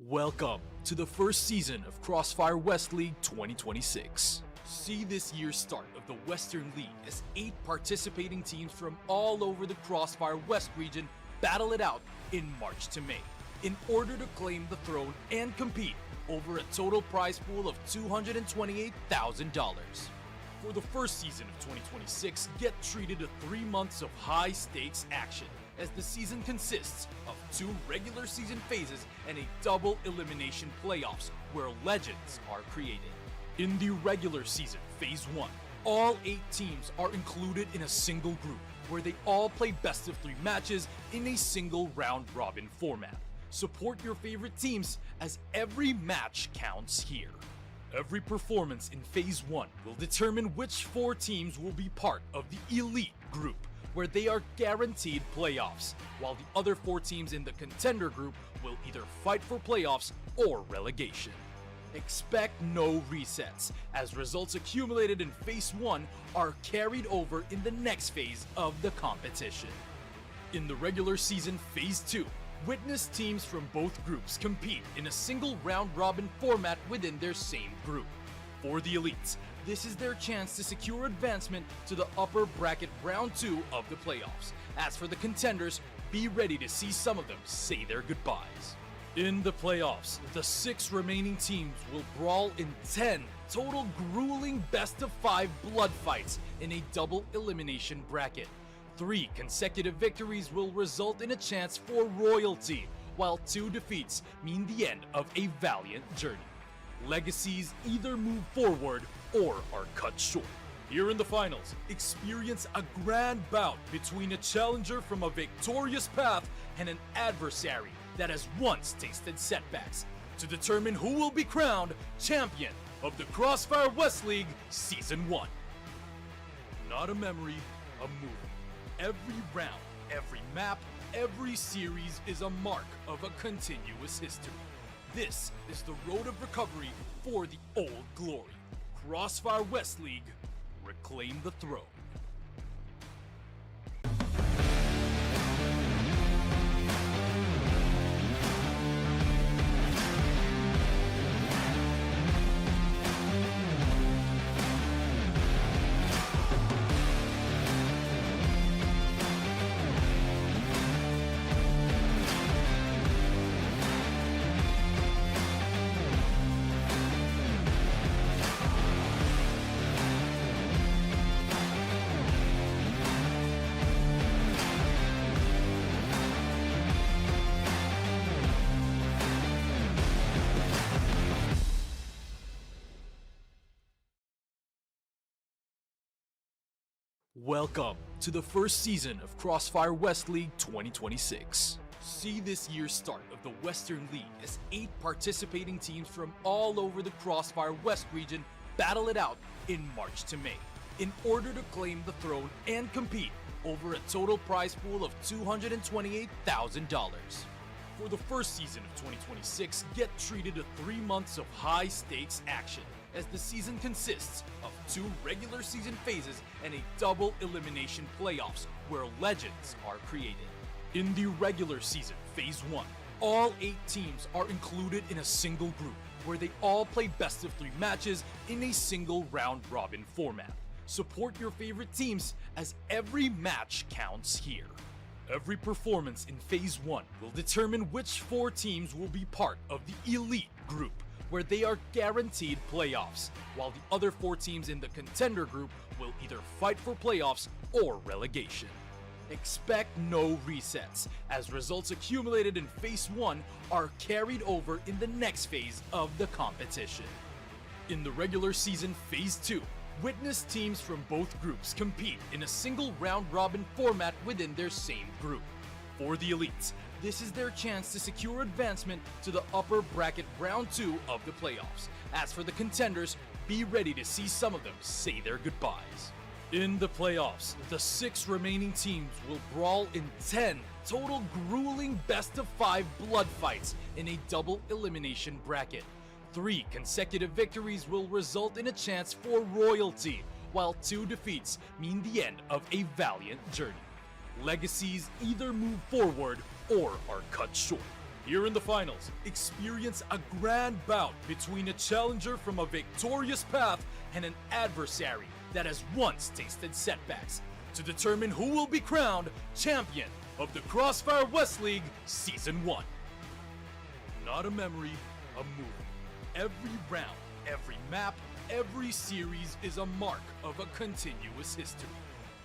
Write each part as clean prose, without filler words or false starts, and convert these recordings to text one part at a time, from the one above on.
Welcome to the first season of CrossFire West League 2026. See this year's start of the Western League as 8 participating teams from all over the CrossFire West region battle it out in March to May in order to claim the throne and compete over a total prize pool of $228,000. For the first season of 2026, get treated to 3 months of high-stakes action, as the season consists of 2 regular season phases and a double elimination playoffs where legends are created. In the regular season, Phase 1, all 8 teams are included in a single group where they all play best of 3 matches in a single round-robin format. Support your favorite teams as every match counts here. Every performance in Phase 1 will determine which 4 teams will be part of the Elite Group, where they are guaranteed playoffs, while the other 4 teams in the Contender Group will either fight for playoffs or relegation. Expect no resets, as results accumulated in Phase 1 are carried over in the next phase of the competition. In the regular season Phase 2, witness teams from both groups compete in a single round-robin format within their same group. For the elites, this is their chance to secure advancement to the upper bracket round 2 of the playoffs. As for the contenders, be ready to see some of them say their goodbyes. In the playoffs, the 6 remaining teams will brawl in 10 total grueling best-of-5 blood fights in a double elimination bracket. 3 consecutive victories will result in a chance for royalty, while 2 defeats mean the end of a valiant journey. Legacies either move forward or are cut short. Here in the finals, experience a grand bout between a challenger from a victorious path and an adversary that has once tasted setbacks, to determine who will be crowned champion of the CrossFire West League Season 1. Not a memory, a movie. Every round, every map, every series is a mark of a continuous history. This is the road of recovery for the old glory. CrossFire West League, reclaim the throne. Welcome to the first season of CrossFire West League 2026. See this year's start of the Western League as 8 participating teams from all over the CrossFire West region battle it out in March to May in order to claim the throne and compete over a total prize pool of $228,000. For the first season of 2026, get treated to 3 months of high-stakes action, as the season consists of 2 regular season phases and a double elimination playoffs where legends are created. In the regular season, Phase 1, all 8 teams are included in a single group where they all play best of 3 matches in a single round-robin format. Support your favorite teams as every match counts here. Every performance in Phase 1 will determine which 4 teams will be part of the Elite Group, where they are guaranteed playoffs, while the other 4 teams in the Contender Group will either fight for playoffs or relegation. Expect no resets, as results accumulated in Phase 1 are carried over in the next phase of the competition. In the regular season Phase 2, witness teams from both groups compete in a single round-robin format within their same group. For the elites, this is their chance to secure advancement to the upper bracket round 2 of the playoffs. As for the contenders, be ready to see some of them say their goodbyes. In the playoffs, the 6 remaining teams will brawl in 10 total grueling best-of-5 blood fights in a double elimination bracket. 3 consecutive victories will result in a chance for royalty, while 2 defeats mean the end of a valiant journey. Legacies either move forward or are cut short. Here in the finals, experience a grand bout between a challenger from a victorious path and an adversary that has once tasted setbacks to determine who will be crowned champion of the CrossFire West League Season 1. Not a memory, a movie. Every round, every map, every series is a mark of a continuous history.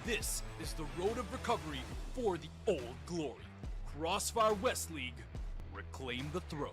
This is the road of recovery for the old glory. CrossFire West League, reclaim the throne.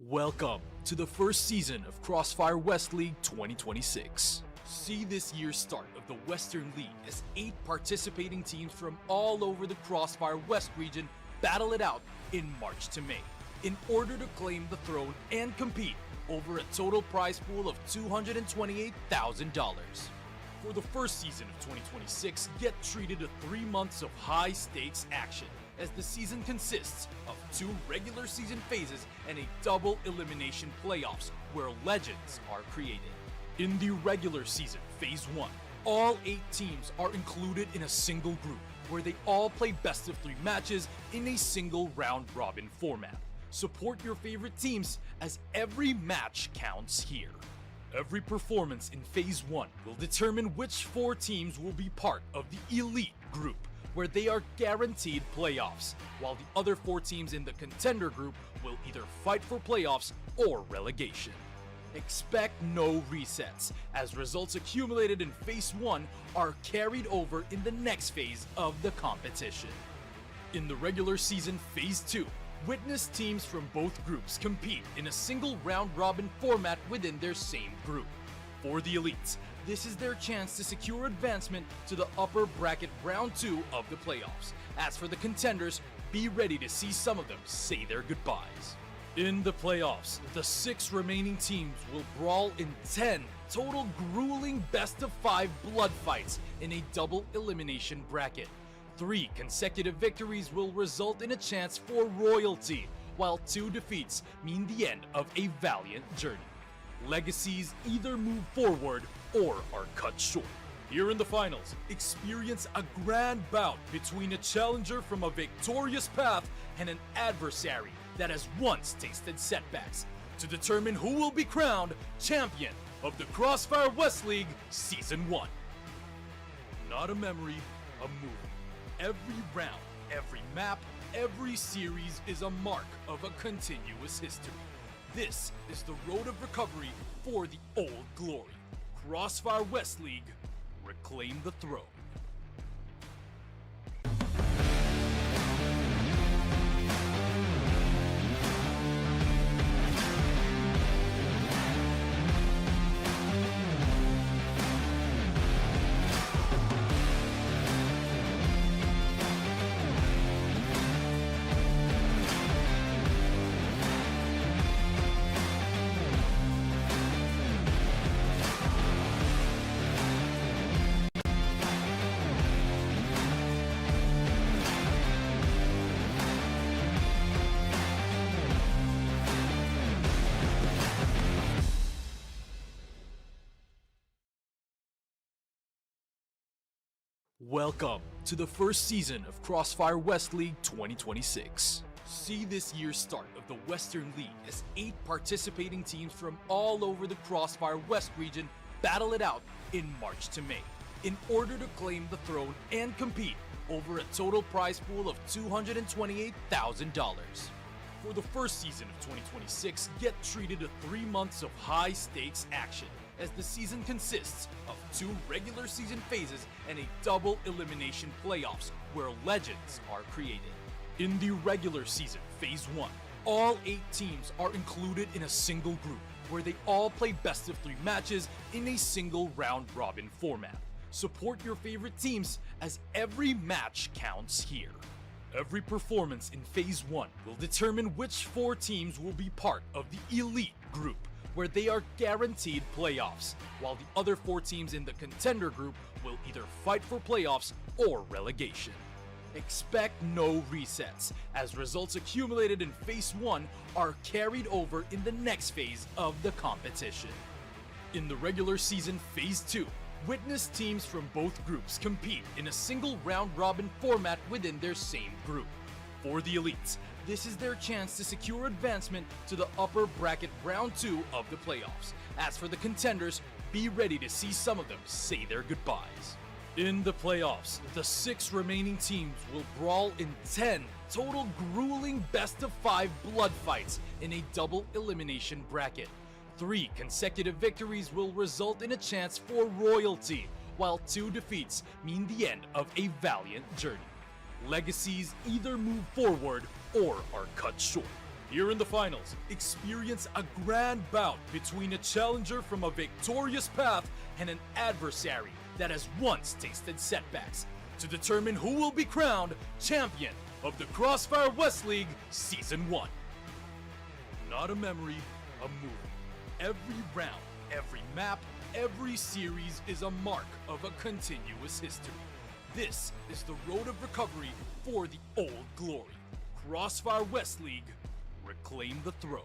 Welcome to the first season of CrossFire West League 2026. See this year's start of the Western League as 8 participating teams from all over the CrossFire West region battle it out in March to May in order to claim the throne and compete over a total prize pool of $228,000. For the first season of 2026, get treated to 3 months of high-stakes action, as the season consists of 2 regular season phases and a double elimination playoffs where legends are created. In the regular season, Phase 1, all 8 teams are included in a single group where they all play best of 3 matches in a single round-robin format. Support your favorite teams as every match counts here. Every performance in Phase 1 will determine which 4 teams will be part of the elite group, where they are guaranteed playoffs, while the other 4 teams in the contender group will either fight for playoffs or relegation. Expect no resets, as results accumulated in Phase 1 are carried over in the next phase of the competition. In the regular season Phase 2, witness teams from both groups compete in a single round-robin format within their same group. For the elites, this is their chance to secure advancement to the upper bracket round 2 of the playoffs. As for the contenders, be ready to see some of them say their goodbyes. In the playoffs, the 6 remaining teams will brawl in 10 total grueling best-of-5 blood fights in a double elimination bracket. 3 consecutive victories will result in a chance for royalty, while 2 defeats mean the end of a valiant journey. Legacies either move forward or are cut short. Here in the finals, experience a grand bout between a challenger from a victorious path and an adversary that has once tasted setbacks to determine who will be crowned champion of the CrossFire West League Season 1. Not a memory, a movie. Every round, every map, every series is a mark of a continuous history. This is the road of recovery for the old glory. CrossFire West League, reclaim the throne. Welcome to the first season of CrossFire West League 2026. See this year's start of the Western League as 8 participating teams from all over the CrossFire West region battle it out in March to May in order to claim the throne and compete over a total prize pool of $228,000. For the first season of 2026, get treated to 3 months of high-stakes action, as the season consists of 2 regular season phases and a double elimination playoffs where legends are created. In the regular season Phase 1, All 8 teams are included in a single group, where they all play best of 3 matches in a single round-robin format. Support your favorite teams, as every match counts here. Every performance in Phase 1 will determine which 4 teams will be part of the Elite Group, where they are guaranteed playoffs, while the other 4 teams in the Contender Group will either fight for playoffs or relegation. Expect no resets, as results accumulated in Phase 1 are carried over in the next phase of the competition. In the regular season Phase 2, witness teams from both groups compete in a single round-robin format within their same group. For the elites, this is their chance to secure advancement to the upper bracket round 2 of the playoffs. As for the contenders, be ready to see some of them say their goodbyes. In the playoffs, the 6 remaining teams will brawl in 10 total grueling best-of-5 blood fights in a double elimination bracket. 3 consecutive victories will result in a chance for royalty, while 2 defeats mean the end of a valiant journey. Legacies either move forward or are cut short. Here in the finals, experience a grand bout between a challenger from a victorious path and an adversary that has once tasted setbacks, to determine who will be crowned champion of the CrossFire West League Season 1. Not a memory, a movie. Every round, every map, every series is a mark of a continuous history. This is the road of recovery for the old glory. CrossFire West League, reclaim the throne.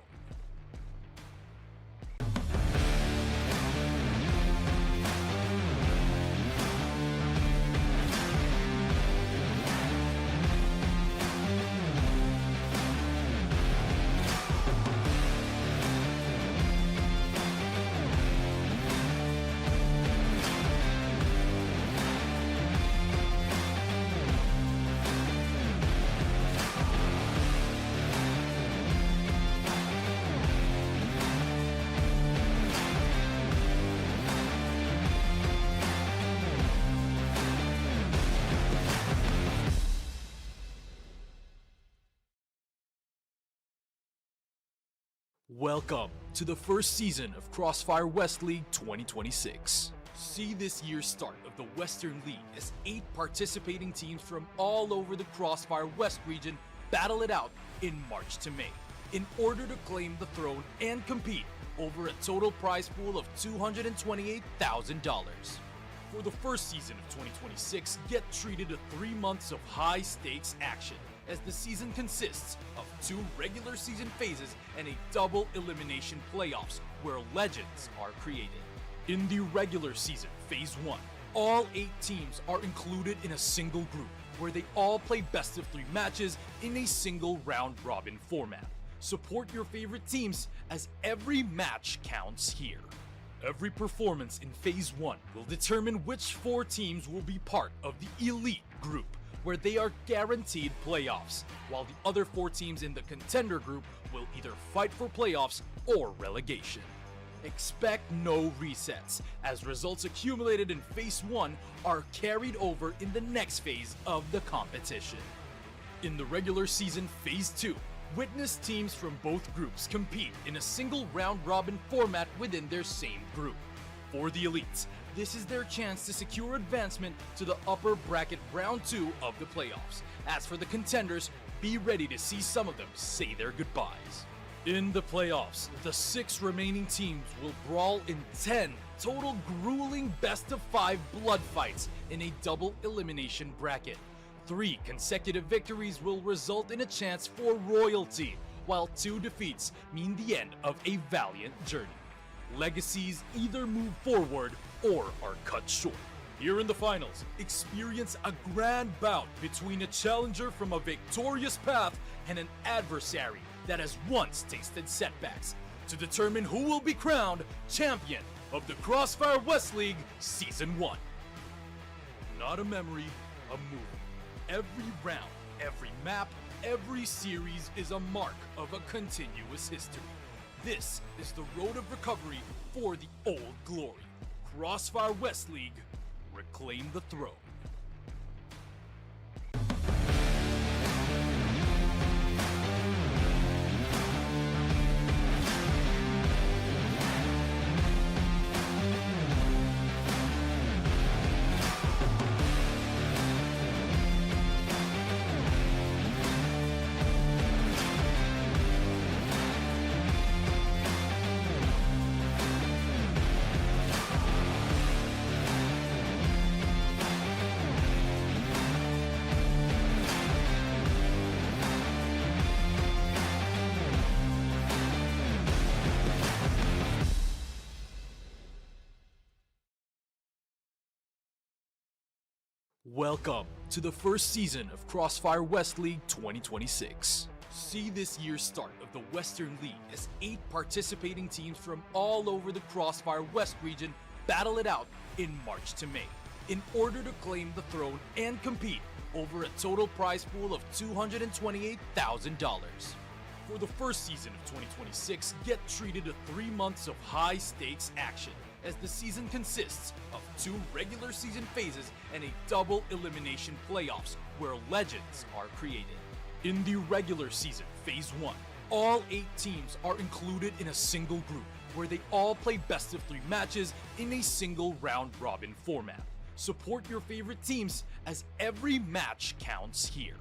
Welcome to the first season of CrossFire West League 2026. See this year's start of the Western League as 8 participating teams from all over the CrossFire West region battle it out in March to May in order to claim the throne and compete over a total prize pool of $228,000. For the first season of 2026, get treated to 3 months of high-stakes action, as the season consists of 2 regular season phases and a double elimination playoffs where legends are created. In the regular season Phase 1, all 8 teams are included in a single group, where they all play best of 3 matches in a single round-robin format. Support your favorite teams, as every match counts here. Every performance in Phase 1 will determine which 4 teams will be part of the Elite Group, where they are guaranteed playoffs, while the other 4 teams in the Contender Group will either fight for playoffs or relegation. Expect no resets, as results accumulated in Phase 1 are carried over in the next phase of the competition. In the regular season Phase 2, witness teams from both groups compete in a single round-robin format within their same group. For the elites, this is their chance to secure advancement to the upper bracket round 2 of the playoffs. As for the contenders, be ready to see some of them say their goodbyes. In the playoffs, the 6 remaining teams will brawl in 10 total grueling best-of-5 blood fights in a double elimination bracket. 3 consecutive victories will result in a chance for royalty, while 2 defeats mean the end of a valiant journey. Legacies either move forward or are cut short. Here in the finals, experience a grand bout between a challenger from a victorious path and an adversary that has once tasted setbacks, to determine who will be crowned champion of the CrossFire West League Season 1. Not a memory, a movie. Every round, every map, every series is a mark of a continuous history. This is the road of recovery for the old glory. CrossFire West League, reclaim the throne. Welcome to the first season of CrossFire West League 2026. See this year's start of the Western League as 8 participating teams from all over the CrossFire West region battle it out in March to May in order to claim the throne and compete over a total prize pool of $228,000. For the first season of 2026, get treated to 3 months of high-stakes action, as the season consists of 2 regular season phases and a double elimination playoffs where legends are created. In the regular season, Phase 1, all 8 teams are included in a single group where they all play best of 3 matches in a single round-robin format. Support your favorite teams as every match counts here.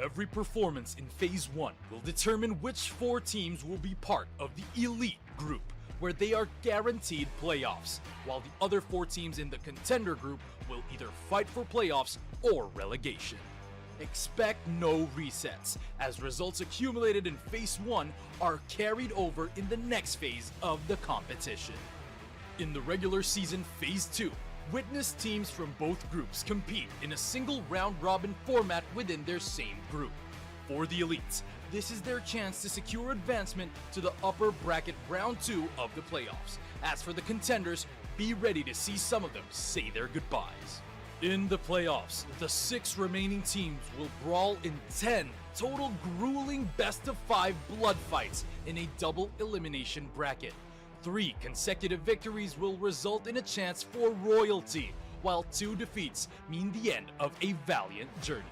Every performance in Phase 1 will determine which 4 teams will be part of the Elite Group, where they are guaranteed playoffs, while the other 4 teams in the Contender Group will either fight for playoffs or relegation. Expect no resets, as results accumulated in Phase 1 are carried over in the next phase of the competition. In the regular season Phase 2, witness teams from both groups compete in a single round-robin format within their same group. For the elites, this is their chance to secure advancement to the upper bracket round 2 of the playoffs. As for the contenders, be ready to see some of them say their goodbyes. In the playoffs, the 6 remaining teams will brawl in 10 total grueling best-of-5 blood fights in a double elimination bracket. 3 consecutive victories will result in a chance for royalty, while 2 defeats mean the end of a valiant journey.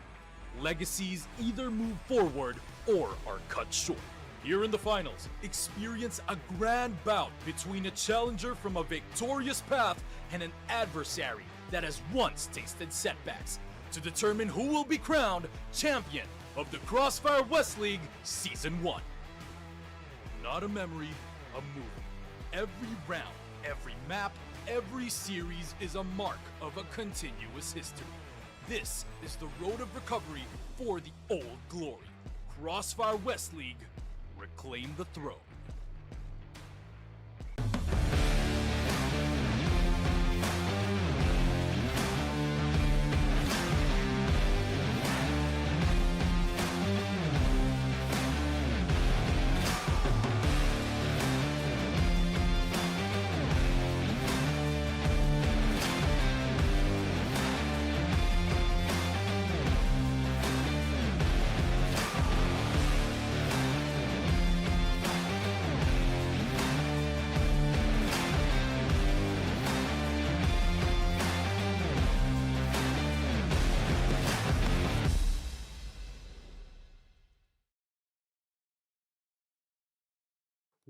Legacies either move forward or are cut short. Here in the finals, experience a grand bout between a challenger from a victorious path and an adversary that has once tasted setbacks to determine who will be crowned champion of the CrossFire West League Season 1. Not a memory, a movie. Every round, every map, every series is a mark of a continuous history. This is the road of recovery for the old glory. CrossFire West League, reclaim the throne.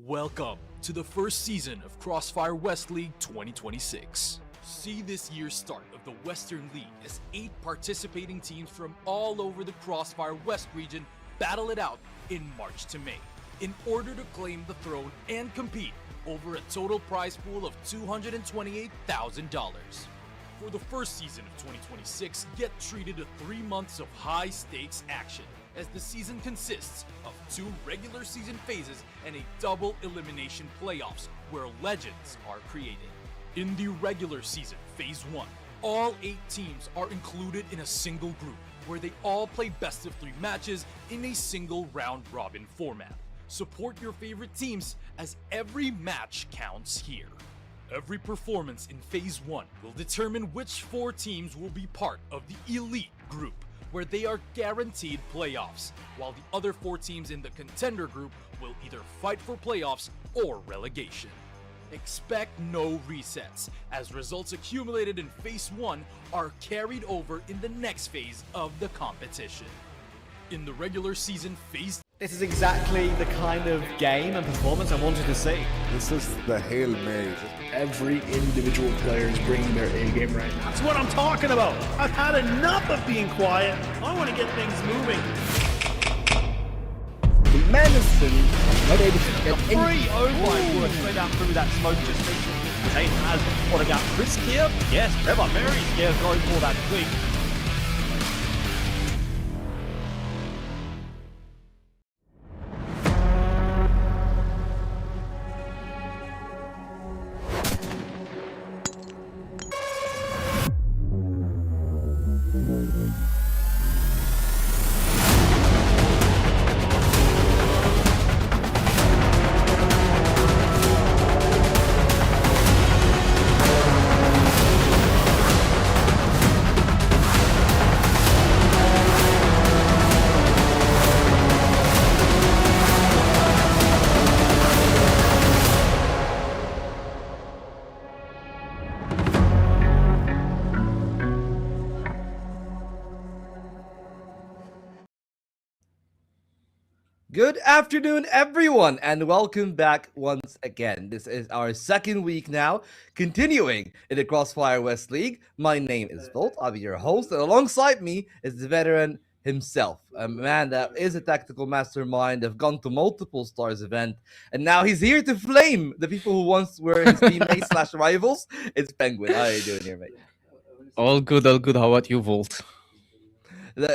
Welcome to the first season of CrossFire West League 2026. See this year's start of the Western League as 8 participating teams from all over the CrossFire West region battle it out in March to May in order to claim the throne and compete over a total prize pool of $228,000. For the first season of 2026, get treated to 3 months of high-stakes action, as the season consists of 2 regular season phases and a double elimination playoffs where legends are created. In the regular season, Phase 1, all 8 teams are included in a single group where they all play best of 3 matches in a single round-robin format. Support your favorite teams as every match counts here. Every performance in Phase 1 will determine which 4 teams will be part of the Elite Group, where they are guaranteed playoffs, while the other 4 teams in the Contender Group will either fight for playoffs or relegation. Expect no resets, as results accumulated in Phase 1 are carried over in the next phase of the competition. In the regular season Phase This is exactly the kind of game and performance I wanted to see. This is the Hail Mary. Every individual player is bringing their A game right now. That's what I'm talking about. I've had enough of being quiet. I want to get things moving. The Nemesis not able to get Free! Oh my word, straight down through that smoke just recently. Zane has what about Chris here? Yes, Trevor very scared going for that quick. Good afternoon, everyone, and welcome back once again. This is our second week now, continuing in the Crossfire West League. My name is Volt. I'll be your host, and alongside me is the veteran himself, a man that is a tactical mastermind, have gone to multiple stars event, and now he's here to flame the people who once were his teammates slash rivals. It's Penguin. How are you doing here, mate? All good, all good. How about you, Volt?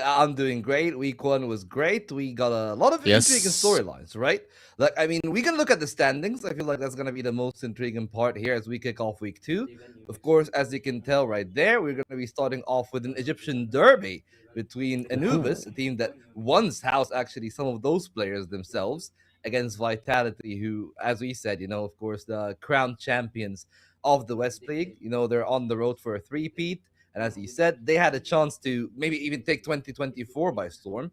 I'm doing great. Week 1 was great. We got a lot of intriguing storylines, right? Like, I mean, we can look at the standings. I feel like that's going to be the most intriguing part here as we kick off week 2. Of course, as you can tell right there, we're going to be starting off with an Egyptian derby between Anubis, a team that once housed actually some of those players themselves, against Vitality, who, as we said, of course, the crowned champions of the West League. They're on the road for a three-peat. And as he said, they had a chance to maybe even take 2024 by storm.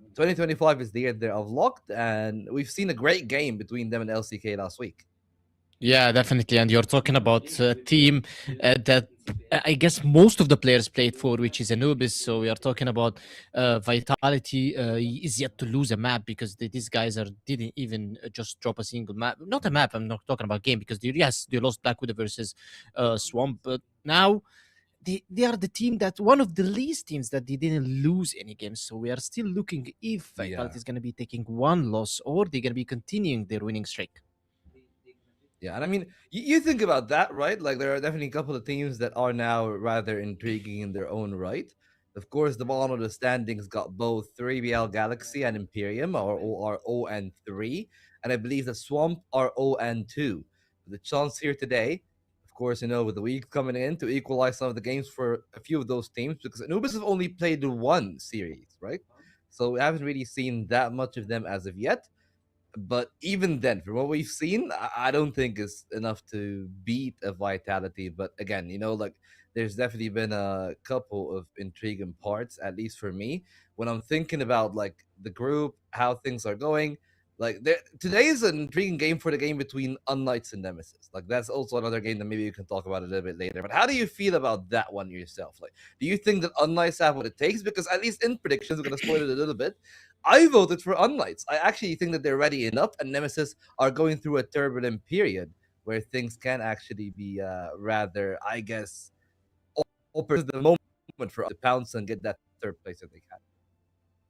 2025 is the year they're unlocked, and we've seen a great game between them and LCK last week. Yeah, definitely. And you're talking about a team that I guess most of the players played for, which is Anubis. So we are talking about Vitality is yet to lose a map because these guys didn't even just drop a single map. Not a map, I'm not talking about game, because they lost Black Widow versus Swamp. But now they are the team that one of the least teams that they didn't lose any games. So we are still looking if Vitality is going to be taking one loss or they're going to be continuing their winning streak. Yeah, and I mean, you think about that, right? Like, there are definitely a couple of teams that are now rather intriguing in their own right. Of course, the bottom of the standings got both 3BL Galaxy and Imperium, are 0-3, and I believe that Swamp are 0-2. The chance here today, of course, with the week coming in, to equalize some of the games for a few of those teams, because Anubis have only played one series, right? So we haven't really seen that much of them as of yet. But even then, from what we've seen, I don't think it's enough to beat a Vitality. But again, like, there's definitely been a couple of intriguing parts, at least for me, when I'm thinking about like the group, how things are going. Like, today is an intriguing game for the game between unKnights and Nemesis. Like, that's also another game that maybe you can talk about a little bit later. But how do you feel about that one yourself? Like, do you think that unKnights have what it takes? Because at least in predictions, we're gonna spoil it a little bit. I voted for unKnights. I actually think that they're ready enough, and Nemesis are going through a turbulent period where things can actually be rather, I guess, open the moment for us to pounce and get that third place that they can.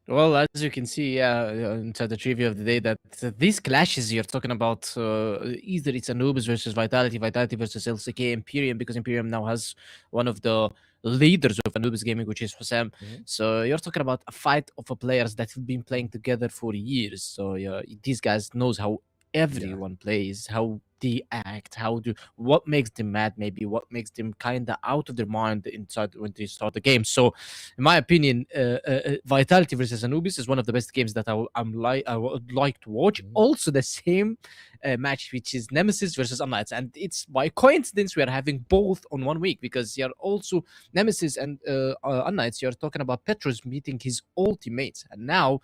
Well, as you can see, into the trivia of the day, that these clashes you're talking about, either it's Anubis versus Vitality, Vitality versus LCK, Imperium, because Imperium now has one of the leaders of Anubis Gaming, which is Hussam. So you're talking about a fight of players that have been playing together for years. So these guys knows how everyone plays, how they act, what makes them mad, maybe what makes them kind of out of their mind inside when they start the game. So in my opinion, Vitality versus Anubis is one of the best games that I would like to watch. Also the same match, which is Nemesis versus unKnights, and it's by coincidence we are having both on 1 week, because you're also Nemesis and unKnights, you're talking about Petrus meeting his old teammates, and now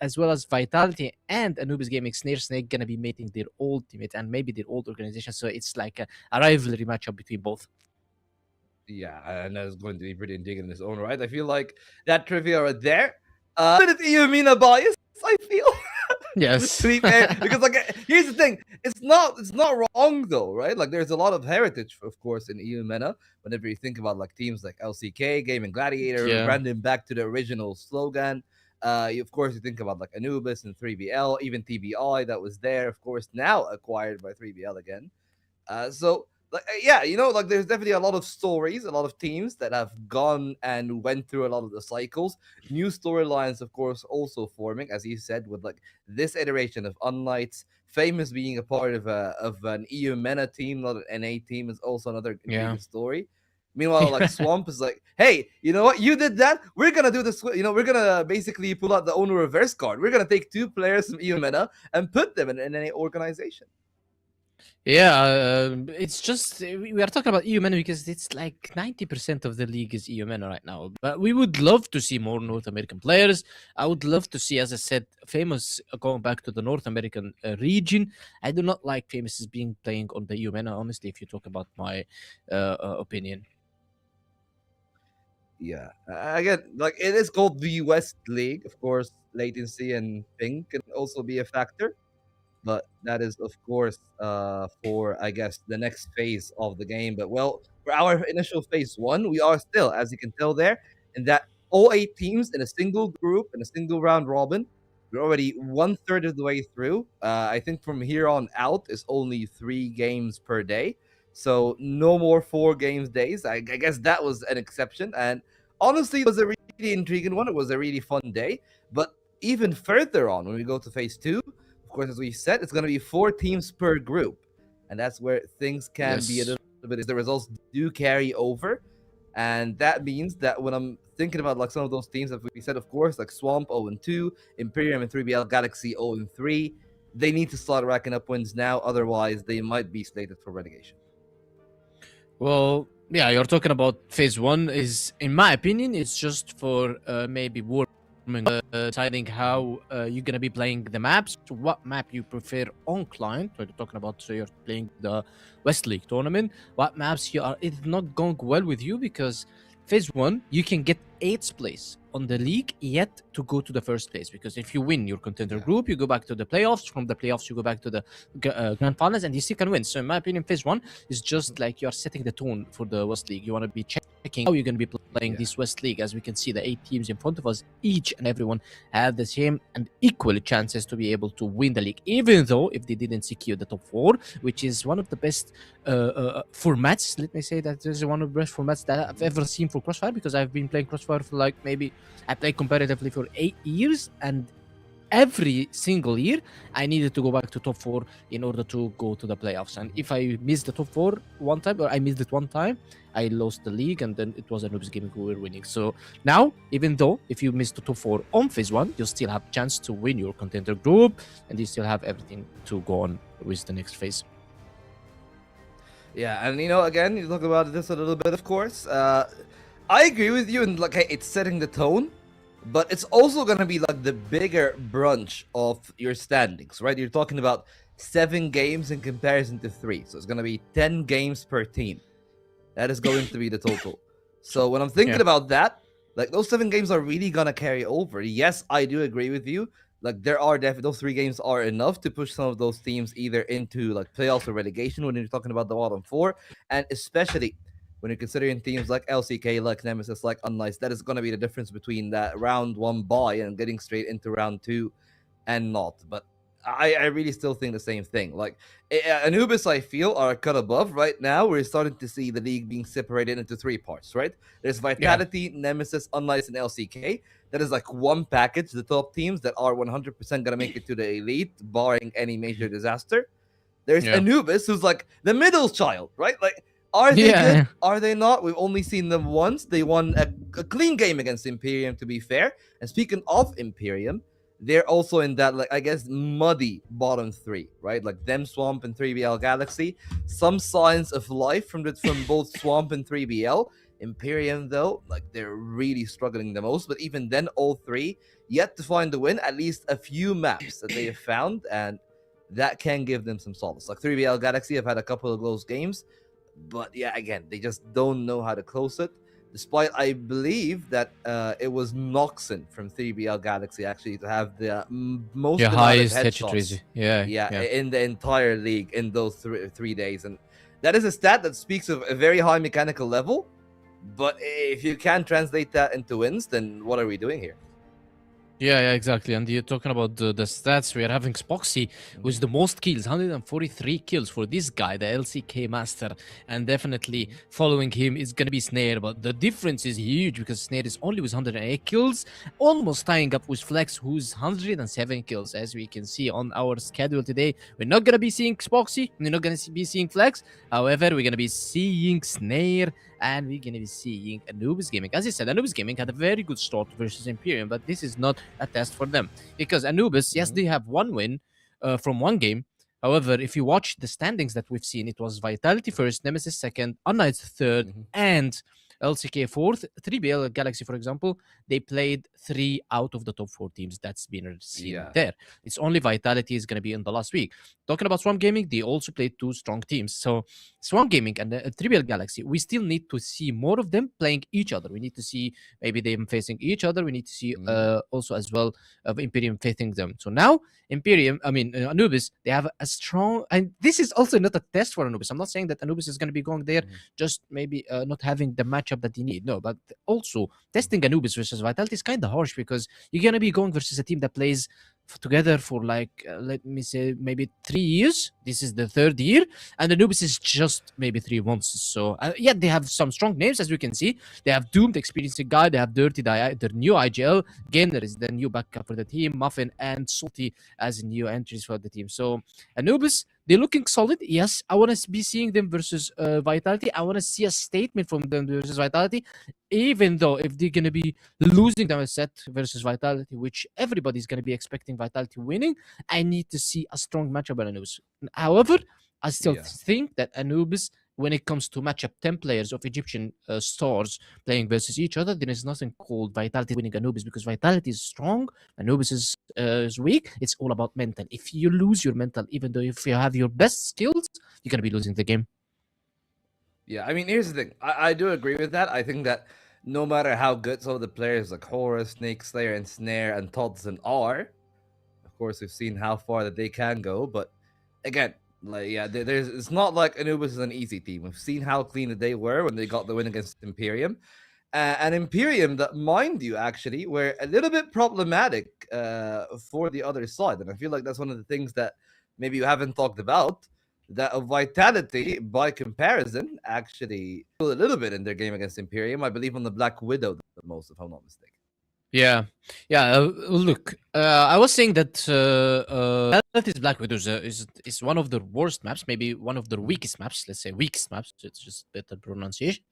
as well as Vitality and Anubis Gaming, Snake gonna be meeting their old teammates and maybe their old organization. So it's like a rivalry matchup between both. Yeah, and that's going to be pretty intriguing in its own right. I feel like that trivia right there. A bit of Iumina bias, I feel. Yes. To be fair, because like, here's the thing, it's not wrong though, right? Like, there's a lot of heritage, of course, in Iumena. Whenever you think about like teams like LCK, Gaming Gladiator, branding back to the original slogan. Of course, you think about like Anubis and 3BL, even TBI that was there, of course, now acquired by 3BL again. So like, yeah, like, there's definitely a lot of stories, a lot of teams that have gone and went through a lot of the cycles. New storylines, of course, also forming, as you said, with like this iteration of unKnights. Famous being a part of an EU MENA team, not an NA team, is also another intriguing story. Meanwhile, like Swamp is like, hey, you know what? You did that. We're gonna do this. You know, we're gonna basically pull out the owner reverse card. We're gonna take 2 players from EU meta and put them in any organization. Yeah, it's just we are talking about EU MENA because it's like 90% of the league is EU MENA right now. But we would love to see more North American players. I would love to see, as I said, Famous going back to the North American region. I do not like Famous as being playing on the EU MENA, honestly, if you talk about my opinion. Yeah, again, like it is called the West League. Of course, latency and ping can also be a factor. But that is, of course, for, I guess, the next phase of the game. But, well, for our initial phase 1, we are still, as you can tell there, in that all 8 teams in a single group, in a single round robin. We're already 1/3 of the way through. I think from here on out, it's only 3 games per day. So no more 4 games days. I guess that was an exception. And honestly, it was a really intriguing one. It was a really fun day. But even further on, when we go to phase 2, of course, as we said, it's going to be 4 teams per group. And that's where things can be a little bit, the results do carry over. And that means that when I'm thinking about like some of those teams that we said, of course, like Swamp 0-2, Imperium and 3BL Galaxy 0-3, they need to start racking up wins now. Otherwise, they might be slated for relegation. Well, yeah, you're talking about phase 1 is, in my opinion, it's just for maybe deciding how you're going to be playing the maps, what map you prefer on client. We're talking about, so you're playing the West League tournament, what maps it's not going well with you, because phase 1 you can get 8th place on the league yet to go to the first place, because if you win your contender group, you go back to the playoffs. From the playoffs you go back to the grand finals, and you still can win. So in my opinion, phase 1 is just like you're setting the tone for the West League. You want to be checking how you're going to be playing this West League. As we can see, the 8 teams in front of us, each and everyone have the same and equal chances to be able to win the league, even though if they didn't secure the top 4, which is one of the best formats. Let me say that this is one of the best formats that I've ever seen for Crossfire, because I've been playing Crossfire for like, maybe I played competitively for 8 years, and every single year I needed to go back to top 4 in order to go to the playoffs. And if I missed the top 4 one time, or I missed it one time, I lost the league, and then it was Anubis Gaming who were winning. So now, even though if you missed the top 4 on phase 1, you still have a chance to win your contender group, and you still have everything to go on with the next phase. Yeah, and you know, again, you talk about this a little bit, of course. I agree with you, and like, hey, it's setting the tone, but it's also gonna be like the bigger brunch of your standings, right? You're talking about 7 games in comparison to 3, so it's gonna be 10 games per team. That is going to be the total. So when I'm thinking about that, like, those 7 games are really gonna carry over. Yes, I do agree with you. Like, there are definitely, those 3 games are enough to push some of those teams either into like playoffs or relegation when you're talking about the bottom 4, and especially when you're considering teams like LCK, like Nemesis, like unKnights. That is going to be the difference between that round 1 bye and getting straight into round 2 and not. But I really still think the same thing. Like, Anubis, I feel, are cut above. Right now, we're starting to see the league being separated into 3 parts, right? There's Vitality, Nemesis, unKnights, and LCK. That is like one package, the top teams that are 100% going to make it to the elite, barring any major disaster. There's Anubis, who's like the middle child, right? Like, are they good? Are they not? We've only seen them once. They won a clean game against Imperium, to be fair. And speaking of Imperium, they're also in that, like, I guess, muddy bottom 3, right? Like them, Swamp, and 3BL Galaxy. Some signs of life from both Swamp and 3BL. Imperium, though, like, they're really struggling the most. But even then, all 3 yet to find the win. At least a few maps that they have found, and that can give them some solace. Like 3BL Galaxy have had a couple of close games, but yeah, again, they just don't know how to close it. Despite, I believe that it was Noxon from 3BL Galaxy actually to have the most highest headshots. In the entire league in those 3 days, and that is a stat that speaks of a very high mechanical level. But if you can't translate that into wins, then what are we doing here? Yeah, exactly. And you're talking about the stats. We are having Spoxy with the most kills, 143 kills for this guy, the LCK master. And definitely following him is going to be Snare. But the difference is huge, because Snare is only with 108 kills, almost tying up with Flex, who's 107 kills. As we can see on our schedule today, we're not going to be seeing Spoxy. We're not going to be seeing Flex. However, we're going to be seeing Snare and we're gonna be seeing Anubis Gaming. As I said, Anubis Gaming had a very good start versus Imperium, but this is not a test for them because Anubis, yes, they have one win from one game. However, if you watch the standings that we've seen, it was Vitality first, Nemesis second, unKnights third, and LCK fourth. 3BL Galaxy, for example, they played 3 out of the top 4 teams that's been seen there. It's only Vitality is going to be in the last week. Talking about Swarm Gaming, they also played 2 strong teams. So Swarm Gaming and 3BL Galaxy, we still need to see more of them playing each other. We need to see maybe them facing each other. We need to see also as well of Imperium facing them. So now Imperium, Anubis, they have a strong, and this is also not a test for Anubis. I'm not saying that Anubis is going to be going there just maybe not having the matchup that they need. No, but also testing Anubis versus Vitality is kind of harsh because you're going to be going versus a team that plays together for like let me say maybe 3 years. This is the 3rd year, and Anubis is just maybe 3 months. So yeah, they have some strong names, as you can see. They have Doomed, experienced guy. They have Dirty, their new IGL. Gainer is the new backup for the team. Muffin and Salty as new entries for the team. So Anubis, they're looking solid. Yes, I want to be seeing them versus Vitality. I want to see a statement from them versus Vitality, even though if they're going to be losing them a set versus Vitality, which everybody's going to be expecting Vitality winning, I need to see a strong matchup on Anubis. However, I still think that Anubis, when it comes to matchup 10 players of Egyptian stars playing versus each other, there is nothing called Vitality winning Anubis because Vitality is strong, Anubis is weak. It's all about mental. If you lose your mental, even though if you have your best skills, you're going to be losing the game. Yeah, I mean, here's the thing. I do agree with that. I think that no matter how good some of the players like Horus, Snake Slayer, and Snare, and Todson are, of course, we've seen how far that they can go. But again, like it's not like Anubis is an easy team. We've seen how clean they were when they got the win against Imperium. And Imperium, that mind you, actually were a little bit problematic for the other side. And I feel like that's one of the things that maybe you haven't talked about. That Vitality, by comparison, actually a little bit in their game against Imperium. I believe on the Black Widow the most, if I'm not mistaken. Yeah. Look, I was saying that Vitality Black Widow is one of the worst maps, maybe one of the weakest maps. Let's say weakest maps. It's just better pronunciation.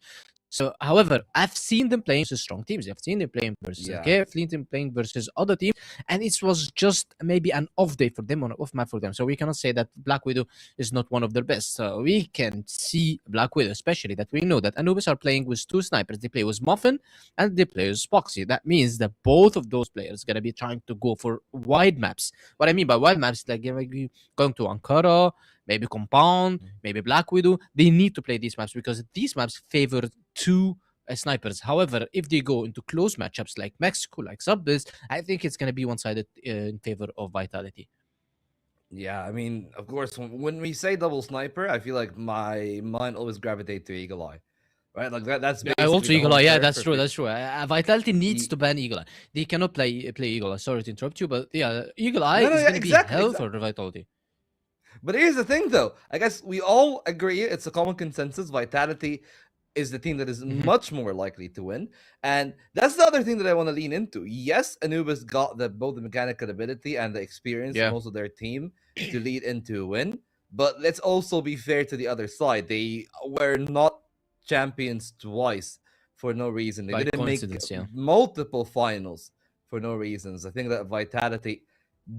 So, however, I've seen them playing versus strong teams. I've seen them playing versus I've seen them playing versus other teams, and it was just maybe an off day for them, or an off map for them. So we cannot say that Black Widow is not one of their best. So we can see Black Widow, especially that we know that Anubis are playing with 2 snipers. They play with Muffin and they play with Spoxy. That means that both of those players are gonna be trying to go for wide maps. What I mean by wide maps, like going to Ankara, maybe Compound, maybe Black Widow. They need to play these maps because these maps favor 2 snipers. However, if they go into close matchups like Mexico, like Subbase, I think it's going to be one-sided in favor of Vitality. Yeah, I mean, of course, when we say double sniper, I feel like my mind always gravitates to Eagle Eye. Right, like that's also Eagle Eye. Yeah, that's true. That's true. Vitality needs to ban Eagle Eye. They cannot play Eagle Eye. Sorry to interrupt you, but yeah, Eagle Eye is going to be hell for Vitality. But here's the thing, though. I guess we all agree, it's a common consensus, Vitality is the team that is much more likely to win. And that's the other thing that I want to lean into. Yes, Anubis got both the mechanical ability and the experience from also their team to lead into a win. But let's also be fair to the other side. They were not champions twice for no reason. They didn't make multiple finals for no reasons. I think that Vitality,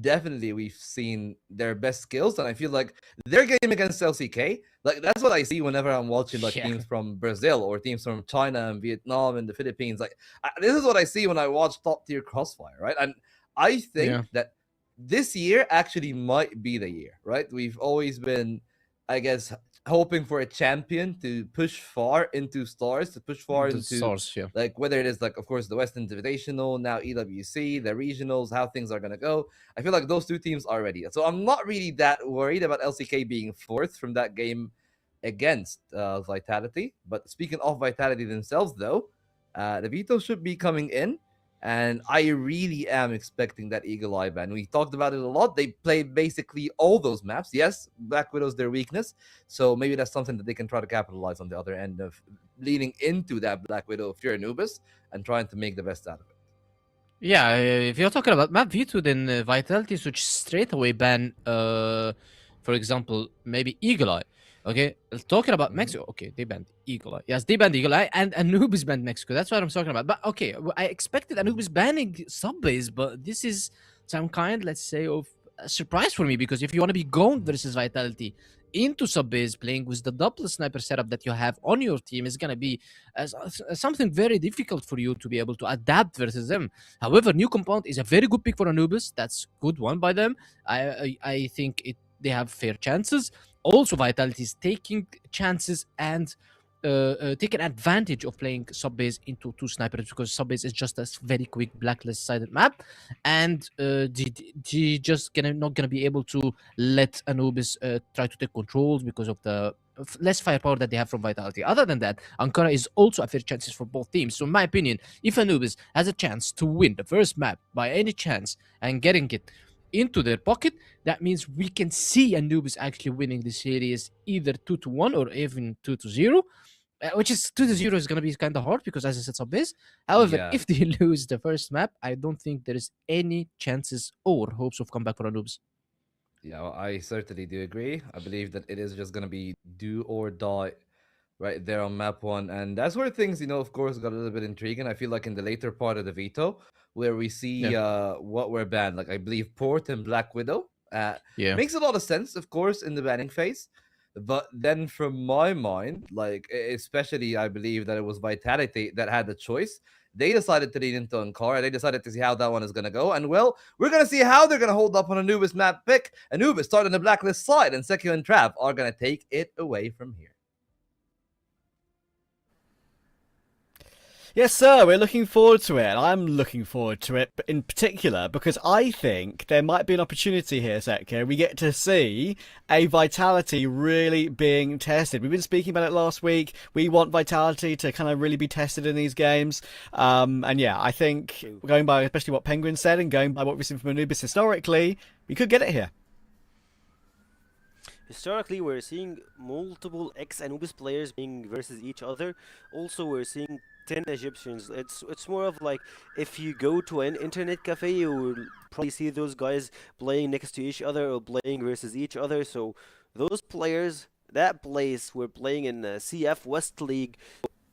definitely we've seen their best skills, and I feel like their game against LCK, like that's what I see whenever I'm watching like teams from Brazil or teams from China and Vietnam and the Philippines. Like this is what I see when I watch top tier Crossfire, right? And I think that this year actually might be the year, right? We've always been, I guess, hoping for a champion to push far into stars, to push far into stars, like whether it is like, of course, the Western Invitational, now EWC, the regionals, how things are gonna go. I feel like those 2 teams are ready. So I'm not really that worried about LCK being 4th from that game against Vitality. But speaking of Vitality themselves, though, the veto should be coming in. And I really am expecting that Eagle Eye ban. We talked about it a lot. They play basically all those maps. Yes, Black Widow's their weakness. So maybe that's something that they can try to capitalize on the other end of leaning into that Black Widow if you're Anubis and trying to make the best out of it. Yeah, if you're talking about map veto, then Vitality should straight away ban, for example, maybe Eagle Eye. Okay, talking about Mexico. Okay, they banned Eagle Eye. Yes, they banned Eagle Eye, and Anubis banned Mexico. That's what I'm talking about. But okay, I expected Anubis banning Subbase, but this is some kind, let's say, of a surprise for me, because if you want to be Gaunt versus Vitality into Subbase, playing with the double sniper setup that you have on your team is gonna be something very difficult for you to be able to adapt versus them. However, New Compound is a very good pick for Anubis. That's good one by them. I think they have fair chances. Also, Vitality is taking chances and taking advantage of playing Subbase into two snipers, because Subbase is just a very quick blacklist-sided map, and G just not gonna be able to let Anubis try to take controls because of the less firepower that they have from Vitality. Other than that, Ankara is also a fair chances for both teams. So in my opinion, if Anubis has a chance to win the first map by any chance and getting it into their pocket, that means we can see Anubis actually winning the series either 2-1 or even 2-0. Which is 2-0 is going to be kind of hard because, as I said, Subbase. However, Yeah. if they lose the first map, I don't think there is any chances or hopes of comeback for Anubis. Yeah, well, I certainly do agree. I believe that it is just going to be do or die right there on map 1. And that's where things, of course, got a little bit intriguing. I feel like in the later part of the veto, where we see what were banned, like I believe Port and Black Widow. Makes a lot of sense, of course, in the banning phase. But then from my mind, like, especially I believe that it was Vitality that had the choice. They decided to lean into Ankara. They decided to see how that one is going to go. And, well, we're going to see how they're going to hold up on Anubis map pick. Anubis starting the blacklist side, and Sekio and Trav are going to take it away from here. Yes, sir, we're looking forward to it. I'm looking forward to it in particular because I think there might be an opportunity here, Sekio. We get to see a Vitality really being tested. We've been speaking about it last week. We want Vitality to kind of really be tested in these games. And yeah, I think going by especially what Penguin said and going by what we've seen from Anubis historically, we could get it here. Historically, we're seeing multiple ex-Anubis players being versus each other. Also, we're seeing 10 Egyptians. It's more of like, if you go to an internet cafe, you will probably see those guys playing next to each other or playing versus each other. So those players, that place, were playing in the CF West League.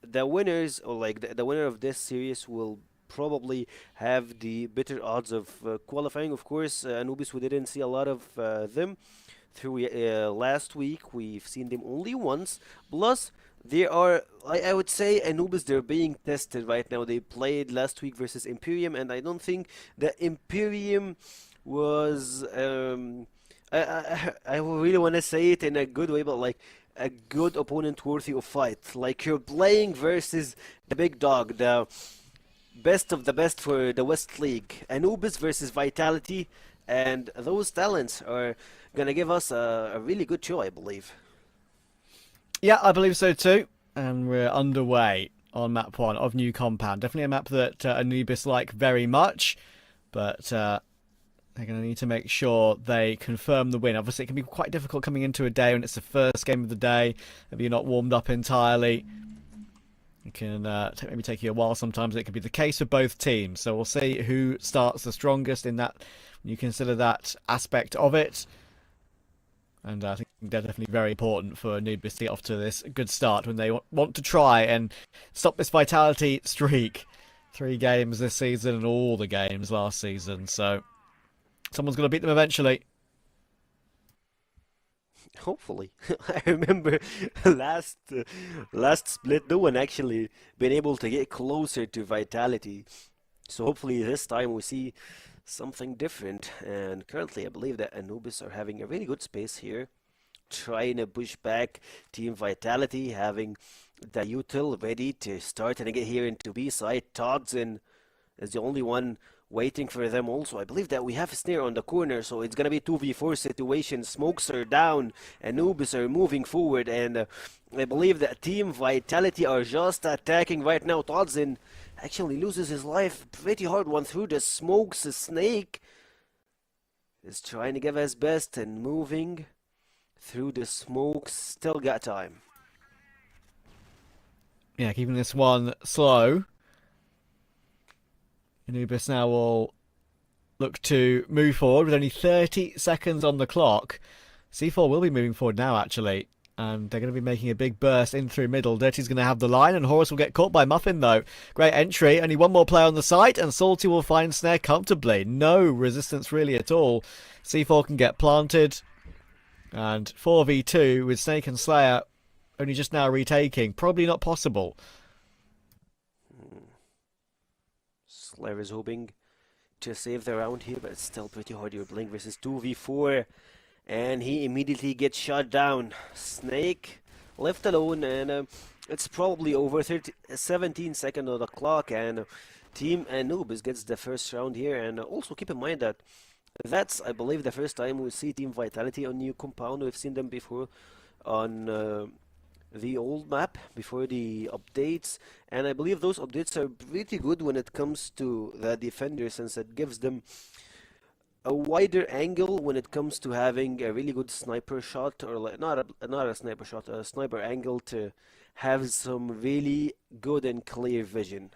The winners, or like the winner of this series, will probably have the better odds of qualifying. Of course, Anubis, we didn't see a lot of them through last week. We've seen them only once. Plus, they are, I would say, Anubis, they're being tested right now. They played last week versus Imperium, and I don't think the Imperium was, I really want to say it in a good way, but like a good opponent worthy of fight. Like, you're playing versus the big dog, the best of the best for the West League. Anubis versus Vitality, and those talents are gonna give us a really good show, I believe. Yeah, I believe so too. And we're underway on map 1 of New Compound. Definitely a map that Anubis like very much, but they're going to need to make sure they confirm the win. Obviously, it can be quite difficult coming into a day when it's the first game of the day, if you're not warmed up entirely. It can maybe take you a while sometimes. It could be the case for both teams. So we'll see who starts the strongest in that, when you consider that aspect of it. And I think they're definitely very important for Anubis to get off to this good start when they want to try and stop this Vitality streak. 3 games this season and all the games last season. So someone's going to beat them eventually. Hopefully. I remember last split, no one actually been able to get closer to Vitality. So hopefully this time we see something different. And currently I believe that Anubis are having a really good space here, trying to push back Team Vitality, having the util ready to start and get here into B side. Todzin is the only one waiting for them. Also, I believe that we have a snare on the corner, so it's gonna be 2v4 situation. Smokes are down, Anubis are moving forward, and I believe that Team Vitality are just attacking right now. Todzin actually loses his life pretty hard one through the smokes. Snake is trying to give his best and moving through the smokes. Still got time. Yeah, keeping this one slow. Anubis now will look to move forward with only 30 seconds on the clock. C4 will be moving forward now, actually. And they're going to be making a big burst in through middle. Dirty's going to have the line, and Horus will get caught by Muffin, though. Great entry. Only one more player on the site, and Salty will find Snare comfortably. No resistance really at all. C4 can get planted. And 4v2 with Snake and Slayer only just now retaking. Probably not possible. Slayer is hoping to save the round here, but it's still pretty hard. You're playing versus 2v4. And he immediately gets shot down. Snake left alone, and it's probably over 17 seconds on the clock, and Team Anubis gets the first round here. And also keep in mind that that's, I believe, the first time we see Team Vitality on new compound. We've seen them before on the old map, before the updates, and I believe those updates are pretty good when it comes to the defender, since it gives them a wider angle when it comes to having a really good sniper shot, or like not a sniper shot, a sniper angle, to have some really good and clear vision.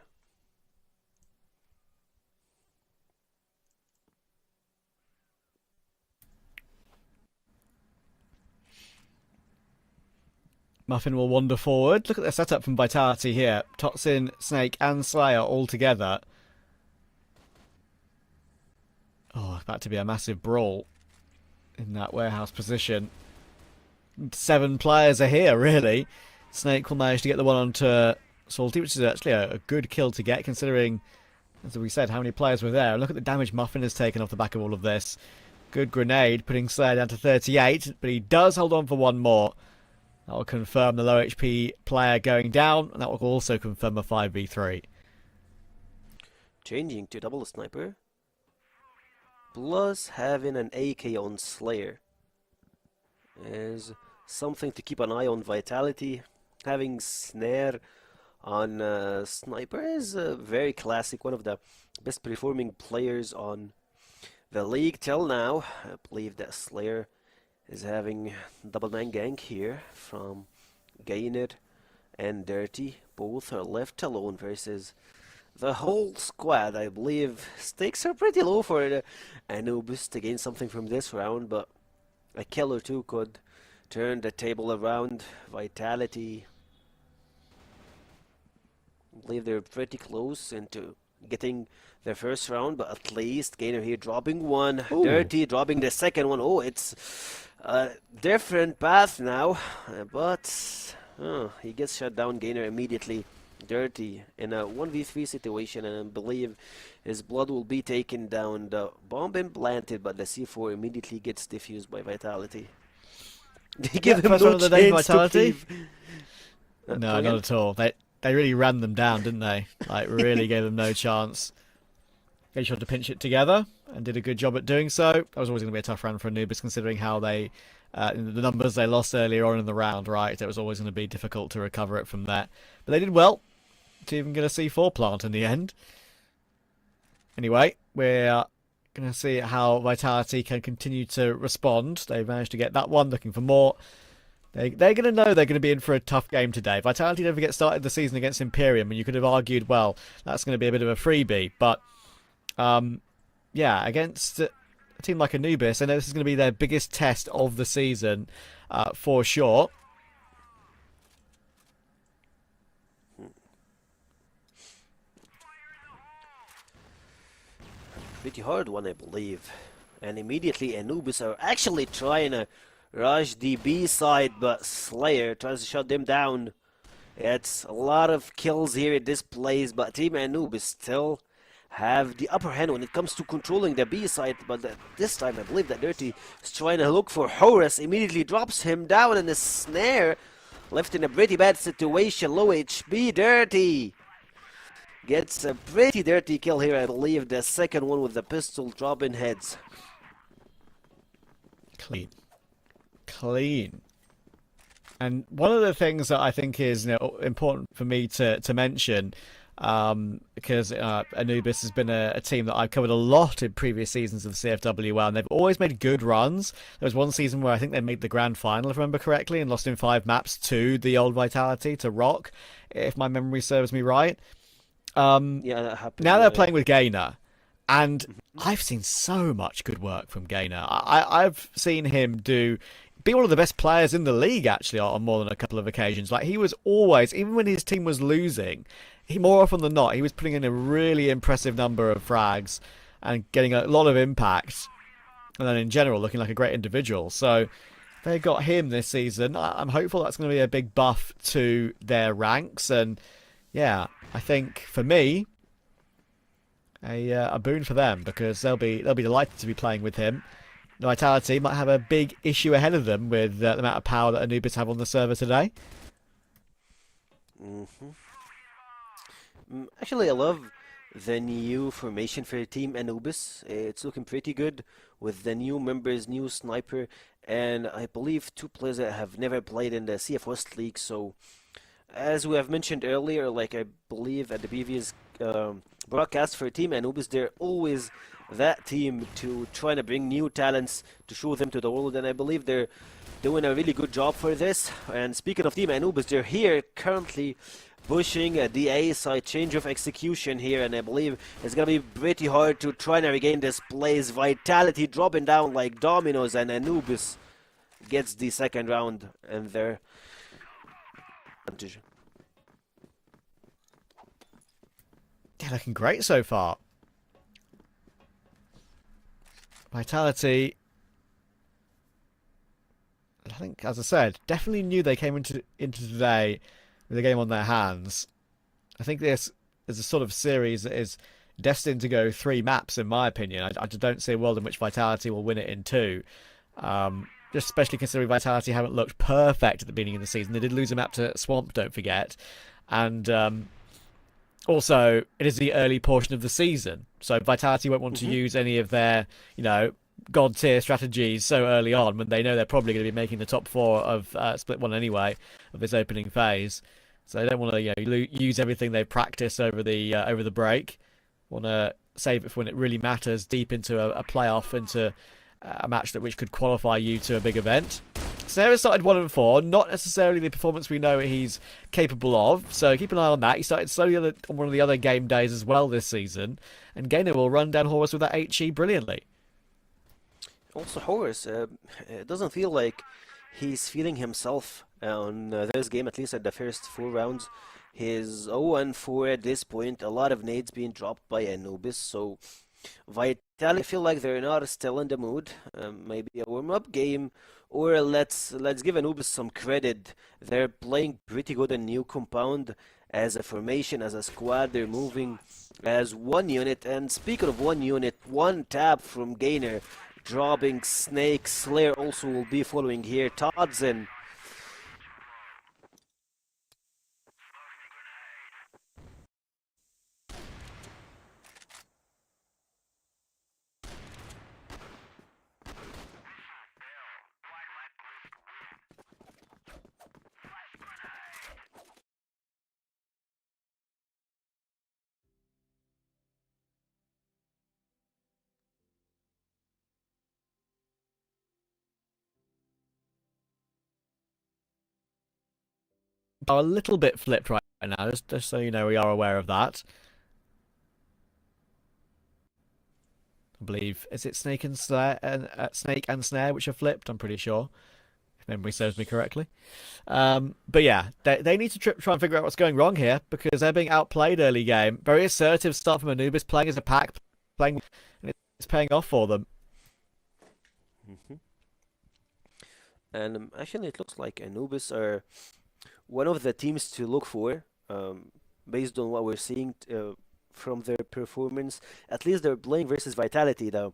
Muffin will wander forward. Look at the setup from Vitality here. Toxin, Snake and Slayer all together. Oh, about to be a massive brawl in that warehouse position. 7 players are here, really. Snake will manage to get the one onto Salty, which is actually a good kill to get, considering, as we said, how many players were there. Look at the damage Muffin has taken off the back of all of this. Good grenade, putting Slayer down to 38, but he does hold on for one more. That will confirm the low HP player going down, and that will also confirm a 5v3. Changing to double sniper, plus having an AK on Slayer is something to keep an eye on. Vitality having Snare on Sniper is very classic, one of the best performing players on the league till now. I believe that Slayer is having double 9 gank here from Gainer and Dirty. Both are left alone versus the whole squad. I believe stakes are pretty low for Anubis to gain something from this round, but a kill or two could turn the table around. Vitality, I believe they're pretty close into getting their first round, but at least Gainer here dropping one. Ooh. Dirty dropping the second one. Oh, it's a different path now, but he gets shut down. Gainer immediately. Dirty in a 1v3 situation, and I believe his blood will be taken down. The bomb implanted, but the C4 immediately gets diffused by Vitality. They give him no chance Vitality. No, not at all. They really ran them down, didn't they? Like, really gave them no chance. They tried to pinch it together and did a good job at doing so. That was always going to be a tough round for Anubis, considering how they the numbers they lost earlier on in the round, right? It was always going to be difficult to recover it from that. But they did well to even get a C4 plant in the end. Anyway, we're going to see how Vitality can continue to respond. They've managed to get that one, looking for more. They're going to know they're going to be in for a tough game today. Vitality never get started the season against Imperium, and you could have argued, well, that's going to be a bit of a freebie. But, yeah, against a team like Anubis, I know this is going to be their biggest test of the season, for sure. Pretty hard one, I believe. And immediately Anubis are actually trying to rush the B side, but Slayer tries to shut them down. It's a lot of kills here at this place, but Team Anubis still have the upper hand when it comes to controlling the B side. But this time I believe that Dirty is trying to look for Horus, immediately drops him down, and the Snare left in a pretty bad situation. Low HP, Dirty gets a pretty dirty kill here, I believe. The second one with the pistol dropping heads. Clean. And one of the things that I think is important for me to mention, because Anubis has been a team that I've covered a lot in previous seasons of the CFWL, and they've always made good runs. There was one season where I think they made the grand final, if I remember correctly, and lost in 5 maps to the old Vitality, to Rock, if my memory serves me right. Yeah, that happened. Now they're playing with Gainer, and I've seen so much good work from Gainer. I've seen him do be one of the best players in the league actually on more than a couple of occasions. Like he was always, even when his team was losing, he more often than not he was putting in a really impressive number of frags and getting a lot of impact, and then in general looking like a great individual. So they got him this season. I'm hopeful that's going to be a big buff to their ranks, and yeah, I think for me, a boon for them, because they'll be delighted to be playing with him. Vitality might have a big issue ahead of them with the amount of power that Anubis have on the server today. Actually, I love the new formation for Team Anubis. It's looking pretty good with the new members, new sniper, and I believe 2 players that have never played in the CF West League. So, as we have mentioned earlier, like I believe at the previous broadcast for Team Anubis, they're always that team to try to bring new talents to show them to the world, and I believe they're doing a really good job for this. And speaking of Team Anubis, they're here currently pushing the A side, change of execution here, and I believe it's gonna be pretty hard to try and regain this place. Vitality dropping down like dominoes, and Anubis gets the second round and their advantage. Yeah, looking great so far. Vitality, I think, as I said, definitely knew they came into today with a game on their hands. I think this is a sort of series that is destined to go 3 maps, in my opinion. I just don't see a world in which Vitality will win it in 2. Just especially considering Vitality haven't looked perfect at the beginning of the season. They did lose a map to Swamp, don't forget. And also, it is the early portion of the season, so Vitality won't want to use any of their, god tier strategies so early on when they know they're probably going to be making the top 4 of Split 1 anyway of this opening phase. So they don't want to use everything they practice over the break. Want to save it for when it really matters, deep into a playoff, into a match which could qualify you to a big event. Snare started 1-4, not necessarily the performance we know he's capable of, so keep an eye on that. He started slowly on one of the other game days as well this season, and Gainer will run down Horus with that HE brilliantly. Also, Horus, it doesn't feel like he's feeling himself on this game, at least at the first 4 rounds. He's 0-4 at this point, a lot of nades being dropped by Anubis, so Vitality, I feel like they're not still in the mood. Maybe a warm-up game, or let's give Anubis some credit. They're playing pretty good in new compound as a formation, as a squad. They're moving as one unit. And speaking of one unit, one tap from Gainer, dropping Snake. Slayer also will be following here. Todson. Are a little bit flipped right now, just so you know, we are aware of that. I believe, is it Snake and Snare which are flipped? I'm pretty sure, if memory serves me correctly. But yeah, they need to try and figure out what's going wrong here, because they're being outplayed early game. Very assertive start from Anubis, playing as a pack, and it's paying off for them. And actually, it looks like Anubis are one of the teams to look for, based on what we're seeing from their performance. At least they're playing versus Vitality, though,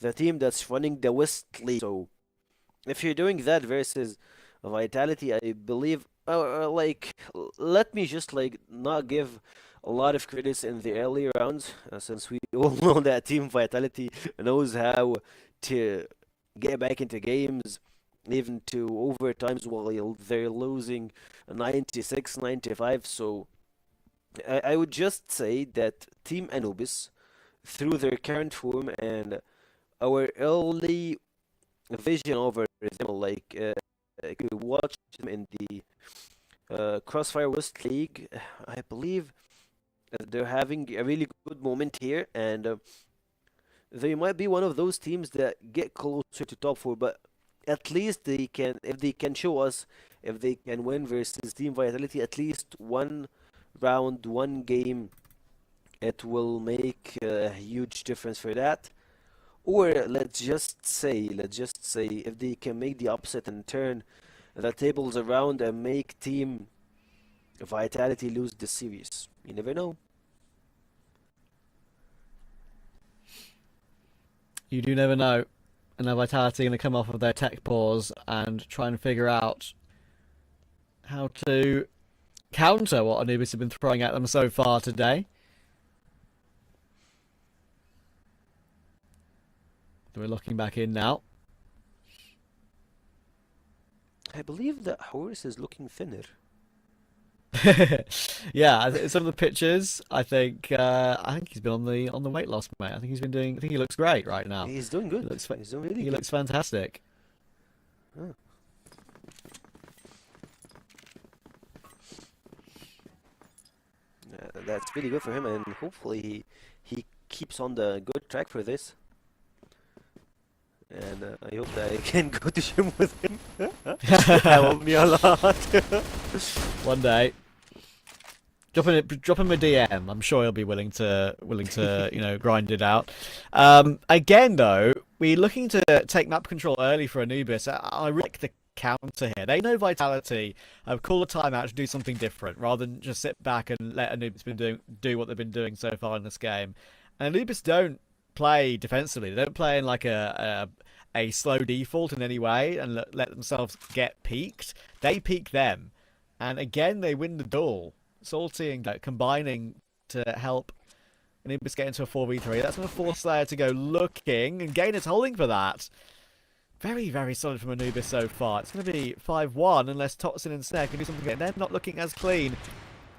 the team that's running the West League. So if you're doing that versus Vitality, I believe, let me just not give a lot of credits in the early rounds, since we all know that Team Vitality knows how to get back into games, even to overtimes while they're losing 96, 95. So I would just say that Team Anubis, through their current form and our early vision over them, if you watch them in the Crossfire West League, I believe they're having a really good moment here, and they might be one of those teams that get closer to top 4, but at least they can, if they can show us, if they can win versus Team Vitality, at least one round, one game, it will make a huge difference for that. Or let's just say, if they can make the upset and turn the tables around and make Team Vitality lose the series. You never know. You do never know. And now Vitality are going to come off of their tech pause and try and figure out how to counter what Anubis have been throwing at them so far today. So we're looking back in now. I believe that Horus is looking thinner. Yeah, some of the pictures. I think he's been on the weight loss, mate. I think he looks great right now. He's doing good. He's doing really He good. looks fantastic. Huh. That's really good for him, and hopefully he keeps on the good track for this. And I hope that I can go to gym with him. That helped me a lot. One day. Drop him a DM. I'm sure he'll be willing to grind it out. Again though, we're looking to take map control early for Anubis. I really like the counter here. They know Vitality have called a timeout to do something different rather than just sit back and let Anubis do what they've been doing so far in this game. And Anubis don't play defensively. They don't play in like a slow default in any way and let themselves get peaked. They peak them, and again they win the duel. Salty and combining to help Anubis get into a 4v3. That's going to force Slayer to go looking, and Gain is holding for that. Very, very solid from Anubis so far. It's going to be 5-1 unless Totson and Snare can do something again. They're not looking as clean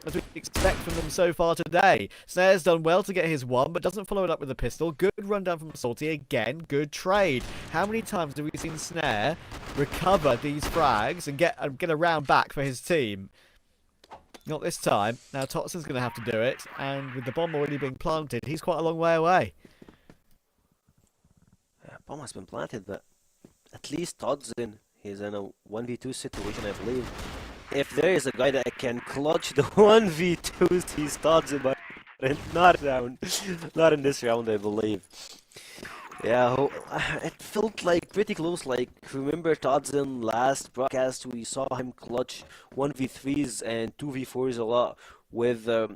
as we expect from them so far today. Snare's done well to get his one, but doesn't follow it up with a pistol. Good rundown from Salty. Again, good trade. How many times have we seen Snare recover these frags and get a round back for his team? Not this time. Now Totson's going to have to do it, and with the bomb already being planted, he's quite a long way away. Bomb has been planted, but at least Todson, he's in a 1v2 situation, I believe. If there is a guy that can clutch the 1v2s, he's Todson, but not in this round, I believe. Yeah, it felt like pretty close. Like, remember Todson last broadcast, we saw him clutch 1v3s and 2v4s a lot with, I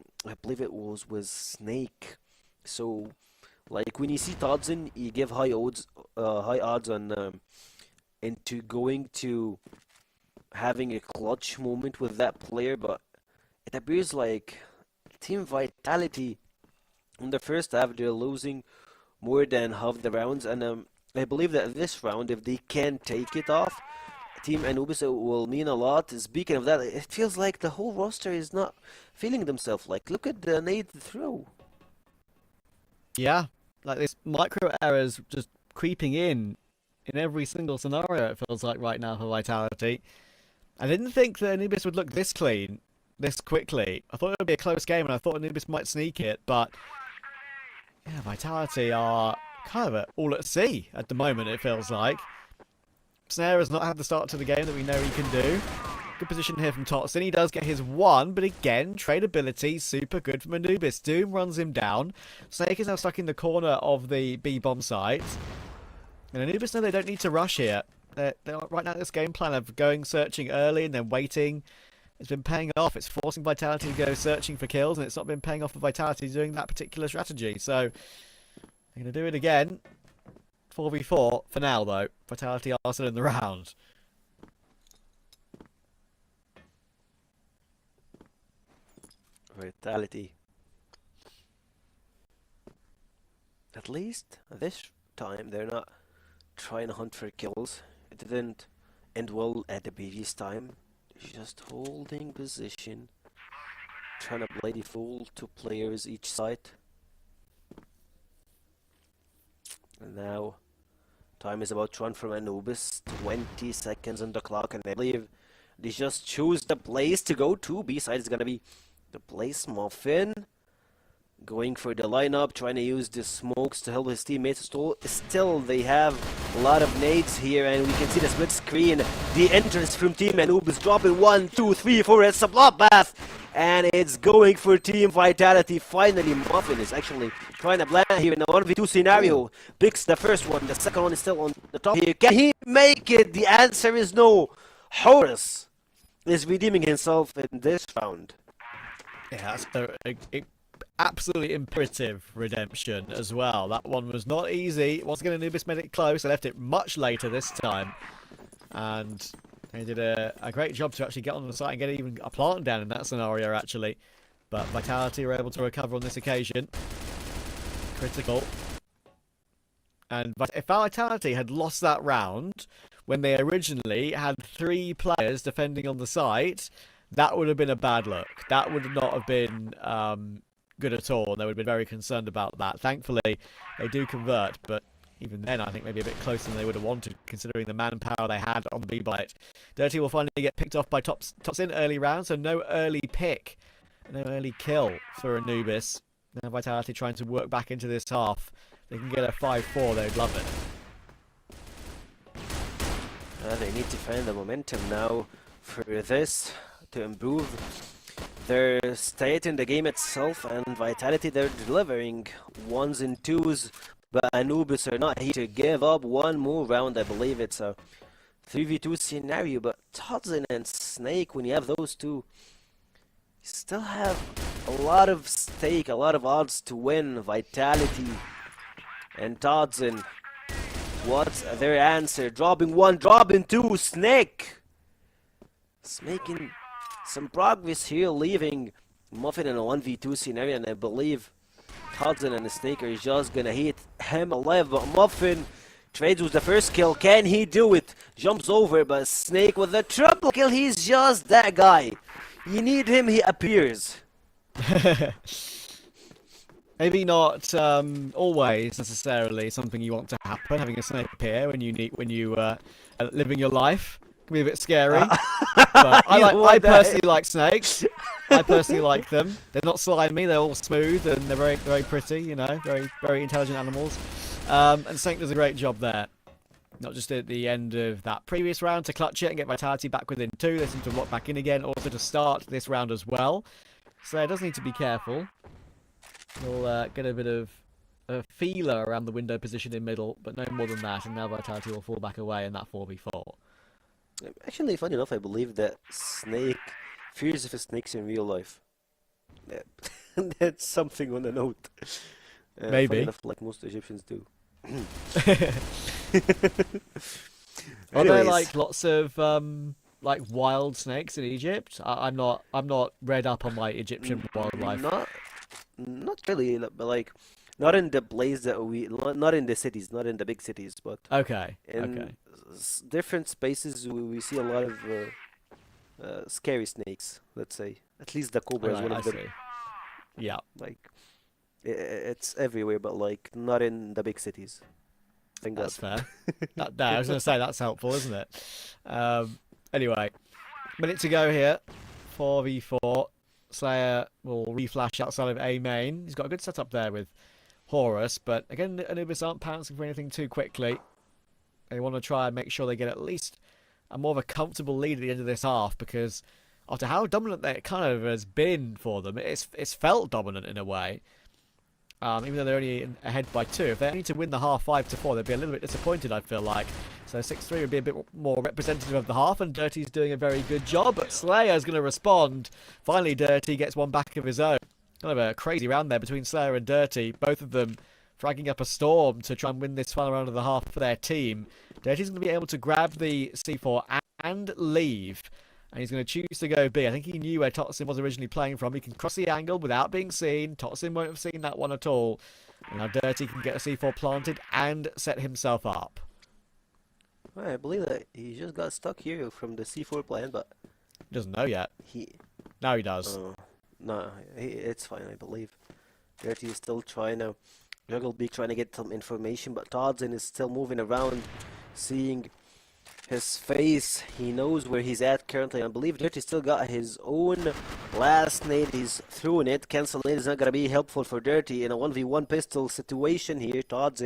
believe it was with Snake. So, like, when you see Todson, you give high odds on into going to having a clutch moment with that player, but it appears like Team Vitality in the first half, they're losing more than half the rounds, and I believe that this round, if they can take it off, Team Anubis will mean a lot. Speaking of that, it feels like the whole roster is not feeling themselves. Like, look at the nade throw. Yeah, like this micro errors just creeping in every single scenario, it feels like right now for Vitality. I didn't think that Anubis would look this clean, this quickly. I thought it would be a close game, and I thought Anubis might sneak it, but yeah, Vitality are kind of all at sea at the moment, it feels like. Snare has not had the start to the game that we know he can do. Good position here from Totson. He does get his one, but again, tradability super good from Anubis. Doom runs him down. Snake is now stuck in the corner of the B-bomb site. And Anubis know they don't need to rush here. They're right now, this game plan of going searching early and then waiting, it's been paying off. It's forcing Vitality to go searching for kills, and it's not been paying off for Vitality doing that particular strategy. So, they're going to do it again. 4v4 for now, though. Vitality are still in the round. Vitality. At least this time, they're not trying to hunt for kills. It didn't end well at the previous time. Just holding position, trying to play the full 2 players each side. And now, time is about to run from Anubis. 20 seconds on the clock, and I believe they just choose the place to go to. B side is gonna be the place Muffin. going for the lineup, trying to use the smokes to help his teammates. Still, they have a lot of nades here, and we can see the split screen. The entrance from Team Anubis dropping 1, 2, 3, 4. It's a bloodbath, and it's going for Team Vitality. Finally, Muffin is actually trying to blend here in a 1v2 scenario. Picks the first one, the second one is still on the top here. Can he make it? The answer is no. Horus is redeeming himself in this round. Yeah, that's a absolutely imperative redemption as well. That one was not easy. Once again, Anubis made it close. They left it much later this time. And they did a great job to actually get on the site and get even a plant down in that scenario, actually. But Vitality were able to recover on this occasion. Critical. And if Vitality had lost that round when they originally had 3 players defending on the site, that would have been a bad look. That would not have been good at all. They would have been very concerned about that. Thankfully, they do convert, but even then, I think maybe a bit closer than they would have wanted, considering the manpower they had on the B-Bite. Dirty will finally get picked off by Toxin early round, so no early pick, no early kill for Anubis. Now Vitality trying to work back into this half. They can get a 5-4, they'd love it. They need to find the momentum now for this to improve their state in the game itself, and Vitality, they're delivering 1s and 2s, but Anubis are not here to give up one more round. I believe it's a 3v2 scenario, but Todzin and Snake, when you have those two, you still have a lot of stake, a lot of odds to win. Vitality and Todzin, what's their answer? Dropping 1, dropping 2, Snake is making some progress here, leaving Muffin in a 1v2 scenario, and I believe Todzin and the Snake are just gonna hit him alive. But Muffin trades with the first kill. Can he do it? Jumps over, but Snake with the triple kill. He's just that guy. You need him, he appears. Maybe not always necessarily something you want to happen. Having a Snake appear when you are living your life can be a bit scary. But I personally like snakes. I personally like them. They're not slimy. They're all smooth and they're very, very pretty. You know, very intelligent animals. And Snake does a great job there. Not just at the end of that previous round to clutch it and get Vitality back within 2. They seem to lock back in again. Also to start this round as well. So it does need to be careful. We'll get a bit of a feeler around the window position in middle, but no more than that. And now Vitality will fall back away in that 4v4. Actually, funny enough, I believe that Snake fears of snakes in real life. That's something on the note. Maybe. Funny enough, like most Egyptians do. Are there like lots of like wild snakes in Egypt? I'm not read up on like Egyptian wildlife. Not really, but like not in the place that not in the cities, not in the big cities, but okay. in different spaces we see a lot of scary snakes. Let's say at least the cobra is one of them. Yeah, like it's everywhere, but like not in the big cities. I think that's fair. I was going to say that's helpful, isn't it? Anyway, minute to go here. 4v4. Slayer will reflash outside of A main. He's got a good setup there with Horus, but again, Anubis aren't pouncing for anything too quickly. They want to try and make sure they get at least a more of a comfortable lead at the end of this half, because after how dominant that kind of has been for them, it's felt dominant in a way. Even though they're only ahead by 2, if they need to win the half 5-4, they'd be a little bit disappointed, I feel like. So 6-3 would be a bit more representative of the half, and Dirty's doing a very good job, but Slayer's going to respond. Finally, Dirty gets one back of his own. Kind of a crazy round there between Slayer and Dirty, both of them fragging up a storm to try and win this final round of the half for their team. Dirty's going to be able to grab the C4 and leave. And he's going to choose to go B. I think he knew where Toxin was originally playing from. He can cross the angle without being seen. Toxin won't have seen that one at all. And now Dirty can get a C4 planted and set himself up. Well, I believe that he just got stuck here from the C4 plant, but he doesn't know yet. Now he does. No, it's fine, I believe. Dirty is still trying to juggle B, trying to get some information, but Todzin is still moving around, seeing his face. He knows where he's at currently. I believe Dirty still got his own last nade. He's throwing it. Cancel nade is not gonna be helpful for Dirty in a 1v1 pistol situation here. Todd's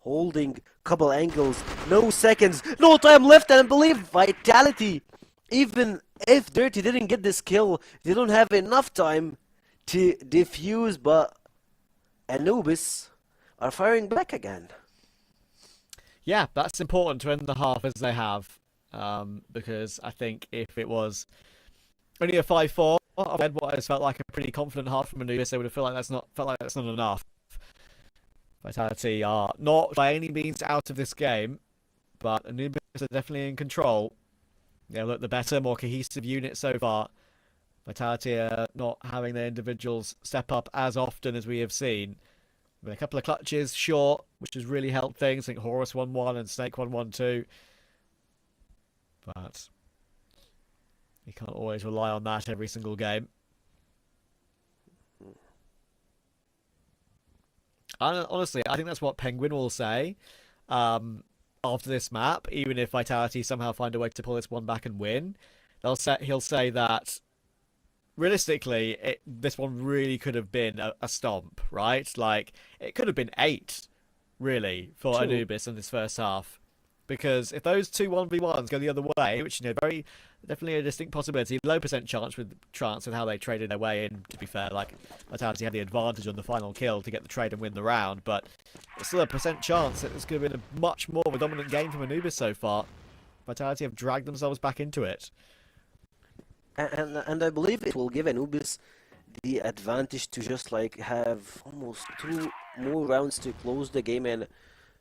holding couple angles. No seconds. No time left. And I believe Vitality, even if Dirty didn't get this kill, they don't have enough time to defuse, but Anubis are firing back again. Yeah, that's important to end the half as they have, because I think if it was only a 5-4, I've had what has felt like a pretty confident half from Anubis, they would have felt like that's not enough. Vitality are not by any means out of this game, but Anubis are definitely in control. They look the better, more cohesive unit so far. Vitality are not having their individuals step up as often as we have seen. With a couple of clutches short, which has really helped things. I think Horus 1-1 and Snake 1-1-2. But you can't always rely on that every single game. And honestly, I think that's what Penguin will say after this map. Even if Vitality somehow find a way to pull this one back and win, he'll say that realistically, this one really could have been a stomp, right? Like, it could have been 8, really, for True. Anubis in this first half. Because if those two 1v1s go the other way, which, very definitely a distinct possibility, low % chance with how they traded their way in, to be fair. Like, Vitality had the advantage on the final kill to get the trade and win the round, but it's still a % chance that it's going to be a much more of a dominant game from Anubis so far. Vitality have dragged themselves back into it. And I believe it will give Anubis the advantage to just like have almost 2 more rounds to close the game, and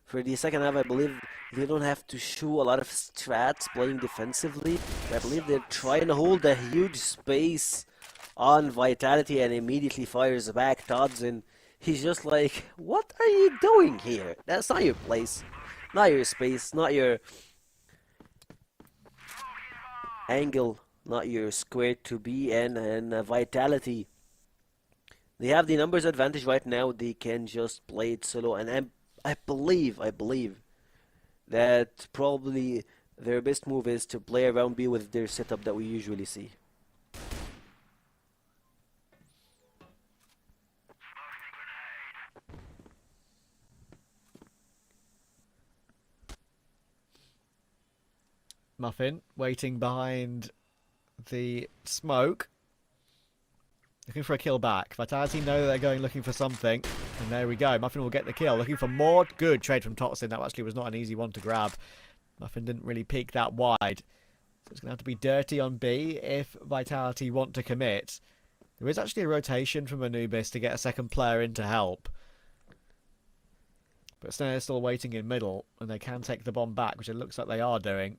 for the second half I believe they don't have to show a lot of strats playing defensively. I believe they're trying to hold a huge space on Vitality and immediately fires back. Todd's and he's just like, what are you doing here? That's not your place, not your space, not your angle, not your square to be in. And Vitality, they have the numbers advantage right now. They can just play it solo, and I believe that probably their best move is to play around B with their setup that we usually see. Muffin waiting behind the smoke, looking for a kill back. Vitality know they're going looking for something, and there we go. Muffin will get the kill, looking for more. Good trade from Toxin. That actually was not an easy one to grab. Muffin didn't really peek that wide, so it's going to have to be Dirty on B if Vitality want to commit. There is actually a rotation from Anubis to get a second player in to help, but Snare still waiting in middle, and they can take the bomb back, which it looks like they are doing.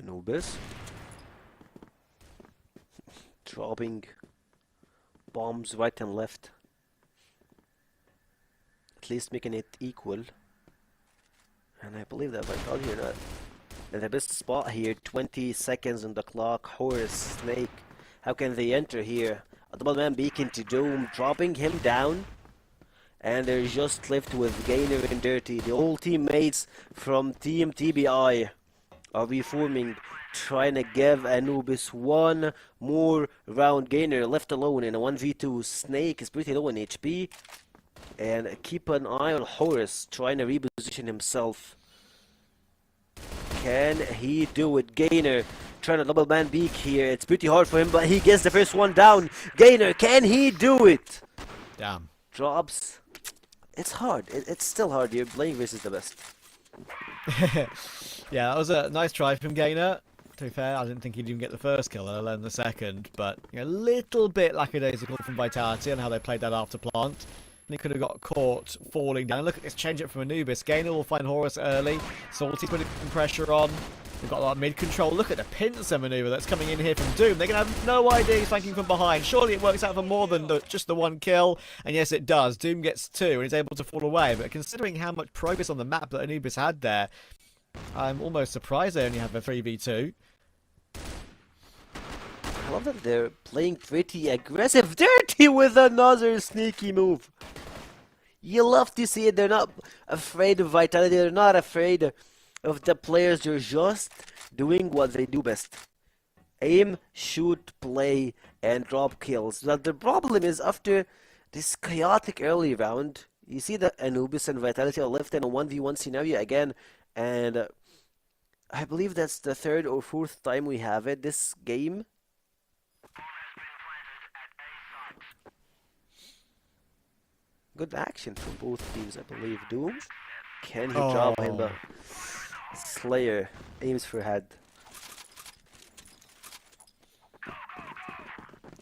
Anubis dropping bombs right and left, at least making it equal. And I believe that Vitality here at the best spot here. 20 seconds on the clock. Horus, Snake, how can they enter here? A double man beacon to Doom, dropping him down, and they're just left with Gainer and Dirty. The old teammates from Team TBI are reforming, trying to give Anubis one more round. Gainer left alone in a 1v2. Snake is pretty low in HP, and keep an eye on Horus trying to reposition himself. Can he do it? Gainer trying to double man beak here. It's pretty hard for him, but he gets the first one down. Gainer, can he do it? Damn. Drops. It's hard. It's still hard. You're playing versus the best. Yeah, that was a nice try from Gainer. To be fair, I didn't think he'd even get the first kill, let alone the second. But a little bit lackadaisical from Vitality on how they played that after plant. And he could have got caught falling down. Look at this change up from Anubis. Gainer will find Horus early. Salty putting pressure on. They've got a lot of mid-control. Look at the pincer maneuver that's coming in here from Doom. They're going to have no idea he's flanking from behind. Surely it works out for more than just the one kill. And yes, it does. Doom gets 2 and is able to fall away. But considering how much progress on the map that Anubis had there, I'm almost surprised they only have a 3v2. I love that they're playing pretty aggressive. Dirty with another sneaky move. You love to see it. They're not afraid of Vitality. They're not afraid of the players. They're just doing what they do best. Aim, shoot, play, and drop kills. But the problem is after this chaotic early round, you see that Anubis and Vitality are left in a 1v1 scenario again. And I believe that's the third or fourth time we have it this game. Good action from both teams, I believe. Doom, can he drop him? But Slayer aims for head.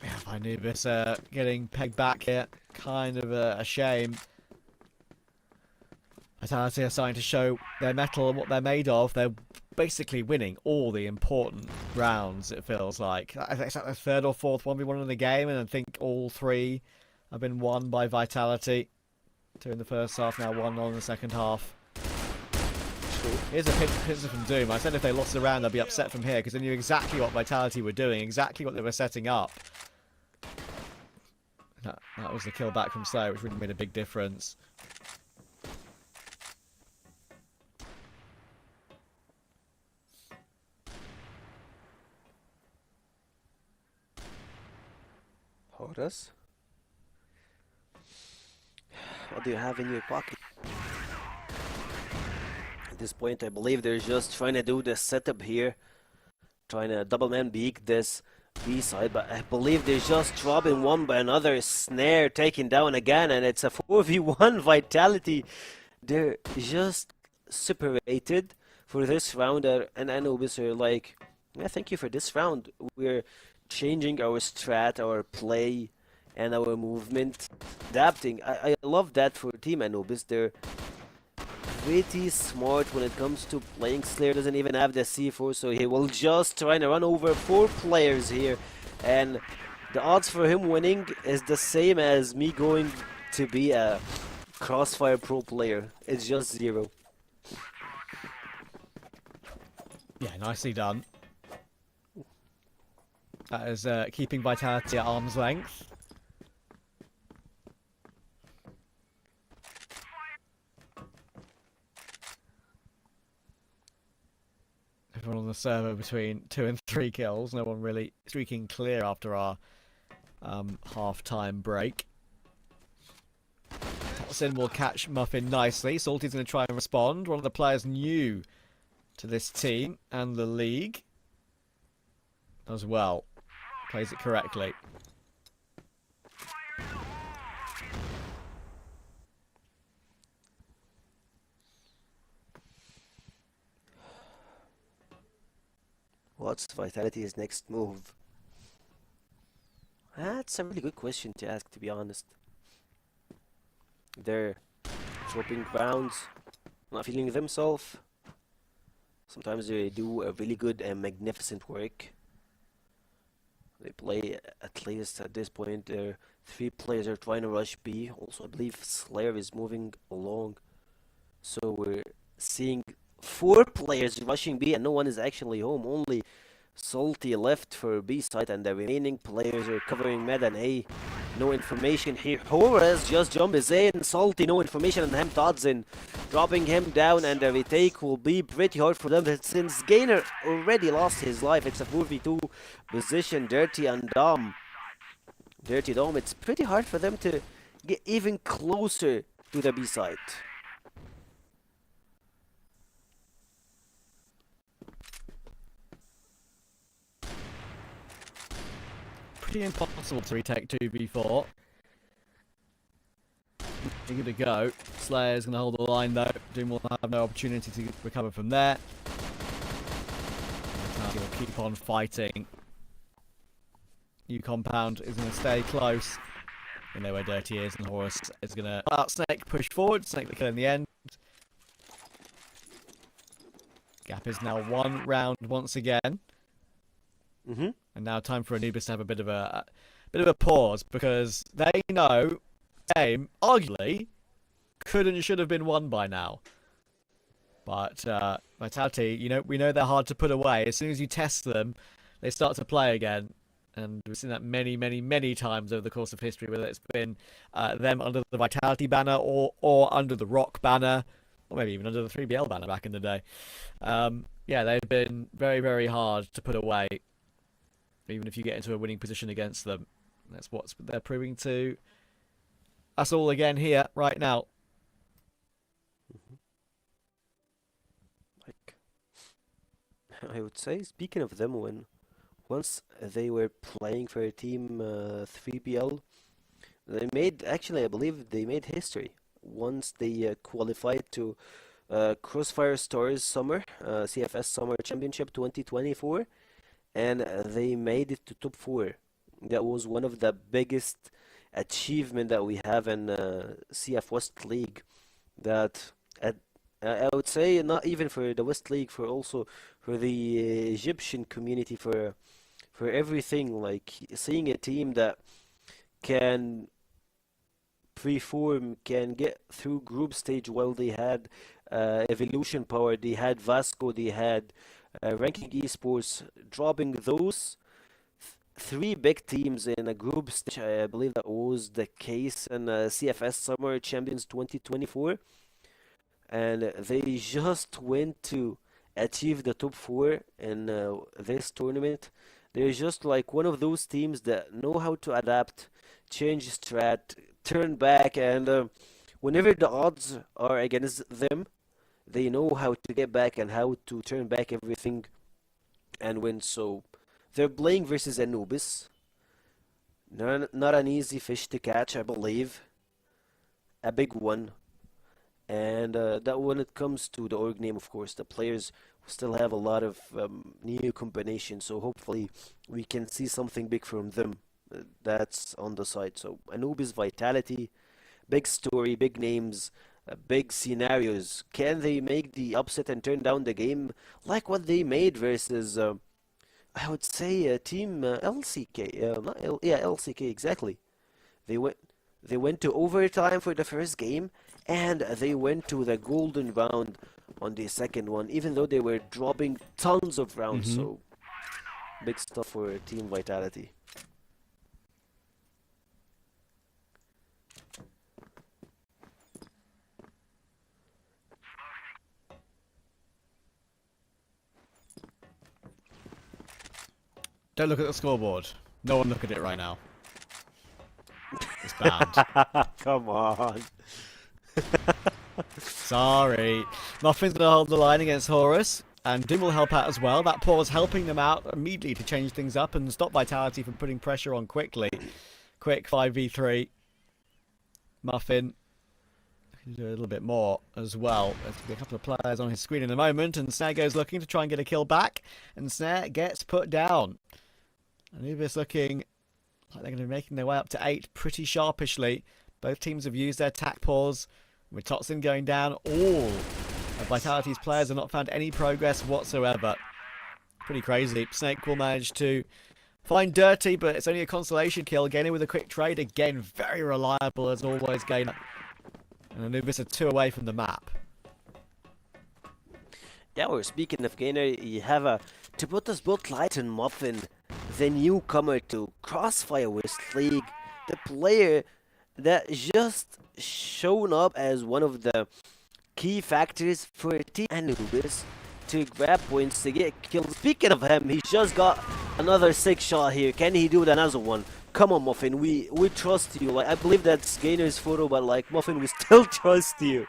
Yeah, Anubis getting pegged back here. Kind of a shame. Vitality are starting to show their mettle and what they're made of. They're basically winning all the important rounds, it feels like. I think it's like the third or fourth 1v1 in the game, and I think all three have been won by Vitality. 2 in the first half, now 1-0 in the second half. Here's a picture from Doom. I said if they lost the round, they'd be upset from here, because they knew exactly what Vitality were doing, exactly what they were setting up. That was the kill back from Slayer, which really made a big difference. Horus? What do you have in your pocket? At this point, I believe they're just trying to do the setup here. Trying to double man beak this B side, but I believe they're just dropping one by another. Snare taken down again, and it's a 4v1 Vitality. They're just separated for this round, and Anubis are like, yeah, thank you for this round. We're changing our strat, our play, and our movement, adapting. I love that for Team Anubis. They're pretty smart when it comes to playing. Slayer doesn't even have the C4, so he will just try to run over 4 players here. And the odds for him winning is the same as me going to be a CrossFire pro player. It's just 0. Yeah, nicely done. That is keeping Vitality at arm's length. Everyone on the server between 2 and 3 kills. No one really streaking clear after our half-time break. Sin will catch Muffin nicely. Salty's going to try and respond. One of the players new to this team and the league as well. Plays it correctly. What's Vitality's next move? That's a really good question to ask, to be honest. They're dropping rounds, not feeling themselves. Sometimes they do a really good and magnificent work. They play, at least at this point, 3 players are trying to rush B. Also, I believe Slayer is moving along. So we're seeing 4 players rushing B and no one is actually home. Only Salty left for B side and the remaining players are covering mid and A. No information here. Horus just jumps in. Salty, no information on him. Dodson dropping him down, and the retake will be pretty hard for them since Gainer already lost his life. It's a 4v2 position. Dirty and Dom. Dirty Dom. It's pretty hard for them to get even closer to the B side. Pretty impossible to retake 2v4. Give it a go. Slayer's going to hold the line though. Doom will have no opportunity to recover from there. He'll keep on fighting. New compound is going to stay close. You know where Dirty is, and Horus is going to let Snake push forward. Snake the kill in the end. Gap is now 1 round once again. And now time for Anubis to have a bit of a pause, because they know game arguably could and should have been won by now. But Vitality, you know, we know they're hard to put away. As soon as you test them, they start to play again. And we've seen that many, many, many times over the course of history, whether it's been them under the Vitality banner or under the Rock banner, or maybe even under the 3BL banner back in the day. Yeah, they've been very, very hard to put away, even if you get into a winning position against them. That's what they're proving to us all again here, right now. Like, I would say, speaking of them, once they were playing for Team 3PL, they made, actually, I believe they made history. Once they qualified to CrossFire Stars Summer, CFS Summer Championship 2024, and they made it to top 4. That was one of the biggest achievement that we have in CF West League. That I would say not even for the West League, for also for the Egyptian community, for everything, like seeing a team that can preform, can get through group stage while they had Evolution Power, they had Vasco, they had Ranking Esports, dropping those 3 big teams in a group stage. I believe that was the case in CFS Summer Champions 2024, and they just went to achieve the top 4 in this tournament. They're just like one of those teams that know how to adapt, change strat, turn back, and whenever the odds are against them, they know how to get back and how to turn back everything and win. So they're playing versus Anubis. Not an easy fish to catch, I believe. A big one. And that when it comes to the org name, of course, the players still have a lot of new combinations, so hopefully we can see something big from them. That's on the side. So Anubis, Vitality, big story, big names, big scenarios. Can they make the upset and turn down the game like what they made versus, I would say, Team LCK? LCK, exactly. They went to overtime for the first game, and they went to the golden round on the second one, even though they were dropping tons of rounds. So big stuff for Team Vitality. Don't look at the scoreboard. No one look at it right now. It's banned. Come on. Sorry. Muffin's going to hold the line against Horus, and Dim will help out as well. That pause helping them out immediately to change things up and stop Vitality from putting pressure on quickly. Quick 5v3. Muffin can do a little bit more as well. There's going to be a couple of players on his screen in a moment, and Snare goes looking to try and get a kill back, and Snare gets put down. Anubis looking like they're going to be making their way up to 8 pretty sharpishly. Both teams have used their tack pause. With Totsin going down, all of Vitality's players have not found any progress whatsoever. Pretty crazy. Snake will manage to find Dirty, but it's only a consolation kill. Gainer with a quick trade. Again, very reliable as always, Gainer. And Anubis are 2 away from the map. Yeah, we're speaking of Gainer. You have to put the spotlight on Muffin, the newcomer to CrossFire West League, the player that just shown up as one of the key factors for Team Anubis to grab points, to get kills. Speaking of him, he's just got another 6 shot here. Can he do another one? Come on, Muffin, we trust you. Like, I believe that's Gainer's photo, but like, Muffin, we still trust you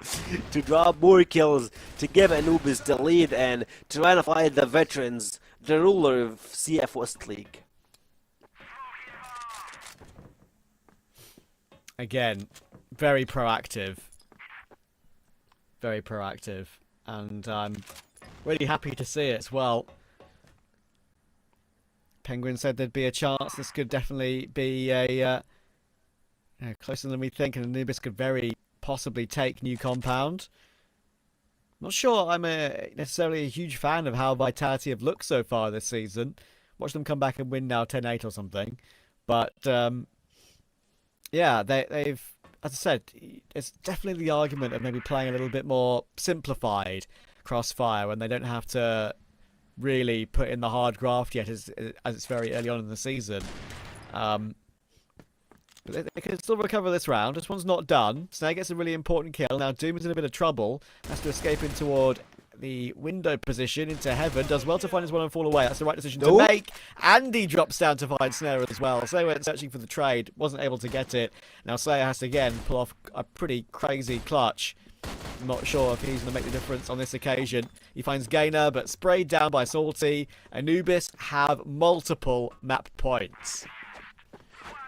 to drop more kills, to give Anubis the lead, and try to fight the veterans, the ruler of CF West League. Again, very proactive. Very proactive. And I'm really happy to see it as well. Penguin said there'd be a chance. This could definitely be a closer than we think, and Anubis could very possibly take New Compound. Not sure I'm necessarily a huge fan of how Vitality have looked so far this season. Watch them come back and win now 10-8 or something. But yeah, they've, as I said, it's definitely the argument of maybe playing a little bit more simplified Crossfire when they don't have to really put in the hard graft yet, as it's very early on in the season. But they can still recover this round. This one's not done. Snare gets a really important kill. Now Doom is in a bit of trouble. Has to escape in toward the window position into heaven. Does well to find his one and fall away. That's the right decision to make. Andy drops down to find Snare as well. Slayer went searching for the trade. Wasn't able to get it. Now Slayer has to again pull off a pretty crazy clutch. I'm not sure if he's going to make the difference on this occasion. He finds Gainer, but sprayed down by Salty. Anubis have multiple map points.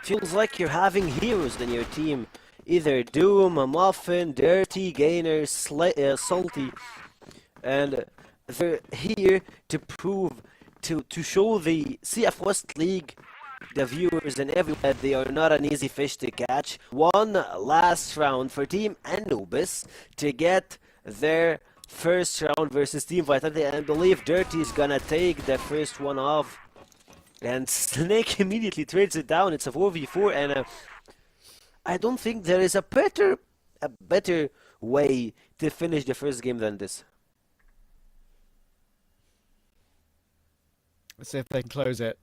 Feels like you're having heroes in your team. Either Doom, Muffin, Dirty, Gainer, Salty. And they're here to prove, to show the CF West League, the viewers and everyone, that they are not an easy fish to catch. One last round for Team Anubis to get their first round versus Team Vitality. And I believe Dirty is gonna take the first one off. And Snake immediately trades it down. It's a 4v4, and I don't think there is a better way to finish the first game than this. Let's see if they can close it.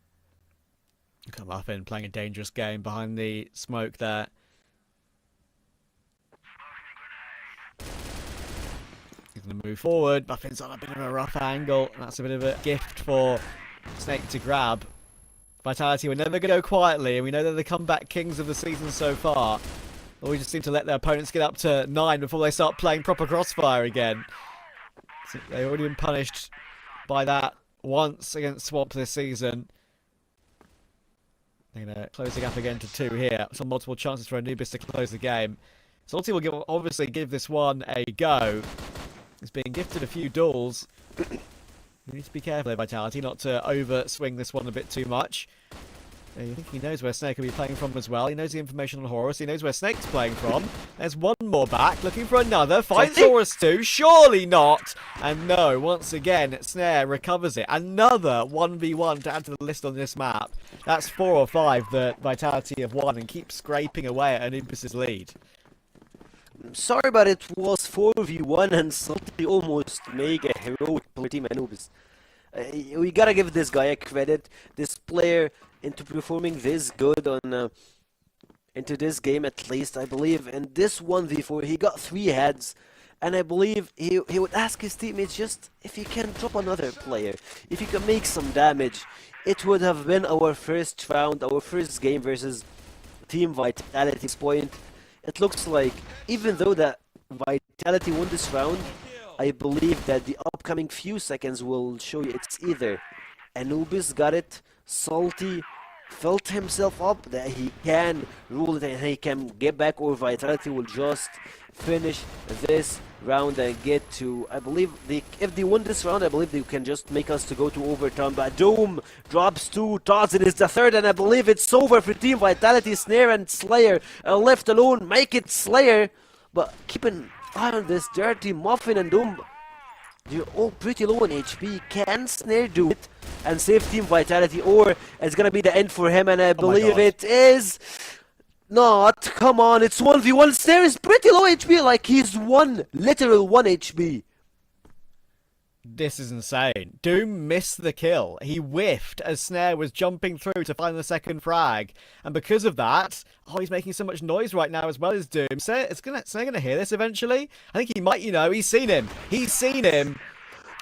Come up in, playing a dangerous game behind the smoke there. He's going to move forward. Muffin's on a bit of a rough angle. That's a bit of a gift for Snake to grab. Vitality were never going to go quietly, and we know they're the comeback kings of the season so far. But we just seem to let their opponents get up to 9 before they start playing proper Crossfire again. So they've already been punished by that once against Swamp this season. They're going to close the gap again to 2 here. Some multiple chances for Anubis to close the game. Salty will obviously give this one a go. He's being gifted a few duels. You need to be careful here, Vitality, not to over-swing this one a bit too much. I think he knows where Snake will be playing from as well. He knows the information on Horus. He knows where Snake's playing from. There's one more back, looking for another. Finds Horus too. Surely not. And no, once again, Snare recovers it. Another 1v1 to add to the list on this map. That's 4 or 5 that Vitality have won and keep scraping away at Anubis' lead. Sorry, but it was 4v1 and Salty almost made a heroic play Team Anubis. We gotta give this guy a credit. This player into performing this good on into this game, at least. I believe in this 1v4 he got 3 heads, and I believe he would ask his teammates just if he can drop another player, if he can make some damage. It would have been our first round, our first game versus Team Vitality's point. It looks like, even though that Vitality won this round, I believe that the upcoming few seconds will show you it's either Anubis got it, Salty felt himself up that he can rule it and he can get back, or Vitality will just finish this round and get to, I believe, if they win this round, I believe they can just make us to go to overtime. But Doom drops 2, Tarzan is the third, and I believe it's over for Team Vitality. Snare and Slayer are left alone. Make it Slayer, but keep an eye on this. Dirty, Muffin and Doom, they're all pretty low on HP. Can Snare do it and save Team Vitality, or it's gonna be the end for him? And I believe it is not. Come on, it's 1v1. Snare is pretty low HP, like he's literal 1 HP. This is insane. Doom missed the kill. He whiffed as Snare was jumping through to find the second frag. And because of that, he's making so much noise right now as well as Doom. Snare gonna hear this eventually? I think he might, he's seen him. He's seen him.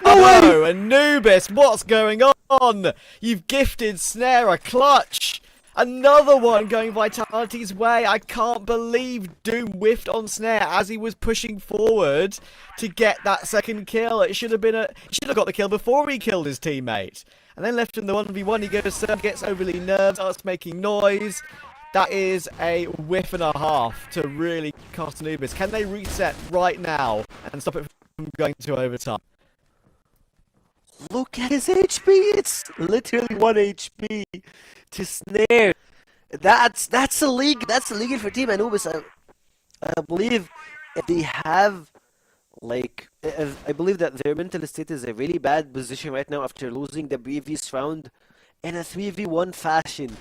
Oh, Anubis, what's going on? You've gifted Snare a clutch. Another one going Vitality's way. I can't believe Doom whiffed on Snare as he was pushing forward to get that second kill. It should have got the kill before he killed his teammate. And then left in the 1v1, he gets overly nerved, starts making noise. That is a whiff and a half to really cost Anubis. Can they reset right now and stop it from going to overtime? Look at his HP. It's literally 1 HP to Snare. That's illegal. That's illegal for Team Anubis. I believe if they have, I believe that their mental state is a really bad position right now after losing the previous round in a 3v1 fashion.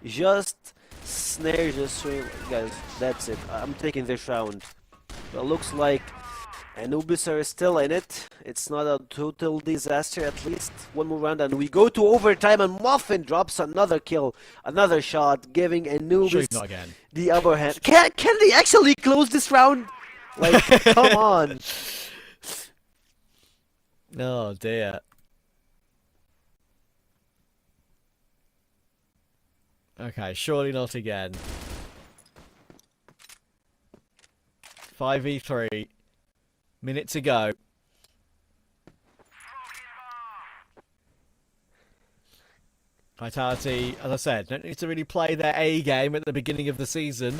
Just Snare just showing, guys, that's it. I'm taking this round. It looks like Anubis are still in it. It's not a total disaster, at least. One more round and we go to overtime, and Muffin drops another kill, another shot, giving Anubis Shoot, not again. the upper hand. Can they actually close this round? Like, come on. Oh dear. Okay, surely not again. 5v3. Minute to go. Vitality, as I said, don't need to really play their A game at the beginning of the season.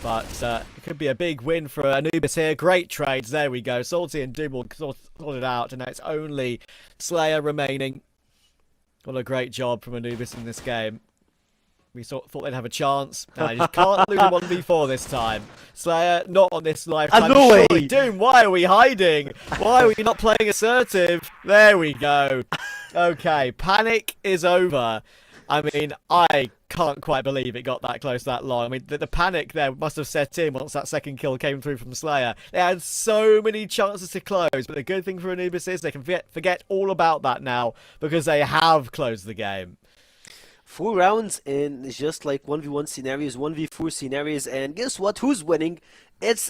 But it could be a big win for Anubis here. Great trades. There we go. Salty and Doom will sort it out. And now it's only Slayer remaining. What a great job from Anubis in this game. We thought they'd have a chance. No, you just can't lose a 1v4 this time. Slayer, not on this lifetime. No way. Surely, Doom, why are we hiding? Why are we not playing assertive? There we go. Okay, panic is over. I mean, I can't quite believe it got that close that long. I mean, the panic there must have set in once that second kill came through from Slayer. They had so many chances to close, but the good thing for Anubis is they can forget all about that now because they have closed the game. 4 rounds in just like 1v1 scenarios, 1v4 scenarios, and guess what? Who's winning? It's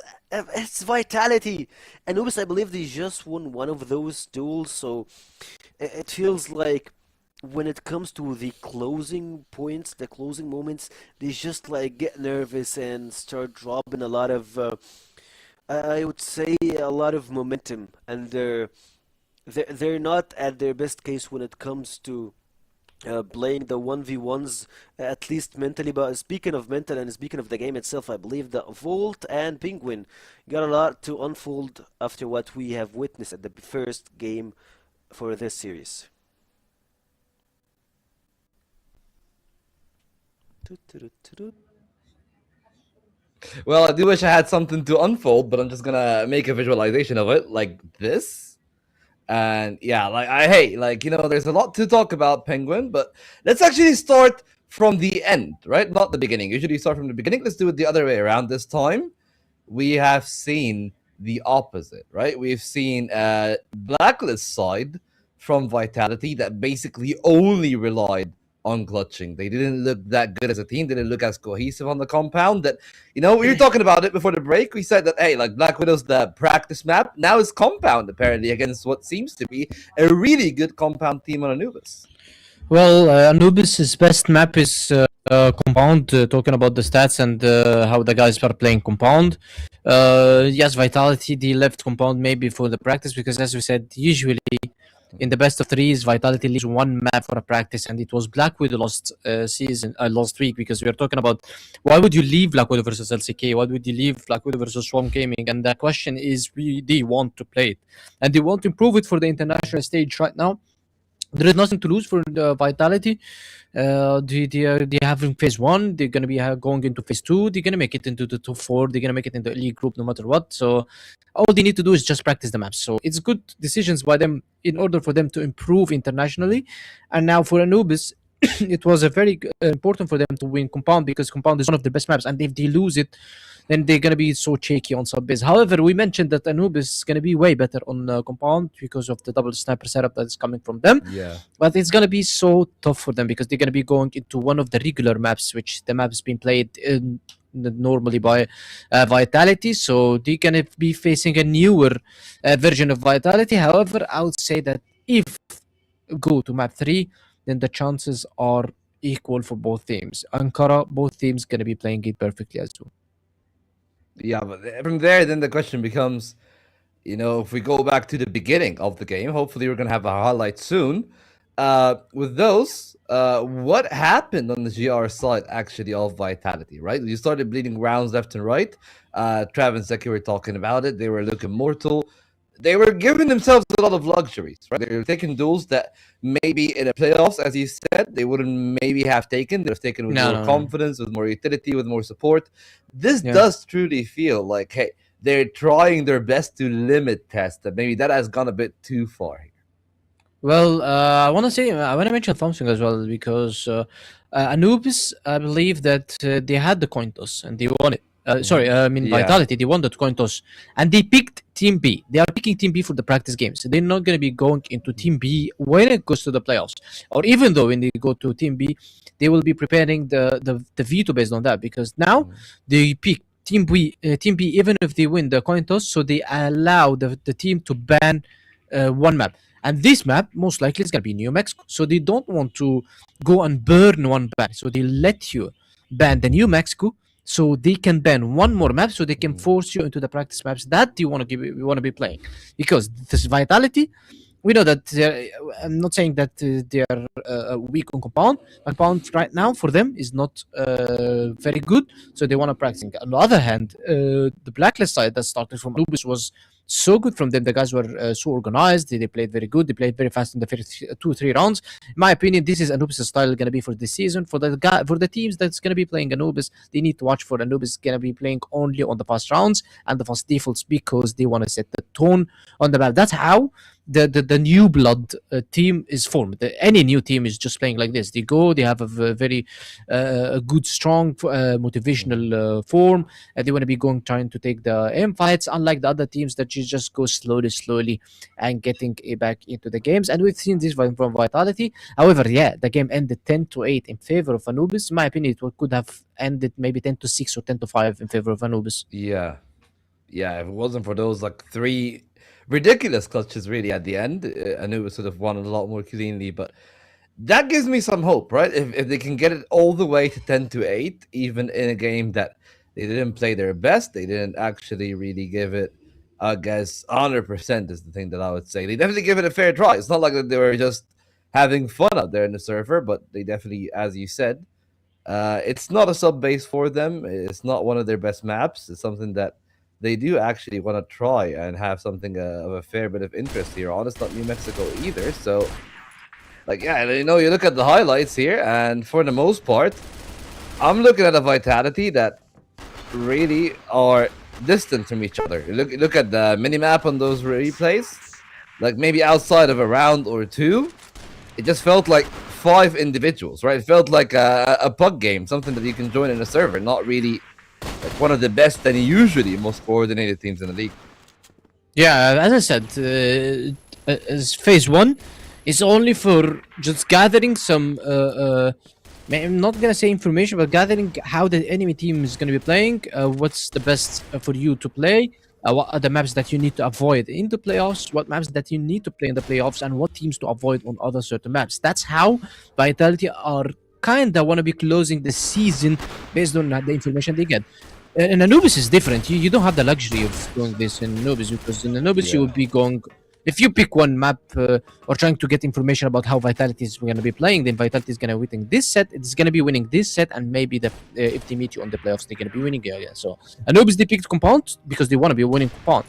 Vitality. Anubis, I believe they just won one of those duels, so it feels like when it comes to the closing points, the closing moments, they just like get nervous and start dropping a lot of, I would say, a lot of momentum, and they're not at their best case when it comes to playing the 1v1s, at least mentally. But speaking of mental and speaking of the game itself, I believe that Volt and Penguin got a lot to unfold after what we have witnessed at the first game for this series. Well, I do wish I had something to unfold, but I'm just gonna make a visualization of it like this. And yeah, there's a lot to talk about, Penguin, but let's actually start from the end, right? Not the beginning. Usually start from the beginning. Let's do it the other way around this time. We have seen the opposite, right? We've seen Blacklist side from Vitality that basically only relied on clutching. They didn't look that good as a team, didn't look as cohesive on the compound. That, we were talking about it before the break. We said that, hey, like Black Widow's the practice map. Now it's compound, apparently, against what seems to be a really good compound team on Anubis. Well, Anubis' best map is compound, talking about the stats and how the guys are playing compound. Yes, Vitality, they left compound maybe for the practice because, as we said, usually in the best of threes, Vitality leaves one map for a practice, and it was Black Widow last week, because we are talking about why would you leave Black Widow versus LCK? Why would you leave Black Widow versus Swarm Gaming? And the question is, they want to play it, and they want to improve it for the international stage right now. There is nothing to lose for the Vitality. They have in phase 1. They're going to be going into phase 2. They're going to make it into the top 4. They're going to make it into the elite group no matter what. So all they need to do is just practice the maps. So it's good decisions by them in order for them to improve internationally. And now for Anubis, it was a very important for them to win compound, because compound is one of the best maps. And if they lose it, then they're going to be so shaky on sub-base. However, we mentioned that Anubis is going to be way better on compound because of the double sniper setup that is coming from them. Yeah. But it's going to be so tough for them because they're going to be going into one of the regular maps, which the map has been played normally by Vitality. So they're going to be facing a newer version of Vitality. However, I would say that if go to map 3, then the chances are equal for both teams. Ankara, both teams going to be playing it perfectly as well. Yeah, but from there, then the question becomes, if we go back to the beginning of the game, hopefully we're going to have a highlight soon. With those, what happened on the GR side, actually, of Vitality, right? You started bleeding rounds left and right. Trav and Seki were talking about it. They were looking mortal. They were giving themselves a lot of luxuries, right? They were taking duels that maybe in the playoffs, as you said, they wouldn't maybe have taken. They've taken with more confidence, with more utility, with more support. This does truly feel like, hey, they're trying their best to limit test. That maybe that has gone a bit too far here. Well, I want to mention something as well, because Anubis, I believe that they had the coin toss and they won it. Sorry, I mean Yeah. Vitality. They won the coin toss, and they picked Team B. They are picking Team B for the practice games. They're not going to be going into Team B when it goes to the playoffs, or even though when they go to Team B, they will be preparing the veto based on that, because now they pick Team B. Team B, even if they win the coin toss, so they allow the team to ban one map. And this map most likely is going to be New Mexico. So they don't want to go and burn one ban. So they let you ban the New Mexico, so they can ban one more map, so they can force you into the practice maps that you want to be playing. Because this Vitality, we know that I'm not saying that they are weak on compound. Compound right now for them is not very good, so they want to practice. On the other hand, the blacklist side that started from Anubis was so good from them. The guys were so organized. They played very good. They played very fast in the first 2-3 rounds. In my opinion, this is Anubis' style going to be for this season. For the teams that's going to be playing Anubis, they need to watch for Anubis going to be playing only on the fast rounds and the fast defaults, because they want to set the tone on the map. That's how the new blood team is formed. Any new team is just playing like this. They go, they have a very good, strong, motivational form. They want to be trying to take the aim fights, unlike the other teams that you just go slowly and getting back into the games. And we've seen this from Vitality. However, yeah, the game ended 10-8 in favor of Anubis. In my opinion, it could have ended maybe 10-6 or 10-5 in favor of Anubis. Yeah. If it wasn't for those like 3 ridiculous clutches really at the end, Anubis would have won a lot more cleanly. But that gives me some hope, right? If they can get it all the way to 10-8, even in a game that they didn't play their best, they didn't actually really give it, I guess, 100% is the thing that I would say. They definitely give it a fair try. It's not like that they were just having fun out there in the server, but they definitely, as you said, it's not a sub base for them. It's not one of their best maps. It's something that they do actually want to try and have something of a fair bit of interest here on. It's not New Mexico either, so like, yeah, you know, you look at the highlights here, and for the most part, I'm looking at a Vitality that really are distant from each other. Look at the minimap on those replays, like maybe outside of a round or 2, it just felt like 5 individuals, right? It felt like a pug game, something that you can join in a server, not really like one of the best and usually most coordinated teams in the league. Yeah, as I said, as phase 1 is only for just gathering some I'm not gonna say information, but gathering how the enemy team is gonna be playing, what's the best for you to play, what are the maps that you need to avoid in the playoffs, what maps that you need to play in the playoffs, and what teams to avoid on other certain maps. That's how Vitality are kinda wanna be closing the season based on the information they get. In Anubis is different. You don't have the luxury of doing this in Anubis, because in Anubis you would be going, if you pick one map or trying to get information about how Vitality is going to be playing, then Vitality is going to be winning this set. It's going to be winning this set, and maybe if they meet you on the playoffs, they're going to be winning again. So Anubis, they picked Compound because they want to be winning Compound.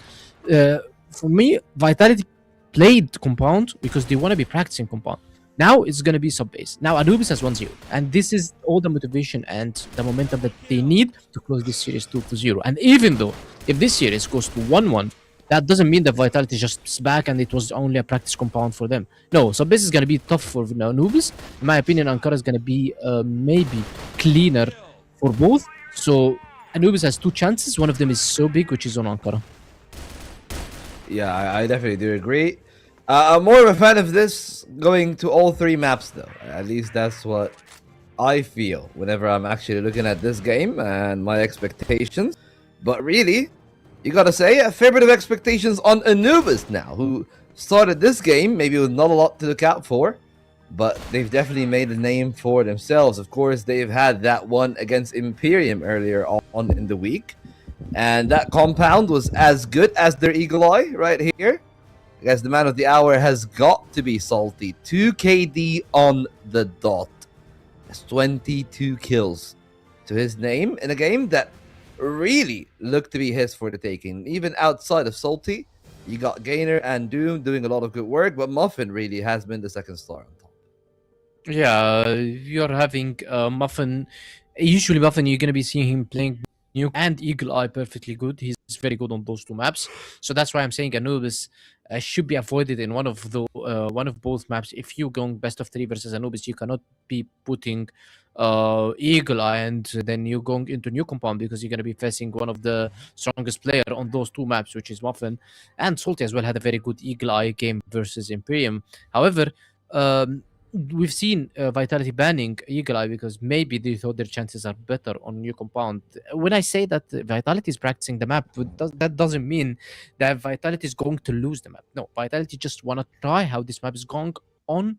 For me, Vitality played Compound because they want to be practicing Compound. Now it's going to be sub-base. Now Anubis has 1-0, and this is all the motivation and the momentum that they need to close this series 2-0. And even though if this series goes to 1-1, that doesn't mean that Vitality just back and it was only a practice compound for them. No, sub-base is going to be tough for Anubis. In my opinion, Ankara is going to be maybe cleaner for both. So Anubis has 2 chances. One of them is so big, which is on Ankara. Yeah, I definitely do agree. I'm more of a fan of this going to all 3 maps, though. At least that's what I feel whenever I'm actually looking at this game and my expectations. But really, you gotta say, a fair bit of expectations on Anubis now, who started this game maybe with not a lot to look out for, but they've definitely made a name for themselves. Of course, they've had that one against Imperium earlier on in the week, and that compound was as good as their Eagle Eye right here. I guess the man of the hour has got to be Salty. 2 KD on the dot. That's 22 kills to his name in a game that really looked to be his for the taking. Even outside of Salty, you got Gainer and Doom doing a lot of good work, but Muffin really has been the second star on top. Yeah, you're having Muffin. Usually Muffin, you're going to be seeing him playing New and Eagle Eye perfectly good. He's very good on those two maps. So that's why I'm saying Anubis should be avoided in one of both maps. If you're going best of three versus Anubis, you cannot be putting Eagle Eye and then you're going into New Compound because you're going to be facing one of the strongest player on those two maps, which is Muffin. And Salty as well had a very good Eagle Eye game versus Imperium. However, we've seen Vitality banning Eagle Eye because maybe they thought their chances are better on New Compound. When I say that Vitality is practicing the map, that doesn't mean that Vitality is going to lose the map. No, Vitality just want to try how this map is going on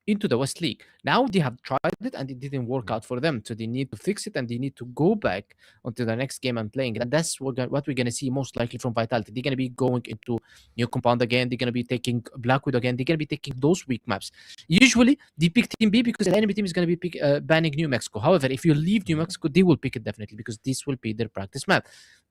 into the West League. Now they have tried it and it didn't work out for them. So they need to fix it and they need to go back onto the next game and playing. And that's what we're going to see most likely from Vitality. They're going to be going into New Compound again. They're going to be taking Black Widow again. They're going to be taking those weak maps. Usually they pick Team B because the enemy team is going to be banning New Mexico. However, if you leave New Mexico, they will pick it definitely because this will be their practice map.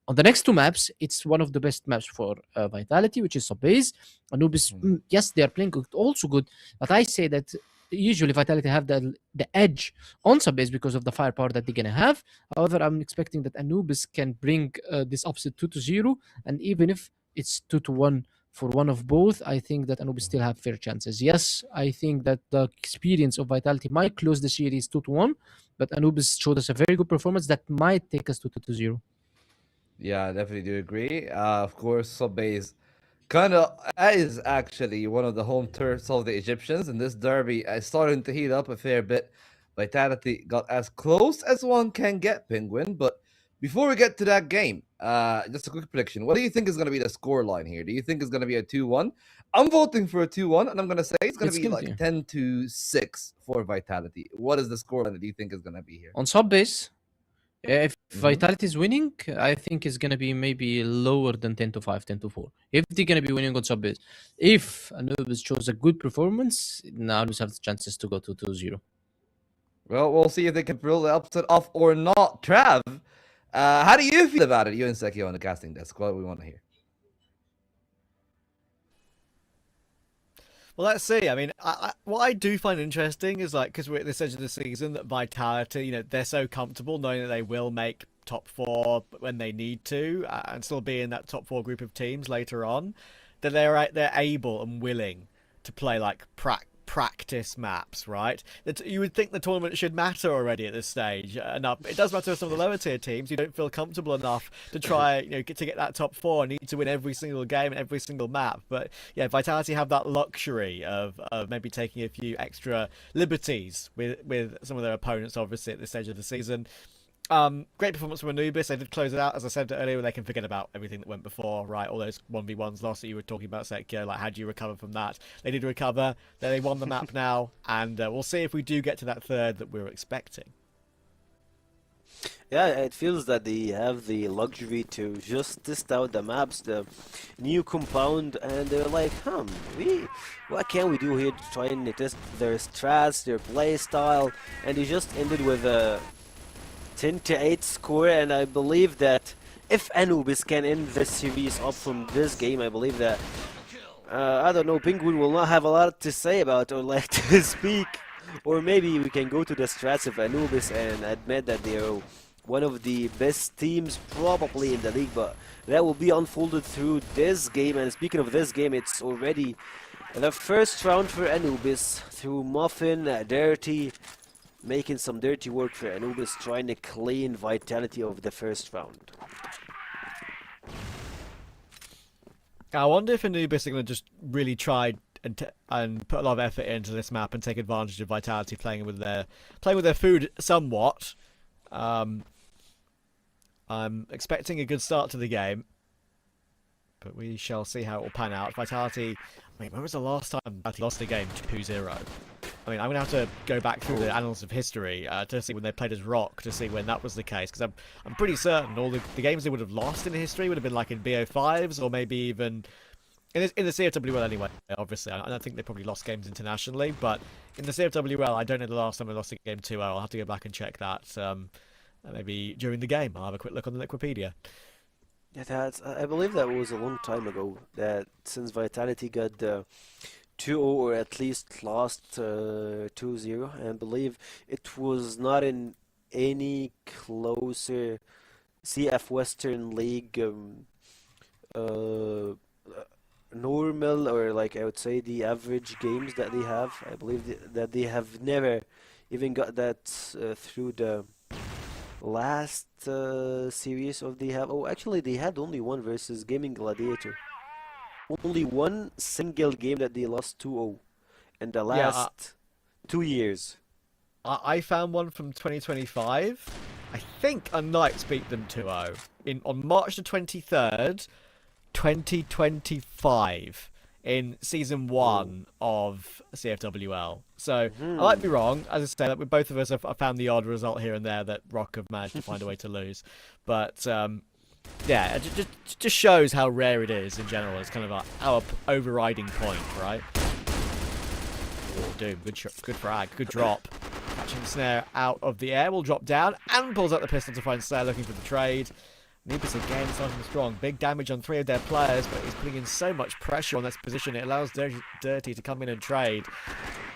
On the next two maps, it's one of the best maps for Vitality, which is Subbase. Anubis, yes, they are playing good, also good, but I say that usually Vitality have the edge on Subbase because of the firepower that they're going to have. However, I'm expecting that Anubis can bring this upset 2-0, and even if it's 2-1 for one of both, I think that Anubis still have fair chances. Yes, I think that the experience of Vitality might close the series 2-1, but Anubis showed us a very good performance that might take us to 2-0. Yeah, I definitely do agree. Of course, Subbase kind of is actually one of the home turfs of the Egyptians, and this derby is starting to heat up a fair bit. Vitality got as close as one can get, Penguin, but before we get to that game, just a quick prediction. What do you think is going to be the score line here? Do you think it's going to be a 2-1? I'm voting for a 2-1, and I'm going to say it's going to be like 10-6 for Vitality. What is the score line that you think is going to be here? On Subbase, if Vitality is winning, I think it's going to be maybe lower than 10-5, 10-4. If they're going to be winning on Subbase. If Anubis shows a good performance, now Anubis have the chances to go to 2-0. Well, we'll see if they can pull the upset off or not. Trav, how do you feel about it? You and Sekio on the casting desk. What do we want to hear? Well, let's see. I mean, what I do find interesting is like, because we're at this edge of the season, that Vitality, you know, they're so comfortable knowing that they will make top four when they need to and still be in that top four group of teams later on, that they're able and willing to play like practice maps, right? You would think the tournament should matter already at this stage enough. It does matter for some of the lower tier teams who don't feel comfortable enough to try, you know, to get that top four and need to win every single game and every single map. But yeah, Vitality have that luxury of maybe taking a few extra liberties with some of their opponents, obviously, at this stage of the season. Great performance from Anubis. They did close it out, as I said earlier. They can forget about everything that went before, right? All those 1v1s lost that you were talking about, Sekio. Like, how do you recover from that? They did recover. They won the map now, and we'll see if we do get to that third that we were expecting. Yeah, it feels that they have the luxury to just test out the maps, the New Compound, and they're like, what can we do here to try and test their strats, their play style, and they just ended with a 10-8 score, and I believe that if Anubis can end this series up from this game, I believe that, I don't know, Penguin will not have a lot to say about or like to speak, or maybe we can go to the strats of Anubis and admit that they are one of the best teams probably in the league, but that will be unfolded through this game. And speaking of this game, it's already the first round for Anubis through Muffin, Dirty, making some dirty work for Anubis, trying to clean Vitality of the first round. I wonder if Anubis are going to just really try and put a lot of effort into this map and take advantage of Vitality playing with their food somewhat. I'm expecting a good start to the game, but we shall see how it will pan out. Vitality, I mean, when was the last time Vitality lost a game 2-0? I mean, I'm going to have to go back through the annals of history to see when they played as Rock, to see when that was the case, because I'm pretty certain all the games they would have lost in history would have been like in BO5s, or maybe even in the CFWL anyway, obviously. I don't think they probably lost games internationally, but in the CFWL, I don't know the last time they lost a game 2-0. I'll have to go back and check that maybe during the game. I'll have a quick look on the Wikipedia. Yeah, I believe that was a long time ago, that since Vitality got 2-0 or at least lost 2-0, and I believe it was not in any closer CF Western League normal, or like I would say the average games that they have. I believe that they have never even got that through the last series of they have. Oh, actually, they had only one versus Gaming Gladiator. Only one single game that they lost 2-0 in the last 2 years. I found one from 2025. I think unKnights beat them 2-0 on March the 23rd, 2025, in season 1 of CFWL. So I might be wrong. As I say, like, both of us have found the odd result here and there that Rock have managed to find a way to lose. But yeah, it just shows how rare it is in general. It's kind of our overriding point, right? Oh, Doom, good frag, good drop. Catching the snare out of the air, will drop down and pulls out the pistol to find Slayer looking for the trade. Anubis again starting strong. Big damage on 3 of their players, but he's putting in so much pressure on this position. It allows Dirty to come in and trade.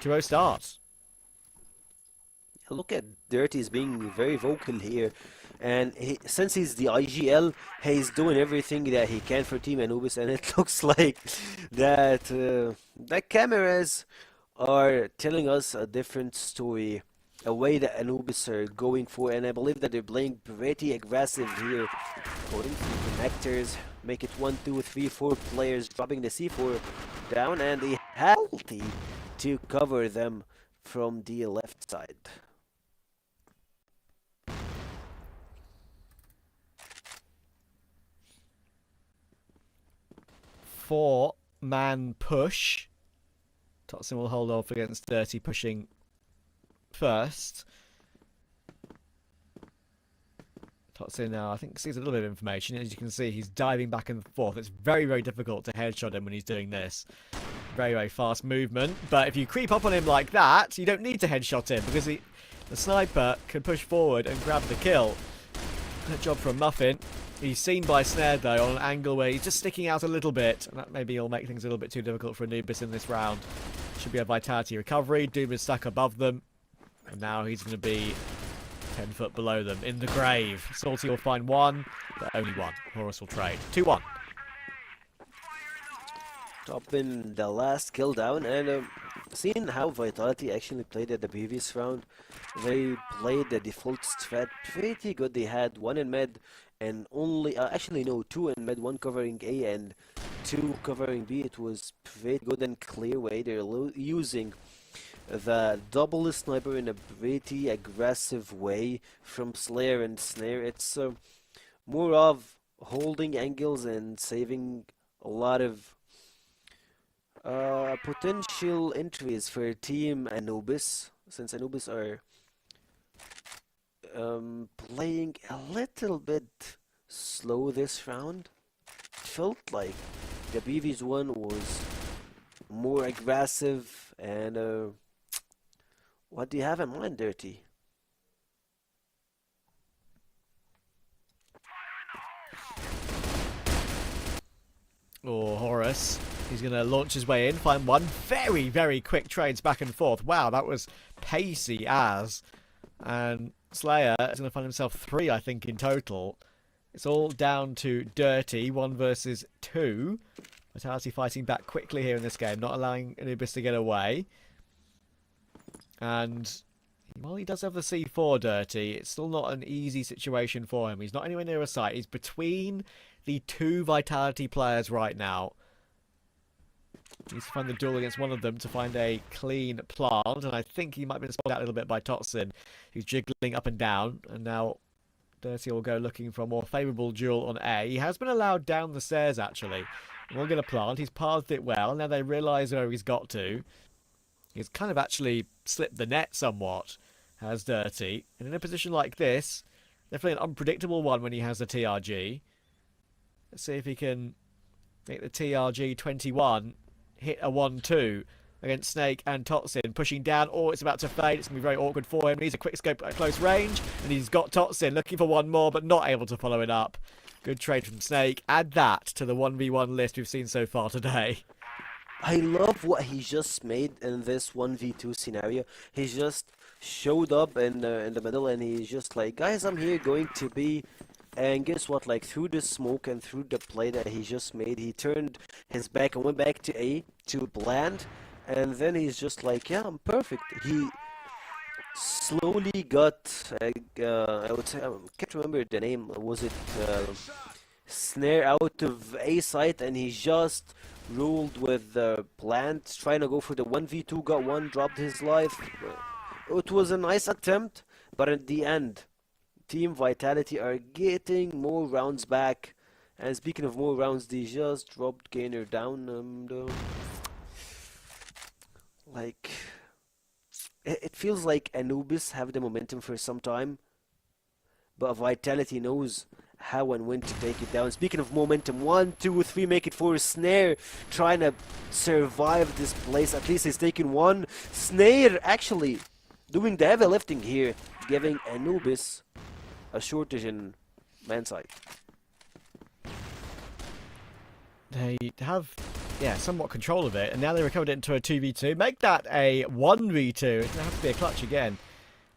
2-0 start. Look at Dirty's being very vocal here. And since he's the IGL, he's doing everything that he can for Team Anubis, and it looks like that the cameras are telling us a different story, a way that Anubis are going for, and I believe that they're playing pretty aggressive here. Going through connectors, make it 1, 2, 3, 4 players dropping the C4 down, and they have to cover them from the left side. Four-man push. Totson will hold off against Dirty, pushing first. Totson now, I think, sees a little bit of information. As you can see, he's diving back and forth. It's very, very difficult to headshot him when he's doing this. Very, very fast movement. But if you creep up on him like that, you don't need to headshot him, because the sniper can push forward and grab the kill. Good job from Muffin. He's seen by Snare, though, on an angle where he's just sticking out a little bit. And that maybe will make things a little bit too difficult for Anubis in this round. Should be a Vitality recovery. Doom is stuck above them. And now he's going to be 10 foot below them in the grave. Salty will find one, but only one. Horus will trade. 2-1. Topping the last kill down, and seeing how Vitality actually played at the previous round, they played the default strat pretty good. They had 1 in mid and only, actually no, 2 in mid, 1 covering A and 2 covering B. It was pretty good and clear way. They're using the double sniper in a pretty aggressive way from Slayer and Snare. It's more of holding angles and saving a lot of potential entries for Team Anubis, since Anubis are playing a little bit slow this round. It felt like the previous one was more aggressive. And what do you have in mind, Dirty? Oh, Horus. He's going to launch his way in, find one. Very, very quick trades back and forth. Wow, that was pacey as. And Slayer is going to find himself 3, I think, in total. It's all down to Dirty, 1 versus 2. Vitality fighting back quickly here in this game, not allowing Anubis to get away. And while he does have the C4, Dirty, it's still not an easy situation for him. He's not anywhere near a site. He's between the 2 Vitality players right now. He needs to find the duel against one of them to find a clean plant. And I think he might have been spotted out a little bit by Totson, who's jiggling up and down. And now Dirty will go looking for a more favourable duel on A. He has been allowed down the stairs, actually. We'll get a plant. He's pathed it well. Now they realise where he's got to. He's kind of actually slipped the net somewhat, has Dirty. And in a position like this, definitely an unpredictable one when he has the TRG. Let's see if he can make the TRG 21 hit a 1-2 against Snake and Totson. Pushing down. Oh, it's about to fade. It's going to be very awkward for him. He needs a quick scope at close range. And he's got Totson looking for one more, but not able to follow it up. Good trade from Snake. Add that to the 1v1 list we've seen so far today. I love what he just made in this 1v2 scenario. He just showed up in the middle, and he's just like, guys, I'm here going to be And guess what? Like through the smoke and through the play that he just made, he turned his back and went back to A to plant, and then he's just like, yeah, I'm perfect. He slowly got, I would say, I can't remember the name. Was it snare out of A site, and he just rolled with the plant, trying to go for the 1v2, got one, dropped his life. It was a nice attempt, but at the end, Team Vitality are getting more rounds back. And speaking of more rounds, they just dropped Gainer down. Like, it feels like Anubis have the momentum for some time, but Vitality knows how and when to take it down. Speaking of momentum, 1, 2, 3, make it 4. Snare trying to survive this place. At least he's taking one. Snare actually doing the heavy lifting here, giving Anubis a shortage in man side. They have, yeah, somewhat control of it, and now they recovered it into a 2v2. Make that a 1v2. It's going to have to be a clutch again.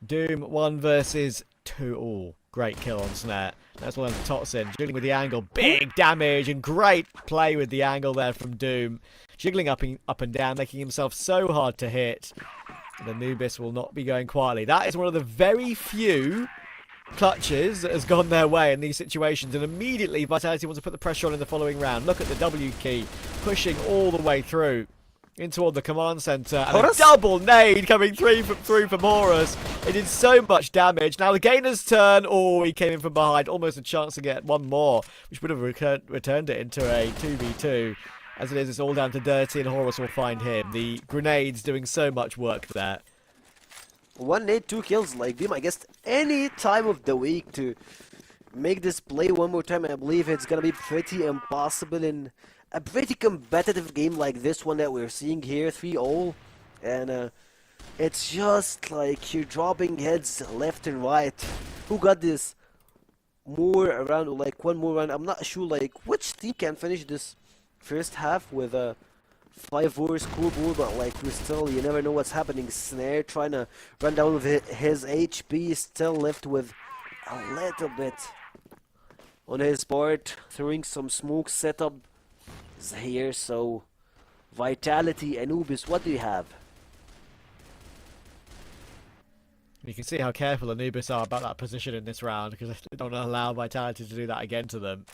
Doom 1 versus 2 all. Great kill on Snare. That's one of the Totsin. Jiggling with the angle. Big damage and great play with the angle there from Doom. Jiggling up and down, making himself so hard to hit. And Anubis will not be going quietly. That is one of the very few clutches that has gone their way in these situations, and immediately Vitality wants to put the pressure on in the following round. Look at the W key pushing all the way through in toward the command center, and a double nade coming through from Horus. It did so much damage. Now the Gainer's turn. Oh, he came in from behind, almost a chance to get one more, which would have returned it into a 2v2. As it is, it's all down to Dirty, and Horus will find him. The grenades doing so much work there. 1 nade, 2 kills. Like Dim, I guess any time of the week to make this play one more time, I believe it's gonna be pretty impossible in a pretty competitive game like this one that we're seeing here, 3-all, and it's just like you're dropping heads left and right. Who got this more around, like one more round? I'm not sure like which team can finish this first half with a 5-4 scoreboard, but like we still, you never know what's happening. Snare trying to run down with his HP, still left with a little bit on his part, throwing some smoke setup here. So Vitality, Anubis, what do you have? You can see how careful Anubis are about that position in this round, because they don't allow Vitality to do that again to them.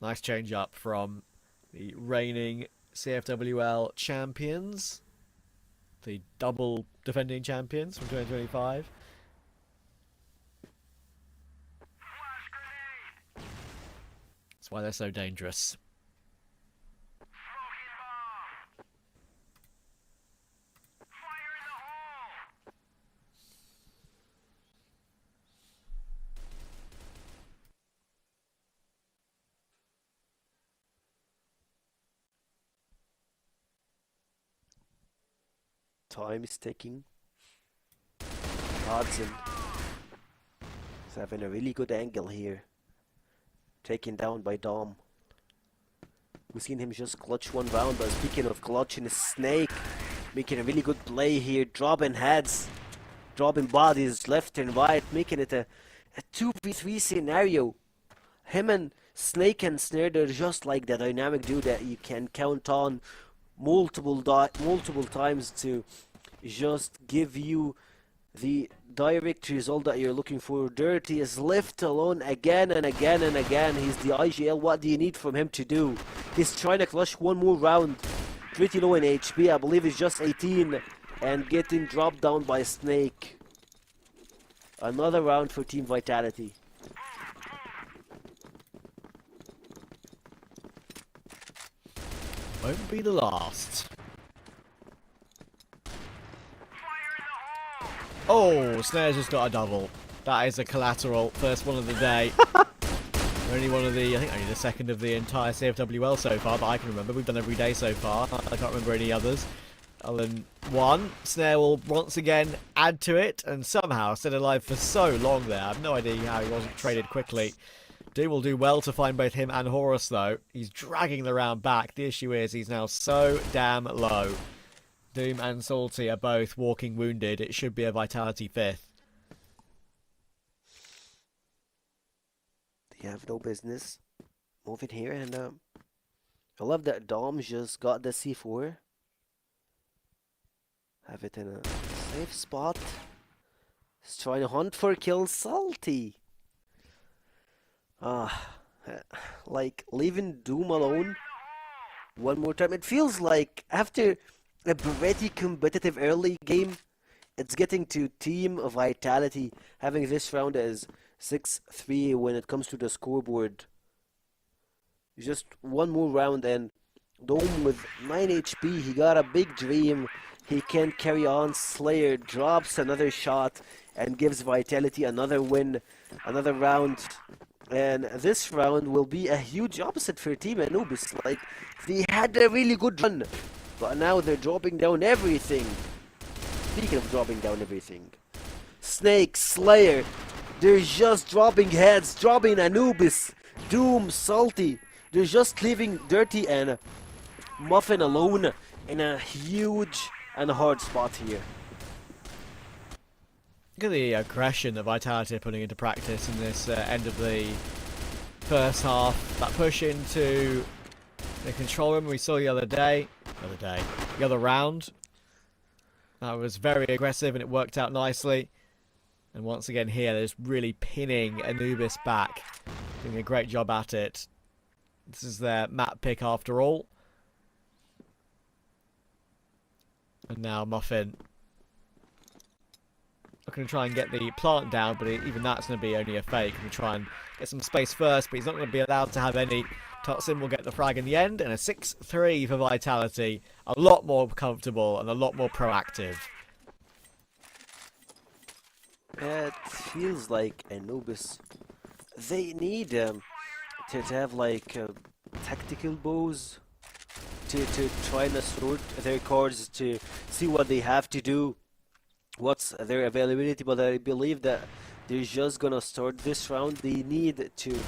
Nice change up from the reigning CFWL champions, the double defending champions from 2025. That's why they're so dangerous. Time is ticking. Hudson is having a really good angle here. Taken down by Dom. We've seen him just clutch one round, but speaking of clutching, Snake making a really good play here, dropping heads, dropping bodies left and right, making it a 2v3 scenario. Him and Snake and Snare, they're just like the dynamic duo that you can count on multiple times to just give you the direct result that you're looking for. Dirty is left alone again and again and again. He's the IGL. What do you need from him to do? He's trying to clutch one more round. Pretty low in HP. I believe he's just 18 and getting dropped down by Snake. Another round for Team Vitality. Won't be the last. Oh, Snare's just got a double. That is a collateral. First one of the day. Only one of the, I think only the second of the entire CFWL so far, but I can remember. We've done every day so far. I can't remember any others other than one. Snare will once again add to it and somehow stayed alive for so long there. I have no idea how he wasn't traded quickly. Doom will do well to find both him and Horus though. He's dragging the round back. The issue is he's now so damn low. Doom and Salty are both walking wounded. It should be a Vitality 5th. You have no business moving here, and I love that Dom just got the C4. Have it in a safe spot. He's trying to hunt for kill. Salty. Like leaving Doom alone one more time. It feels like after a pretty competitive early game, it's getting to team vitality. Having this round as 6-3 when it comes to the scoreboard. Just one more round and Dome with 9 HP. He got a big dream. He can carry on. Slayer drops another shot and gives Vitality another win, another round. And this round will be a huge opposite for Team Anubis. Like, they had a really good run, but now they're dropping down everything. Speaking of dropping down everything, Snake, Slayer, they're just dropping heads, dropping Anubis, Doom, Salty. They're just leaving Dirty and Muffin alone in a huge and hard spot here. Look at the aggression that Vitality are putting into practice in this end of the first half. That push into the control room we saw the other round. That was very aggressive and it worked out nicely. And once again here, they're just really pinning Anubis back. Doing a great job at it. This is their map pick after all. And now Muffin. I'm going to try and get the plant down, but even that's going to be only a fake. I'm going to try and get some space first, but he's not going to be allowed to have any. Totsin will get the frag in the end, and a 6-3 for Vitality. A lot more comfortable and a lot more proactive. It feels like Anubis, they need to have like tactical bows to try and sort their cards to see what they have to do, what's their availability. But I believe that they're just gonna start this round. They need to,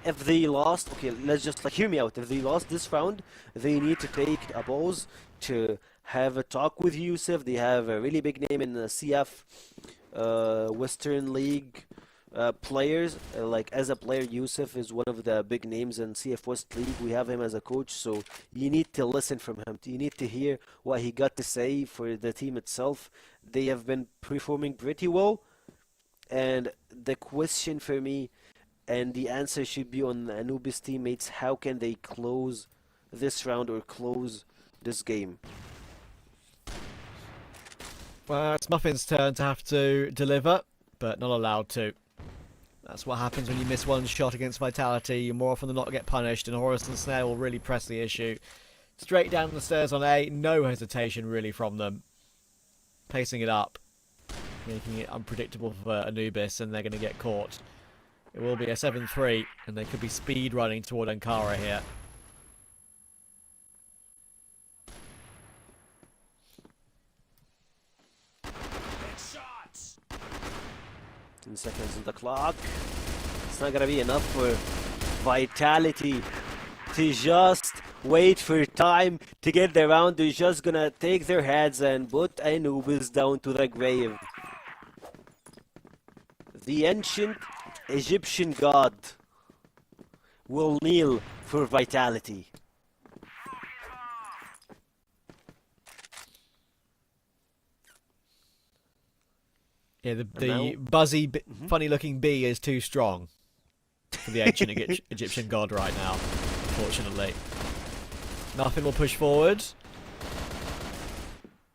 if they lost, okay, let's just like hear me out. If they lost this round, they need to take a pause to have a talk with Yusuf. They have a really big name in the CF Western League players. Like as a player, Yusuf is one of the big names in CF West League. We have him as a coach, so you need to listen from him. You need to hear what he got to say for the team itself. They have been performing pretty well, and the question for me, and the answer should be on Anubis teammates, how can they close this round or close this game? Well, it's Muffin's turn to have to deliver, but not allowed to. That's what happens when you miss one shot against Vitality. You more often than not get punished, and Horus and Snail will really press the issue. Straight down the stairs on A, no hesitation really from them. Pacing it up, making it unpredictable for Anubis, and they're going to get caught. It will be a 7-3, and they could be speed running toward Ankara here. 10 seconds on the clock. It's not gonna be enough for Vitality to just wait for time to get the round. They're just gonna take their heads and put Anubis down to the grave. The ancient Egyptian god will kneel for Vitality. Yeah, the buzzy, funny-looking bee is too strong for the ancient Egyptian god right now, unfortunately. Nothing will push forward.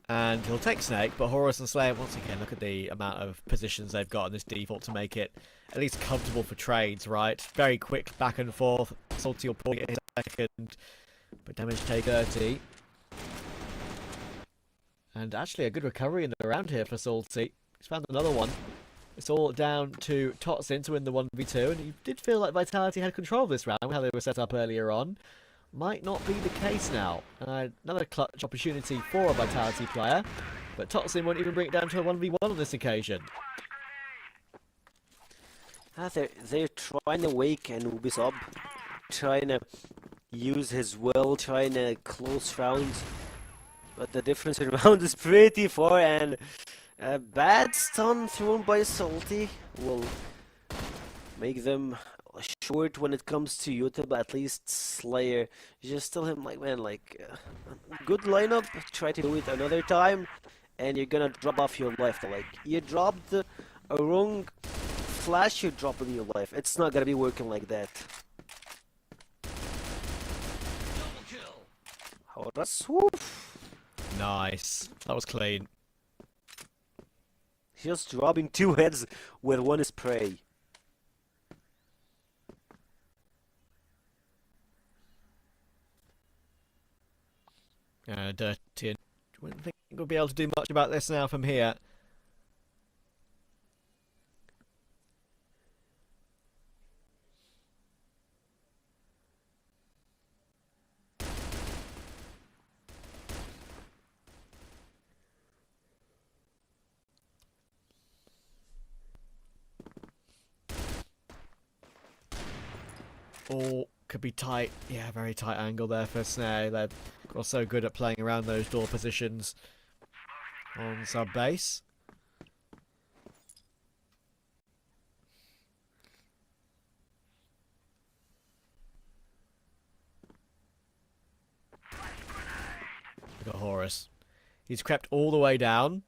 And he'll take Snake, but Horus and Slayer, once again, look at the amount of positions they've got in this default to make it at least comfortable for trades, right? Very quick back and forth. Salty will probably get his second, but damage take 30. And actually a good recovery in the round here for Salty. He's found another one. It's all down to Totsin to win the 1v2, and he did feel like Vitality had control of this round, how they were set up earlier on. Might not be the case now. Another clutch opportunity for a Vitality player, but Totsin won't even bring it down to a 1v1 on this occasion. They're trying to wake Anubis up, trying to use his will, trying to close rounds, but the difference in round is pretty far, and a bad stun thrown by Salty will make them short when it comes to Yuta, but at least Slayer, you just tell him like, man, like, good lineup, try to do it another time, and you're gonna drop off your life. Like, you dropped a wrong flash, you're dropping your life. It's not gonna be working like that. How about swoop? Nice. That was clean. Just dropping 2 heads when one is prey. Dirty. Wouldn't think we'll be able to do much about this now from here. Oh, could be tight. Yeah, very tight angle there for Snare. They're so good at playing around those door positions on sub base. Look at Horus. He's crept all the way down.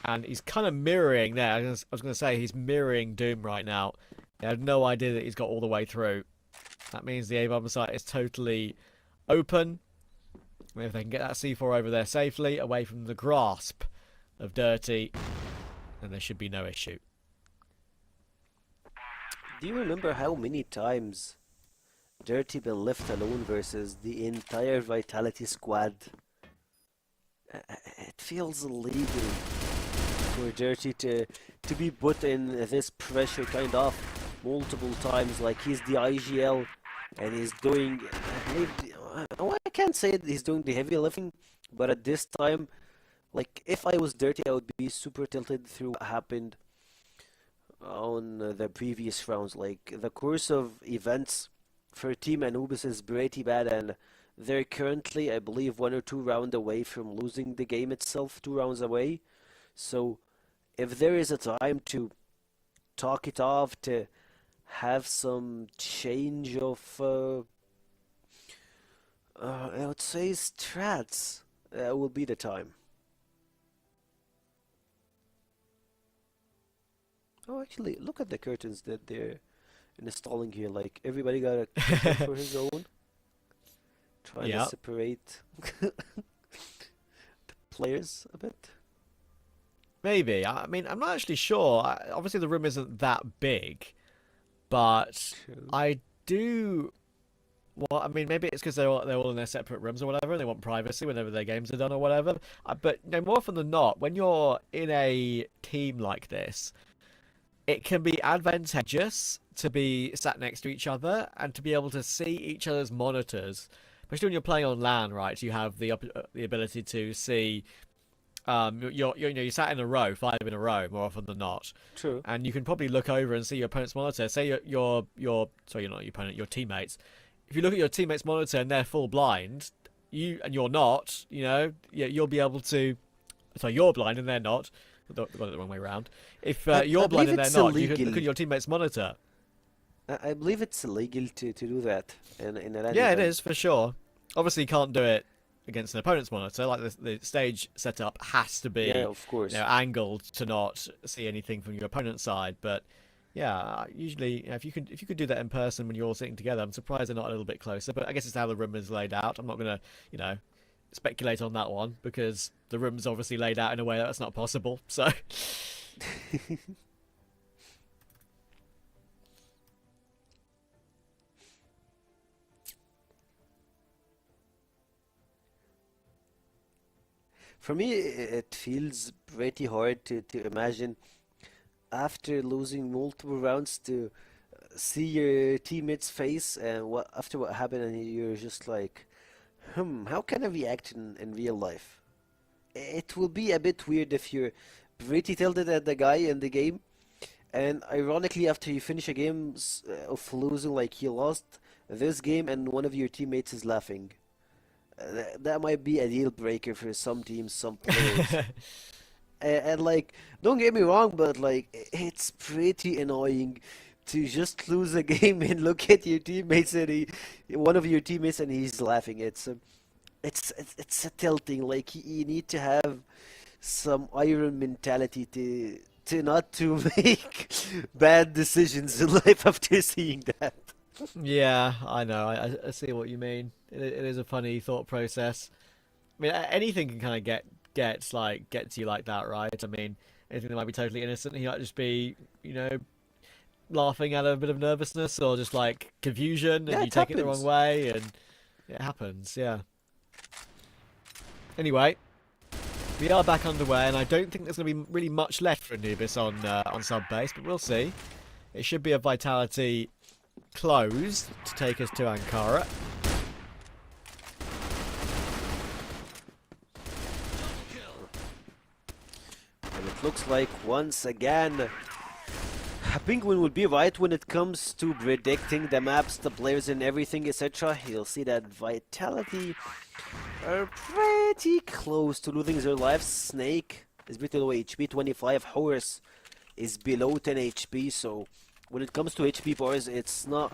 And he's kind of mirroring there. I was going to say he's mirroring Doom right now. I had no idea that he's got all the way through. That means the A-bomb site is totally open. If they can get that C4 over there safely, away from the grasp of Dirty, then there should be no issue. Do you remember how many times Dirty been left alone versus the entire Vitality squad? It feels illegal for Dirty to be put in this pressure kind of multiple times. Like, he's the IGL and he's doing, I believe, I can't say he's doing the heavy lifting, but at this time, like, if I was Dirty, I would be super tilted through what happened on the previous rounds. Like, the course of events for Team Anubis is pretty bad, and they're currently, I believe, 1 or 2 rounds away from losing the game itself, 2 rounds away. So if there is a time to talk it off, to have some change of, I would say, strats, will be the time. Oh, actually, look at the curtains that they're installing here. Like, everybody got a curtain for his own. Trying to separate the players a bit. Maybe. I mean, I'm not actually sure. Obviously, the room isn't that big, but True. I do. Well, I mean, maybe it's because they're all in their separate rooms or whatever, and they want privacy whenever their games are done or whatever. But you know, more often than not, when you're in a team like this, it can be advantageous to be sat next to each other and to be able to see each other's monitors. Especially when you're playing on LAN, right? You have the ability to see. You sat in a row, 5 in a row, more often than not. True. And you can probably look over and see your opponent's monitor. Say sorry, you're not your opponent, your teammates. If you look at your teammate's monitor and they're full blind, and you're not, you'll be able to. Sorry, you're blind and they're not. Got it the wrong way around. If you're blind and they're not, you can look at your teammate's monitor. I believe it's illegal to do that in a LAN Yeah, event. it is for sure. Obviously, you can't do it against an opponent's monitor. Like the stage setup has to be, Yeah, of course. angled to not see anything from your opponent's side. But yeah, usually if you could do that in person when you're all sitting together, I'm surprised they're not a little bit closer. But I guess it's how the room is laid out. I'm not gonna speculate on that one because the room's obviously laid out in a way that's not possible. So. For me, it feels pretty hard to imagine after losing multiple rounds to see your teammates' face and after what happened, and you're just like, how can I react in real life? It will be a bit weird if you're pretty tilted at the guy in the game, and ironically, after you finish a game of losing, like you lost this game, and one of your teammates is laughing. That might be a deal breaker for some teams, some players. and like, don't get me wrong, but like, it's pretty annoying to just lose a game and look at your teammates and one of your teammates and he's laughing. It's a tilting. Like you need to have some iron mentality to not to make bad decisions in life after seeing that. Yeah, I know. I see what you mean. It is a funny thought process. I mean, anything can kind of get to you like that, right? I mean, anything that might be totally innocent, he might just be, laughing at a bit of nervousness or just like confusion, and you take it the wrong way, and it happens. Yeah. Anyway, we are back underway, and I don't think there's going to be really much left for Anubis on sub base, but we'll see. It should be a Vitality close to take us to Ankara. And it looks like once again Penguin will be right when it comes to predicting the maps, the players and everything, etc. You'll see that Vitality are pretty close to losing their lives. Snake is pretty low HP, 25. Horus is below 10 HP, so when it comes to HP bars, it's not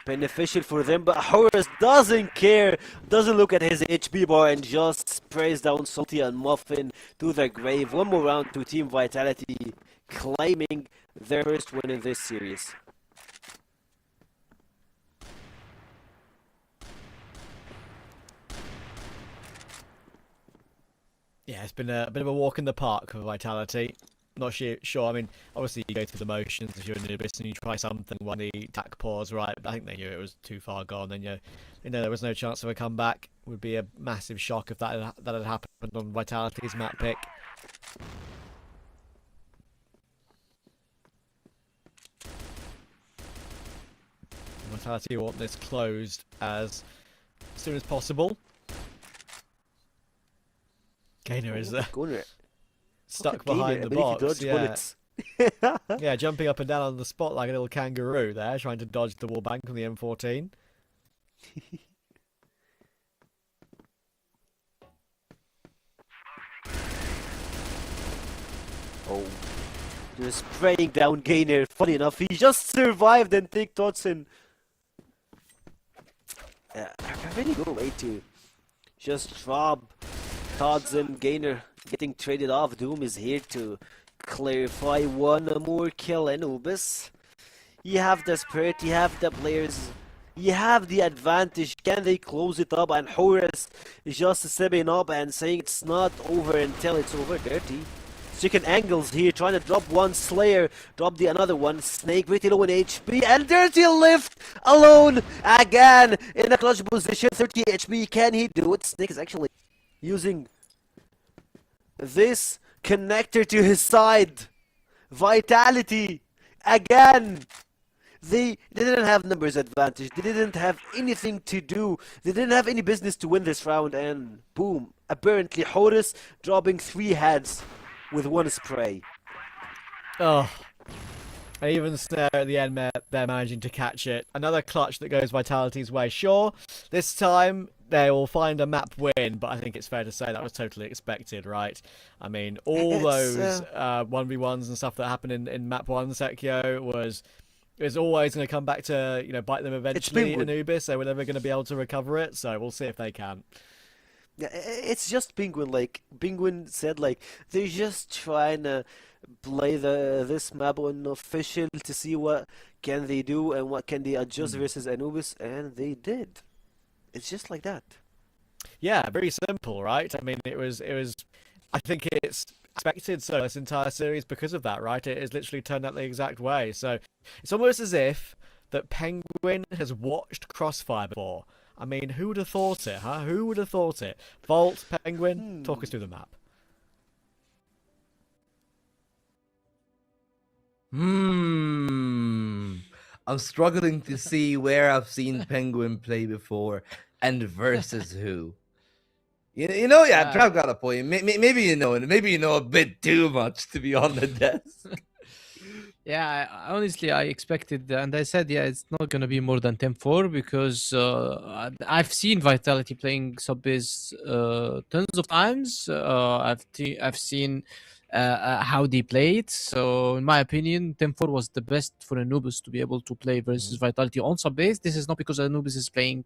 beneficial for them. But Horus doesn't care, doesn't look at his HP bar and just sprays down Salty and Muffin to the grave. One more round to Team Vitality, claiming their first win in this series. Yeah, it's been a bit of a walk in the park for Vitality. Not sure. I mean, obviously you go through the motions if you're an Anubis and you try something when the attack pause right. But I think they knew it was too far gone. Then there was no chance of a comeback. It would be a massive shock if that had happened on Vitality's map pick. Vitality want this closed as soon as possible. Gainer is stuck behind the box. Yeah. Yeah, jumping up and down on the spot like a little kangaroo there, trying to dodge the wall bank from the M14. Oh, just spraying down Gainer. Funny enough, he just survived and take thoughts in. A really good way to just drop Todd's and Gainer getting traded off. Doom is here to clarify one more kill. Anubis, you have the spirit, you have the players, you have the advantage. Can they close it up? And Horus is just stepping up and saying it's not over until it's over. Dirty chicken angles here, trying to drop one Slayer, drop the another one. Snake pretty low in HP, and Dirty lift alone again in a clutch position. 30 HP, can he do it? Snake is actually using this connector to his side. Vitality again. They didn't have numbers advantage. They didn't have anything to do. They didn't have any business to win this round, and boom, apparently Horus dropping 3 heads with 1 spray. Oh, and even Snare at the end, they're managing to catch it. Another clutch that goes Vitality's way. Sure, this time they will find a map win, but I think it's fair to say that was totally expected, right? I mean, all those 1v1s and stuff that happened in map 1, Sekio, was always going to come back to, bite them eventually. Anubis, they were never going to be able to recover it, so we'll see if they can. Yeah, it's just Penguin. Like Penguin said, like they're just trying to play this map unofficial to see what can they do and what can they adjust versus Anubis, and they did. It's just like that. Yeah, very simple, right? I mean, it was. I think it's expected so this entire series because of that, right? It has literally turned out the exact way. So it's almost as if that Penguin has watched Crossfire before. I mean, who would have thought it, huh? Who would have thought it? Vault, Penguin, talk us through the map. I'm struggling to see where I've seen Penguin play before and versus who. Trav got a point. Maybe you know it. Maybe you know a bit too much to be on the desk. Yeah, honestly, I expected, and I said, it's not going to be more than 10-4 because I've seen Vitality playing sub-base tons of times. I've seen how they played. So, in my opinion, 10-4 was the best for Anubis to be able to play versus Vitality on sub base. This is not because Anubis is playing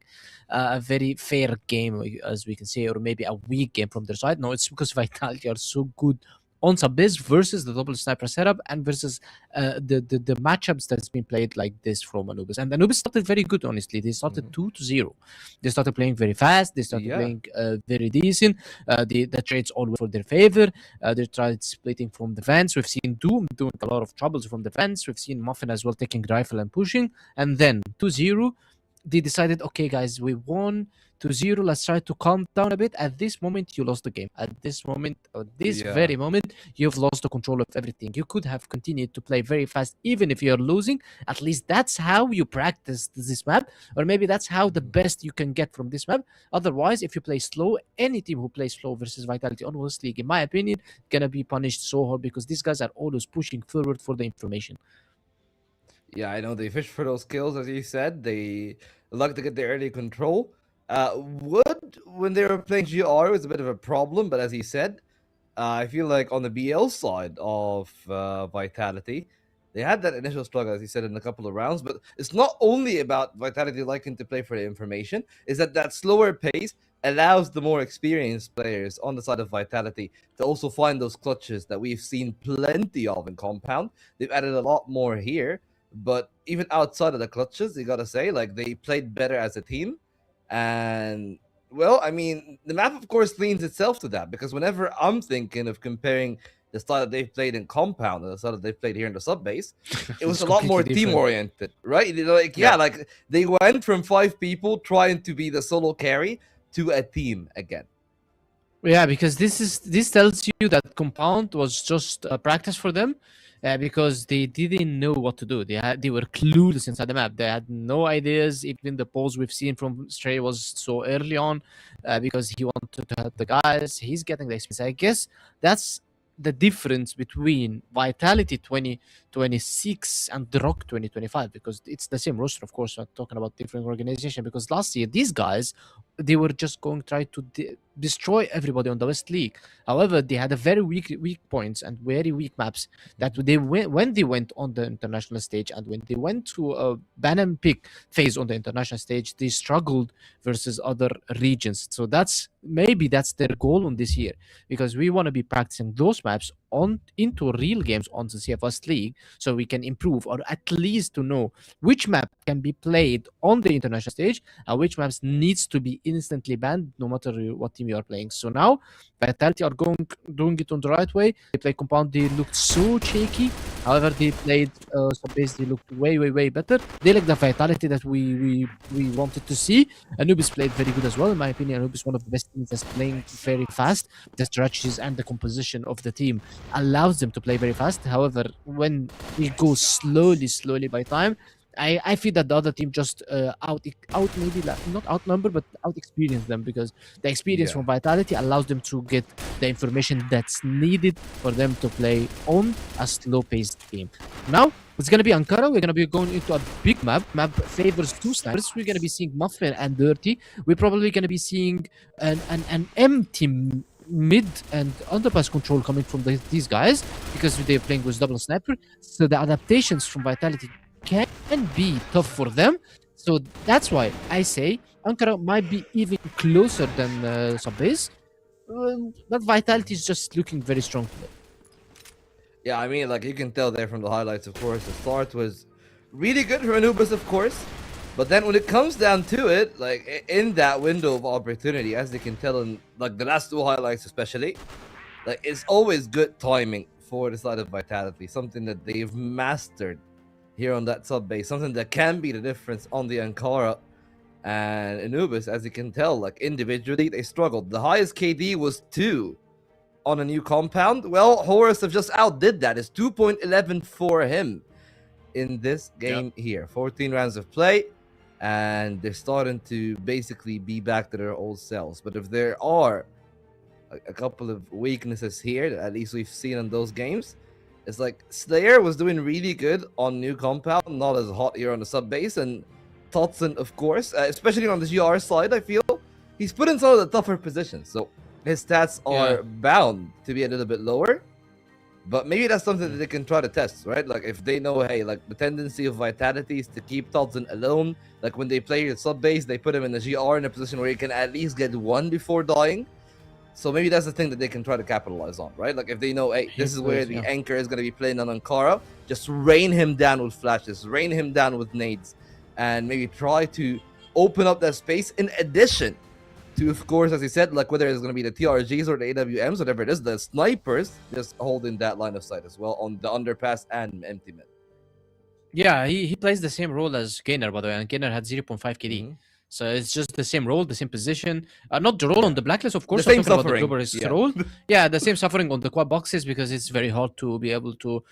a very fair game, as we can say, or maybe a weak game from their side. No, it's because Vitality are so good on sub base versus the double sniper setup and versus the matchups that's been played like this from Anubis. And Anubis started very good, honestly. They started 2-0. They started playing very fast. They started playing very decent. The trades always for their favor. They tried splitting from the vents. We've seen Doom doing a lot of troubles from the vents. We've seen Muffin as well taking rifle and pushing. And then 2-0, they decided, okay, guys, we won 2-0. Let's try to calm down a bit. At this moment, you lost the game. At this moment, or this very moment, you've lost the control of everything. You could have continued to play very fast, even if you're losing. At least that's how you practice this map, or maybe that's how the best you can get from this map. Otherwise, if you play slow, any team who plays slow versus Vitality on West League, in my opinion, gonna be punished so hard because these guys are always pushing forward for the information. Yeah, I know they fish for those kills, as you said. They like to get the early control. Wood, when they were playing GR, was a bit of a problem, but as he said, I feel like on the BL side of Vitality, they had that initial struggle, as he said, in a couple of rounds. But it's not only about Vitality liking to play for the information, is that slower pace allows the more experienced players on the side of Vitality to also find those clutches that we've seen plenty of in Compound. They've added a lot more here. But even outside of the clutches, you gotta say, like, they played better as a team. And, well, I mean, the map, of course, leans itself to that. Because whenever I'm thinking of comparing the style that they've played in Compound and the style that they've played here in the sub base, it was a lot more team-oriented, right? Like, like, they went from 5 people trying to be the solo carry to a team again. Yeah, because this tells you that Compound was just a practice for them. Because they didn't know what to do. They were clueless inside the map. They had no ideas. Even the polls we've seen from Stray was so early on because he wanted to help the guys. He's getting the experience. I guess that's the difference between Vitality 2026 and the Rock 2025, because it's the same roster, of course. We're talking about different organization, because last year these guys, they were just going to try to destroy everybody on the West League. However, they had a very weak points and very weak maps that they when they went on the international stage, and when they went to a ban and pick phase on the international stage, they struggled versus other regions. So maybe that's their goal on this year, because we want to be practicing those maps into real games on the CFS League, so we can improve, or at least to know which map can be played on the international stage and which maps needs to be instantly banned no matter what team you are playing. So now Vitality are doing it on the right way. They play Compound, they looked so shaky. However, they played Subbase, they looked way better. They like the Vitality that we wanted to see. Anubis played very good as well. In my opinion, Anubis one of the best teams that's playing very fast. The strategies and the composition of the team allows them to play very fast. However, when we go slowly by time, I feel that the other team just out maybe not outnumber, but out experience them, because the experience from Vitality allows them to get the information that's needed for them to play on a slow-paced game. Now it's gonna be Ankara. We're gonna be going into a big map. Map favors 2 snipers. We're gonna be seeing Muffin and Dirty. We're probably gonna be seeing an empty mid and underpass control coming from these guys, because they're playing with double sniper. So the adaptations from Vitality can be tough for them. So that's why I say Ankara might be even closer than Subbase. But Vitality is just looking very strong today. Yeah, I mean, like, you can tell there from the highlights, of course, the start was really good for Anubis, of course. But then when it comes down to it, like, in that window of opportunity, as you can tell in, like, the last 2 highlights especially, like, it's always good timing for the side of Vitality. Something that they've mastered here on that sub base. Something that can be the difference on the Ankara and Anubis. As you can tell, like, individually, they struggled. The highest KD was 2 on a new compound. Well, Horus have just outdid that. It's 2.11 for him in this game here. 14 rounds of play, and they're starting to basically be back to their old selves. But if there are a couple of weaknesses here that at least we've seen in those games, it's like Slayer was doing really good on new compound, not as hot here on the sub base, and Totson, of course, especially on the GR side, I feel he's put in some of the tougher positions, so his stats are bound to be a little bit lower. But maybe that's something that they can try to test, right? Like if they know, hey, like the tendency of Vitality is to keep Todzin alone. Like when they play your sub base, they put him in the GR in a position where he can at least get one before dying. So maybe that's the thing that they can try to capitalize on, right? Like if they know, hey, this is where the anchor is going to be playing on Ankara, just rain him down with flashes, rain him down with nades, and maybe try to open up that space in addition to, of course, as you said, like whether it's going to be the TRGs or the AWMs, whatever it is, the snipers just holding that line of sight as well on the underpass and empty mid. Yeah, he plays the same role as Gainer, by the way, and Gainer had 0.5 KD. Mm-hmm. So it's just the same role, the same position. Not the role on the blacklist, of course. The same I'm talking about suffering. The Globalist role. Yeah, the same suffering on the quad boxes because it's very hard to be able to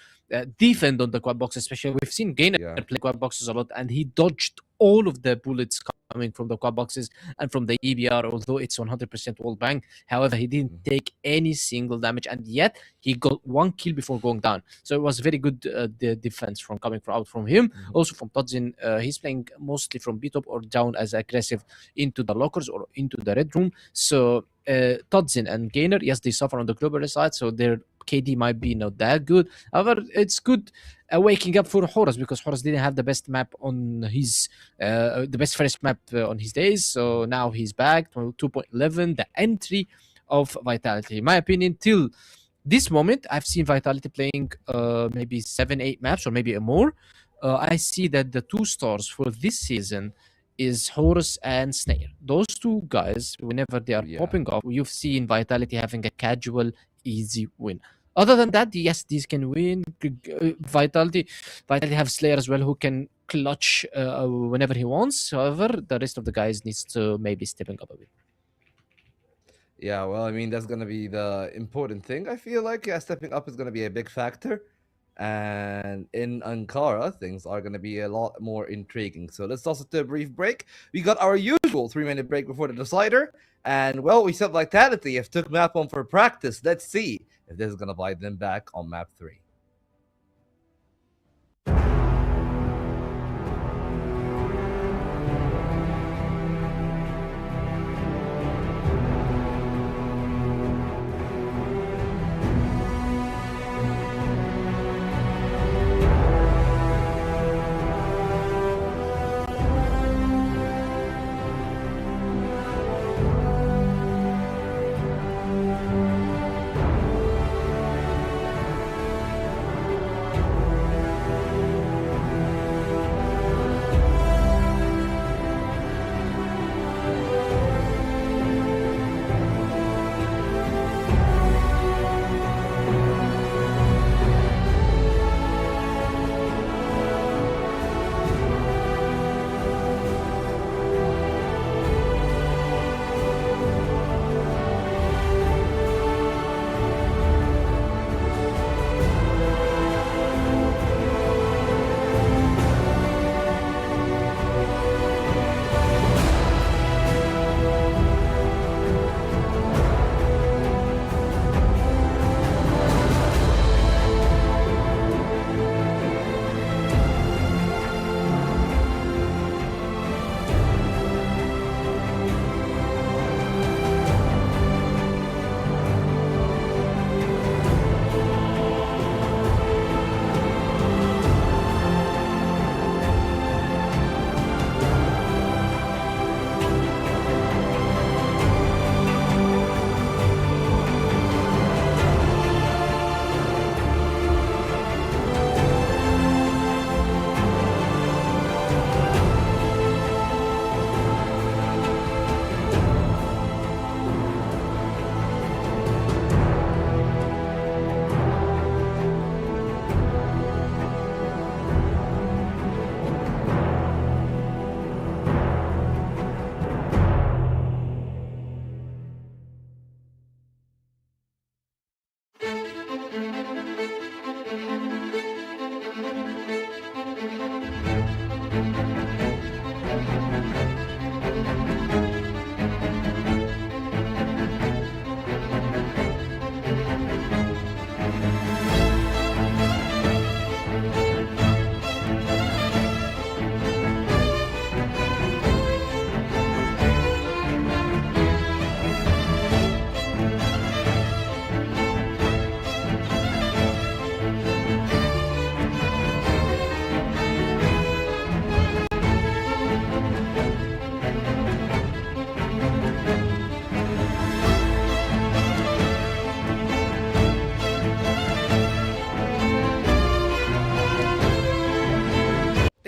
defend on the quad boxes. Especially, we've seen Gainer play quad boxes a lot, and he dodged all of the bullets coming from the quad boxes and from the EBR, although it's 100% wall bang. However, he didn't take any single damage, and yet he got 1 kill before going down. So it was very good the defense from coming out from him. Also from Todzin, he's playing mostly from B-top or down as aggressive into the lockers or into the red room. So Todzin and Gainer, yes, they suffer on the global side, so their KD might be not that good. However, it's good waking up for Horus because Horus didn't have the best map on his the best first map on his days. So now he's back to 2.11, the entry of Vitality. In my opinion, till this moment, I've seen Vitality playing maybe 7-8 maps or maybe more. I see that the 2 stars for this season is Horus and Snare. Those 2 guys, whenever they are popping up, you've seen Vitality having a casual, easy win. Other than that, yes, these can win. Vitality have Slayer as well who can clutch whenever he wants. However, the rest of the guys needs to maybe stepping up a bit. Yeah, well, I mean, that's going to be the important thing. I feel like stepping up is going to be a big factor. And in Ankara, things are going to be a lot more intriguing. So let's also take a brief break. We got our usual 3-minute break before the decider. And, well, we said Vitality have took map 1 for practice. Let's see if this is going to buy them back on map 3.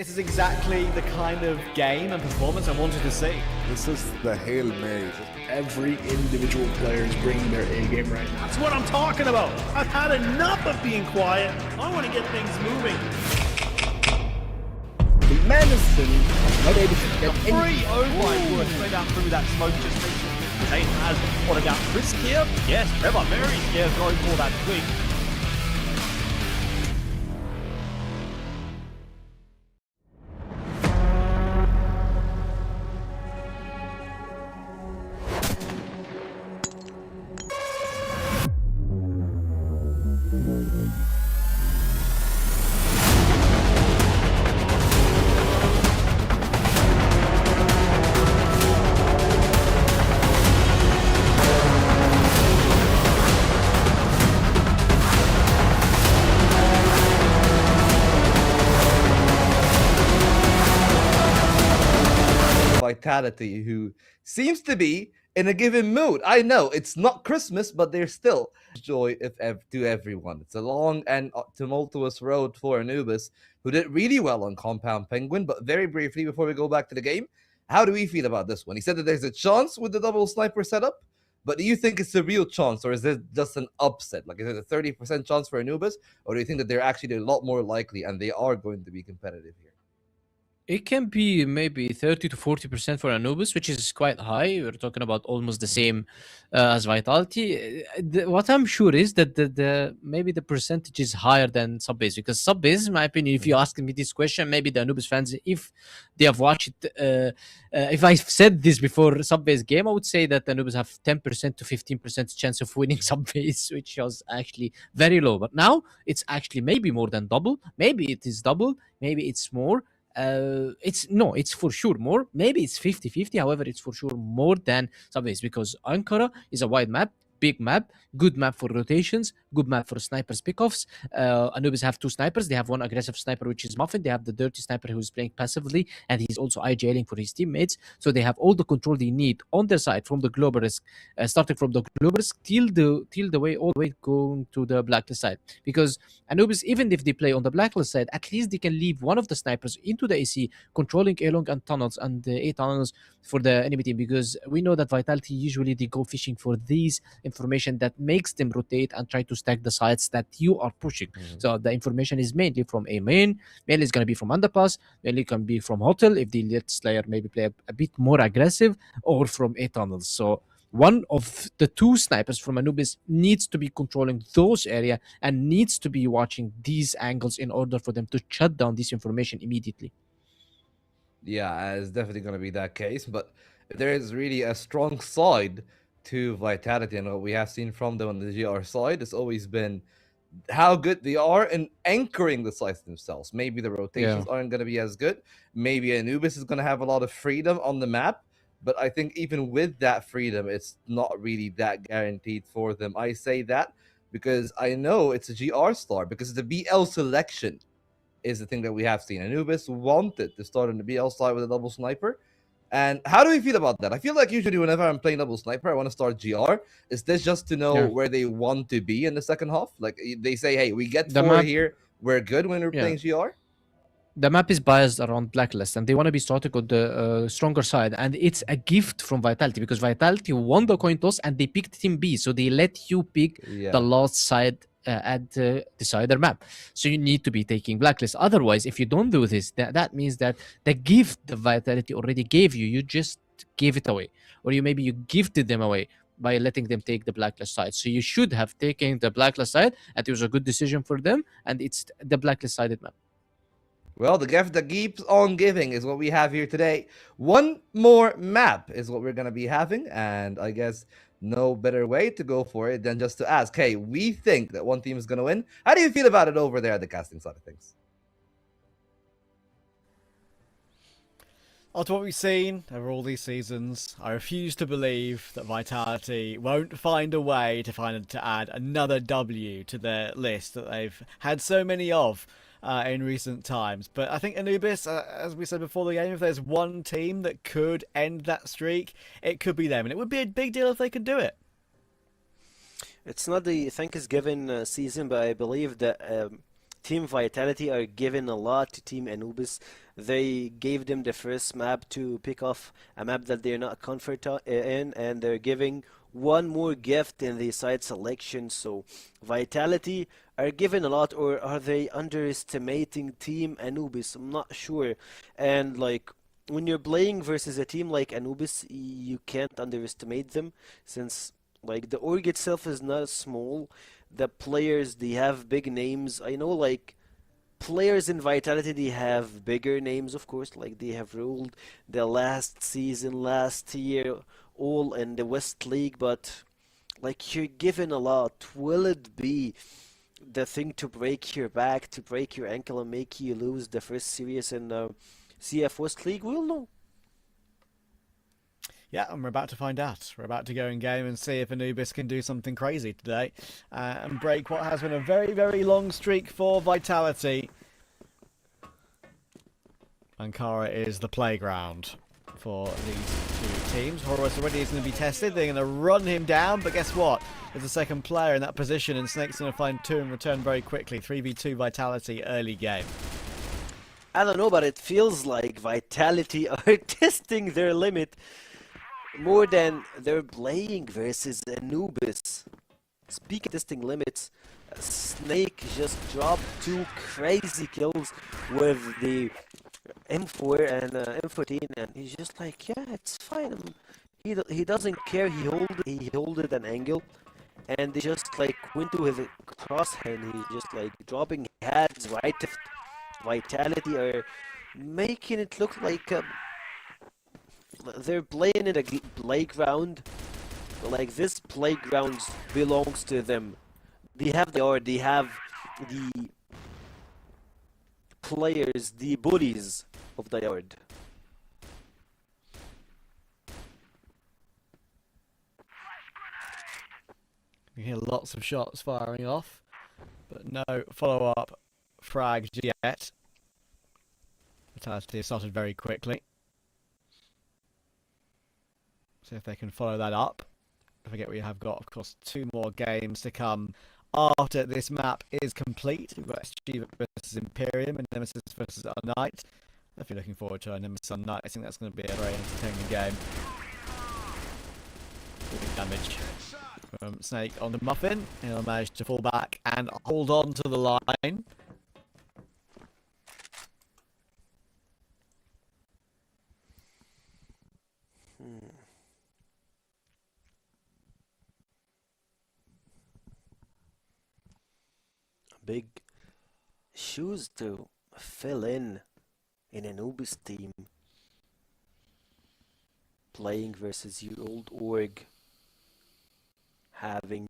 This is exactly the kind of game and performance I wanted to see. This is the Hail Mary. Every individual player is bringing their A game right now. That's what I'm talking about. I've had enough of being quiet. I want to get things moving. The Nemesis not able to get Free! Oh my word, straight down through that smoke just recently. Zane has spotted out Frisk here. Yes, Trevor very scared going for that quick. Vitality, who seems to be in a given mood. I know it's not Christmas, but they're still joy to everyone. It's a long and tumultuous road for Anubis, who did really well on Compound Penguin. But very briefly, before we go back to the game, how do we feel about this one? He said that there's a chance with the double sniper setup, but do you think it's a real chance, or is this just an upset? Like, is it a 30% chance for Anubis, or do you think that they're actually a lot more likely and they are going to be competitive here? It can be maybe 30 to 40% for Anubis, which is quite high. We're talking about almost the same as Vitality. What I'm sure is that the maybe the percentage is higher than Subbase, because Subbase, in my opinion, if you ask me this question, maybe the Anubis fans, if they have watched it, if I said this before Subbase game, I would say that the Anubis have 10% to 15% chance of winning Subbase, which was actually very low. But now it's actually maybe more than double. Maybe it is double. Maybe it's more. It's for sure more. Maybe it's 50-50. However, it's for sure more than Subbase, because Ankara is a wide map, big map, good map for rotations, good map for snipers pickoffs. Anubis have two snipers. They have one aggressive sniper, which is Muffin. They have the dirty sniper who's playing passively, and he's also IGLing for his teammates. So they have all the control they need on their side, from the global risk, starting from the global risk till the way all the way going to the blacklist side. Because Anubis, even if they play on the blacklist side, at least they can leave one of the snipers into the AC, controlling A long and tunnels and the A tunnels for the enemy team. Because we know that Vitality usually they go fishing for these information that makes them rotate and try to stack the sites that you are pushing. So the information is mainly from A main, mainly it's going to be from underpass, mainly can be from hotel if they let Slayer maybe play a bit more aggressive, or from A tunnels. So one of the two snipers from Anubis needs to be controlling those area and needs to be watching these angles in order for them to shut down this information immediately. Yeah, it's definitely going to be that case, but there is really a strong side to Vitality, and what we have seen from them on the GR side has always been how good they are in anchoring the sites themselves. Maybe the rotations aren't going to be as good. Maybe Anubis is going to have a lot of freedom on the map, but I think even with that freedom, it's not really that guaranteed for them. I say that because I know it's a GR star, because the BL selection is the thing that we have seen. Anubis wanted to start on the BL side with a double sniper. And how do we feel about that? I feel like usually whenever I'm playing double sniper, I want to start GR. Is this just to know where they want to be in the second half? Like they say, hey, we get the 4 here, we're good when we're playing GR? The map is biased around blacklist, and they want to be starting on the stronger side, and it's a gift from Vitality, because Vitality won the coin toss and they picked team B, so they let you pick the last side at the decider map. So you need to be taking blacklist. Otherwise, if you don't do this, that means that the gift the Vitality already gave you, you just gave it away, or you gifted them away by letting them take the blacklist side. So you should have taken the blacklist side, and it was a good decision for them, and it's the blacklist sided map. Well, the gift that keeps on giving is what we have here today. One more map is what we're going to be having, and I guess no better way to go for it than just to ask, hey, we think that one team is going to win. How do you feel about it over there at the casting side of things? After what we've seen over all these seasons, I refuse to believe that Vitality won't find a way to add another W to their list that they've had so many of in recent times. But I think Anubis, as we said before the game, if there's one team that could end that streak, it could be them. And it would be a big deal if they could do it. It's not the Thanksgiving season, but I believe that Team Vitality are giving a lot to Team Anubis. They gave them the first map to pick off a map that they're not comfort in, and they're giving one more gift in the side selection. So Vitality are given a lot, or are they underestimating Team Anubis? I'm not sure. And like when you're playing versus a team like Anubis, you can't underestimate them, since like the org itself is not small. The players, they have big names. I know like players in Vitality, they have bigger names, of course, like they have ruled the last season, last year, all in the West League, but like you're given a lot. Will it be the thing to break your back, to break your ankle, and make you lose the first series in CF West League? We'll know. Yeah, and we're about to find out. We're about to go in game and see if Anubis can do something crazy today and break what has been a very, very long streak for Vitality. Ankara is the playground for these two teams. Horus already is going to be tested. They're going to run him down, but guess what? There's a second player in that position, and Snake's going to find two and return very quickly. 3v2 Vitality early game. I don't know, but it feels like Vitality are testing their limit more than they're playing versus Anubis. Speaking of testing limits, Snake just dropped 2 crazy kills with the M4 and M14, and he's just like, yeah, it's fine. He doesn't care. He holded an angle, and they just like went to his crosshand. He's just like dropping heads right. Vitality are making it look like they're playing in a playground, like this playground belongs to them. They have the players, the bullies of the yard. You hear lots of shots firing off, but no follow-up frags yet. Vitality have started very quickly. See if they can follow that up. Don't forget we have got, of course, 2 more games to come after this map is complete. We've got SG versus Imperium and Nemesis versus unKnights. If you're looking forward to a Nemesis unKnights, I think that's going to be a very entertaining game. Big damage from Snake on the Muffin. He'll manage to fall back and hold on to the line. Big shoes to fill in Anubis team, playing versus your old org, having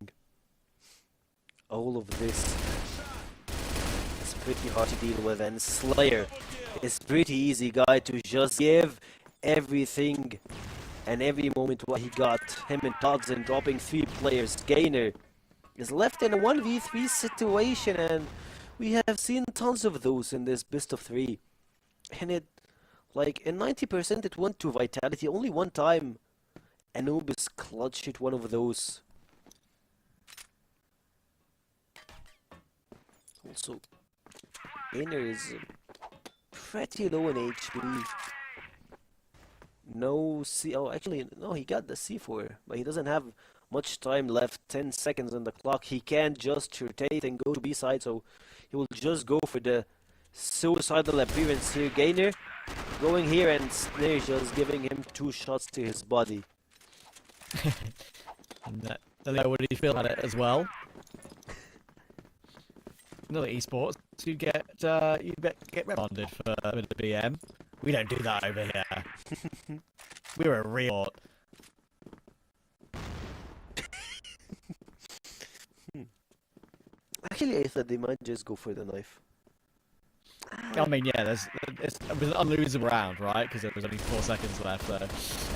all of this. It's pretty hard to deal with, and Slayer is pretty easy guy to just give everything and every moment what he got. Him and Todson dropping 3 players. Gainer is left in a 1v3 situation, and we have seen tons of those in this best of 3. And it, like, in 90% it went to Vitality. Only one time Anubis clutched one of those. Also, Gainer is pretty low in HP. No C. Oh, actually, no, he got the C4, but he doesn't have much time left. 10 seconds on the clock. He can't just rotate and go to B side, so he will just go for the suicidal appearance here. Gainer going here, and Snare just giving him 2 shots to his body. And what do you feel about it as well? Another esports, you get rebonded for a bit of BM. We don't do that over here. We're a real. Actually, I thought they might just go for the knife. I mean, yeah, it was an unlosable round, right? Because there was only 4 seconds left. So,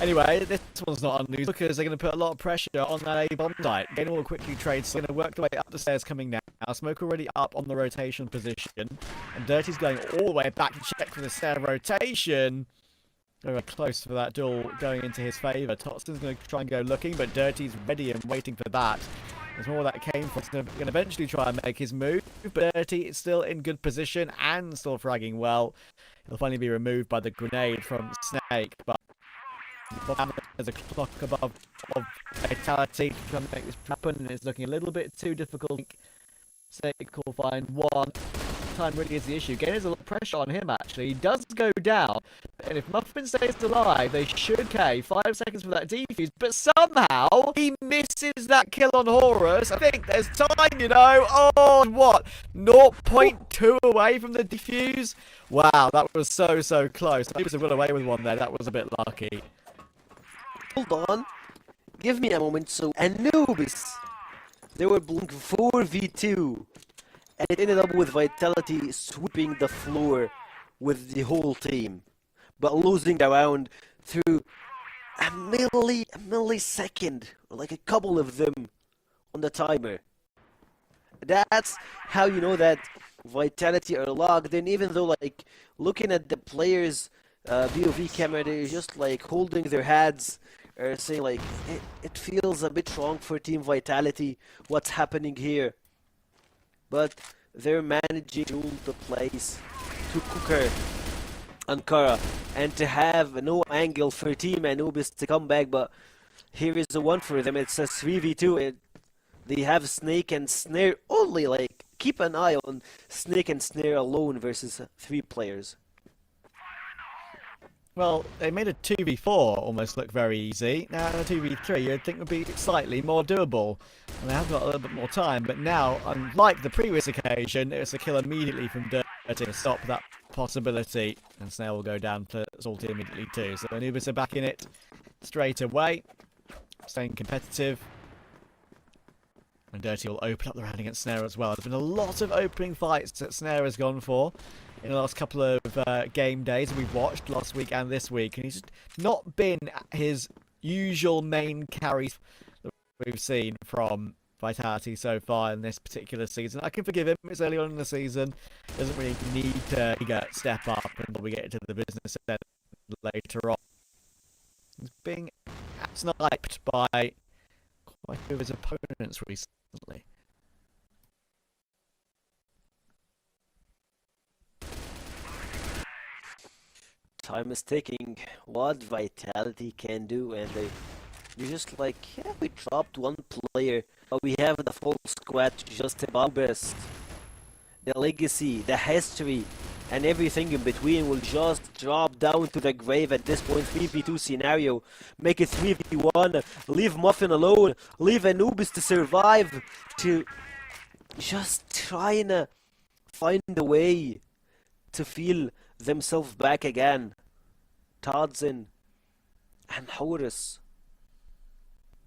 anyway, this one's not unlosable because they're going to put a lot of pressure on that A bomb site. Gainer will quickly trade, so they're going to work their way up the stairs coming now. Smoke already up on the rotation position, and Dirty's going all the way back to check for the stair rotation. Very close for that duel going into his favour. Totson's going to try and go looking, but Dirty's ready and waiting for that. There's more that came from. He's going to eventually try and make his move, but Dirty is still in good position and still fragging well. He'll finally be removed by the grenade from Snake, but there's a clock above of Vitality to try and make this happen, and it's looking a little bit too difficult. Snake will find one. Time really is the issue. Again, there's a lot of pressure on him, actually. He does go down, and if Muffin stays alive, they should K. 5 seconds for that defuse, but somehow he misses that kill on Horus. I think there's time, you know. Oh, what? 0.2 away from the defuse? Wow, that was so close. He was got away with one there. That was a bit lucky. Hold on. Give me a moment. So, Anubis. They were playing 4v2. And it ended up with Vitality sweeping the floor with the whole team. But losing the round through a millisecond. Like a couple of them on the timer. That's how you know that Vitality are logged in, even though, like, looking at the players' POV camera, they're just like holding their heads or saying like, it feels a bit wrong for Team Vitality, what's happening here. But they're managing to rule the place, to conquer Ankara, and to have no angle for Team Anubis to come back. But here is the one for them. It's a 3v2. They have Snake and Snare only. Like, keep an eye on Snake and Snare alone versus 3 players. Well, they made a 2v4 almost look very easy. Now, a 2v3 you'd think would be slightly more doable. And they have got a little bit more time, but now, unlike the previous occasion, it's a kill immediately from Dirty to stop that possibility. And Snail will go down to Salty immediately too. So Anubis are back in it straight away, staying competitive. And Dirty will open up the round against Snare as well. There's been a lot of opening fights that Snare has gone for in the last couple of game days we've watched last week and this week, and he's just not been his usual main carry that we've seen from Vitality so far in this particular season. I can forgive him, it's early on in the season, doesn't really need to step up until we get to the business end later on. He's being sniped by quite a few of his opponents recently. Time is ticking. What Vitality can do, and you're just like, yeah, we dropped one player, but we have the full squad just above best. The legacy, the history, and everything in between will just drop down to the grave at this point. 3v2 scenario, make it 3v1, leave Muffin alone, leave Anubis to survive, to just trying to find a way to feel themselves back again. Tadzin and Horus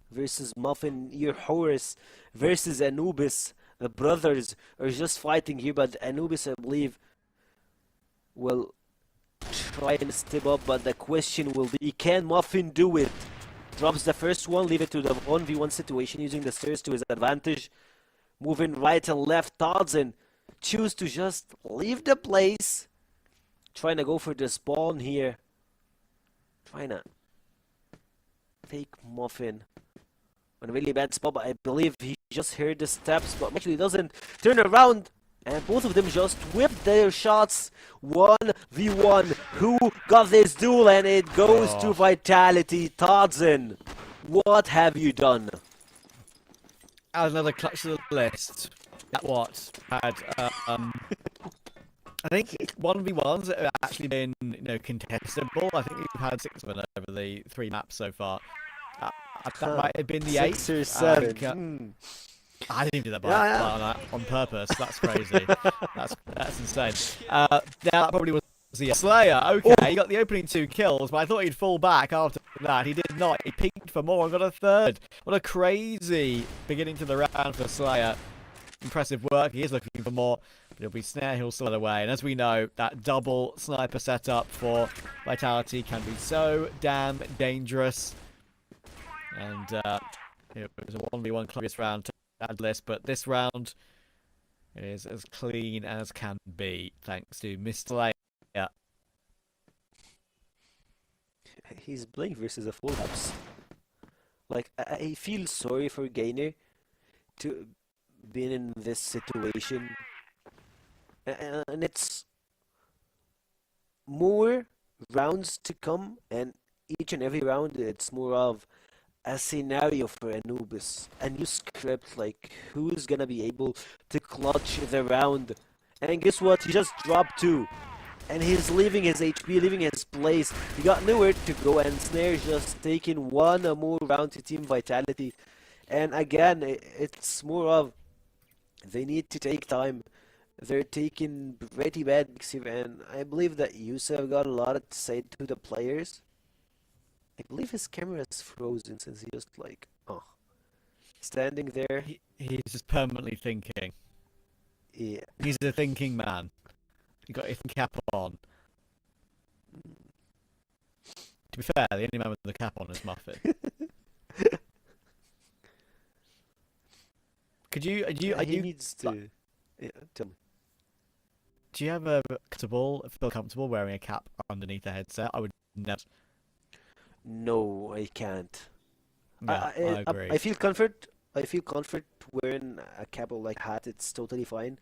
versus Muffin. Your Horus versus Anubis. The brothers are just fighting here, but Anubis, I believe, will try and step up, but the question will be, can Muffin do it? Drops the first one, leave it to the 1v1 situation, using the stairs to his advantage. Moving right and left, Tadzin choose to just leave the place. Trying to go for the spawn here. Trying to take Muffin on a really bad spot, but I believe he just heard the steps, but actually doesn't turn around. And both of them just whipped their shots. 1v1. Who got this duel? And it goes to Vitality. Tadzin, what have you done? Add another clutch to the list. That what had I think 1v1s have actually been, contestable. I think we've had 6 of them over the 3 maps so far. That might have been the 6 or 7. I didn't even do that on purpose. That's crazy. that's insane. Now that probably was the Slayer. Okay, he got the opening 2 kills, but I thought he'd fall back after that. He did not. He peaked for more and got a 3rd. What a crazy beginning to the round for Slayer. Impressive work. He is looking for more, but it'll be Snare Hill still away. And as we know, that double sniper setup for Vitality can be so damn dangerous. And it was a 1v1 close round to that list, but this round is as clean as can be, thanks to Mr. Slayer. He's playing versus a full house. Like, I feel sorry for Gainer. to being in this situation, and it's more rounds to come, and each and every round it's more of a scenario for Anubis, a new script, like who's gonna be able to clutch the round. And guess what? He just dropped 2. And he's leaving his HP, leaving his place. He got nowhere to go, and Snare's just taking one more round to Team Vitality. And again, it's more of they need to take time. They're taking pretty bad picks here, and I believe that Yusuf got a lot to say to the players. I believe his camera is frozen since he just like, standing there. He's just permanently thinking. Yeah. He's a thinking man. He got his cap on. To be fair, the only man with the cap on is Muffin. Could you? He needs to. Yeah, tell me. Do you feel comfortable wearing a cap underneath a headset? I would never. No, I can't. Yeah, I agree. I feel comfort. I feel comfort wearing a cap or like hat. It's totally fine.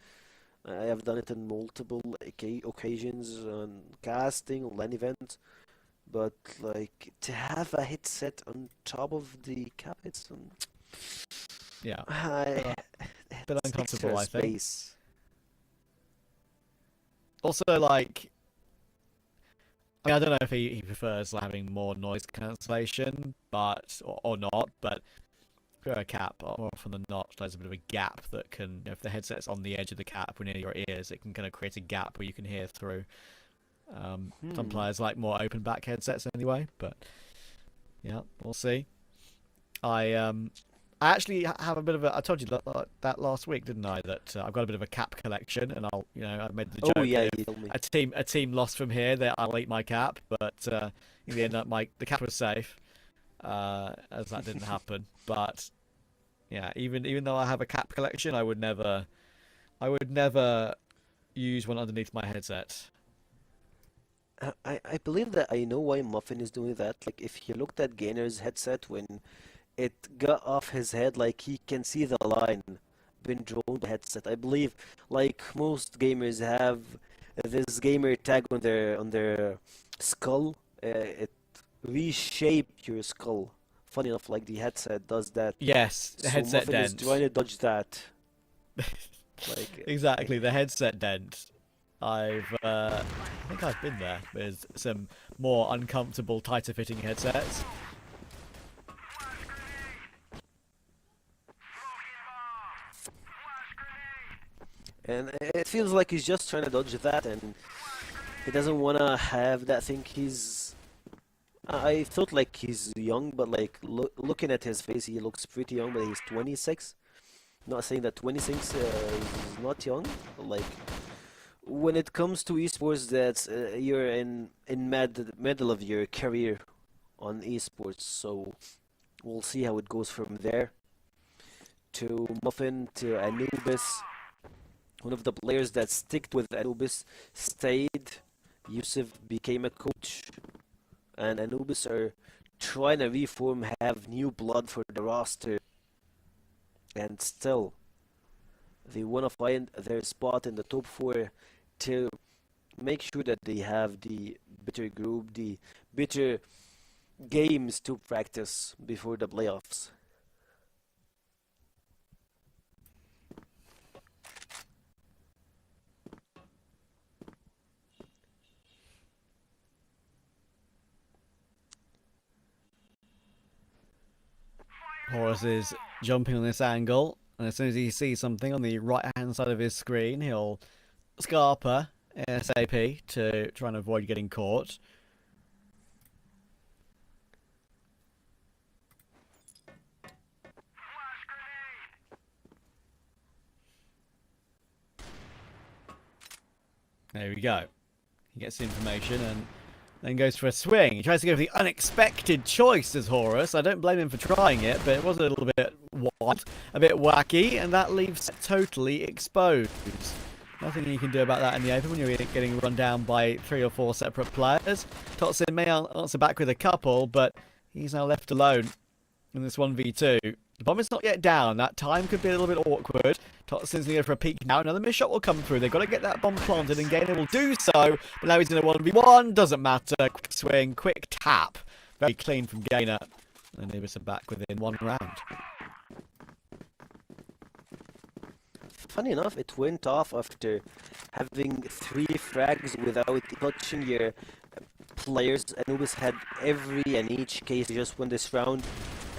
I have done it on multiple occasions on casting, on LAN events, but like to have a headset on top of the cap, it's Yeah. a bit uncomfortable, I think. Space. Also, like, I mean, I don't know if he prefers having more noise cancellation, but or not, but for a cap, more often than not, there's a bit of a gap that can, if the headset's on the edge of the cap or near your ears, it can kind of create a gap where you can hear through. Some players like more open back headsets anyway, but yeah, we'll see. I actually have a bit of a. I told you that last week, didn't I? That I've got a bit of a cap collection, and I made the joke. Oh yeah, if you told me. a team lost from here, that I'll eat my cap, but in the end, the cap was safe, as that didn't happen. But yeah, even though I have a cap collection, I would never use one underneath my headset. I believe that I know why Muffin is doing that. Like, if you looked at Gainer's headset when it got off his head, like he can see the line being drawn to the headset. I believe, like most gamers have this gamer tag on their skull. It reshaped your skull. Funny enough, like the headset does that. Yes, the So headset Muffin is dent. trying to dodge that. Like Exactly, the headset dent. I think I've been there with some more uncomfortable, tighter fitting headsets. And it feels like he's just trying to dodge that, and he doesn't want to have that thing. I thought like he's young, but like looking at his face, he looks pretty young, but he's 26. Not saying that 26 is not young, but like when it comes to esports, that's you're in middle of your career on esports. So we'll see how it goes from there. To Muffin, to Anubis. One of the players that sticked with Anubis stayed. Yusuf became a coach, and Anubis are trying to reform, have new blood for the roster, and still they want to find their spot in the top 4 to make sure that they have the better group, the better games to practice before the playoffs. Horus is jumping on this angle, and as soon as he sees something on the right-hand side of his screen, he'll Scarper ASAP to try and avoid getting caught. There we go. He gets the information and then goes for a swing. He tries to go for the unexpected choice as Horus. I don't blame him for trying it, but it was a little bit wild, a bit wacky, and that leaves totally exposed. Nothing you can do about that in the open when you're getting run down by 3 or 4 separate players. Totsin may answer back with a couple, but he's now left alone in this 1v2. The bomb is not yet down. That time could be a little bit awkward. Toxin's going to go for a peek now. Another missed shot will come through. They've got to get that bomb planted, and Gainer will do so. But now he's in a 1v1. Doesn't matter. Quick swing, quick tap. Very clean from Gainer. And Anubis are back within 1 round. Funny enough, it went off after having 3 frags without touching your players. Anubis had every and each case to just win this round,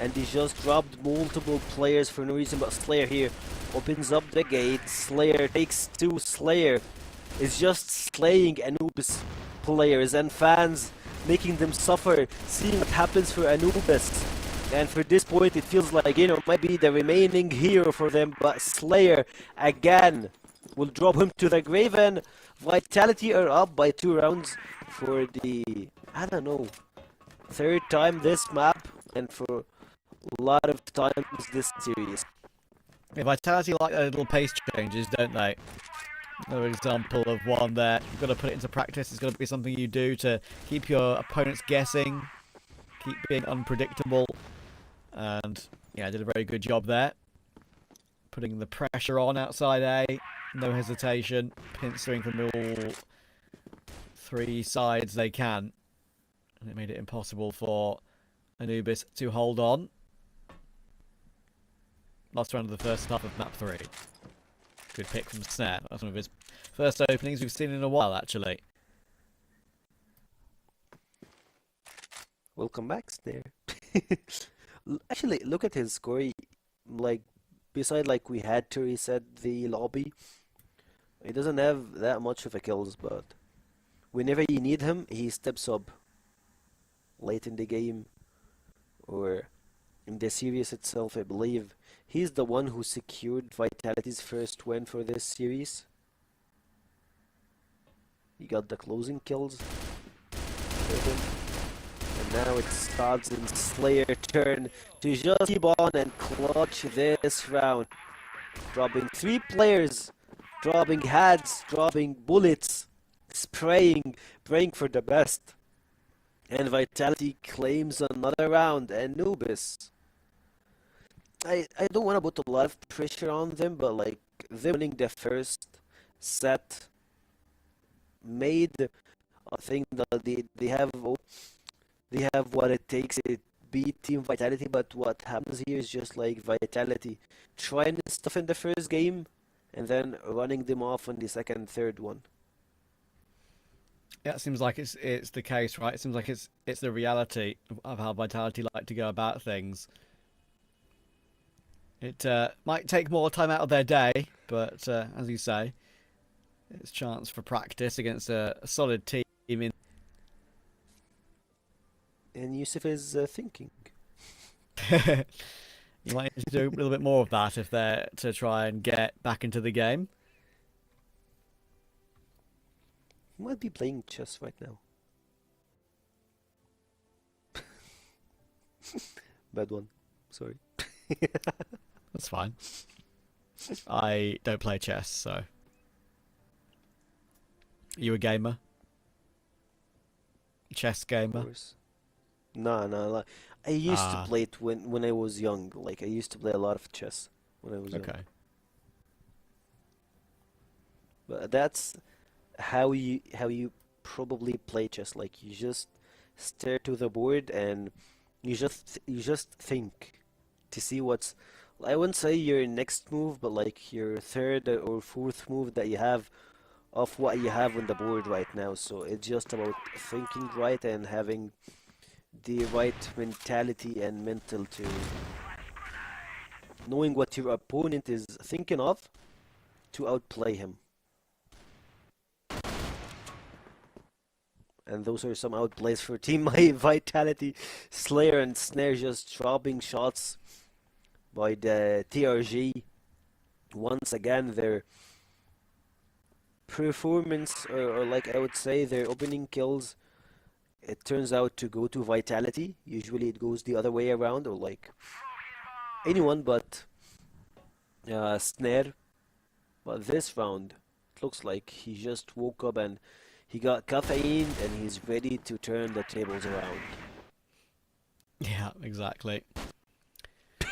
and he just dropped multiple players for no reason. But Slayer here opens up the gate. Slayer takes 2. Slayer is just slaying Anubis players and fans, making them suffer, seeing what happens for Anubis. And for this point, it feels like, you know, might be the remaining hero for them, but Slayer again will drop him to the grave, and Vitality are up by 2 rounds for the, I don't know, 3rd time this map, and for a lot of times this series. Yeah, Vitality like their little pace changes, don't they? Another example of one there. You've got to put it into practice. It's got to be something you do to keep your opponents guessing, keep being unpredictable. And yeah, did a very good job there. Putting the pressure on outside A. No hesitation. Pincering from all 3 sides they can. And it made it impossible for Anubis to hold on. Last round of the first half of map 3. Good pick from Snare. That's one of his first openings we've seen in a while, actually. Welcome back, Snare. Actually, look at his score. Like, beside like we had to reset the lobby, he doesn't have that much of a kills, but whenever you need him, he steps up late in the game or in the series itself. I believe he's the one who secured Vitality's first win for this series. He got the closing kills. And now it starts in Slayer turn to just keep on and clutch this round. Dropping 3 players, dropping heads, dropping bullets, spraying, praying for the best. And Vitality claims another round. Anubis, I don't want to put a lot of pressure on them, but like them winning the first set made, I think that they have what it takes to beat Team Vitality. But what happens here is just like Vitality trying stuff in the first game and then running them off on the second, third one. Yeah, it seems like it's the case, right? It seems like it's the reality of how Vitality like to go about things. It might take more time out of their day, but as you say, it's a chance for practice against a solid team. And Yusuf is thinking. You might need to do a little bit more of that if they're to try and get back into the game. He might be playing chess right now. Bad one. Sorry. That's fine. I don't play chess, so. Are you a gamer? Chess gamer? Of course. No. Like, I used to play it when I was young. Like, I used to play a lot of chess when I was young. Okay. But that's how you probably play chess. Like, you just stare to the board and you just think to see what's, I wouldn't say your next move, but like your 3rd or 4th move that you have of what you have on the board right now. So it's just about thinking right and having the right mentality and mental to knowing what your opponent is thinking of to outplay him. And those are some outplays for Team Vitality. Slayer and Snare just dropping shots by the TRG. Once again, their performance, or like I would say, their opening kills, it turns out to go to Vitality. Usually it goes the other way around, or like anyone but Snare. But this round, it looks like he just woke up and he got caffeine and he's ready to turn the tables around. Yeah, exactly.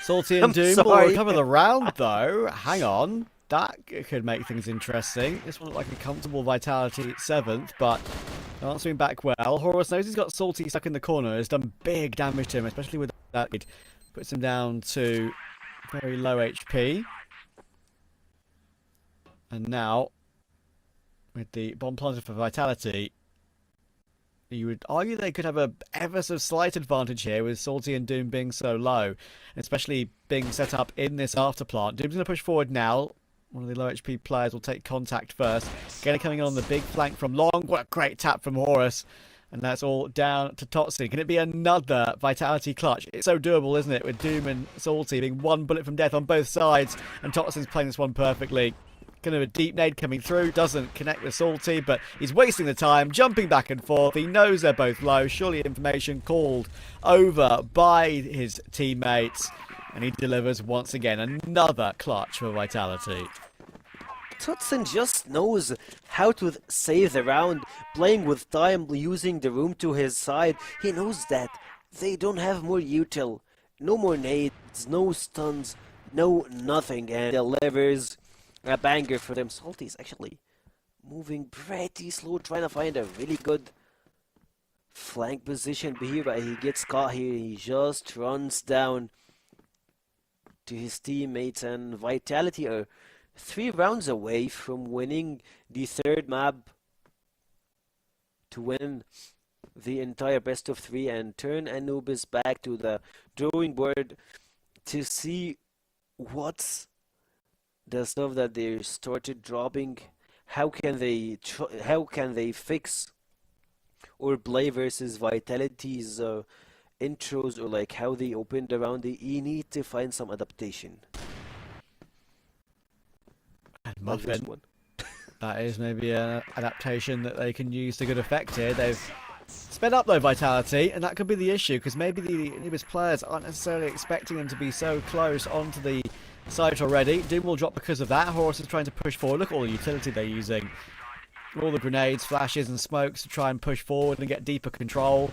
Salty and I'm Doom will sorry. recover the round, though. Hang on. That could make things interesting. This one looked like a comfortable Vitality 7th, but answering back well. Horus knows he's got Salty stuck in the corner. Has done big damage to him, especially with that. It puts him down to very low HP. And now, with the bomb planted for Vitality, you would argue they could have a ever so slight advantage here with Salty and Doom being so low, especially being set up in this after plant. Doom's going to push forward now. One of the low HP players will take contact first. Again, coming on the big flank from Long. What a great tap from Horus. And that's all down to Totsin. Can it be another Vitality clutch? It's so doable, isn't it? With Doom and Salty being one bullet from death on both sides. And Totsin's playing this one perfectly. Kind of a deep nade coming through. Doesn't connect with Salty, but he's wasting the time. Jumping back and forth. He knows they're both low. Surely information called over by his teammates. And he delivers once again another clutch for Vitality. Totsin just knows how to save the round, playing with time, using the room to his side. He knows that they don't have more util, no more nades, no stuns, no nothing, and delivers a banger for them. Salty's actually moving pretty slow, trying to find a really good flank position here, but he gets caught here. He just runs down to his teammates, and Vitality are 3 rounds away from winning the 3rd map to win the entire best of 3 and turn Anubis back to the drawing board to see what's the stuff that they started dropping. How can they fix or play versus Vitality's intros, or like how they opened around? They need to find some adaptation. And Muffin, that is maybe an adaptation that they can use to good effect here. They've sped up though Vitality, and that could be the issue, because maybe the Anubis players aren't necessarily expecting them to be so close onto the site already. Doom will drop because of that. Horus is trying to push forward. Look at all the utility they're using. All the grenades, flashes and smokes to try and push forward and get deeper control.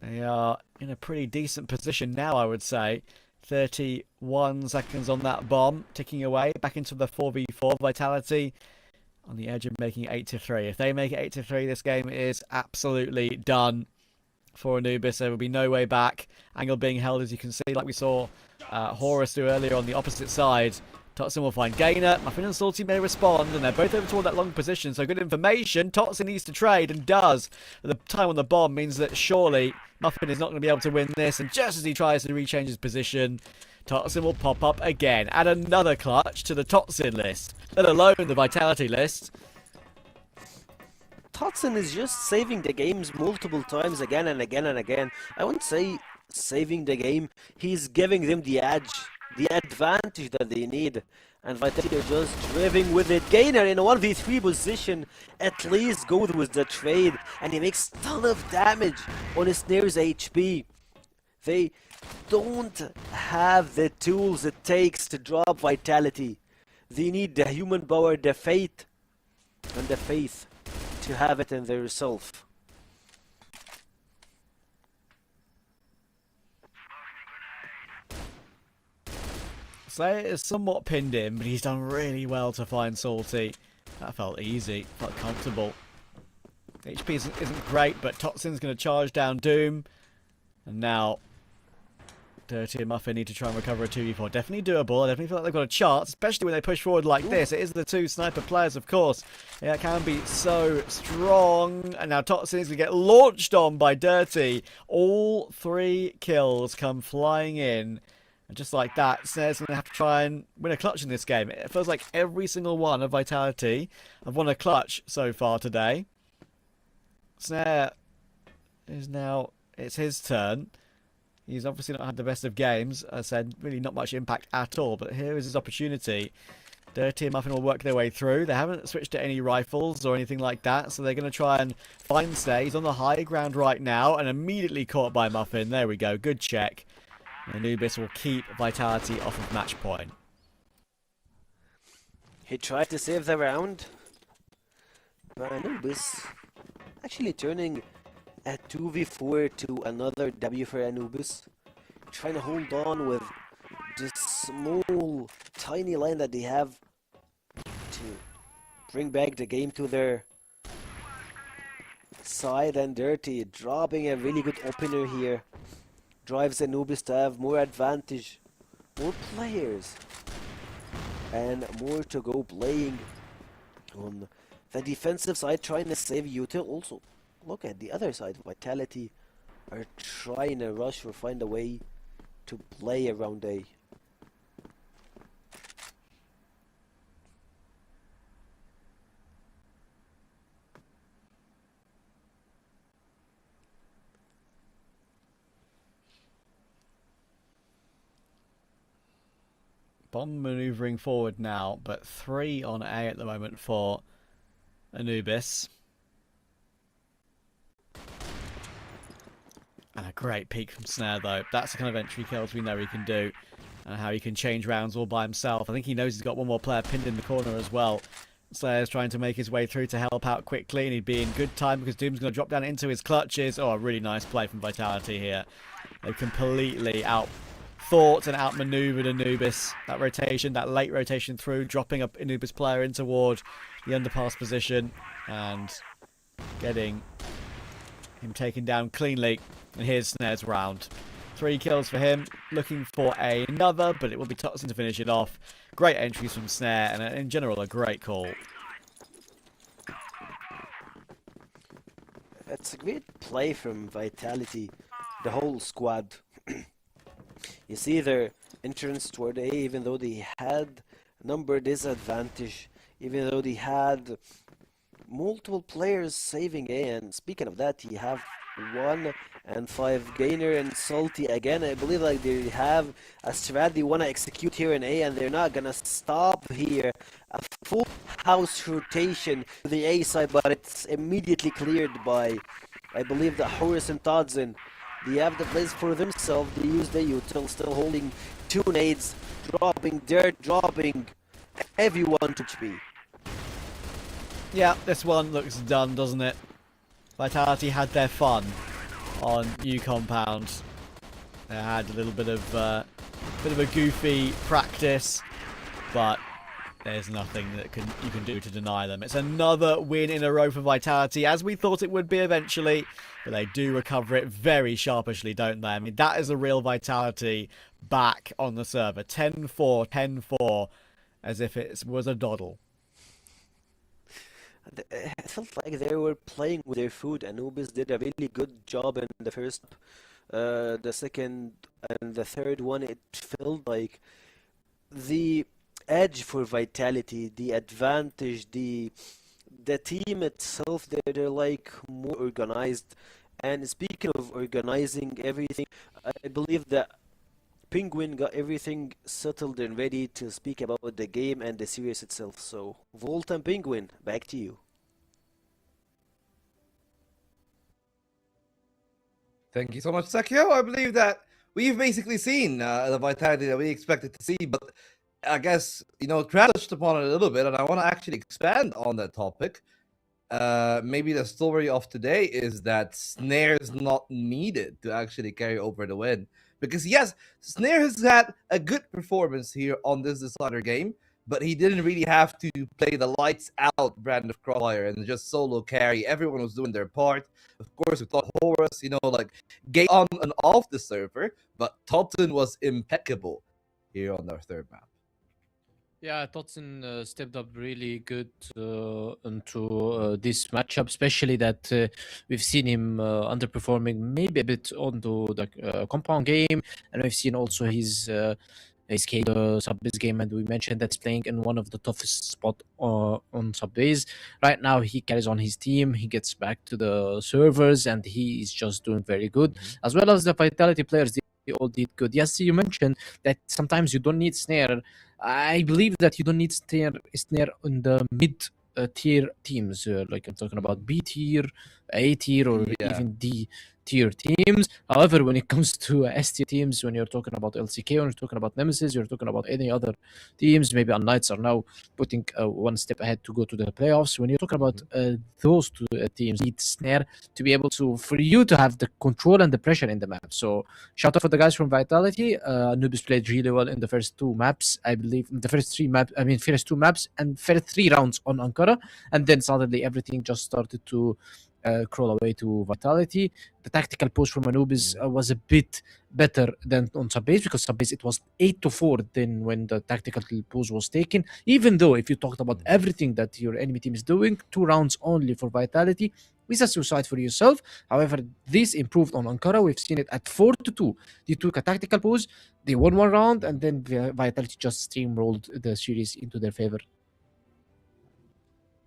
They are in a pretty decent position now, I would say. 31 seconds on that bomb, ticking away back into the 4v4. Vitality on the edge of making it 8-3. If they make it 8-3, this game is absolutely done for Anubis. There will be no way back. Angle being held, as you can see, like we saw Horus do earlier on the opposite side. Totsin will find Gainer. Muffin and Salty may respond, and they're both over toward that long position, so good information. Totsin needs to trade, and does. But the time on the bomb means that surely Muffin is not going to be able to win this, and just as he tries to rechange his position, Totsin will pop up again. Add another clutch to the Totsin list, let alone the Vitality list. Totsin is just saving the games multiple times again and again and again. I wouldn't say saving the game, he's giving them the edge, the advantage that they need, and Vitality are just driving with it. Gainer in a 1v3 position at least goes with the trade, and he makes a ton of damage on his Snare's HP. They don't have the tools it takes to drop Vitality. They need the human power, the faith, and the faith to have it in their self. Slayer is somewhat pinned in, but he's done really well to find Salty. That felt easy, felt comfortable. HP isn't great, but Totsin's going to charge down Doom. And now, Dirty and Muffin need to try and recover a 2v4. Definitely doable. I definitely feel like they've got a chance, especially when they push forward like this. It is the 2 sniper players, of course. Yeah, it can be so strong. And now Totsin is going to get launched on by Dirty. All 3 kills come flying in. And just like that, Snare's going to have to try and win a clutch in this game. It feels like every single one of Vitality have won a clutch so far today. Snare is now, it's his turn. He's obviously not had the best of games. As I said, really not much impact at all. But here is his opportunity. Dirty and Muffin will work their way through. They haven't switched to any rifles or anything like that. So they're going to try and find Snare. He's on the high ground right now and immediately caught by Muffin. There we go. Good check. Anubis will keep Vitality off of match point. He tried to save the round, but Anubis actually turning a 2v4 to another W for Anubis. Trying to hold on with this small, tiny line that they have to bring back the game to their side, and Dirty dropping a really good opener here. Drives Anubis to have more advantage, more players, and more to go playing on the defensive side, trying to save Util. Also, look at the other side. Vitality are trying to rush or find a way to play around A. Bomb maneuvering forward now, but 3 on A at the moment for Anubis. And a great peek from Snare, though. That's the kind of entry kills we know he can do. And how he can change rounds all by himself. I think he knows he's got one more player pinned in the corner as well. Slayer's trying to make his way through to help out quickly, and he'd be in good time because Doom's going to drop down into his clutches. Oh, a really nice play from Vitality here. They've completely out-thought and outmaneuvered Anubis. That rotation, that late rotation through, dropping a Anubis player in toward the underpass position and getting him taken down cleanly. And here's Snare's round. 3 kills for him, looking for another, but it will be Totson to finish it off. Great entries from Snare, and in general, a great call. It's a great play from Vitality, the whole squad. You see their entrance toward A, even though they had number disadvantage, even though they had multiple players saving A, and speaking of that, you have 1 and 5 Gainer and Salty again. I believe like they have a strat they want to execute here in A, and they're not gonna stop here. A full house rotation to the A side, but it's immediately cleared by, I believe, the Horus and Todson. They have the place for themselves. They use the util, still holding 2 nades, dropping dirt, dropping everyone to HP. Yeah, this one looks done, doesn't it? Vitality had their fun on U Compound. They had a little bit of a goofy practice, but there's nothing that you can do to deny them. It's another win in a row for Vitality, as we thought it would be eventually, but they do recover it very sharpishly, don't they? I mean, that is a real Vitality back on the server. 10-4, 10-4, as if it was a doddle. It felt like they were playing with their food. Anubis did a really good job in the first, the second, and the third one. It felt like the edge for Vitality, the advantage, the team itself. They're like more organized. And speaking of organizing everything, I believe that Penguin got everything settled and ready to speak about the game and the series itself. So, Volt and Penguin, back to you. Thank you so much, Sakio. I believe that we've basically seen the Vitality that we expected to see, but I guess, Travis touched upon it a little bit, and I want to actually expand on that topic. Maybe the story of today is that Snare is not needed to actually carry over the win. Because yes, Snare has had a good performance here on this Decider game, but he didn't really have to play the lights out brand of CrossFire and just solo carry. Everyone was doing their part. Of course, we thought Horus, get on and off the server, but Totson was impeccable here on our third map. Yeah, Totson stepped up really good into this matchup, especially that we've seen him underperforming maybe a bit onto the compound game, and we've seen also his KD sub-base game, and we mentioned that he's playing in one of the toughest spot on sub-base. Right now, he carries on his team, he gets back to the servers, and he is just doing very good, as well as the Vitality players. They all did good. Yes, you mentioned that sometimes you don't need Snare. I believe that you don't need Snare in the mid tier teams. Like I'm talking about B tier, A tier, or even D tier teams. However, when it comes to S tier teams, when you're talking about LCK, when you're talking about Nemesis, you're talking about any other teams, maybe unKnights are now putting one step ahead to go to the playoffs. When you're talking about those two teams, need Snare to be able to, for you to have the control and the pressure in the map. So shout out for the guys from Vitality. Anubis played really well in the first two maps, I believe. The first two maps and first 3 rounds on Ankara, and then suddenly everything just started to crawl away to Vitality. The tactical push from Anubis was a bit better than on Subbase, because Subbase it was 8-4 then when the tactical push was taken. Even though if you talked about everything that your enemy team is doing, 2 rounds only for Vitality is a suicide for yourself. However, this improved on Ankara. We've seen it at 4-2. They took a tactical push, they won 1 round, and then Vitality just steamrolled the series into their favor.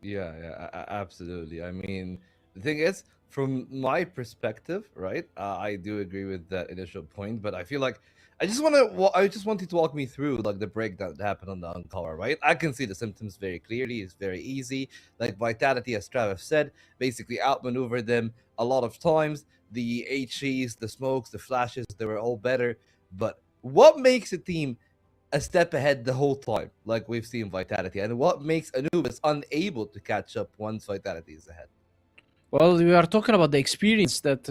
Yeah, absolutely. I mean, the thing is, from my perspective, right? I do agree with that initial point, but I feel like I just want you to walk me through like the breakdown that happened on the Ankara, right? I can see the symptoms very clearly. It's very easy. Like Vitality, as Travis said, basically outmaneuvered them a lot of times. The HEs, the smokes, the flashes, they were all better. But what makes a team a step ahead the whole time, like we've seen Vitality, and what makes Anubis unable to catch up once Vitality is ahead? Well, we are talking about the experience that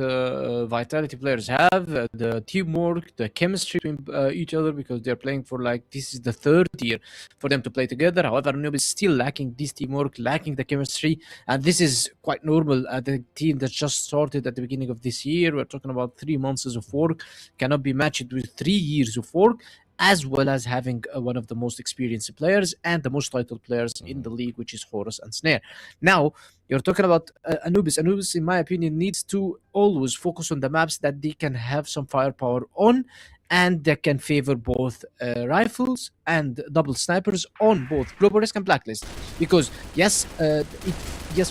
Vitality players have, the teamwork, the chemistry between each other, because they're playing for like, this is the 3rd year for them to play together. However, Anubis is still lacking this teamwork, lacking the chemistry, and this is quite normal at the team that just started at the beginning of this year. We're talking about 3 months of work, cannot be matched with 3 years of work, as well as having one of the most experienced players and the most titled players in the league, which is Horus and Snare. Now, you're talking about Anubis. Anubis, in my opinion, needs to always focus on the maps that they can have some firepower on, and that can favor both rifles and double snipers on both Global Risk and Blacklist. Because, yes,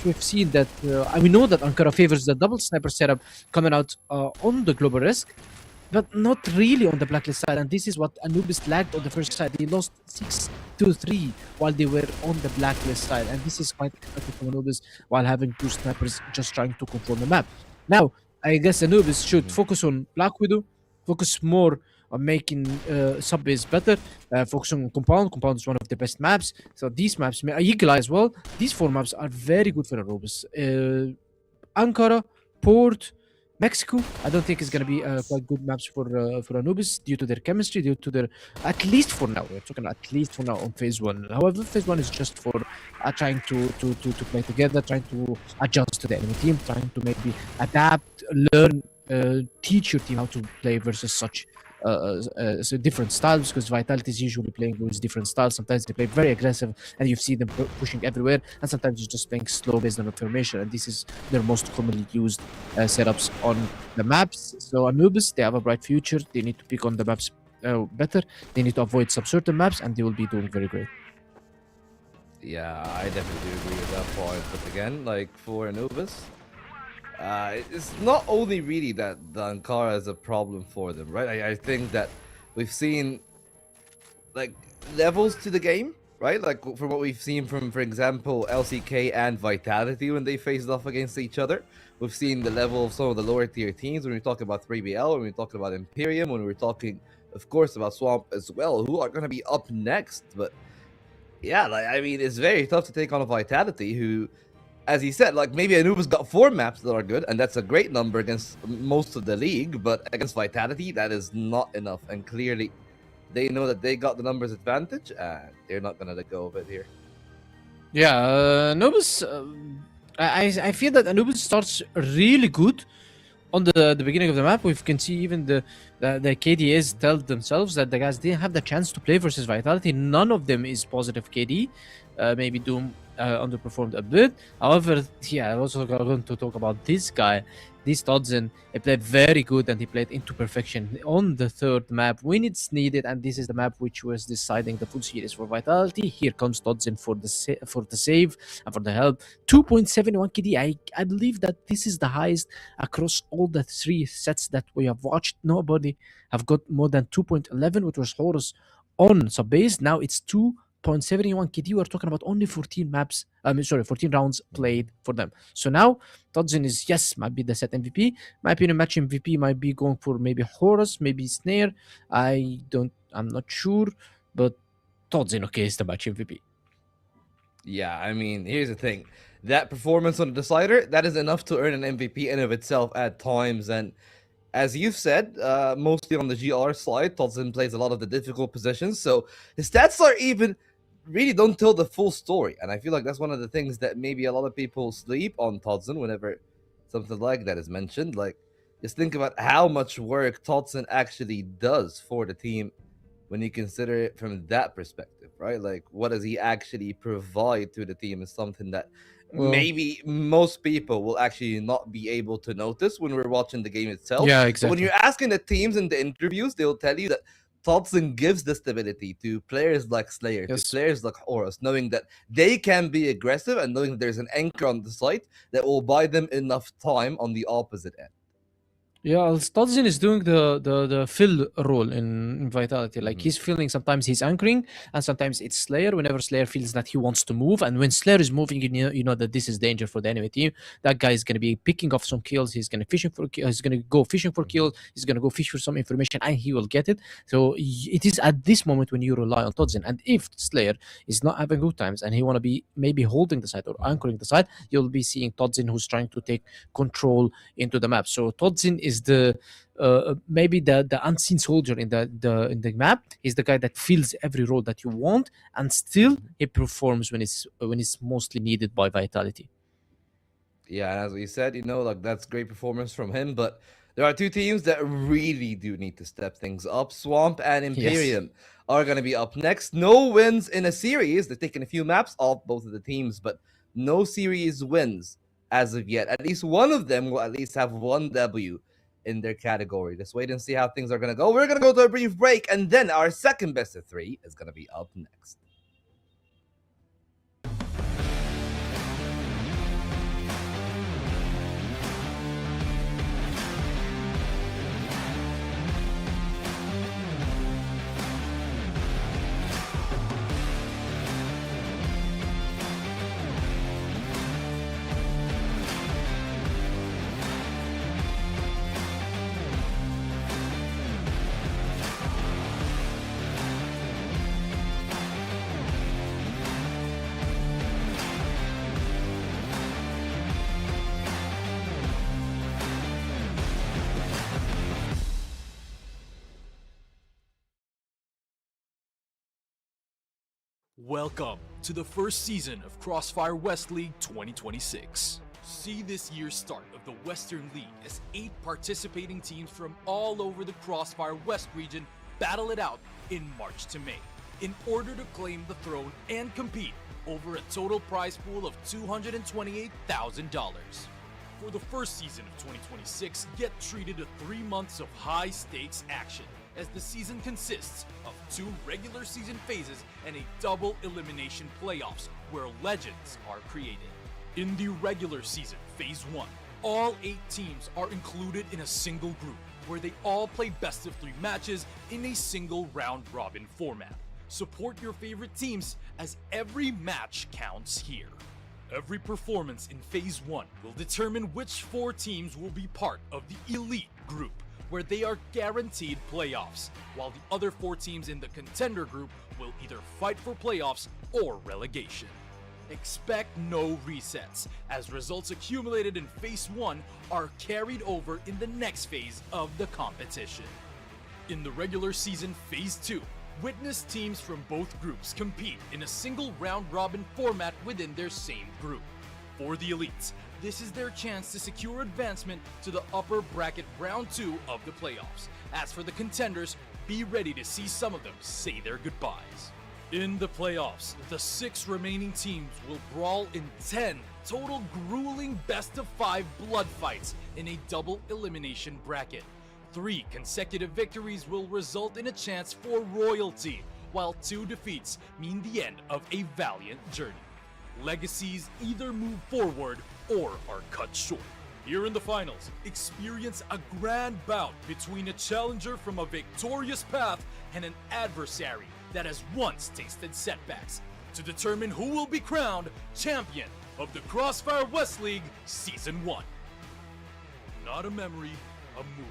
we've seen that, we know that Ankara favors the double sniper setup coming out on the Global Risk, but not really on the Blacklist side, and this is what Anubis lagged on the first side. They lost 6-3 while they were on the Blacklist side, and this is quite expected from Anubis while having 2 snipers just trying to control the map. Now, I guess Anubis should focus on Black Widow, focus more on making Subbase better, focus on Compound. Compound is one of the best maps, so these maps, Eagle Eye as well, these 4 maps are very good for Anubis. Ankara, Port, Mexico, I don't think it's going to be quite good maps for Anubis due to their chemistry, due to their, at least for now, we're talking at least for now on phase 1. However, phase 1 is just for trying to play together, trying to adjust to the enemy team, trying to maybe adapt, learn, teach your team how to play versus such so different styles, because Vitality is usually playing with different styles. Sometimes they play very aggressive and you see them pushing everywhere, and sometimes you're just playing slow based on information, and this is their most commonly used setups on the maps. So Anubis, they have a bright future. They need to pick on the maps better. They need to avoid some certain maps, and they will be doing very great. Yeah, I definitely agree with that point. But again, like for Anubis, it's not only really that the Ankara is a problem for them, right? I think that we've seen like levels to the game, right? Like from what we've seen from, for example, LCK and Vitality when they faced off against each other. We've seen the level of some of the lower tier teams when we talk about 3BL, when we talk about Imperium, when we're talking, of course, about Swamp as well, who are going to be up next. But yeah, like I mean, it's very tough to take on a Vitality who, as he said, like maybe Anubis got 4 maps that are good, and that's a great number against most of the league, but against Vitality, that is not enough. And clearly, they know that they got the numbers advantage, and they're not gonna let go of it here. Yeah, Anubis, I feel that Anubis starts really good on the beginning of the map. We can see even the KDAs tell themselves that the guys didn't have the chance to play versus Vitality. None of them is positive KD. Maybe Doom underperformed a bit. However, yeah, I'm also going to talk about this guy, this Todzin. He played very good, and he played into perfection on the 3rd map when it's needed, and this is the map which was deciding the full series for Vitality. Here comes Todzin for the save and for the help. 2.71 KD. I believe that this is the highest across all the 3 sets that we have watched. Nobody have got more than 2.11, which was Horus on Subbase. Now it's 2.71 0.71 KD, we're talking about only 14 maps. 14 rounds played for them. So now Todzin is, yes, might be the set MVP. My opinion, match MVP might be going for maybe Horus, maybe Snare. I'm not sure, but Todzin, okay, is the match MVP. Yeah, I mean, here's the thing. That performance on the decider, that is enough to earn an MVP in of itself at times. And as you've said, mostly on the GR side, Todzin plays a lot of the difficult positions. So his stats are even really don't tell the full story. And I feel like that's one of the things that maybe a lot of people sleep on Todzin whenever something like that is mentioned. Like, just think about how much work Todzin actually does for the team when you consider it from that perspective, right? Like, what does he actually provide to the team is something that maybe most people will actually not be able to notice when we're watching the game itself. Yeah, But exactly. when you're asking the teams in the interviews, they'll tell you that Todzin gives the stability to players like Slayer, Yes. to players like Horus, knowing that they can be aggressive and knowing that there's an anchor on the site that will buy them enough time on the opposite end. Yeah, Todzin is doing the fill role in Vitality. Like, he's feeling sometimes he's anchoring, and sometimes it's Slayer. Whenever Slayer feels that he wants to move, and when Slayer is moving, you know that this is danger for the enemy team. That guy is going to be picking off some kills. He's going to go fishing for kills. He's going to go fish for some information, and he will get it. So it is at this moment when you rely on Todzin. And if Slayer is not having good times and he want to be maybe holding the side or anchoring the side, you'll be seeing Todzin who's trying to take control into the map. So Todzin is the maybe the unseen soldier in the map. He's the guy that fills every role that you want, and still he performs when it's mostly needed by Vitality. Yeah, and as we said, like, that's great performance from him, but there are two teams that really do need to step things up. Swamp and Imperium are going to be up next. No wins in a series. They're taking a few maps off both of the teams, but no series wins as of yet. At least one of them will at least have one W in their category. Just wait and see how things are going to go. We're going to go to a brief break, and then our second best of three is going to be up next. Welcome to the first season of CrossFire West League 2026. See this year's start of the Western League as 8 participating teams from all over the CrossFire West region battle it out in March to May in order to claim the throne and compete over a total prize pool of $228,000. For the first season of 2026, get treated to 3 months of high-stakes action, as the season consists of 2 regular season phases and a double elimination playoffs where legends are created. In the regular season, Phase 1, all 8 teams are included in a single group where they all play best of 3 matches in a single round-robin format. Support your favorite teams as every match counts here. Every performance in Phase 1 will determine which 4 teams will be part of the Elite group, where they are guaranteed playoffs, while the other 4 teams in the Contender group will either fight for playoffs or relegation. Expect no resets, as results accumulated in Phase 1 are carried over in the next phase of the competition. In the regular season Phase 2, witness teams from both groups compete in a single round-robin format within their same group. For the elites, this is their chance to secure advancement to the upper bracket round 2 of the playoffs. As for the contenders, be ready to see some of them say their goodbyes. In the playoffs, the 6 remaining teams will brawl in 10 total grueling best-of-5 blood fights in a double elimination bracket. 3 consecutive victories will result in a chance for royalty, while 2 defeats mean the end of a valiant journey. Legacies either move forward or are cut short. Here in the finals, experience a grand bout between a challenger from a victorious path and an adversary that has once tasted setbacks to determine who will be crowned champion of the CrossFire West League Season 1. Not a memory, a movie.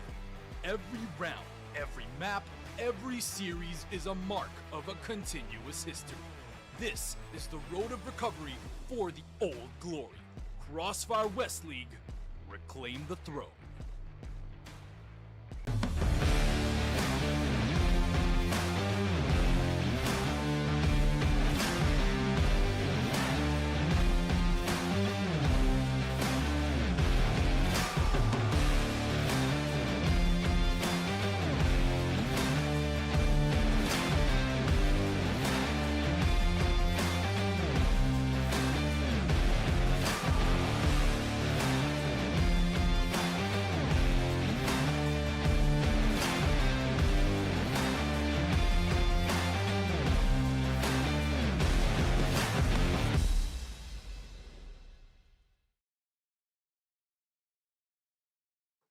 Every round, every map, every series is a mark of a continuous history. This is the road of recovery for the old glory. CrossFire West League, reclaim the throne.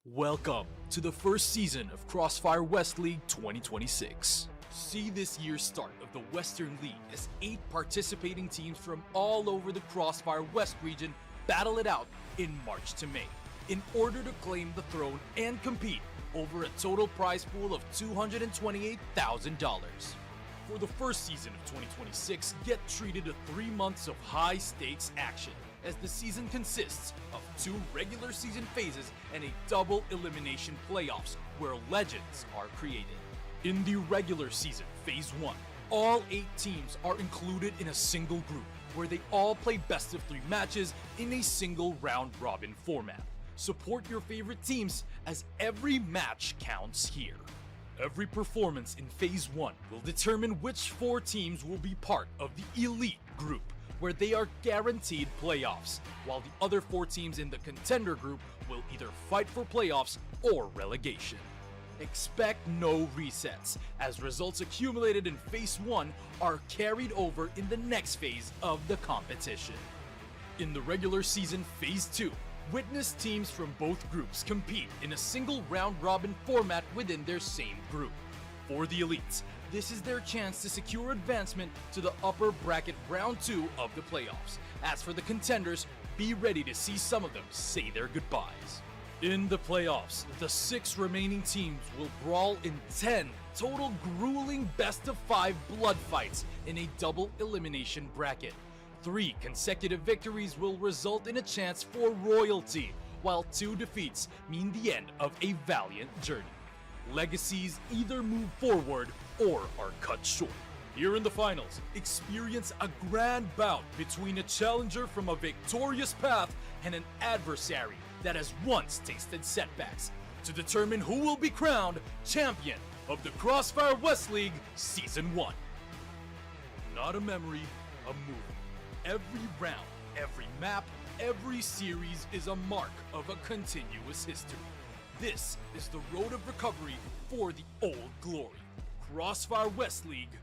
Welcome to the first season of CrossFire West League 2026. See this year's start of the Western League as 8 participating teams from all over the CrossFire West region battle it out in March to May in order to claim the throne and compete over a total prize pool of $228,000. For the first season of 2026, get treated to 3 months of high-stakes action, as the season consists of 2 regular season phases and a double elimination playoffs where legends are created. In the regular season, Phase 1, all 8 teams are included in a single group where they all play best of 3 matches in a single round-robin format. Support your favorite teams as every match counts here. Every performance in Phase 1 will determine which 4 teams will be part of the Elite group, where they are guaranteed playoffs, while the other 4 teams in the Contender group will either fight for playoffs or relegation. Expect no resets, as results accumulated in Phase 1 are carried over in the next phase of the competition. In the regular season Phase 2, witness teams from both groups compete in a single round-robin format within their same group. For the elites, this is their chance to secure advancement to the upper bracket round 2 of the playoffs. As for the contenders, be ready to see some of them say their goodbyes. In the playoffs, the 6 remaining teams will brawl in 10 total grueling best-of-5 blood fights in a double elimination bracket. 3 consecutive victories will result in a chance for royalty, while 2 defeats mean the end of a valiant journey. Legacies either move forward or are cut short. Here in the finals, experience a grand bout between a challenger from a victorious path and an adversary that has once tasted setbacks to determine who will be crowned champion of the CrossFire West League Season 1. Not a memory, a movie. Every round, every map, every series is a mark of a continuous history. This is the road of recovery for the old glory. CrossFire West League,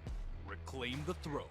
reclaim the throne.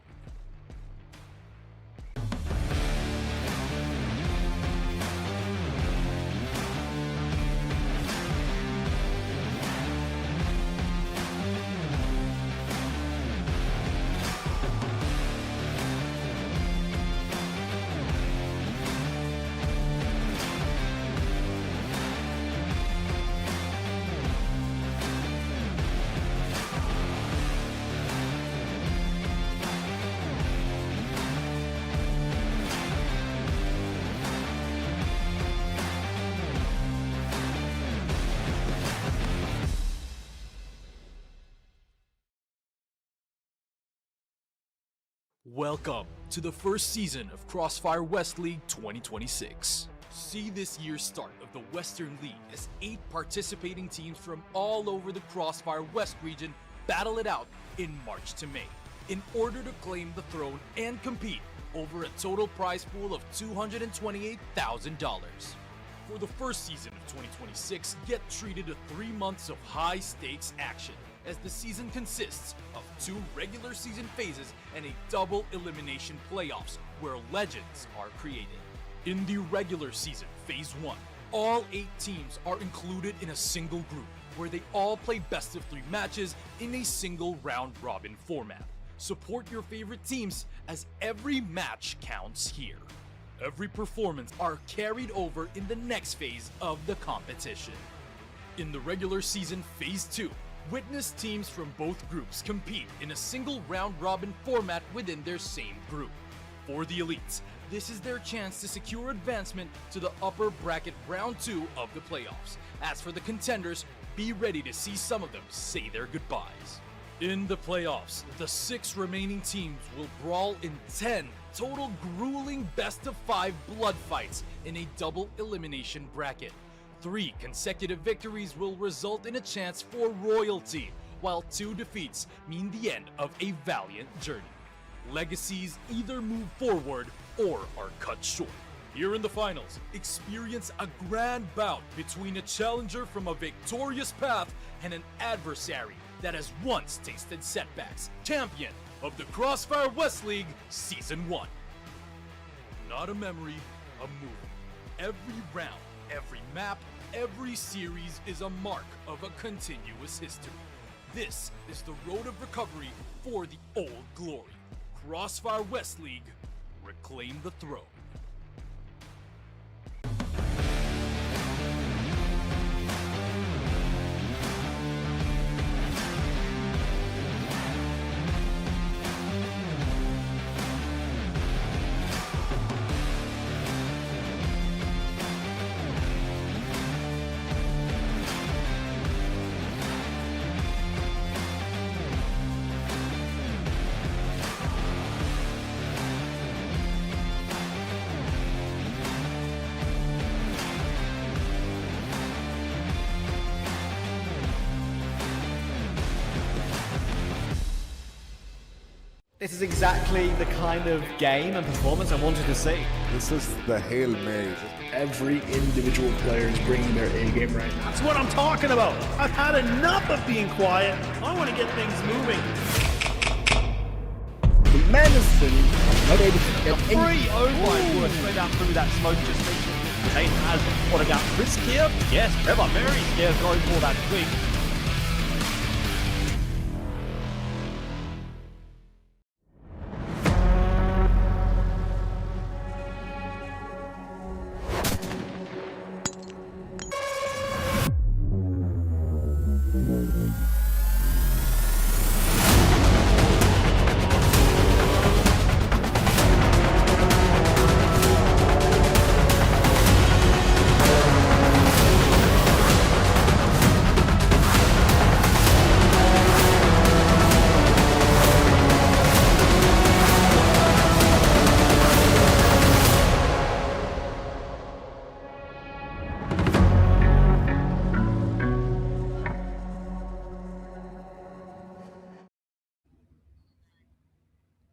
Welcome to the first season of CrossFire West League 2026. See this year's start of the Western League as 8 participating teams from all over the CrossFire West region battle it out in March to May in order to claim the throne and compete over a total prize pool of $228,000. For the first season of 2026, get treated to 3 months of high-stakes action, as the season consists of 2 regular season phases and a double elimination playoffs where legends are created. In the regular season, Phase 1, All 8 teams are included in a single group, where they all play best of 3 matches in a single round-robin format. Support your favorite teams, as every match counts here. Every performance are carried over in the next phase of the competition. In the regular season Phase 2, witness teams from both groups compete in a single round-robin format within their same group. For the elites, this is their chance to secure advancement to the upper bracket round 2 of the playoffs. As for the contenders, be ready to see some of them say their goodbyes. In the playoffs, the 6 remaining teams will brawl in 10 total grueling best-of-5 blood fights in a double elimination bracket. 3 consecutive victories will result in a chance for royalty, while 2 defeats mean the end of a valiant journey. Legacies either move forward or are cut short. Here in the finals, experience a grand bout between a challenger from a victorious path and an adversary that has once tasted setbacks. Champion of the CrossFire West League Season 1. Not a memory, a movie. Every round, every map, every series is a mark of a continuous history. This is the road of recovery for the old glory. CrossFire West League, reclaim the throne. This is exactly the kind of game and performance I wanted to see. This is the Hail Mary. Every individual player is bringing their A game right now. That's what I'm talking about. I've had enough of being quiet. I want to get things moving. Madison not able to get Free! Oh my word, straight down through that smoke just mentioned. Zane has what about Chris here? Yes, Trevor very scared going for that quick.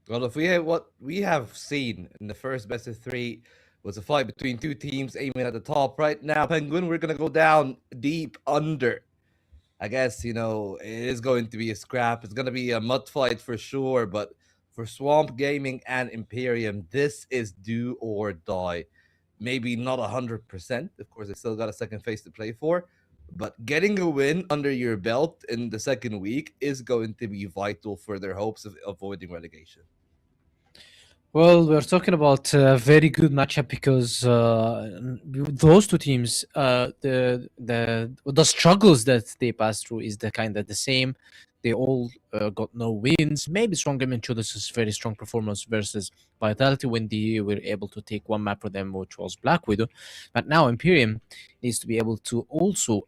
Well, if what we have seen in the first best of 3 was a fight between 2 teams aiming at the top. Right now, Penguin, we're gonna go down deep under. I guess, it is going to be a scrap. It's gonna be a mud fight for sure, but for Swamp Gaming and Imperium, this is do or die. Maybe not 100%. Of course, they still got a second phase to play for, but getting a win under your belt in the second week is going to be vital for their hopes of avoiding relegation. Well, we're talking about a very good matchup because those 2 teams, the struggles that they pass through is the kind of the same. They all got no wins. Maybe Strong Gaming showed us a very strong performance versus Vitality when they were able to take one map for them, which was Black Widow. But now Imperium needs to be able to also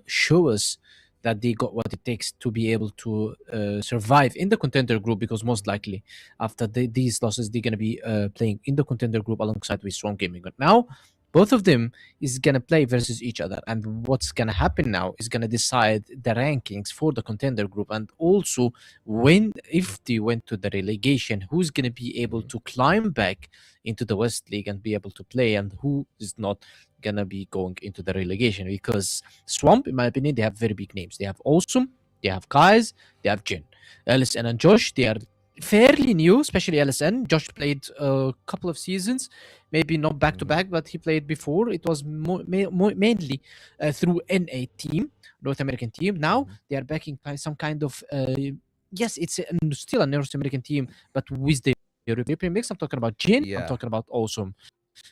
show us that they got what it takes to be able to survive in the contender group, because most likely after these losses they're going to be playing in the contender group alongside with Strong Gaming. But now both of them is going to play versus each other, and what's going to happen now is going to decide the rankings for the contender group, and also if they went to the relegation, who's going to be able to climb back into the West League and be able to play, and who is not gonna be going into the relegation. Because Swamp, in my opinion, they have very big names. They have Awesome, they have Kais, they have Jin. Alice and Josh, they are fairly new, especially LSN. Josh played a couple of seasons, maybe not back to back, but he played before. It was mainly through NA team, North American team. Now they are backing by some kind of yes, it's still a North American team, but with the European mix. I'm talking about Jin. I'm Yeah. talking about Awesome.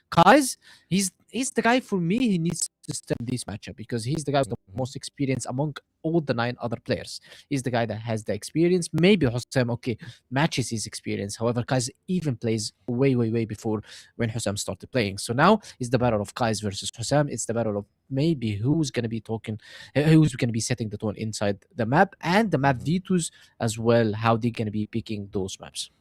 Kais, he's the guy for me. He needs to step this matchup because he's the guy with the most experience among all the 9 other players. He's the guy that has the experience. Maybe Hussam, okay, matches his experience. However, Kais even plays way before when Hussam started playing. So now it's the battle of Kais versus Hussam. It's the battle of maybe who's gonna be talking, who's gonna be setting the tone inside the map and the map vetoes as well. How they're gonna be picking those maps.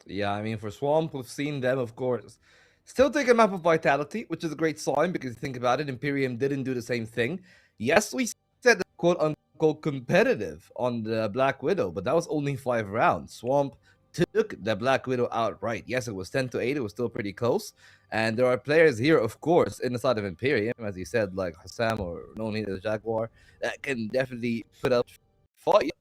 Yeah, I mean, for Swamp, we've seen them, of course, still take a map of Vitality, which is a great sign because you think about it, Imperium didn't do the same thing. Yes, we said quote-unquote competitive on the Black Widow, but that was only 5 rounds. Swamp took the Black Widow outright. Yes, it was 10-8. It was still pretty close. And there are players here, of course, in the side of Imperium, as you said, like Hussam or Noni the Jaguar, that can definitely put up fight.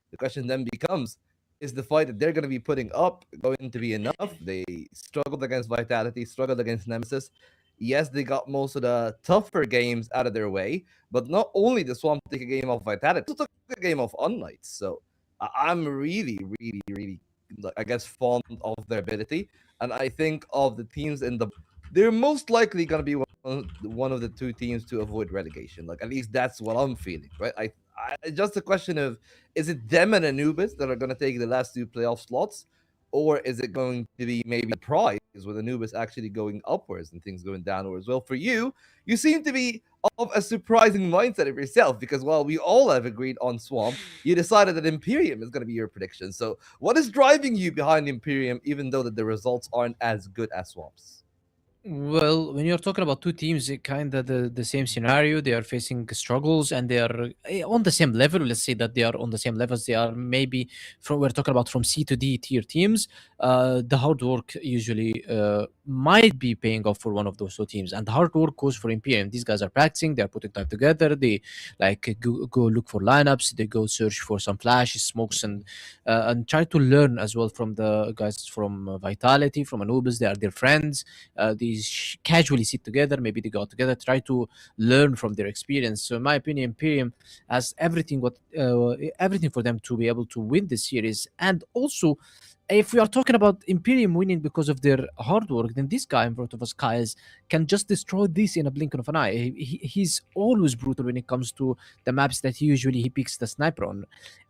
The question then becomes, is the fight that they're going to be putting up going to be enough? They struggled against Vitality, struggled against Nemesis. Yes, they got most of the tougher games out of their way, but not only did Swamp take a game off Vitality, they took a game off unKnights. So I'm really, I guess, fond of their ability. And I think of the teams in the... They're most likely going to be one of the 2 teams to avoid relegation. Like, at least that's what I'm feeling, right? Just a question of, is it them and Anubis that are going to take the last 2 playoff slots? Or is it going to be maybe a prize with Anubis actually going upwards and things going downwards? Well, for you, you seem to be of a surprising mindset of yourself because while we all have agreed on Swamp, you decided that Imperium is going to be your prediction. So what is driving you behind Imperium, even though that the results aren't as good as Swamp's? Well, when you're talking about 2 teams, it kind of the same scenario. They are facing struggles and they are on the same level. Let's say that they are on the same levels. They are maybe we're talking about from C to D tier teams. The hard work usually might be paying off for one of those 2 teams, and the hard work goes for Imperium. These guys are practicing. They are putting time together. They like go look for lineups. They go search for some flashes, smokes, and try to learn as well from the guys from Vitality, from Anubis. They are their friends. They casually sit together, maybe they go together, try to learn from their experience. So in my opinion, Imperium has everything for them to be able to win this series. And also, if we are talking about Imperium winning because of their hard work, then this guy in front of us, Kais, can just destroy this in a blink of an eye. He's always brutal when it comes to the maps that he picks the sniper on.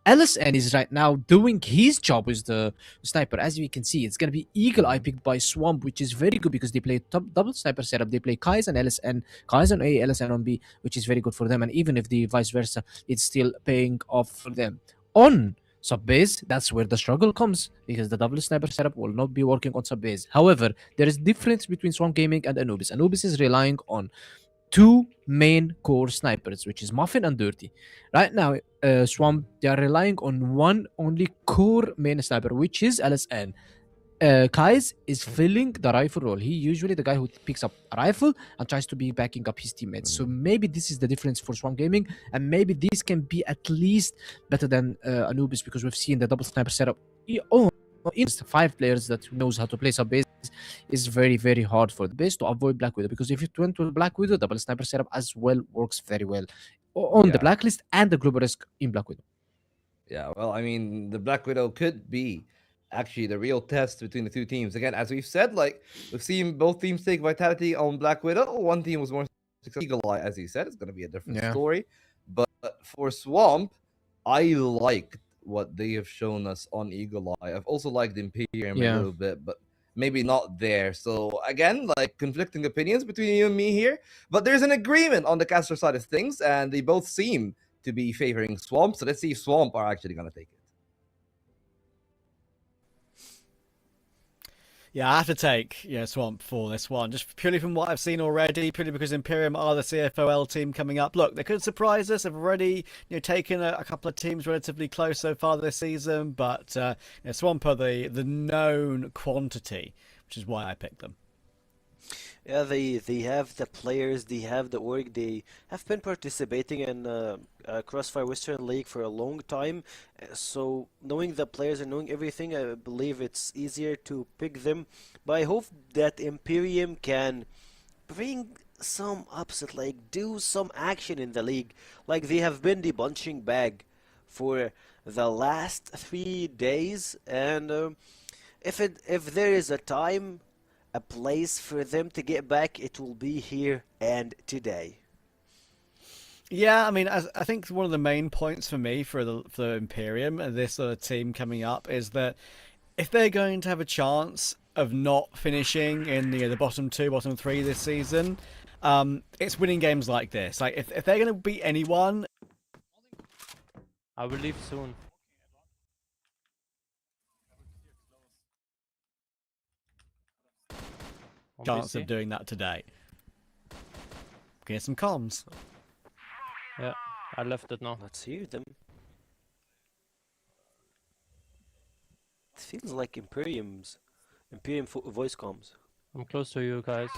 LSN is right now doing his job with the sniper. As we can see, it's going to be Eagle Eye picked by Swamp, which is very good because they play double sniper setup. They play Kais and LSN, Kais on A, LSN on B, which is very good for them. And even if the vice versa, it's still paying off for them. On sub-base, that's where the struggle comes because the double sniper setup will not be working on sub-base. However, there is difference between Swamp Gaming and Anubis. Anubis is relying on 2 main core snipers, which is Muffin and Dirty. Right now, Swamp, they are relying on one only core main sniper, which is LSN. Kais is filling the rifle role. He usually the guy who picks up a rifle and tries to be backing up his teammates. So maybe this is the difference for Swamp Gaming, and maybe this can be at least better than Anubis because we've seen the double sniper setup. It's 5 players that knows how to play sub base is very hard for the base to avoid Black Widow, because if you went to Black Widow, double sniper setup as well works very well on the blacklist and the global risk in Black Widow. Yeah, well, I mean, the Black Widow could be actually the real test between the 2 teams. Again, as we've said, like, we've seen both teams take Vitality on Black Widow. One team was more successful. Eagle Eye, as you said, it's going to be a different story. But for Swamp, I liked what they have shown us on Eagle Eye. I've also liked Imperium a little bit, but maybe not there. So again, like, conflicting opinions between you and me here. But there's an agreement on the caster side of things, and they both seem to be favoring Swamp. So let's see if Swamp are actually going to take it. Yeah, I have to take Swamp for this one, just purely from what I've seen already, purely because Imperium are the CFOL team coming up. Look, they could surprise us. They've already taken a couple of teams relatively close so far this season, but Swamp are the known quantity, which is why I picked them. Yeah, they have the players, they have the org, they have been participating in Crossfire Western League for a long time. So knowing the players and knowing everything, I believe it's easier to pick them. But I hope that Imperium can bring some upset, like do some action in the league. Like they have been the bunching bag for the last 3 days, and if there is a time, a place for them to get back, it will be here and today. Yeah, I mean, I think one of the main points for me for the Imperium and this sort of team coming up is that if they're going to have a chance of not finishing in the bottom 2, bottom 3 this season, it's winning games like this. Like if they're going to beat anyone, I will leave soon. chance of doing that today. Get some comms. Yeah, I left it now. Let's hear them. It feels like Imperium voice comms. I'm close to you guys.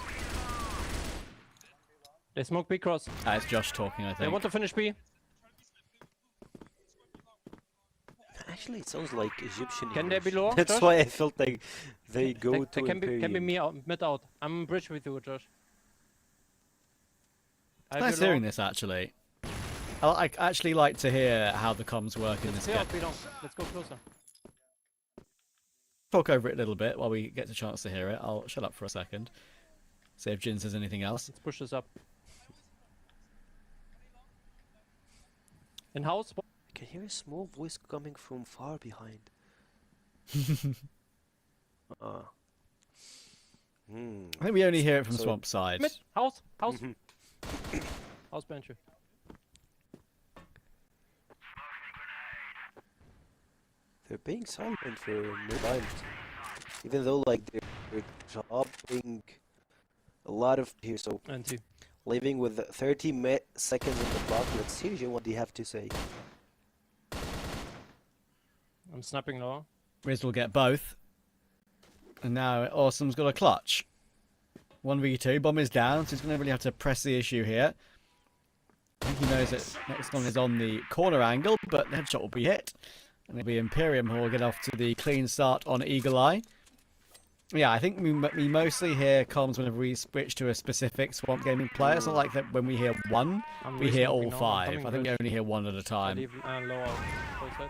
They smoke B cross. It's Josh talking, I They think. want to finish B. Actually, it sounds like Egyptian Can they English. be low, That's Josh? why I felt like they go to They can be Imperium. me out, mid out. I'm bridge with you, Josh. I Nice hearing this, actually. I actually like to hear how the comms work in this Let's game. Let's go closer. Talk over it a little bit while we get a chance to hear it. I'll shut up for a second. See if Jin says anything else. Let's push this up. In house. I can hear a small voice coming from far behind. I think we only hear it from So- Swamp Side. Mid. House. House. House bench. They're being silent for no time. Even though like they're dropping a lot of here, so And two. leaving with 30 seconds on the clock. Let's hear what they have to say. I'm snapping low. Riz will get both. And now Awesome's got a clutch. 1v2, bomb is down, so he's going to really have to press the issue here. I think he knows that next one is on the corner angle, but the headshot will be hit. And it'll be Imperium who will get off to the clean start on Eagle Eye. Yeah, I think we mostly hear comms whenever we switch to a specific Swamp Gaming player. It's not like that when we hear one, I'm we hear all resnapping now. I'm 5. coming I think we bridge. only hear one at a I time. leave low out. Close side.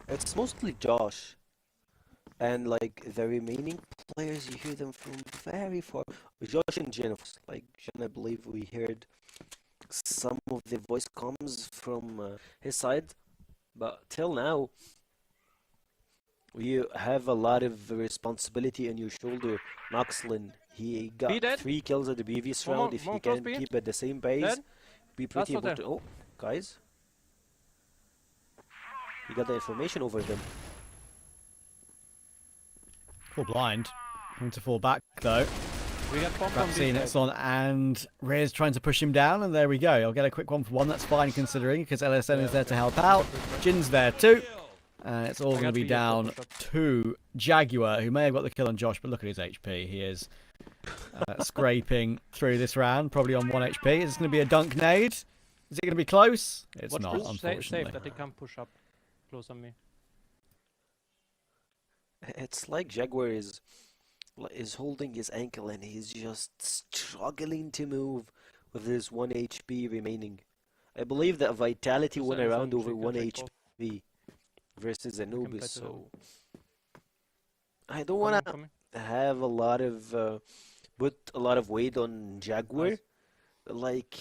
It's mostly Josh. And like the remaining players, you hear them from very far. Josh and Jen, like Jen, I believe we heard some of the voice comms from his side, but till now, you have a lot of responsibility on your shoulder. Noxlin, he Be got dead. 3 kills at the previous One round. more- If he one close can B. keep at the same pace, Dead. be pretty Last one able to. Oh, guys, you got the information over them. Full blind. Going to fall back though. We got bomb from Perhaps seeing B. it's on, and Riz trying to push him down, and there we go. I'll get a quick 1-for-1. That's fine considering, because LSN is there to help out. Jin's there too. And it's all going to be down to Jaguar, who may have got the kill on Josh, but look at his HP. He is scraping through this round, probably on 1 HP. Is this going to be a dunk nade? Is it going to be close? It's Watch not, bridge, unfortunately. safe that they can't push up close on me. It's like Jaguar is holding his ankle and he's just struggling to move with his 1 HP remaining. I believe that Vitality went Send around some over chicken 1 take both. HP versus play Anubis, to them. so I don't want to Coming. have a lot of put a lot of weight on Jaguar. Nice. Like,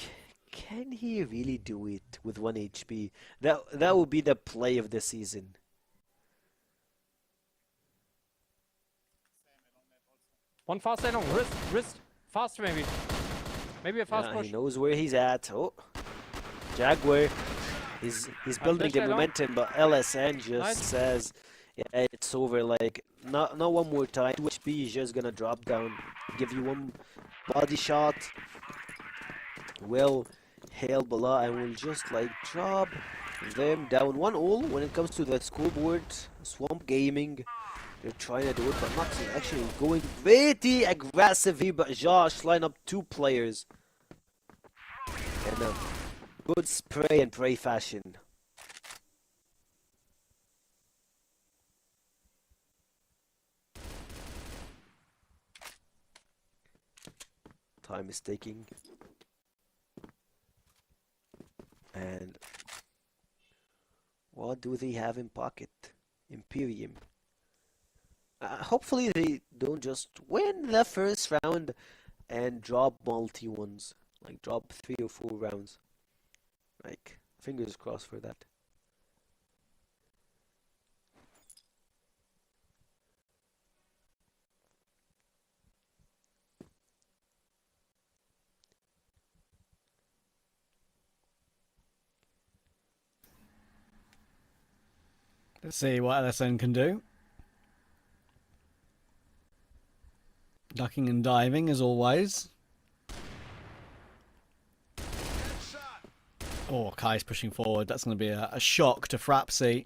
can he really do it with 1 HP? That would be the play of the season. One fast along. Wrist. Fast maybe. Maybe a fast Yeah, push. he knows where he's at. Oh, Jaguar, he's building flash the that on. momentum, but LSN just Nice. says, yeah, it's over. Like, not one more time. 2 HP is just gonna drop down, give you one body shot. Will hail Bala and will just like drop them down 1-all when it comes to the scoreboard. Swamp Gaming They're trying to do it, but Max is actually going pretty aggressive here, but Josh line up 2 players. And a good spray and pray fashion. Time is taking. And what do they have in pocket? Imperium. Hopefully they don't just win the first round and drop multi ones. Like drop 3 or 4 rounds. Like, fingers crossed for that. Let's see what LSN can do. Ducking and diving as always. Oh, Kai's pushing forward. That's going to be a shock to Frapsy.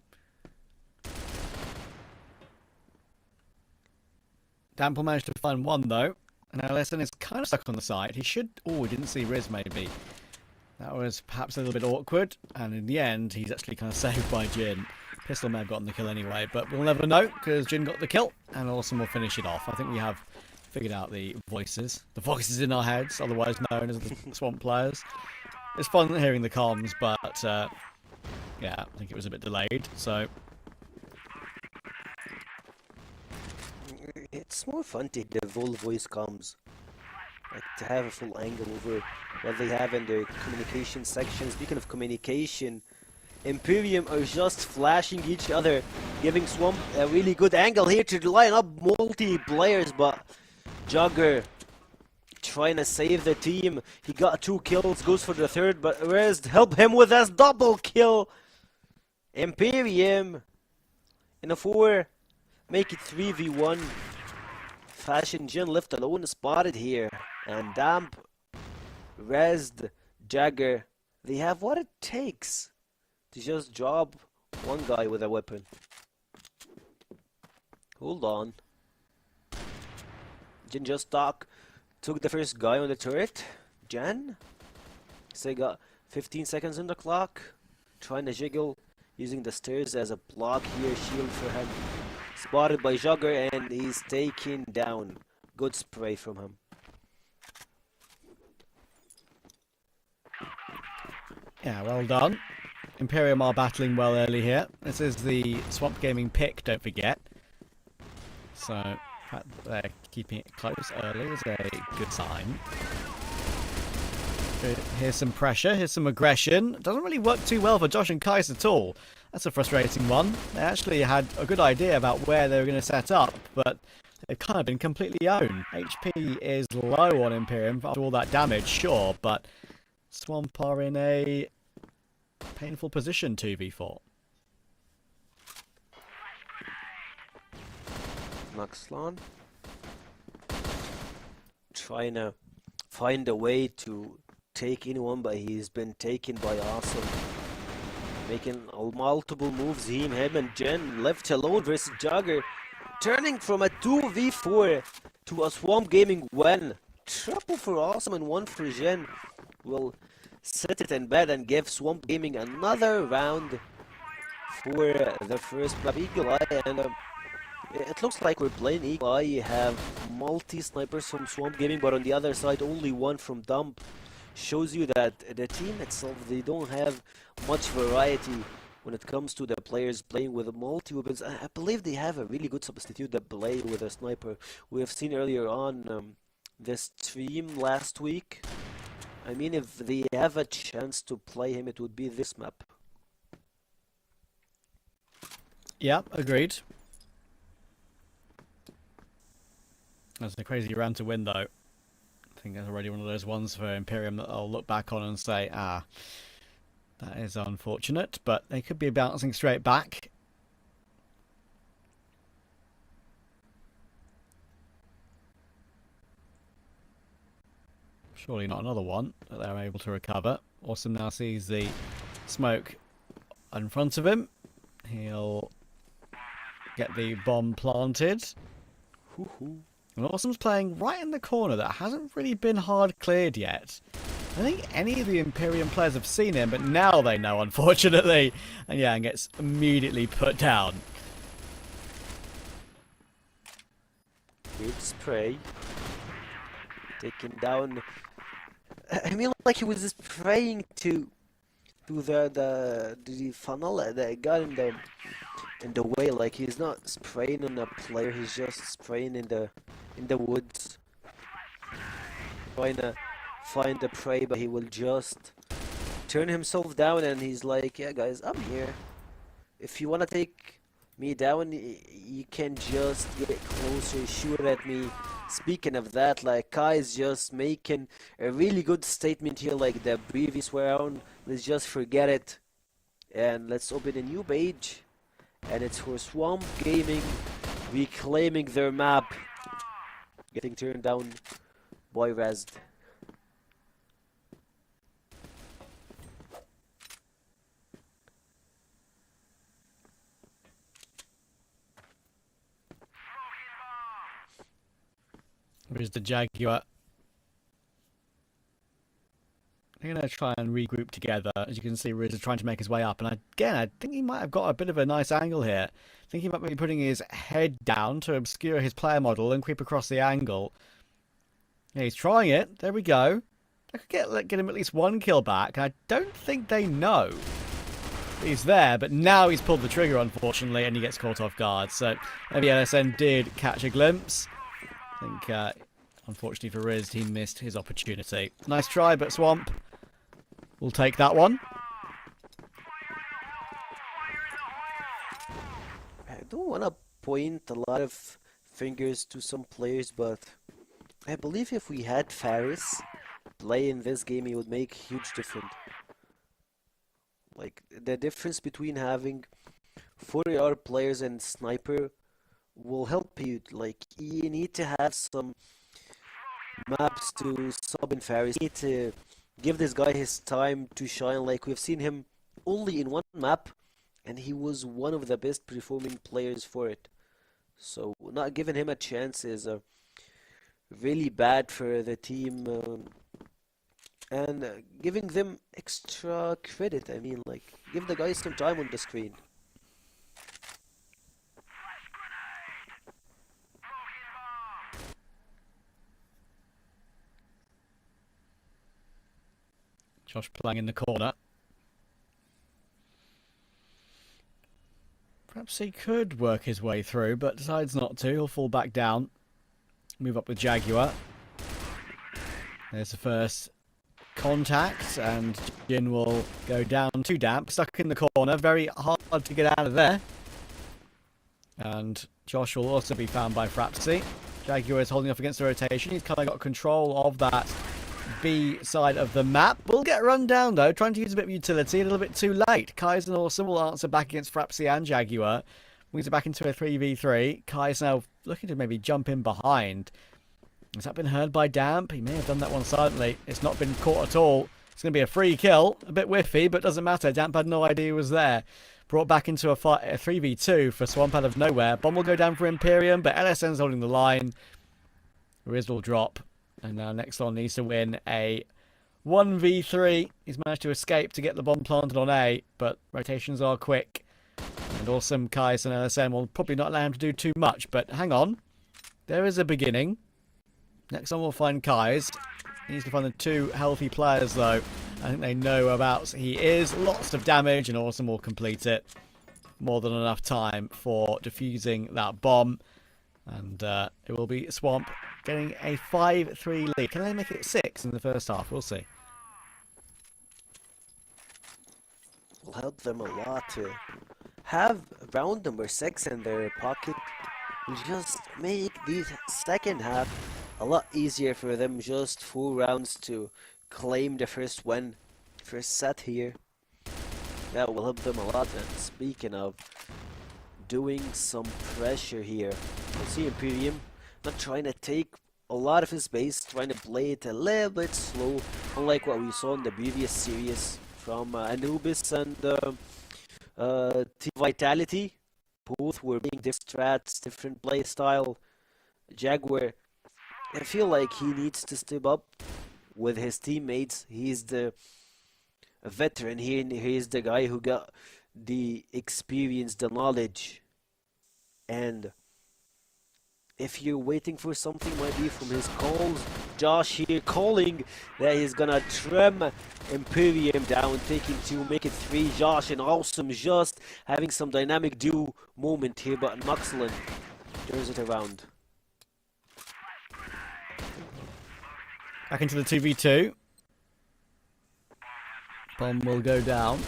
Dample managed to find one though. And LSN is kind of stuck on the side. He should... Oh, he didn't see Riz maybe. That was perhaps a little bit awkward. And in the end, he's actually kind of saved by Jin. Pistol may have gotten the kill anyway, but we'll never know because Jin got the kill. And Awesome will finish it off. I think we have figured out the voices. The voices in our heads, otherwise known as the Swamp players. It's fun hearing the comms, but yeah, I think it was a bit delayed, so... It's more fun to hear the full voice comms. Like, to have a full angle over what they have in their communication section. Speaking of communication, Imperium are just flashing each other, giving Swamp a really good angle here to line up multi-players, but Jugger trying to save the team. He got 2 kills, goes for the 3rd, but Rez help him with his double kill. Imperium in a 4, make it 3v1. Fashion Jin left alone spotted here, and Damp, Rez, Jagger, they have what it takes to just drop one guy with a weapon. Hold on. Jin just took the first guy on the turret. Jan? So he got 15 seconds on the clock. Trying to jiggle, using the stairs as a block here, shield for him. Spotted by Jugger and he's taken down. Good spray from him. Yeah, well done. Imperium are battling well early here. This is the Swamp Gaming pick, don't forget. So, the fact that they're keeping it close early is a good sign. Here's some pressure, here's some aggression. Doesn't really work too well for Josh and Kais at all. That's a frustrating one. They actually had a good idea about where they were going to set up, but they've kind of been completely owned. HP is low on Imperium after all that damage, sure, but Swamp are in a painful position 2v4. Maxlon trying to find a way to take anyone, but he's been taken by Awesome. Making multiple moves, him and Jen left alone versus Jagger. Turning from a 2v4 to a Swamp Gaming win. Triple for Awesome and 1 for Jen. Will set it in bed and give Swamp Gaming another round for the first map. Eagle Eye, and it looks like we're playing Eagle Eye. You have multi-snipers from Swamp Gaming, but on the other side only 1 from Dump. Shows you that the team itself, they don't have much variety when it comes to the players playing with multi-weapons. I believe they have a really good substitute that play with a sniper. We have seen earlier on this stream last week. I mean, if they have a chance to play him, it would be this map. Yeah, agreed. That's a crazy round to win, though. I think that's already one of those ones for Imperium that I'll look back on and say, that is unfortunate, but they could be bouncing straight back. Surely not another one that they're able to recover. Awesome now sees the smoke in front of him. He'll get the bomb planted. And Awesome's playing right in the corner that hasn't really been hard cleared yet. I think any of the Imperium players have seen him, but now they know, unfortunately. And yeah, and gets immediately put down. Good spray. Taken down. I mean, like he was just spraying to the funnel that got in the way. Like he's not spraying on a player, he's just spraying in the woods, trying to find the prey, but he will just turn himself down, and he's like, yeah guys, I'm here. If you wanna take me down, you can just get closer, shoot at me. Speaking of that, like Kai is just making a really good statement here, like the previous round. Let's just forget it and let's open a new page, and it's for Swamp Gaming reclaiming their map, getting turned down by Razd. Here's the Jaguar. They're going to try and regroup together. As you can see, Riz is trying to make his way up. And again, I think he might have got a bit of a nice angle here. I think he might be putting his head down to obscure his player model and creep across the angle. Yeah, he's trying it. There we go. I could get him at least one kill back. I don't think they know he's there, but now he's pulled the trigger, unfortunately, and he gets caught off guard. So maybe LSN did catch a glimpse. I think, unfortunately for Riz, he missed his opportunity. Nice try, but Swamp will take that one. I don't want to point a lot of fingers to some players, but I believe if we had Faris play in this game, he would make a huge difference. Like, the difference between having 40R players and Sniper will help you. Like, you need to have some maps to sub in Faris. You need to give this guy his time to shine. Like, we've seen him only in one map, and he was one of the best performing players for it. So not giving him a chance is really bad for the team, and giving them extra credit. I mean, like, give the guys some time on the screen. Josh playing in the corner. Perhaps he could work his way through, but decides not to. He'll fall back down. Move up with Jaguar. There's the first contact, and Jin will go down to Damp. Stuck in the corner. Very hard to get out of there. And Josh will also be found by Frapsy. Jaguar is holding off against the rotation. He's kind of got control of that B side of the map. Will get run down though, trying to use a bit of utility, a little bit too late. Kai's and Awesome will answer back against Frapsy and Jaguar. Moves it back into a 3v3. Kai's now looking to maybe jump in behind. Has that been heard by Damp? He may have done that one silently. It's not been caught at all. It's going to be a free kill. A bit whiffy, but doesn't matter. Damp had no idea he was there. Brought back into a 3v2 for Swamp out of nowhere. Bomb will go down for Imperium, but LSN's holding the line. Riz will drop. And now Nexon needs to win a 1v3. He's managed to escape to get the bomb planted on A, but rotations are quick. And Awesome, Kais and LSN will probably not allow him to do too much, but hang on. There is a beginning. Nexon will find Kais. He needs to find the two healthy players, though. I think they know about he is. Lots of damage, and Awesome will complete it. More than enough time for defusing that bomb. And it will be Swamp getting a 5-3 lead. Can they make it 6 in the first half? We'll see. Will help them a lot to have round number 6 in their pocket. Will just make the second half a lot easier for them. Just 4 rounds to claim the first win, first set here. That will help them a lot. And speaking of doing some pressure here, we'll see Imperium not trying to take a lot of his base, trying to play it a little bit slow, unlike what we saw in the previous series from Anubis and Vitality. Both were being different strats, different play style. Jaguar, I feel like he needs to step up with his teammates. He's the veteran here. He's the guy who got the experience, the knowledge. And if you're waiting for something, might be from his calls. Josh here calling that he's gonna trim Imperium down, taking 2, make it 3. Josh and Awesome just having some dynamic duo moment here, but Noxlin turns it around. Back into the 2v2. Bomb will go down.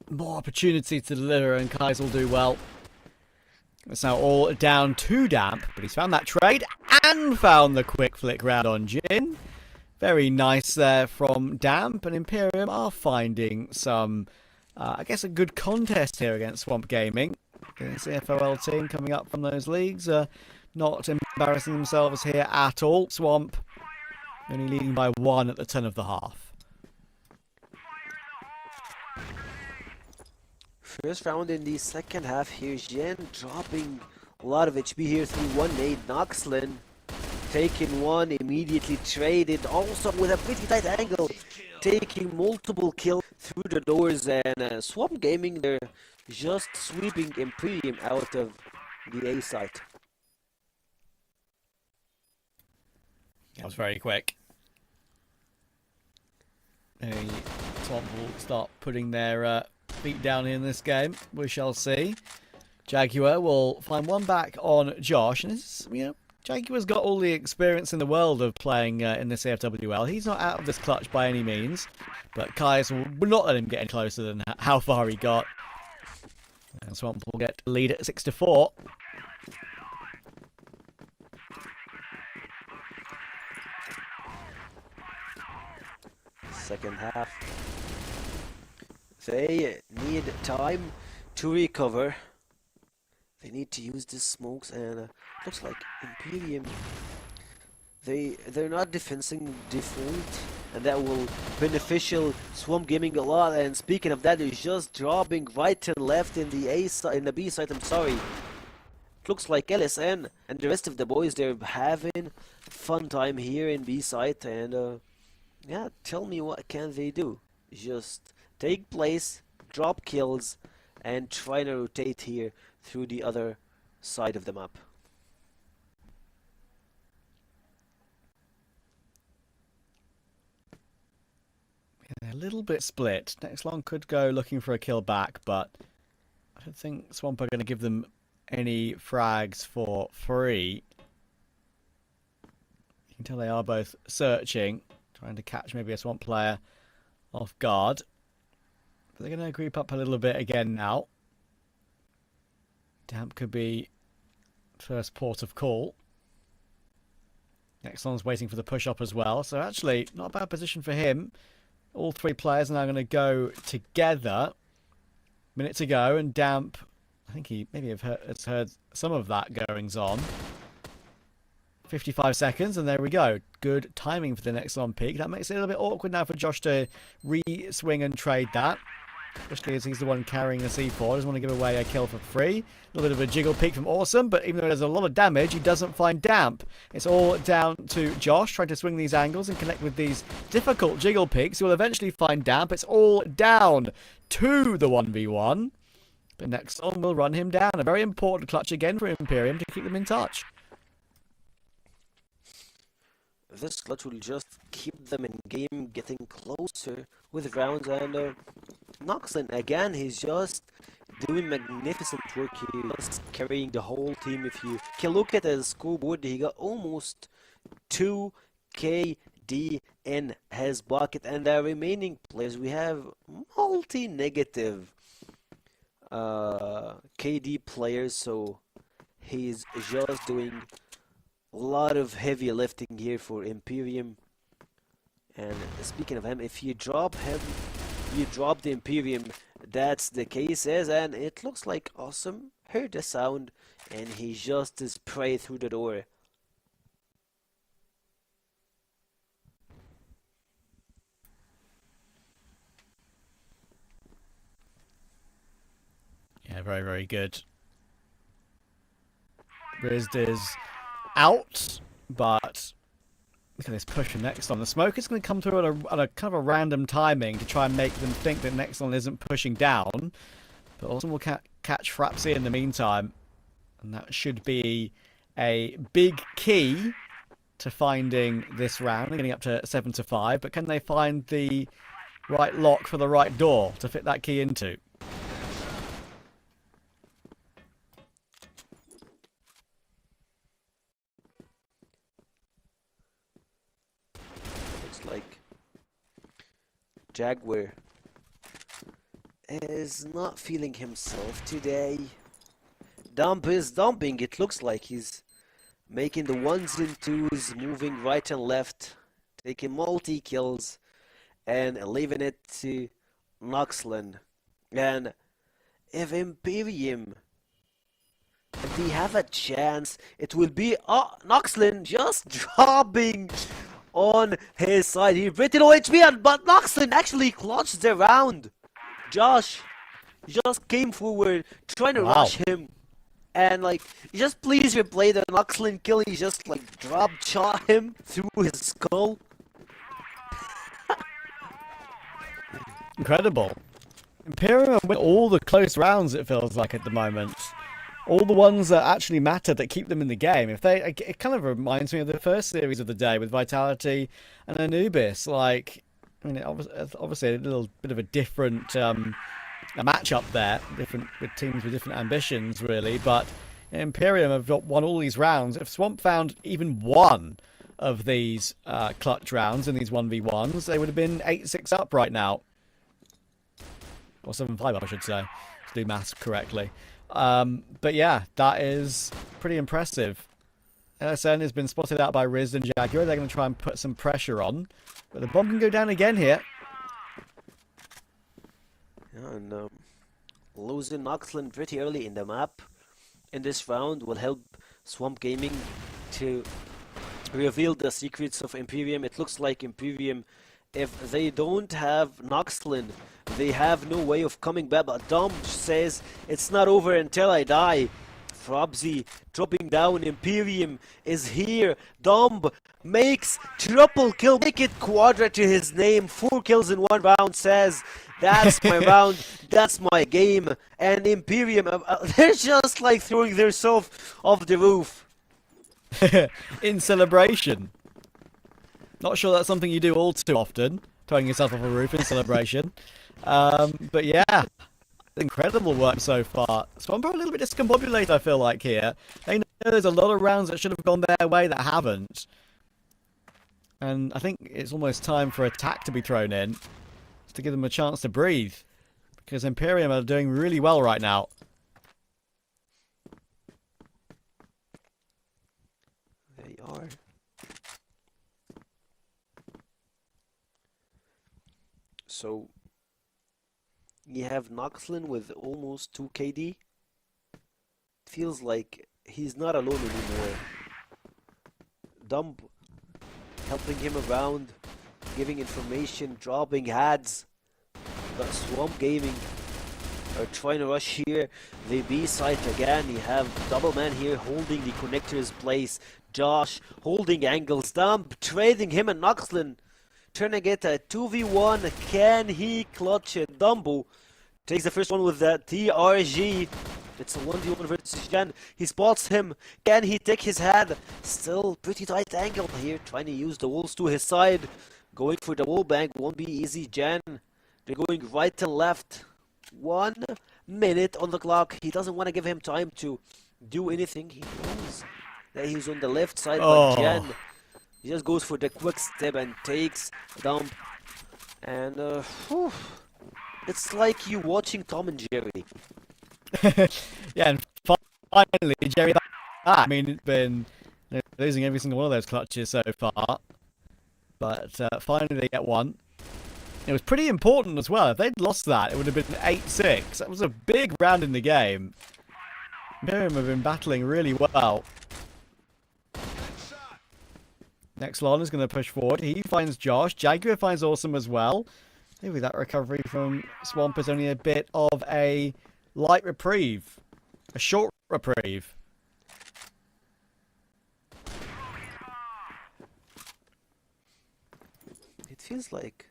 More opportunity to deliver, and Kais will do well. It's now all down to Damp, but he's found that trade and found the quick flick round on Jin. Very nice there from Damp, and Imperium are finding some, I guess, a good contest here against Swamp Gaming. The Cfwl team coming up from those leagues, not embarrassing themselves here at all. Swamp only leading by 1 at the turn of the half. First round in the second half here. Jin dropping a lot of HP here through 1 nade. Noxlin taking 1, immediately traded. Also with a pretty tight angle, taking multiple kills through the doors. And Swamp Gaming, they're just sweeping Imperium out of the A site. That was very quick. Swamp will start putting their feet down in this game. We shall see. Jaguar will find one back on Josh. And this is, Jaguar's got all the experience in the world of playing in the CFWL. He's not out of this clutch by any means. But Kais will not let him get any closer than how far he got. And Swamp will get the lead at 6-4. Second half. They need time to recover. They need to use the smokes, and looks like Imperium, they're not defending default, and that will beneficial Swamp Gaming a lot. And speaking of that, they're just dropping right and left in the A side, in the B side. I'm sorry. It looks like LSN and the rest of the boys, they're having fun time here in B side, and yeah, tell me what can they do? Just take place, drop kills, and try to rotate here through the other side of the map. A little bit split. Next Long could go looking for a kill back, but I don't think Swamp are going to give them any frags for free. You can tell they are both searching, trying to catch maybe a Swamp player off guard. But they're going to group up a little bit again now. Damp could be first port of call. Nexon's waiting for the push up as well. So actually, not a bad position for him. All 3 players are now going to go together. Minute to go, and Damp, I think he maybe has heard some of that goings on. 55 seconds, and there we go. Good timing for the next on peak. That makes it a little bit awkward now for Josh to re-swing and trade that. Especially as he's the one carrying the C4. Doesn't want to give away a kill for free. A little bit of a jiggle peek from Awesome, but even though there's a lot of damage, he doesn't find Damp. It's all down to Josh trying to swing these angles and connect with these difficult jiggle peeks. He will eventually find Damp. It's all down to the 1v1. But next on will run him down. A very important clutch again for Imperium to keep them in touch. This clutch will just keep them in game, getting closer with rounds. And Noxlin, again, he's just doing magnificent work here, just carrying the whole team. If you can look at his scoreboard, he got almost 2 KD in his bucket. And the remaining players, we have multi-negative KD players, so he's just doing a lot of heavy lifting here for Imperium. And speaking of him, if you drop him, you drop the Imperium. That's the case is, and it looks like Awesome heard the sound, and he just is prey through the door. Yeah, very, very good. Rizd is out, but look at this push from Nexon. The smoke is going to come through at a kind of a random timing to try and make them think that Nexon isn't pushing down. But Awesome will catch Frapsy in the meantime. And that should be a big key to finding this round. They're getting up to 7-5. But can they find the right lock for the right door to fit that key into? Looks like Jaguar is not feeling himself today. Dump is dumping. It looks like he's making the ones and twos, moving right and left, taking multi-kills, and leaving it to Noxlin. And if Imperium, if they have a chance, it will be Noxlin just dropping on his side. He pretty low HP, but Noxlin actually clutched the round. Josh just came forward, trying to rush him. And like, just please replay the Noxlin kill. He just like drop shot him through his skull. Incredible. Imperium win all the close rounds, it feels like, at the moment. All the ones that actually matter, that keep them in the game. It kind of reminds me of the first series of the day with Vitality and Anubis. Like, I mean, obviously a little bit of a different a matchup there, different with teams with different ambitions, really. But Imperium have won all these rounds. If Swamp found even one of these clutch rounds in these 1v1s, they would have been 8-6 up right now. Or 7-5 up, I should say, to do maths correctly. But yeah, that is pretty impressive. LSN has been spotted out by Rizd and Jaguar. They're going to try and put some pressure on. But the bomb can go down again here. Yeah, and losing Noxlin pretty early in the map in this round will help Swamp Gaming to reveal the secrets of Imperium. It looks like Imperium, if they don't have Noxlin, they have no way of coming back. But Dom says it's not over until I die. Frabzy dropping down. Imperium is here. Dom makes triple kill, make it quadra to his name. 4 kills in 1 round. Says that's my round, that's my game. And Imperium, they're just like throwing themselves off the roof in celebration. Not sure that's something you do all too often, throwing yourself off a roof in celebration. But yeah, incredible work so far. Swamp are a little bit discombobulated, I feel like, here. They know there's a lot of rounds that should have gone their way that haven't. And I think it's almost time for attack to be thrown in, to give them a chance to breathe. Because Imperium are doing really well right now. They are. So you have Noxlin with almost 2 KD. Feels like he's not alone anymore. Dump helping him around, giving information, dropping ads. But Swamp Gaming are trying to rush here. The B site again. You have Double Man here holding the connector's place. Josh holding angles. Dump trading him and Noxlin. Trying to get a 2v1. Can he clutch it? Dumbo takes the first one with that TRG. It's a 1v1 versus Jan. He spots him. Can he take his head? Still pretty tight angle here. Trying to use the walls to his side. Going for the wall bang. Won't be easy. Jan, they're going right and left. 1 minute on the clock. He doesn't want to give him time to do anything. He knows that he's on the left side. But Jan, he just goes for the quick step and takes dump. And it's like you watching Tom and Jerry. Yeah, and finally Jerry back. I mean, it's been losing every single one of those clutches so far, but finally they get one. It was pretty important as well. If they'd lost that, it would have been 8-6. That was a big round in the game. Imperium have been battling really well. Nexlon is going to push forward. He finds Josh. Jaguar finds Awesome as well. Maybe that recovery from Swamp is only a bit of a light reprieve. A short reprieve. It feels like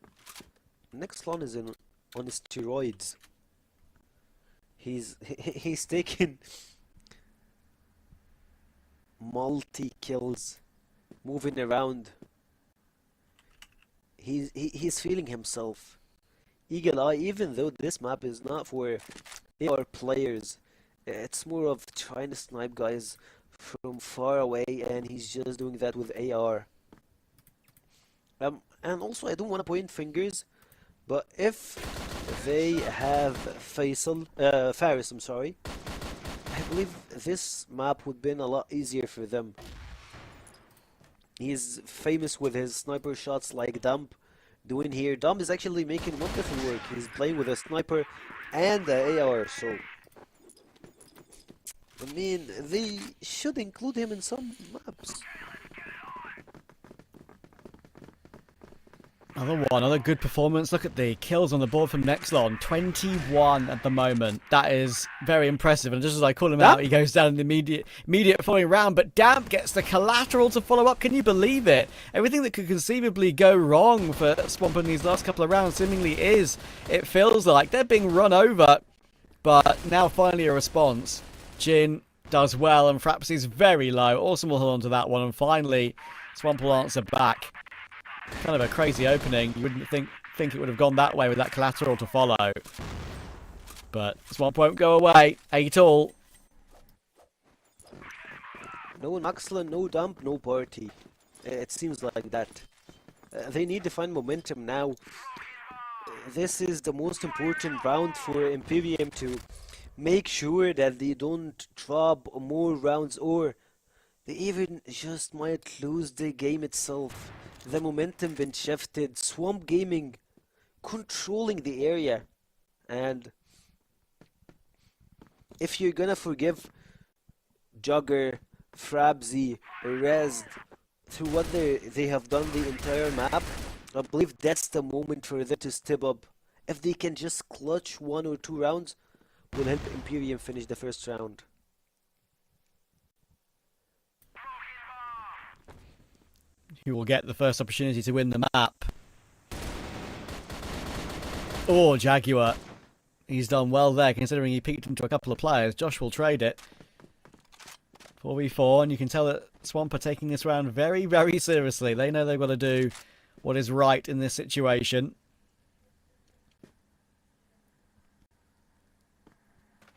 Nexlon is on steroids. He's taken multi kills, moving around. He's feeling himself. Eagle Eye, even though this map is not for AR players, it's more of trying to snipe guys from far away, and he's just doing that with AR. And also, I don't want to point fingers, but if they have Faris, I'm sorry, I believe this map would have been a lot easier for them. He's famous with his sniper shots like Dump doing here. Dump is actually making wonderful work. He's playing with a sniper and the AR, so I mean, they should include him in some maps. Another good performance. Look at the kills on the board from Nexlon. 21 at the moment. That is very impressive. And just as I call him out, he goes down in the immediate following round. But Damp gets the collateral to follow up. Can you believe it? Everything that could conceivably go wrong for Swamp in these last couple of rounds seemingly is. It feels like they're being run over. But now finally a response. Jin does well and Frapsy's very low. Awesome will hold on to that one. And finally, Swamp will answer back. Kind of a crazy opening. You wouldn't think it would have gone that way with that collateral to follow. But Swamp won't go away. 8-all. No Naxxla, no Dump, no party. It seems like that. They need to find momentum now. This is the most important round for Imperium to make sure that they don't drop more rounds, or they even just might lose the game itself. The momentum been shifted. Swamp Gaming controlling the area, and if you're gonna forgive Jugger, Frabzy, Rez through what they have done the entire map, I believe that's the moment for them to step up. If they can just clutch 1 or 2 rounds, will help Imperium finish the first round. Who will get the first opportunity to win the map? Oh, Jaguar. He's done well there, considering he peeked into a couple of players. Josh will trade it. 4v4, and you can tell that Swamp are taking this round very, very seriously. They know they've got to do what is right in this situation.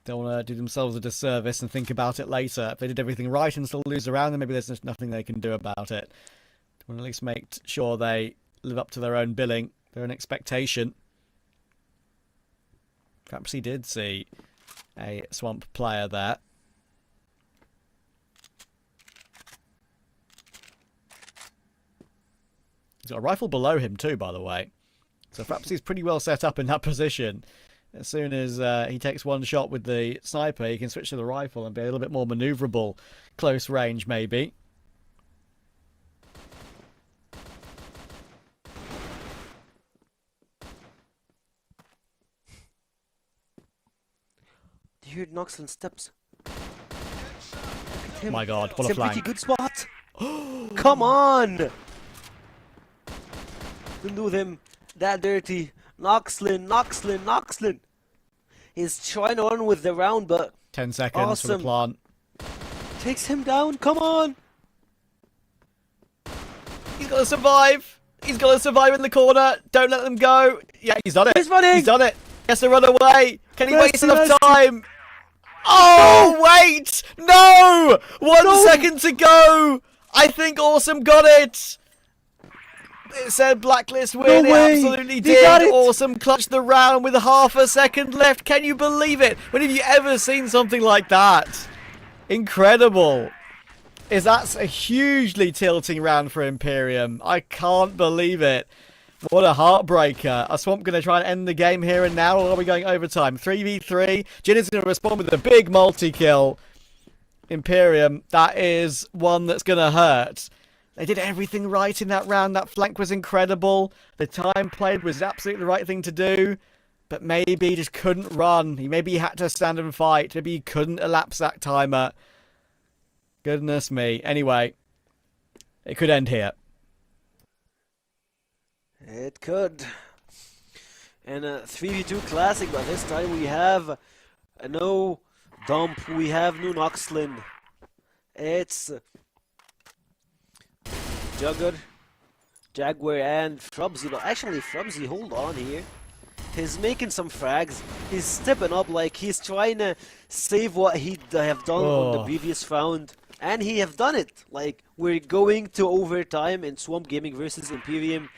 Don't want to do themselves a disservice and think about it later. If they did everything right and still lose a round, then maybe there's just nothing they can do about it. Want to at least make sure they live up to their own billing, their own expectation. Perhaps he did see a Swamp player there. He's got a rifle below him too, by the way. So perhaps he's pretty well set up in that position. As soon as he takes one shot with the sniper, he can switch to the rifle and be a little bit more maneuverable. Close range, maybe. You heard Noxlin steps. Oh my god, what a flank. Pretty good spot. Come on! Don't do them that dirty. Noxlin. He's trying on with the round, but 10 seconds for the plant. Takes him down. Come on! He's got to survive. He's got to survive in the corner. Don't let them go. Yeah, he's done it. He's running. He's done it. He has to run away. Can he waste enough time? Oh, wait! No! 1 second to go! I think Awesome got it! It said Blacklist win. No way. It absolutely They got did. it. Awesome clutched the round with half a second left. Can you believe it? When have you ever seen something like that? Incredible. That's a hugely tilting round for Imperium. I can't believe it. What a heartbreaker. Are Swamp going to try and end the game here and now, or are we going overtime? 3v3. Jin is going to respond with a big multi-kill. Imperium, that is one that's going to hurt. They did everything right in that round. That flank was incredible. The time played was absolutely the right thing to do. but maybe he just couldn't run. Maybe he had to stand and fight. Maybe he couldn't elapse that timer. Goodness me. Anyway, it could end here. It could. And a 3v2 classic, but this time we have no Dump, we have no Noxlin. It's Jugger, Jaguar, and Frubsy. But actually, Frubsy, hold on here. He's making some frags. He's stepping up like he's trying to save what he have done on the previous round. And he have done it. Like, we're going to overtime in Swamp Gaming versus Imperium.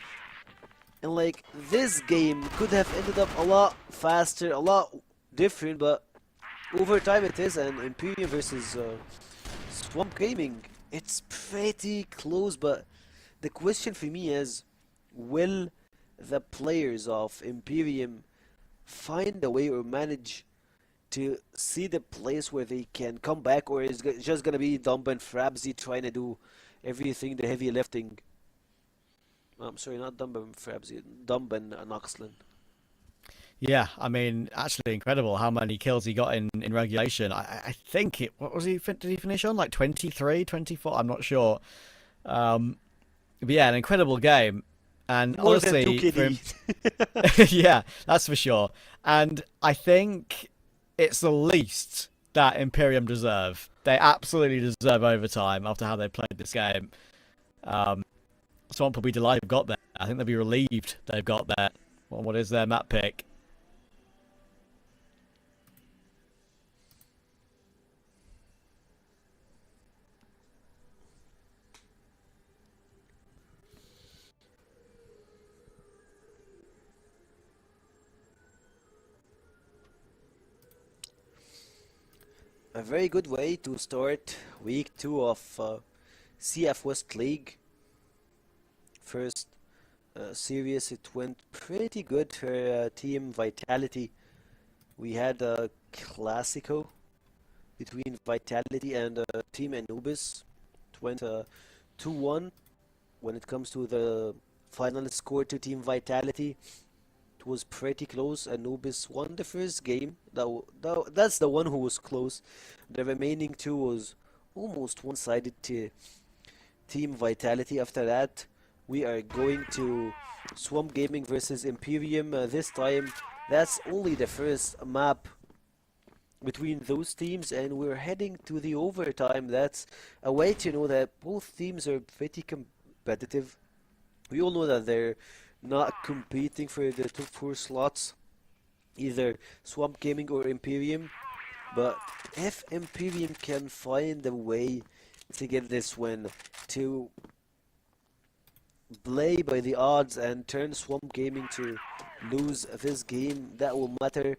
And like, this game could have ended up a lot faster, a lot different, but overtime it is, and Imperium versus Swamp Gaming, it's pretty close. But the question for me is, will the players of Imperium find a way or manage to see the place where they can come back, or is it just gonna be Dumb and Frabsy trying to do everything, the heavy lifting? I'm sorry, not Dumb and Frabsy, Dumb and Noxlin. Yeah, I mean, actually incredible how many kills he got in regulation. I think it, what was he, did he finish on? Like 23, 24? I'm not sure. But yeah, an incredible game. And More honestly, than 2KD. yeah, that's for sure. And I think it's the least that Imperium deserve. They absolutely deserve overtime after how they played this game. Swamp will be delighted they've got there. I think they'll be relieved they've got there. Well, what is their map pick? A very good way to start week 2 of CF West League. First series, it went pretty good for Team Vitality. We had a Classico between Vitality and Team Anubis. It went 2-1 when it comes to the final score to Team Vitality. It was pretty close. Anubis won the first game. That's the one who was close. The remaining two was almost one-sided to Team Vitality. After that, we are going to Swamp Gaming versus Imperium. This time, that's only the first map between those teams, and we're heading to the overtime. That's a way to know that both teams are pretty competitive. We all know that they're not competing for the top 4 slots, either Swamp Gaming or Imperium. But if Imperium can find a way to get this win, to play by the odds and turn Swamp Gaming to lose this game, that will matter.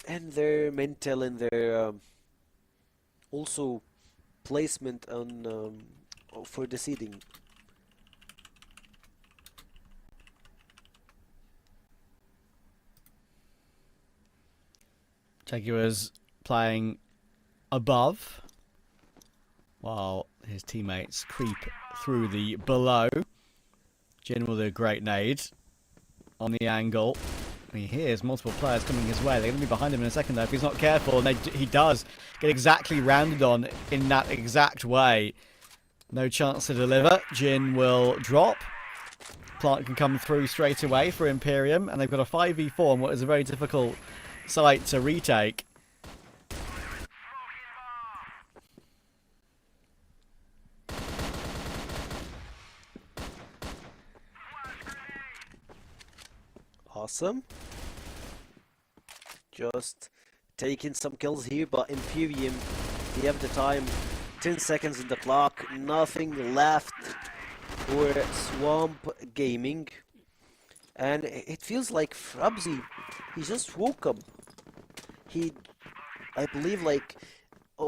And their mental and their also placement on for the seeding. Jaguars playing above while his teammates creep through the below. Jin with a great nade on the angle. He hears multiple players coming his way. They're going to be behind him in a second though if he's not careful, and he does get exactly rounded on in that exact way. No chance to deliver. Jin will drop. Plant can come through straight away for Imperium, and they've got a 5v4 on what is a very difficult site to retake. Awesome. Just taking some kills here, but Imperium, they have the time. 10 seconds on the clock, nothing left for Swamp Gaming. And it feels like Frabsy, he just woke up. I believe like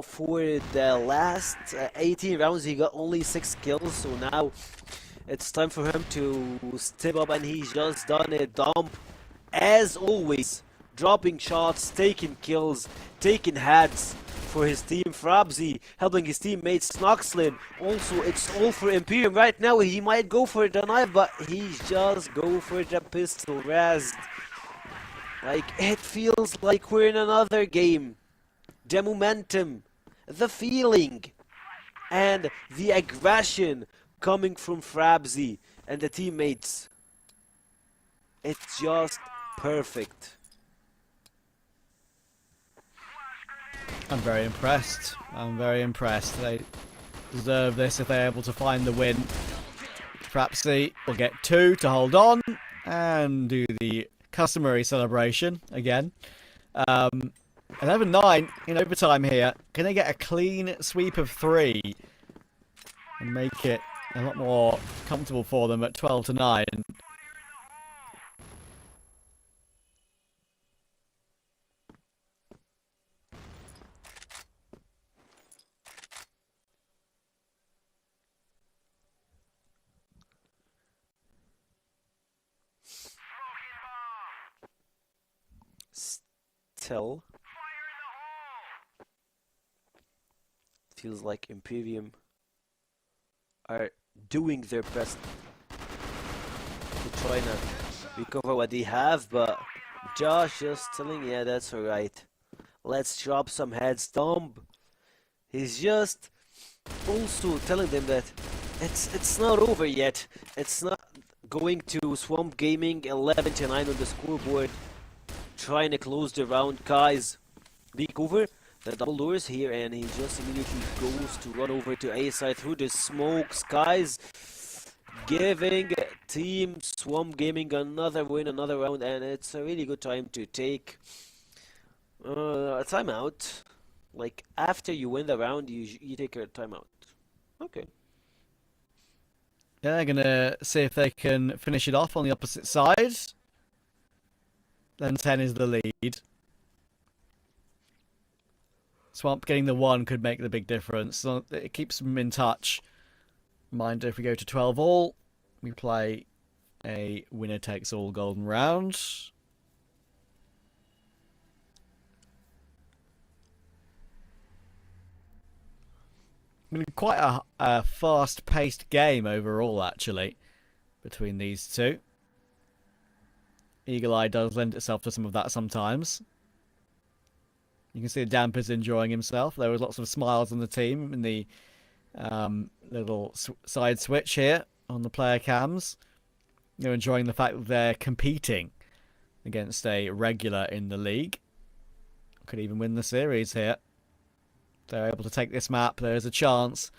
for the last 18 rounds he got only 6 kills, so now it's time for him to step up, and he's just done a dump. As always, dropping shots, taking kills, taking heads for his team. Frabsy helping his teammates. Noxlin also, it's all for Imperium right now. He might go for the knife, but he's just go for the pistol. Razed. Like, it feels like we're in another game. The momentum, the feeling, and the aggression coming from Frabzy and the teammates. It's just perfect. I'm very impressed. I'm very impressed. They deserve this if they're able to find the win. Frapsy will get 2 to hold on and do the customary celebration again. 11-9 in overtime here. Can they get a clean sweep of 3 and make it a lot more comfortable for them at 12-9? Still, feels like Imperium are doing their best to try to recover what they have, but Josh just telling, yeah, that's alright. Let's drop some heads. Tomb, he's just also telling them that it's not over yet. It's not going to Swamp Gaming 11-9 on the scoreboard. Trying to close the round. Guys, leak over the double doors here, and he just immediately goes to run over to A side through the smokes. Guys, giving Team Swamp Gaming another win, another round, and it's a really good time to take a timeout. Like, after you win the round, you take a timeout. Okay. Yeah, they're gonna see if they can finish it off on the opposite side. Then 10 is the lead. Swamp getting the 1 could make the big difference. So it keeps them in touch. Reminder, if we go to 12 all, we play a winner takes all golden round. Quite a fast-paced game overall, actually, between these two. Eagle Eye does lend itself to some of that sometimes. You can see Damper's enjoying himself. There was lots of smiles on the team in the little side switch here on the player cams. They're enjoying the fact that they're competing against a regular in the league. Could even win the series here. If they're able to take this map, there's a chance.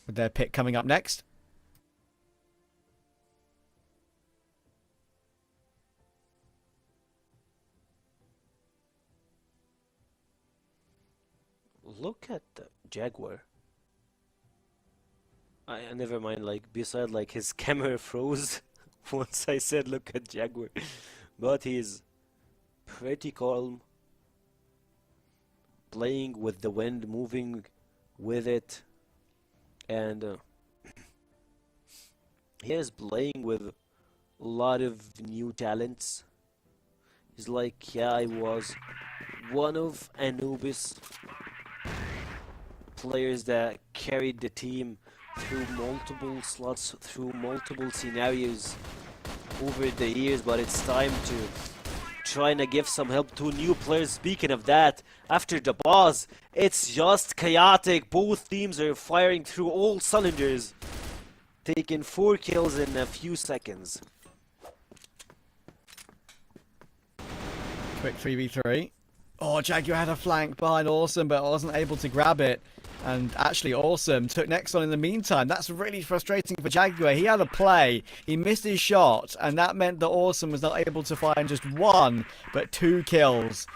With their pick coming up next. Look at the Jaguar. I never mind, like, beside, like, his camera froze once I said look at Jaguar. But he's pretty calm, playing with the wind, moving with it, and he is playing with a lot of new talents. He's like, yeah, I was one of Anubis players that carried the team through multiple slots, through multiple scenarios over the years, but it's time to try to give some help to new players. Speaking of that, after the pause, it's just chaotic. Both teams are firing through all cylinders, taking 4 kills in a few seconds. Quick 3v3. Oh, Jaguar had a flank behind Awesome, but wasn't able to grab it. And actually, Awesome took next on in the meantime. That's really frustrating for Jaguar. He had a play, he missed his shot, and that meant that Awesome was not able to find just 1, but 2 kills.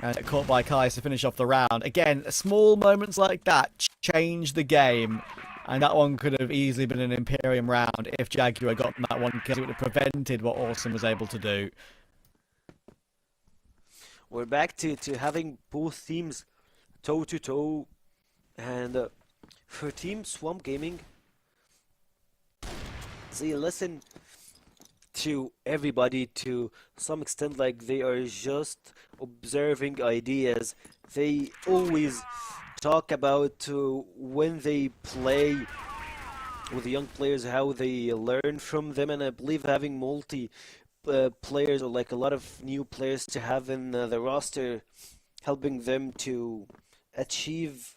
And caught by Kai to finish off the round. Again, small moments like that change the game. And that one could have easily been an Imperium round if Jaguar got that one, because it would have prevented what Awesome was able to do. We're back to having both teams toe-to-toe. And for Team Swamp Gaming, they listen to everybody to some extent, like they are just observing ideas. They always talk about when they play with the young players, how they learn from them, and I believe having multi players, or like a lot of new players to have in the roster, helping them to achieve,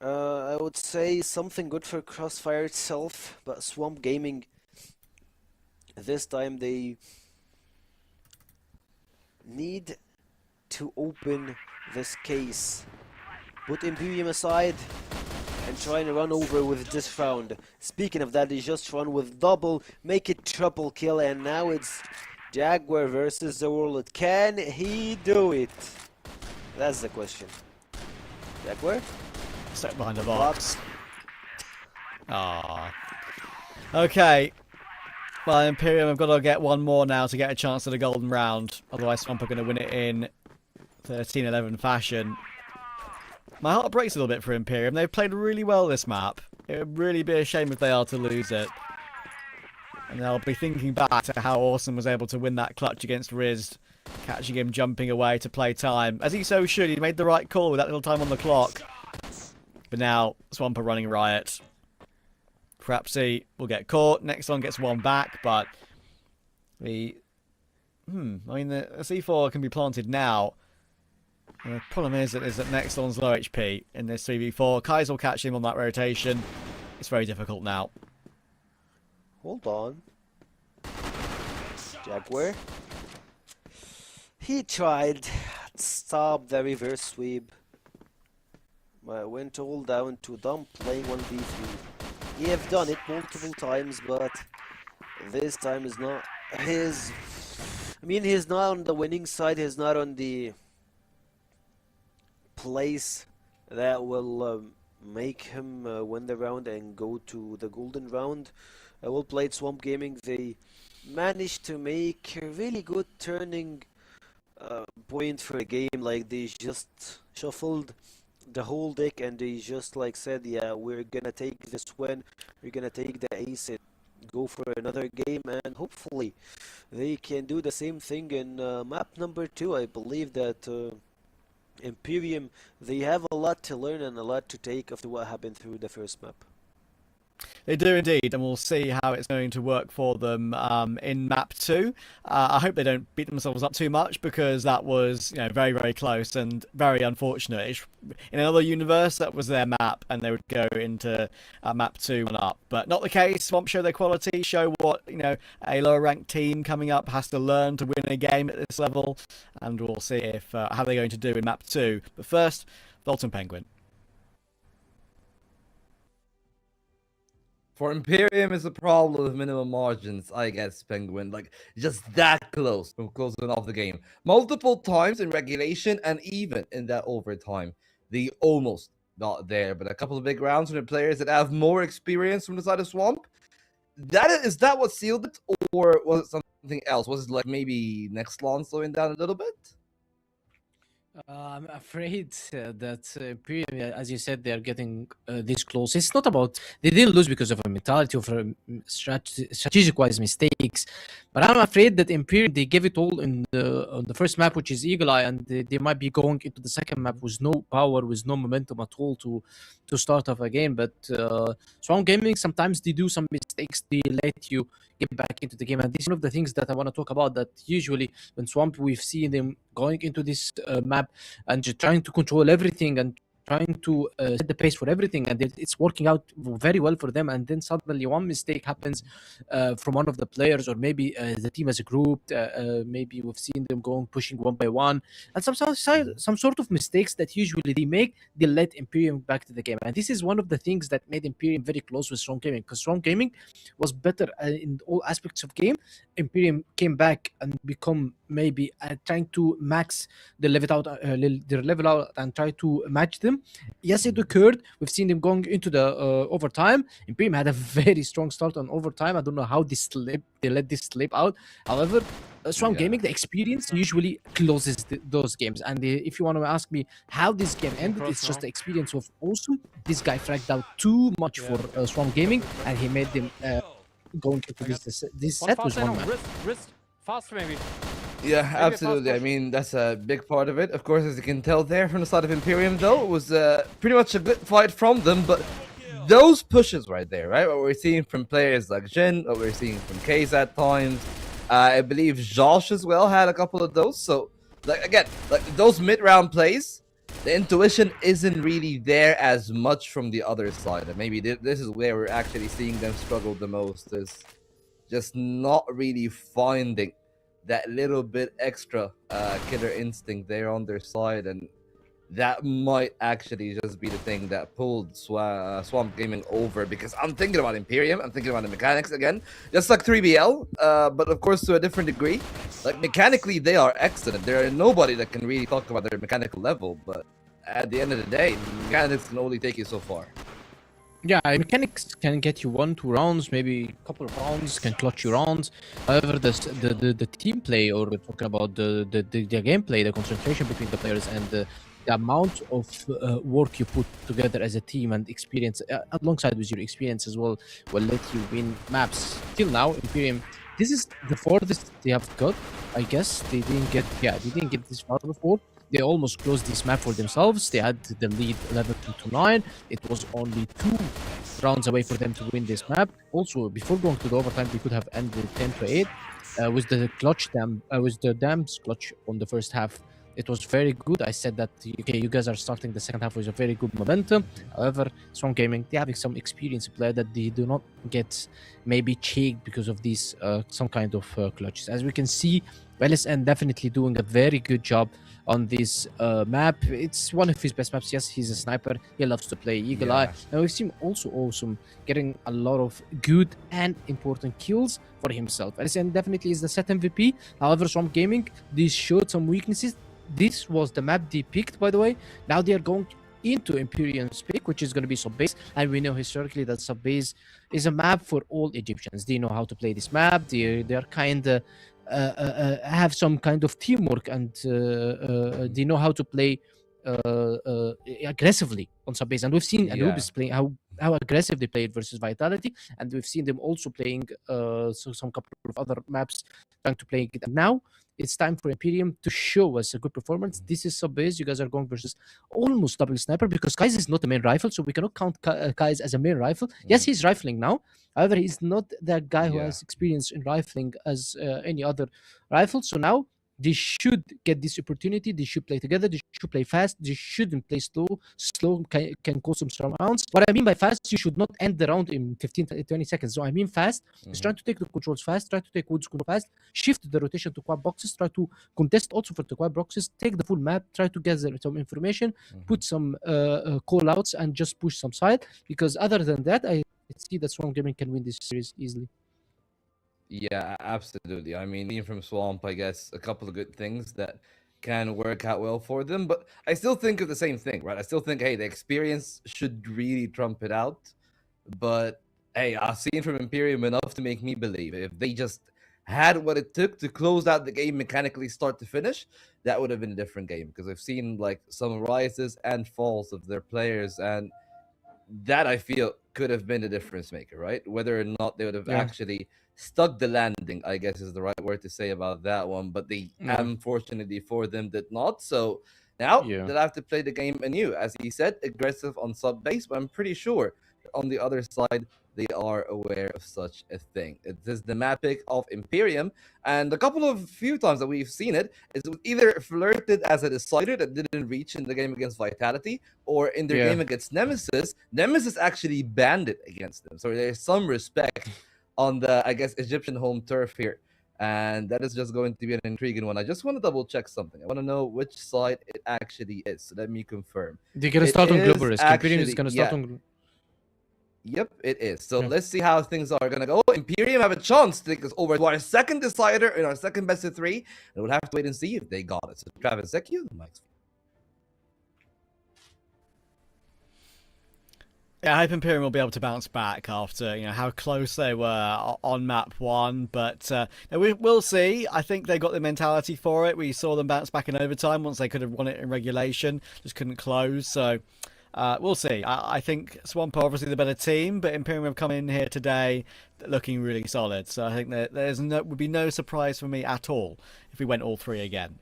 I would say, something good for CrossFire itself. But Swamp Gaming, this time they need to open this case, put Imperium aside, and try and run over with this round. Speaking of that, they just run with double, make it triple kill, and now it's Jaguar versus the World. Can he do it? That's the question. Jaguar? Step behind the box. Okay. Well, Imperium have got to get one more now to get a chance at a golden round. Otherwise, Swamp are going to win it in 13-11 fashion. My heart breaks a little bit for Imperium. They've played really well this map. It would really be a shame if they are to lose it. And they'll be thinking back to how Awesome was able to win that clutch against Riz, catching him jumping away to play time. As he so should, he made the right call with that little time on the clock. But now, Swamp are running riot. Perhaps he will get caught. Next one gets one back, but the C4 can be planted now. The problem is that Nexon's low HP in this 3v4. Kai's will catch him on that rotation. It's very difficult now. Hold on. Jaguar. He tried to stop the reverse sweep, but went all down to dump playing 1v3. He have done it multiple times, but this time is not his. I mean, he's not on the winning side. He's not on the place that will make him win the round and go to the golden round. Well played, Swamp Gaming. They managed to make a really good turning point for the game. Like, they just shuffled the whole deck and they just like said, yeah, we're gonna take this win, we're gonna take the ace and go for another game, and hopefully they can do the same thing in map number 2. I believe that Imperium, they have a lot to learn and a lot to take after what happened through the first map. They do indeed, and we'll see how it's going to work for them in map 2. I hope they don't beat themselves up too much, because that was, very, very close and very unfortunate. In another universe, that was their map, and they would go into map 2 and up. But not the case. Swamp show their quality, show what a lower ranked team coming up has to learn to win a game at this level, and we'll see if how they're going to do in map 2. But first, Volton Penguin. For Imperium, it's a problem with minimum margins, I guess, Penguin. Like, just that close from closing off the game. Multiple times in regulation and even in that overtime. They almost got there, but a couple of big rounds from the players that have more experience from the side of Swamp. Is that what sealed it, or was it something else? Was it like maybe Nexlon slowing down a little bit? I'm afraid that Imperium, as you said, they are getting this close. It's not about they didn't lose because of a mentality or strategic-wise mistakes, but I'm afraid that Imperium, they gave it all on the first map, which is Eagle Eye, and they might be going into the second map with no power, with no momentum at all to start off a game. But Swamp Gaming, sometimes they do some mistakes. They let you get back into the game, and this is one of the things that I want to talk about. That usually when Swamp, we've seen them going into this map and just trying to control everything and trying to set the pace for everything, and it's working out very well for them. And then suddenly one mistake happens from one of the players, or maybe the team as a group. Maybe we've seen them pushing one by one, and some sort of mistakes that usually they make, they let Imperium back to the game. And this is one of the things that made Imperium very close with Strong Gaming, because Strong Gaming was better in all aspects of game. Imperium came back and become maybe trying to max their level out and try to match them. Yes, it occurred. We've seen them going into the overtime. Imperium had a very strong start on overtime. I don't know how they let this slip out. However, Swamp Gaming, the experience usually closes those games. And if you want to ask me how this game ended, it's just the experience of Awesome. This guy fragged out too much for Swamp Gaming, and he made them going into this set was one man. Wrist, faster maybe. Yeah, absolutely. I mean, that's a big part of it. Of course, as you can tell there from the side of Imperium, though, it was pretty much a good fight from them, but those pushes right there, right? What we're seeing from players like Jin, what we're seeing from Case at times. I believe Josh as well had a couple of those. So, like again, like those mid-round plays, the intuition isn't really there as much from the other side. And maybe this is where we're actually seeing them struggle the most, is just not really finding that little bit extra killer instinct there on their side. And that might actually just be the thing that pulled Swamp Gaming over, because I'm thinking about Imperium, I'm thinking about the mechanics again, just like 3BL, but of course to a different degree. Like mechanically, they are excellent. There are nobody that can really talk about their mechanical level, but at the end of the day, mechanics can only take you so far. Yeah, mechanics can get you 1-2 rounds, maybe a couple of rounds, can clutch you rounds. However, the team play, or we're talking about the gameplay, the concentration between the players, and the amount of work you put together as a team and experience alongside with your experience as well will let you win maps. Till now, Imperium, this is the farthest they have got. I guess they didn't get this far before. They almost closed this map for themselves. They had the lead 11-9. It was only 2 rounds away for them to win this map. Also, before going to the overtime, they could have ended 10-8 with the Dams clutch on the first half. It was very good. I said that, okay, you guys are starting the second half with a very good momentum. However, Strong Gaming, they're having some experienced player that they do not get maybe checked because of these some kind of clutches. As we can see, LSN definitely doing a very good job on this map. It's one of his best maps. Yes, he's a sniper. He loves to play Eagle Eye. And we've seen also awesome getting a lot of good and important kills for himself. LSN definitely is the set MVP. However, Swamp Gaming, they showed some weaknesses. This was the map they picked, by the way. Now they are going into Imperium's pick, which is going to be Subbase. And we know historically that Subbase is a map for all Egyptians. They know how to play this map. They are kind of have some kind of teamwork, and they know how to play aggressively on Subbase. And we've seen Anubis playing how aggressive they played versus Vitality, and we've seen them also playing some couple of other maps trying to play it. And now it's time for Imperium to show us a good performance. This is Subbase. You guys are going versus almost double sniper, because Kai's is not a main rifle, so we cannot count Kai's as a main rifle. Yes, he's rifling now. However, he's not that guy who has experience in rifling as any other rifle. So now they should get this opportunity. They should play together. They should play fast. They shouldn't play slow. Slow can cause some rounds. What I mean by fast, you should not end the round in 15-20 seconds. So I mean fast is trying to take the controls fast, try to take woods control fast, shift the rotation to quad boxes, try to contest also for the quad boxes, take the full map, try to gather some information, put some call outs, and just push some side. Because other than that, I see that Swamp Gaming can win this series easily. Yeah, absolutely. I mean, from Swamp, I guess a couple of good things that can work out well for them, but I still think of the same thing, right? I still think, hey, the experience should really trump it out. But hey, I've seen from Imperium enough to make me believe if they just had what it took to close out the game mechanically, start to finish, that would have been a different game. Because I've seen like some rises and falls of their players, and that I feel could have been a difference maker, right? Whether or not they would have actually stuck the landing, I guess is the right word to say about that one. But they, unfortunately for them, did not. So now they'll have to play the game anew. As he said, aggressive on sub-base, but I'm pretty sure on the other side, they are aware of such a thing. It is the map pick of Imperium, and a few times that we've seen it is either flirted as a decider that didn't reach in the game against Vitality, or in their game against Nemesis. Nemesis actually banned it against them, so there's some respect on the, I guess, Egyptian home turf here, and that is just going to be an intriguing one. I just want to double check something. I want to know which side it actually is, so let me confirm. They're going to start on Global Risk. Imperium is going to start on... Yep, it is. So let's see how things are going to go. Imperium have a chance to take us over to our second decider in our second best of 3. And we'll have to wait and see if they got it. So Travis, Zekio, the mic's... Yeah, I hope Imperium will be able to bounce back after, how close they were on map 1. But we'll see. I think they got the mentality for it. We saw them bounce back in overtime once they could have won it in regulation. Just couldn't close. So... we'll see. I think Swamp are obviously the better team, but Imperium have come in here today looking really solid. So I think that would be no surprise for me at all if we went all 3 again.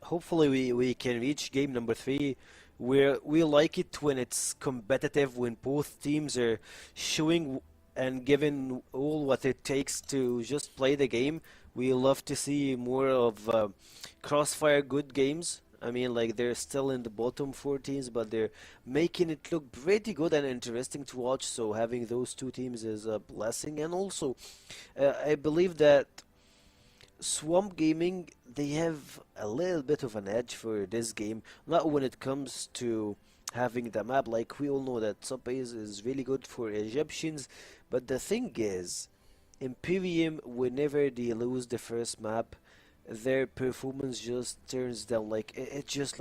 Hopefully we can reach game number 3 We like it when it's competitive, when both teams are showing and giving all what it takes to just play the game. We love to see more of Crossfire good games. I mean, like they're still in the bottom 4 teams, but they're making it look pretty good and interesting to watch. So having those 2 teams is a blessing. And also, I believe that Swamp Gaming, they have a little bit of an edge for this game. Not when it comes to having the map. Like we all know that Subbase is really good for Egyptians, but the thing is, Imperium, whenever they lose the first map, their performance just turns down. Like it just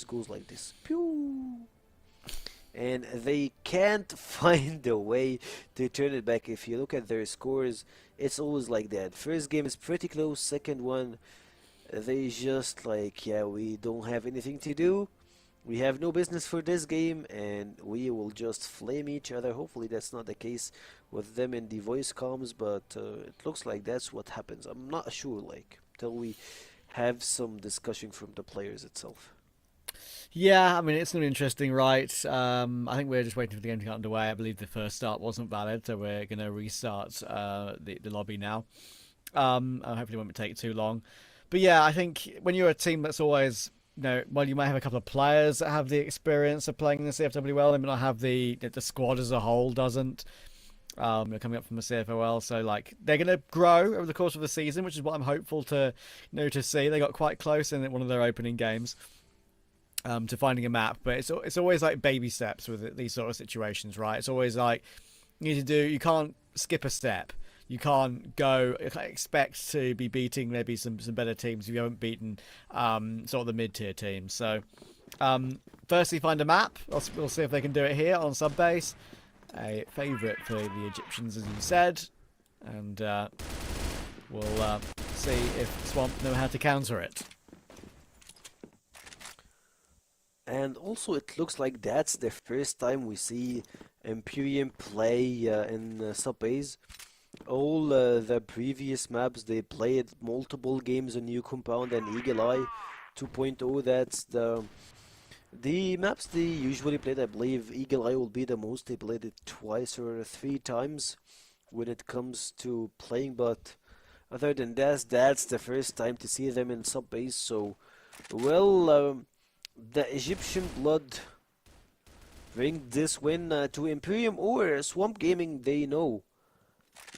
goes like this, pew, and they can't find a way to turn it back. If you look at their scores, it's always like that. First game is pretty close, second one, they just like, yeah, we don't have anything to do. We have no business for this game, and we will just flame each other. Hopefully that's not the case with them in the voice comms, but it looks like that's what happens. I'm not sure, like, till we have some discussion from the players itself. Yeah, I mean, it's going to be interesting, right? I think we're just waiting for the game to get underway. I believe the first start wasn't valid, so we're going to restart the lobby now. Hopefully it won't take too long. But yeah, I think when you're a team that's always, well, you might have a couple of players that have the experience of playing in the CFWL, they might not have the squad as a whole doesn't. They're coming up from the CFOL, so like they're going to grow over the course of the season, which is what I'm hopeful to to see. They got quite close in one of their opening games to finding a map, but it's always like baby steps with these sort of situations, right? It's always like you can't skip a step. You can't expect to be beating maybe some better teams if you haven't beaten sort of the mid-tier teams. So firstly, find a map. We'll see if they can do it here on Subbase. A favourite for the Egyptians, as you said, and we'll see if Swamp know how to counter it. And also, it looks like that's the first time we see Imperium play in Subbase. All the previous maps, they played multiple games on New Compound and Eagle Eye 2.0. That's the maps they usually played. I believe Eagle Eye will be the most. They played it twice or 3 times when it comes to playing, but other than that, that's the first time to see them in Subbase. So, well, the Egyptian blood bring this win to Imperium, or Swamp Gaming. They know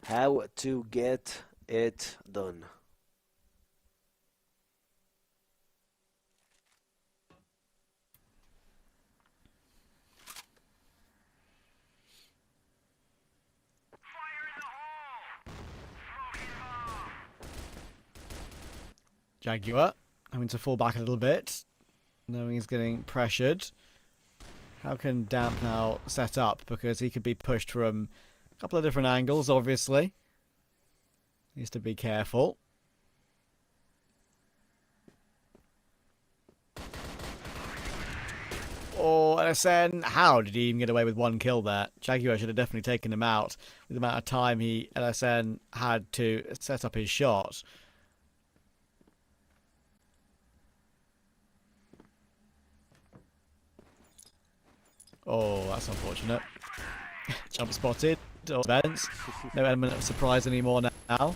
how to get it done. Jaguar having to fall back a little bit, knowing he's getting pressured. How can Damp now set up? Because he could be pushed from a couple of different angles, obviously. Needs to be careful. Oh, LSN, how did he even get away with 1 kill there? Jaguar should have definitely taken him out with the amount of time LSN had to set up his shot. Oh, that's unfortunate. Jump spotted. Events. No element of surprise anymore now.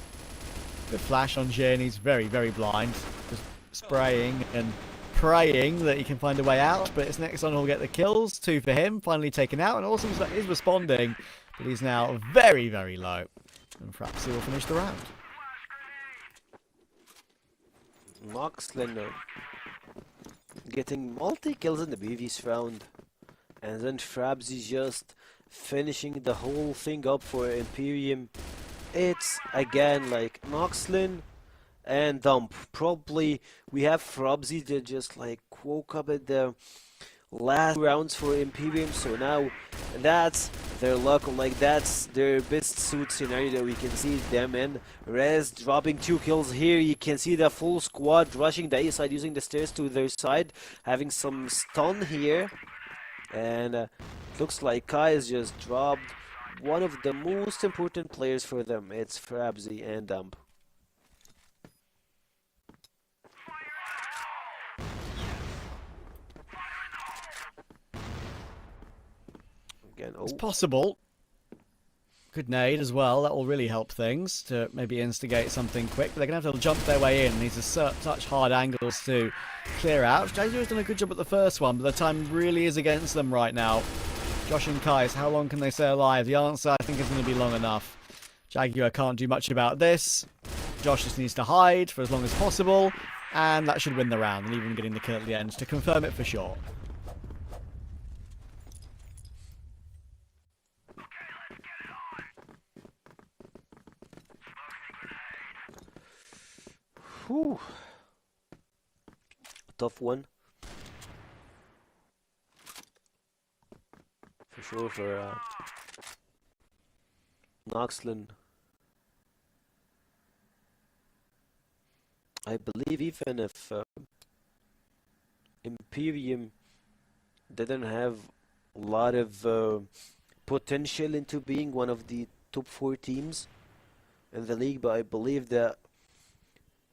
Good flash on Jin. He's very, very blind. Just spraying and praying that he can find a way out. But it's Nexon who'll get the kills. 2 for him. Finally taken out. And also he's responding. But he's now very, very low. And perhaps he will finish the round. Moxlin getting multi-kills in the previous round. And then Frabsy just finishing the whole thing up for Imperium. It's again like Moxlin and Dump. Probably we have Frabsy that just like woke up at the last rounds for Imperium, so now that's their luck, like that's their best suit scenario that we can see them in. Rez dropping 2 kills here. You can see the full squad rushing the A side, using the stairs to their side, having some stun here. And looks like Kai has just dropped one of the most important players for them. It's Frabsy and Dump. again. It's Oh, possible. Good nade as well. That will really help things to maybe instigate something quick. But they're going to have to jump their way in. These are such hard angles to clear out. Jaguar's done a good job at the first one, but the time really is against them right now. Josh and Kais, how long can they stay alive? The answer, I think, is going to be long enough. Jaguar can't do much about this. Josh just needs to hide for as long as possible. And that should win the round, and even getting the kill at the end to confirm it for sure. whew. Tough one. For sure for Noxlin. I believe even if Imperium didn't have a lot of potential into being one of the top 4 teams in the league, but I believe that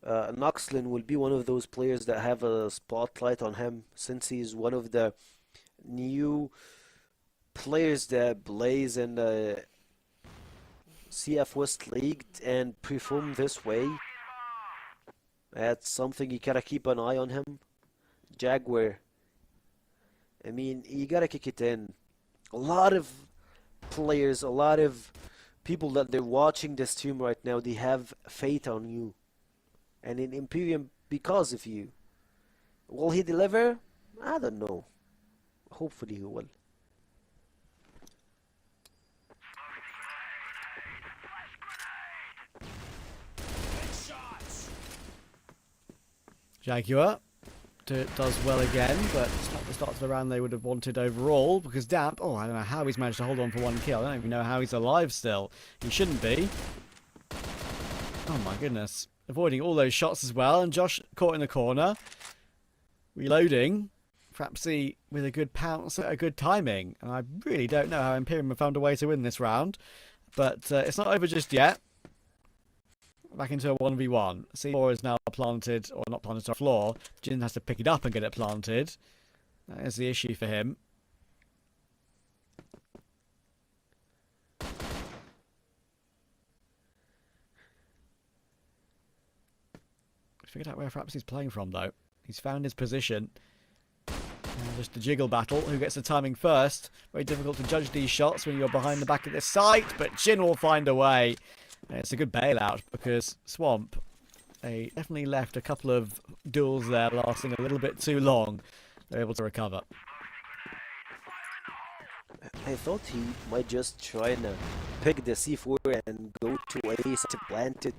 Noxlin will be one of those players that have a spotlight on him, since he's one of the new players that blaze in the CF West League and perform this way. That's something you gotta keep an eye on him. Jaguar, I mean, you gotta kick it in. A lot of players, a lot of people that they're watching this stream right now, they have faith on you. And in Imperium, because of you. Will he deliver? I don't know. Hopefully he will. Jaguar does well again, but it's not the start to the round they would have wanted overall, because Damp, oh, I don't know how he's managed to hold on for 1 kill. I don't even know how he's alive still. He shouldn't be. Oh my goodness. Avoiding all those shots as well, and Josh caught in the corner. Reloading. Frapsy with a good pounce, a good timing. And I really don't know how Imperium have found a way to win this round. But it's not over just yet. Back into a 1v1. C4 is now planted, or not planted on the floor. Jin has to pick it up and get it planted. That is the issue for him. Figured out where Frapsy's playing from, though. He's found his position. And just a jiggle battle. Who gets the timing first? Very difficult to judge these shots when you're behind the back of this site, but Jin will find a way. And it's a good bailout, because Swamp, they definitely left a couple of duels there lasting a little bit too long. They're able to recover. I thought he might just try and pick the C4 and go to ace to plant it.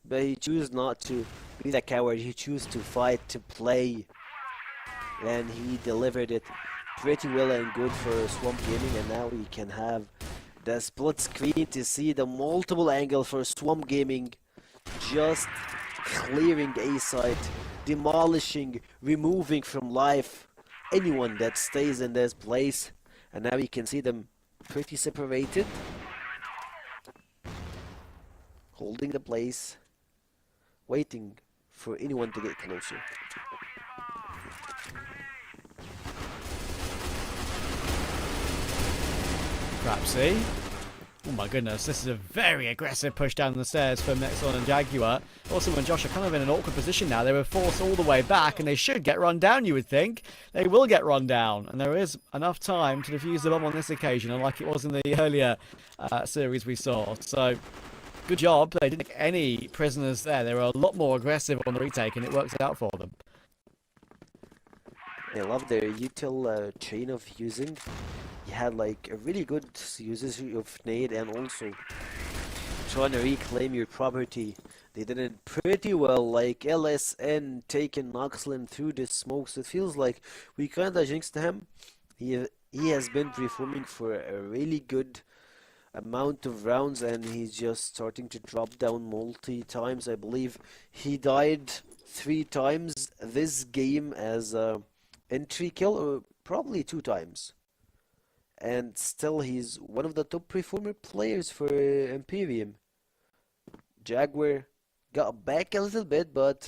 But he chose not to be that coward. He chose to fight, to play. And he delivered it pretty well and good for Swamp Gaming. And now he can have the split screen to see the multiple angle for Swamp Gaming. Just clearing A site, demolishing, removing from life anyone that stays in this place. And now you can see them pretty separated. Holding the place. Waiting for anyone to get closer. Frapsy. Oh my goodness, this is a very aggressive push down the stairs from Nexon and Jaguar. Also, when Josh are kind of in an awkward position now, they were forced all the way back, and they should get run down, you would think. They will get run down, and there is enough time to defuse the bomb on this occasion, unlike it was in the earlier series we saw. So, good job. They didn't take any prisoners there. They were a lot more aggressive on the retake, and it worked out for them. I love their util chain of using. You had like a really good usage of nade and also trying to reclaim your property. They did it pretty well, like LSN taking Noxlin through the smokes. It feels like we kinda jinxed him. He has been performing for a really good amount of rounds, and he's just starting to drop down multi times. I believe he died 3 times this game as a entry kill, or probably 2 times. And still he's one of the top performer players for Imperium. Jaguar got back a little bit, but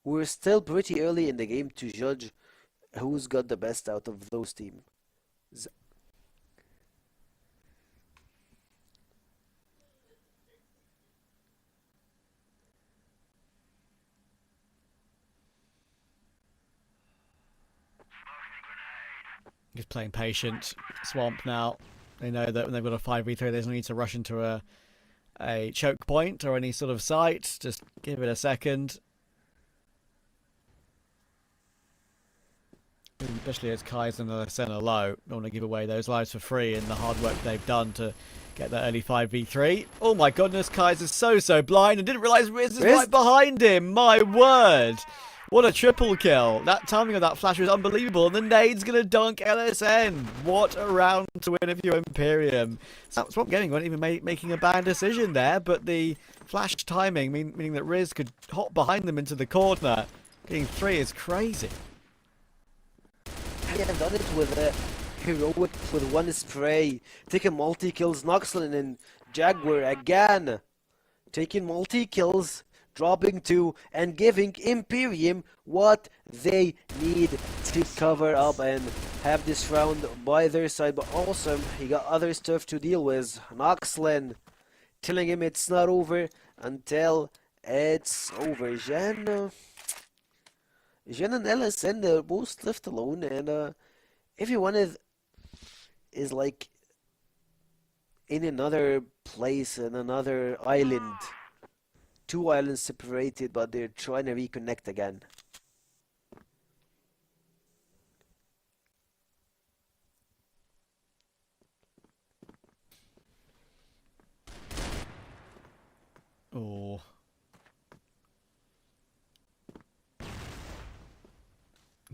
we're still pretty early in the game to judge who's got the best out of those teams. He's playing patient. Swamp now. They know that when they've got a 5v3, there's no need to rush into a choke point or any sort of site. Just give it a second. Especially as Kai's and Sen are low. Don't want to give away those lives for free and the hard work they've done to get that early 5v3. Oh my goodness, Kai's is so blind and didn't realise Riz is right behind him. My word. What a triple kill. That timing of that flash was unbelievable. And the nade's going to dunk LSN. What a round to win if you're Imperium. That's what I'm getting. Weren't even making a bad decision there. But the flash timing, meaning that Riz could hop behind them into the corner. Getting 3 is crazy. They have done it with heroic with one spray. Taking multi-kills. Noxlin and Jaguar again. Taking multi-kills. Dropping 2 and giving Imperium what they need to cover up and have this round by their side. But awesome, he got other stuff to deal with. Noxlin telling him it's not over until it's over. Jen and LSN, they're both left alone, and everyone is like in another place, in another island. 2 islands separated, but they're trying to reconnect again. Oh.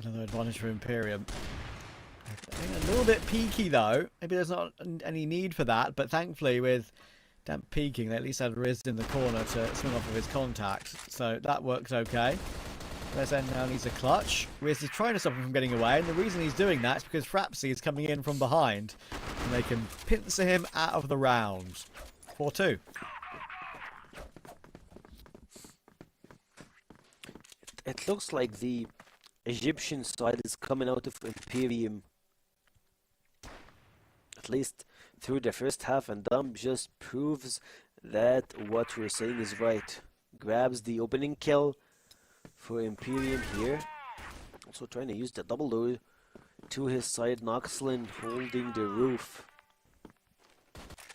Another advantage for Imperium. A little bit peaky though. Maybe there's not any need for that, but thankfully with Damp peeking, they at least had Riz in the corner to swing off of his contact, so that works okay. LSN now needs a clutch. Riz is trying to stop him from getting away, and the reason he's doing that is because Frapsy is coming in from behind, and they can pincer him out of the round. 4-2. It looks like the Egyptian side is coming out of Imperium. At least through the first half, and Dump just proves that what we're saying is right. Grabs the opening kill for Imperium here. Also trying to use the double door to his side. Noxlin holding the roof.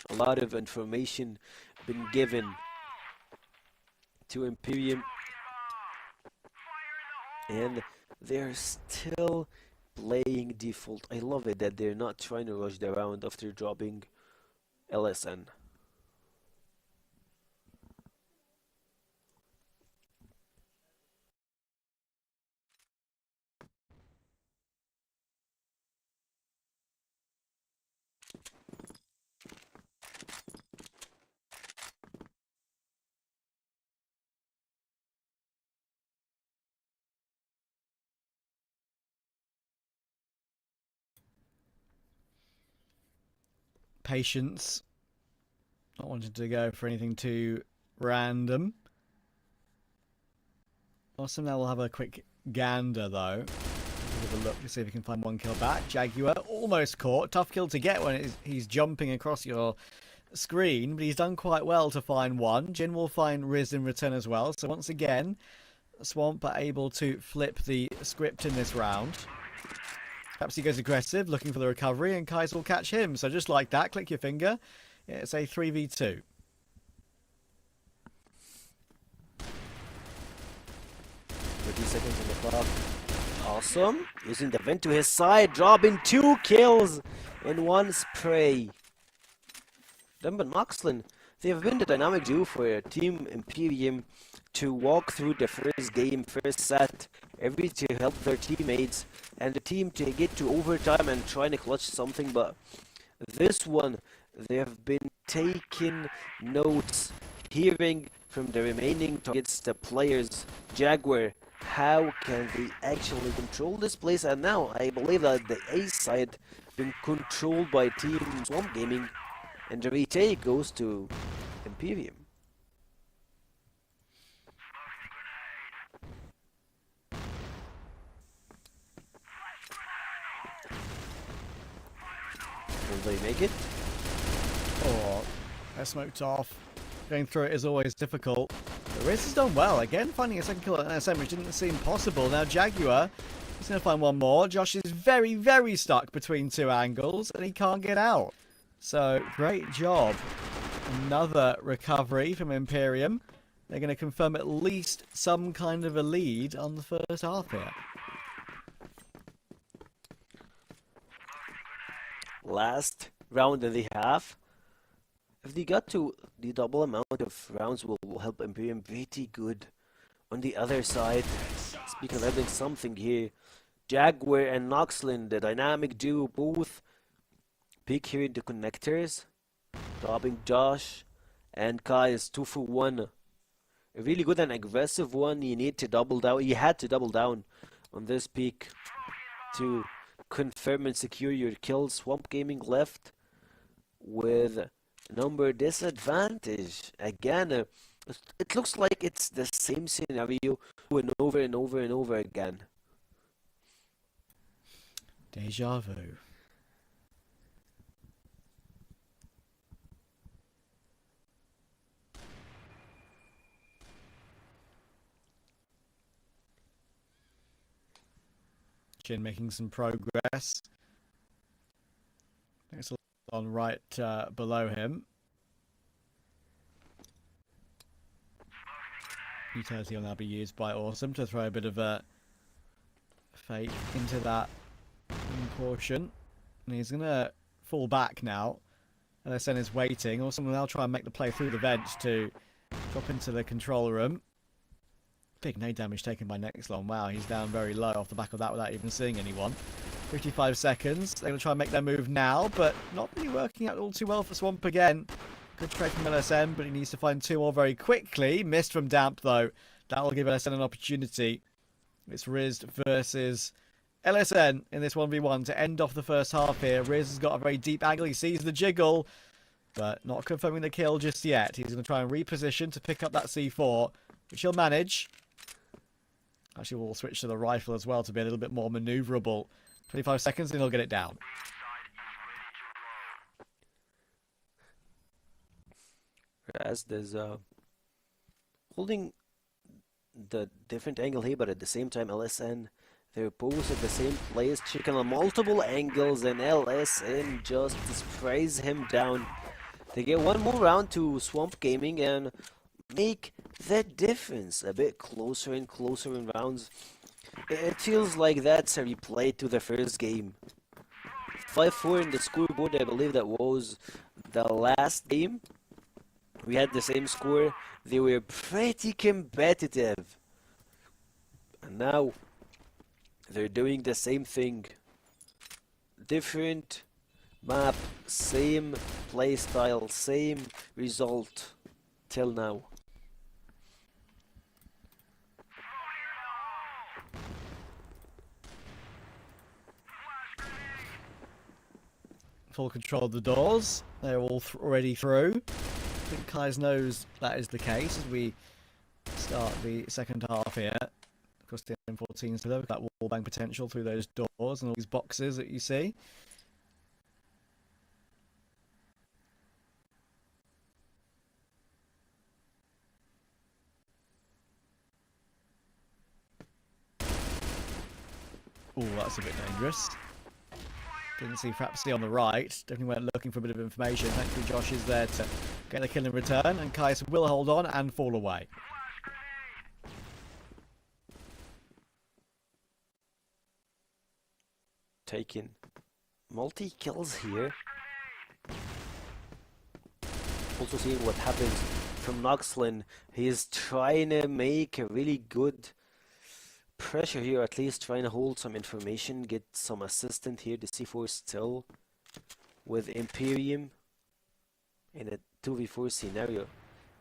A lot of information been given to Imperium, and they're still playing default. I love it that they're not trying to rush the round after dropping LSN. Patience. Not wanting to go for anything too random. Awesome, now we'll have a quick gander though. Give a look to see if we can find 1 kill back. Jaguar almost caught. Tough kill to get when he's jumping across your screen, but he's done quite well to find 1. Jin will find Riz in return as well. So once again, Swamp are able to flip the script in this round. Perhaps he goes aggressive, looking for the recovery, and Kais will catch him. So just like that, click your finger. Yeah, it's a 3v2. Seconds on the clock. Awesome. Using the vent to his side, dropping 2 kills in 1 spray. Dumb and Noxlin, they have been the dynamic duo for Team Imperium to walk through the first game, first set, to help their teammates and the team to get to overtime and trying to clutch something. But this one, they have been taking notes, hearing from the remaining targets, the players. Jaguar, how can they actually control this place? And now I believe that the A side been controlled by Team Swamp Gaming, and the retake goes to Imperium. Will they make it? Oh, they're smoked off. Going through it is always difficult. The Riz has done well. Again, finding a second kill at NSM, which didn't seem possible. Now Jaguar He's going to find one more. Josh is very, very stuck between two angles, and he can't get out. So, great job. Another recovery from Imperium. They're going to confirm at least some kind of a lead on the first half here. Last round of the half. If they got to the double amount of rounds, will help Imperium pretty good. On the other side, speaking of having something here, Jaguar and Noxlin, the dynamic duo, both pick here in the connectors, stopping Josh, and Kai is 2 for 1. A really good and aggressive one. You need to double down. You had to double down on this pick to confirm and secure your kills. Swamp Gaming left with number disadvantage. Again, it looks like it's the same scenario and over and over and over again. Deja vu. Jin making some progress. Next on right below him. Utility will now be used by Awesome to throw a bit of a fake into that portion. And he's going to fall back now. LSN is waiting. Awesome will now try and make the play through the vents to drop into the control room. Big nade damage taken by Nexlon. Wow, he's down very low off the back of that without even seeing anyone. 55 seconds. They're going to try and make their move now, but not really working out all too well for Swamp again. Good trade from LSN, but he needs to find 2 more very quickly. Missed from Damp, though. That will give LSN an opportunity. It's Riz versus LSN in this 1v1 to end off the first half here. Riz has got a very deep angle. He sees the jiggle, but not confirming the kill just yet. He's going to try and reposition to pick up that C4, which he'll manage. Actually, we'll switch to the rifle as well to be a little bit more maneuverable. 25 seconds and he'll get it down. As there's holding the different angle here, but at the same time LSN, they're both at the same place, checking on multiple angles, and LSN just sprays him down. They get one more round to Swamp Gaming and make the difference a bit closer and closer in rounds. It feels like that's a replay to the first game. 5-4 in the scoreboard, I believe that was the last game. We had the same score. They were pretty competitive. And now they're doing the same thing. Different map, same playstyle, same result till now. Full control of the doors. They're all already through. I think Kai's knows that is the case as we start the second half here. Of course, the M14's delivered that wallbang potential through those doors and all these boxes that you see. Oh, that's a bit dangerous. Didn't see Frapsy on the right. Definitely went looking for a bit of information. Thankfully, Josh is there to get the kill in return, and Kais will hold on and fall away. Taking multi-kills here. Also seeing what happens from Noxlin. He's trying to make a really good pressure here, at least trying to hold some information, get some assistant here. The C4 still with Imperium in a 2v4 scenario.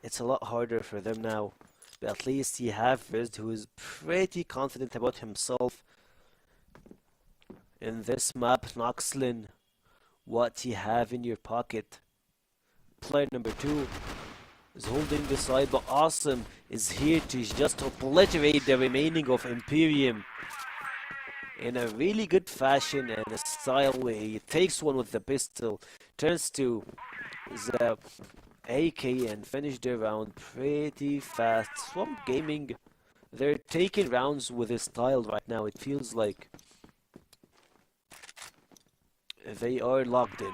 It's a lot harder for them now, but at least you have Riz, who is pretty confident about himself in this map. Noxlin, what you have in your pocket. Player number 2 is holding the side, but Awesome is here to just obliterate the remaining of Imperium in a really good fashion and a style where he takes one with the pistol, turns to the AK and finish the round pretty fast. Swamp Gaming they're taking rounds with his style right now. It feels like they are locked in.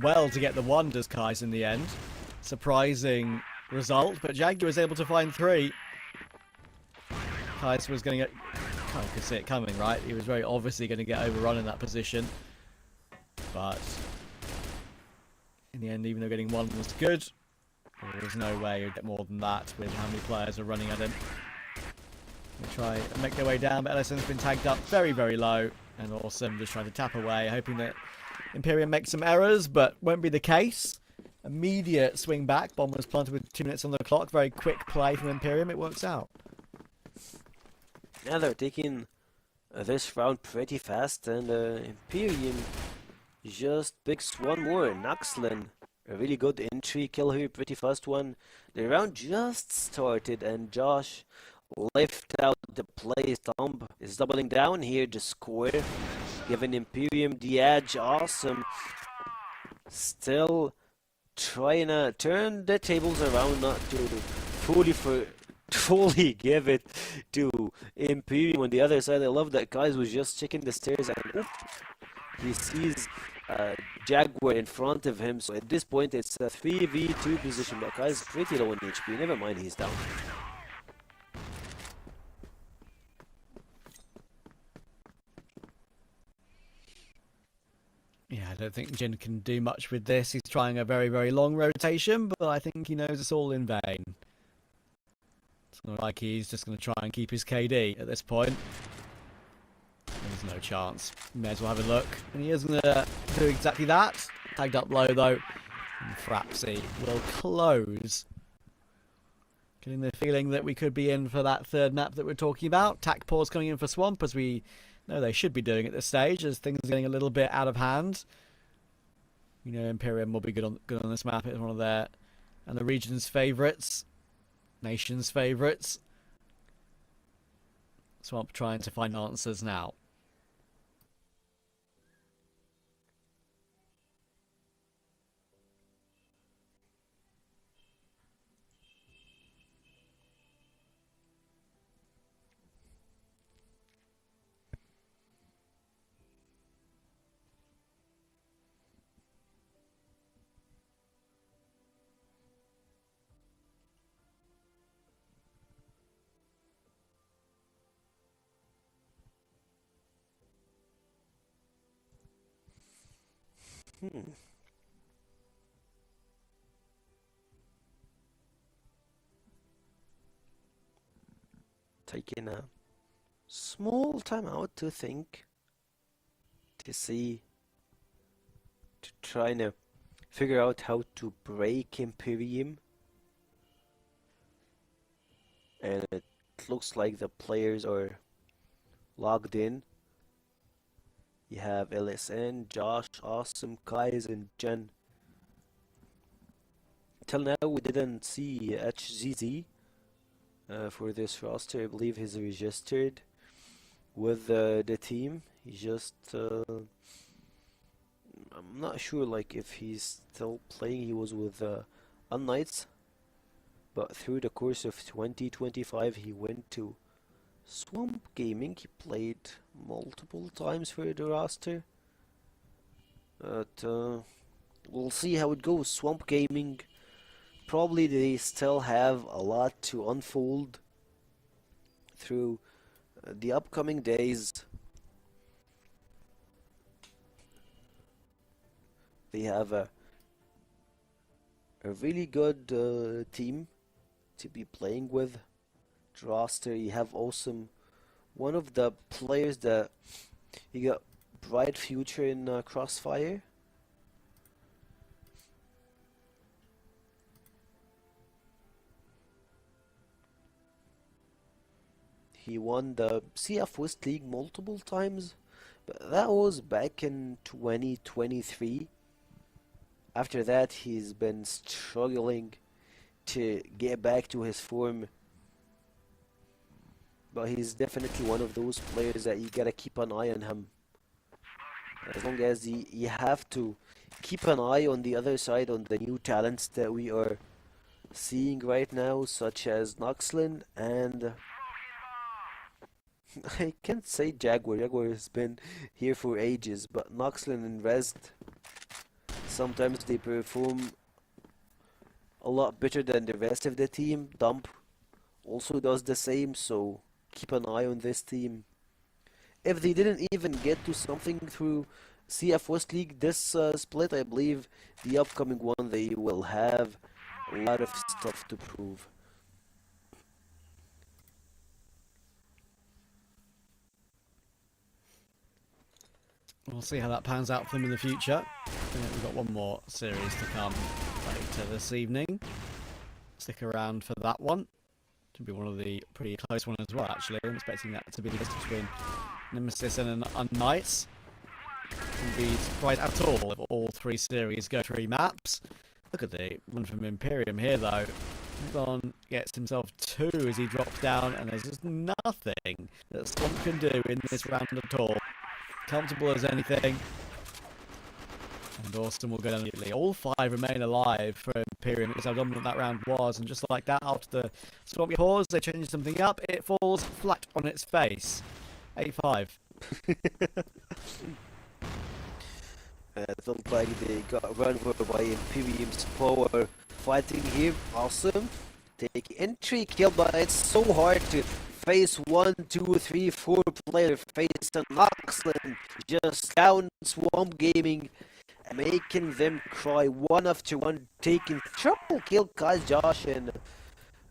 Well, to get the Wonders Kais in the end. Surprising result, but Jaguar was able to find 3. Kais was going to get... Kind of could see it coming, right? He was very obviously going to get overrun in that position. But in the end, even though getting 1 was good, there was no way he'd get more than that with how many players are running at him. They try and make their way down, but Ellison's been tagged up very, very low. And Awesome just trying to tap away, hoping that Imperium makes some errors, but won't be the case. Immediate swing back. Bomb was planted with 2 minutes on the clock. Very quick play from Imperium. It works out. Yeah, they're taking this round pretty fast, and Imperium just picks one more. Naxlin, a really good entry kill here, pretty fast one. The round just started, and Josh left out the play. Stomp is doubling down here to score, giving Imperium the edge. Awesome. Still trying to turn the tables around, not to fully give it to Imperium on the other side. I love that Kais was just checking the stairs and he sees Jaguar in front of him. So at this point it's a 3v2 position, but Kais is pretty low in HP. Never mind, he's down. Yeah, I don't think Jin can do much with this. He's trying a very, very long rotation, but I think he knows it's all in vain. It's not like he's just going to try and keep his KD at this point. There's no chance. May as well have a look. And he is going to do exactly that. Tagged up low, though. And Frapsy will close. Getting the feeling that we could be in for that 3rd map that we're talking about. Tac Pause coming in for Swamp, as we know they should be doing at this stage, as things are getting a little bit out of hand. You know, Imperium will be good on this map. It's one of their and the region's favourites. Nation's favourites. Swamp trying to find answers now. Taking a small time out to think, to see, to try to figure out how to break Imperium. And it looks like the players are logged in. You have LSN, Josh, Awesome, Kais, and Jen. Till now we didn't see HZZ for this roster. I believe he's registered with the team. He's just I'm not sure like if he's still playing. He was with unKnights, but through the course of 2025 he went to Swamp Gaming. He played multiple times for the roster, but we'll see how it goes. Swamp Gaming, probably they still have a lot to unfold through the upcoming days. They have a really good team to be playing with. Roster, you have Awesome, one of the players that you got bright future in CrossFire. He won the CF West League multiple times, but that was back in 2023. After that, he's been struggling to get back to his form. But he's definitely one of those players that you gotta keep an eye on him. As long as you have to keep an eye on the other side on the new talents that we are seeing right now, such as Noxlin and I can't say Jaguar. Jaguar has been here for ages, but Noxlin and Rest, sometimes they perform a lot better than the rest of the team. Dump also does the same, so keep an eye on this team. If they didn't even get to something through CF West League this split, I believe the upcoming one they will have a lot of stuff to prove. We'll see how that pans out for them in the future. We've got one more series to come later this evening. Stick around for that one. Should be one of the pretty close ones as well, actually. I'm expecting that to be the difference between Nemesis and unKnights. Wouldn't be surprised at all if all three series go 3 maps. Look at the one from Imperium here, though. Don gets himself 2 as he drops down, and there's just nothing that Swamp can do in this round at all. Comfortable as anything. And Austin will go down immediately. All 5 remain alive for Imperium. It's how dominant that round was. And just like that, after the Swamp pause, they change something up. It falls flat on its face. 8-5. It looked like they got run over by Imperium's power fighting here. Awesome. Take entry kill, but it's so hard to face 1, 2, 3, 4 player face an Noxlin. Just down Swamp Gaming, making them cry one after one, taking triple kill guys, Josh and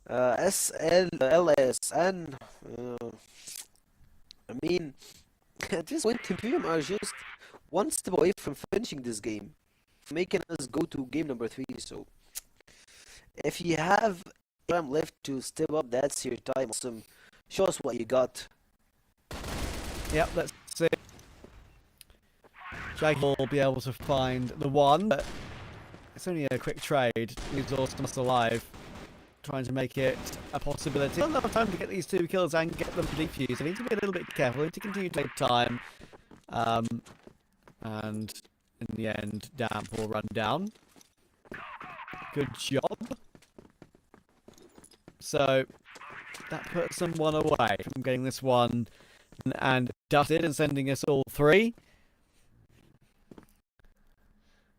SLLS, and I mean, at this point Imperium are just one step away from finishing this game, making us go to game number 3. So if you have time left to step up, that's your time. Awesome. Show us what you got. Yep, let's see. Jag will be able to find the one, but it's only a quick trade. He's almost alive, trying to make it a possibility. Not enough time to get these 2 kills and get them to defuse. I need to be a little bit careful. I need to continue to take time. And in the end, Damp will run down. Good job. So that puts them 1 away from getting this one and dusted and sending us all 3.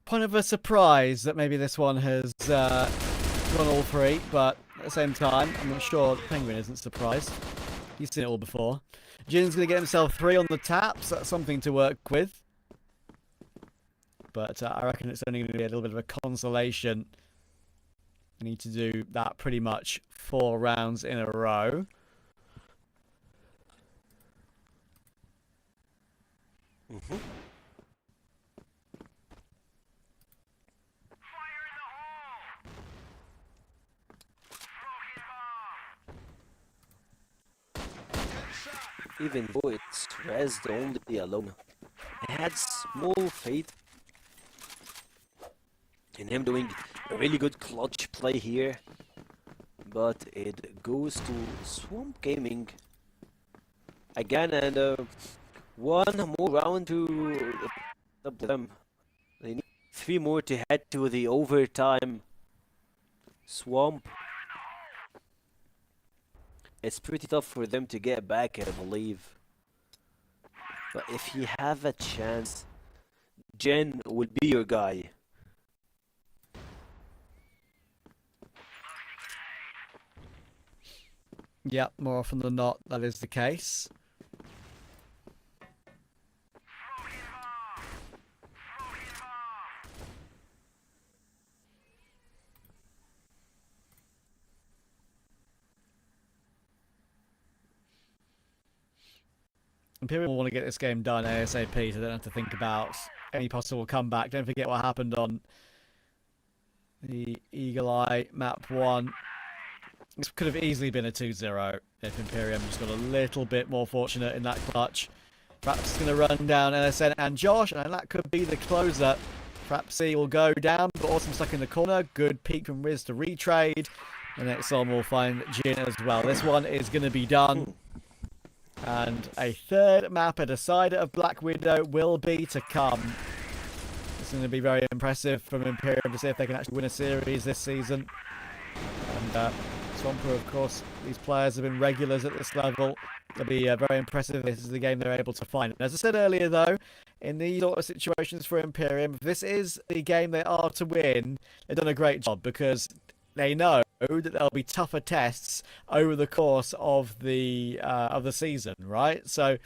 Kind of a surprise that maybe this one has run all 3, but at the same time, I'm not sure Penguin isn't surprised. He's seen it all before. Jin's going to get himself 3 on the taps. That's something to work with. But I reckon it's only going to be a little bit of a consolation. I need to do that pretty much 4 rounds in a row. Mm-hmm. Even though it's Rez the only alone, I had small faith in him doing a really good clutch play here, but it goes to Swamp Gaming again, and one more round to them. They need 3 more to head to the overtime. Swamp, it's pretty tough for them to get back, I believe. But if you have a chance, Jen will be your guy. Yep, more often than not, that is the case. Imperium will want to get this game done ASAP, so they don't have to think about any possible comeback. Don't forget what happened on the Eagle Eye map 1. This could have easily been a 2-0 if Imperium just got a little bit more fortunate in that clutch. Perhaps going to run down LSN and Josh, and that could be the closer. Perhaps he will go down, but Awesome stuck in the corner. Good peek from Riz to retrade. The next one will find Jin as well. This one is going to be done. And a third map, a decider of Black Widow, will be to come. It's going to be very impressive from Imperium to see if they can actually win a series this season. And Swamper, of course, these players have been regulars at this level. It'll be very impressive. This is the game they're able to find. As I said earlier, though, in these sort of situations for Imperium, if this is the game they are to win, they've done a great job because they know that there'll be tougher tests over the course of the season, right? So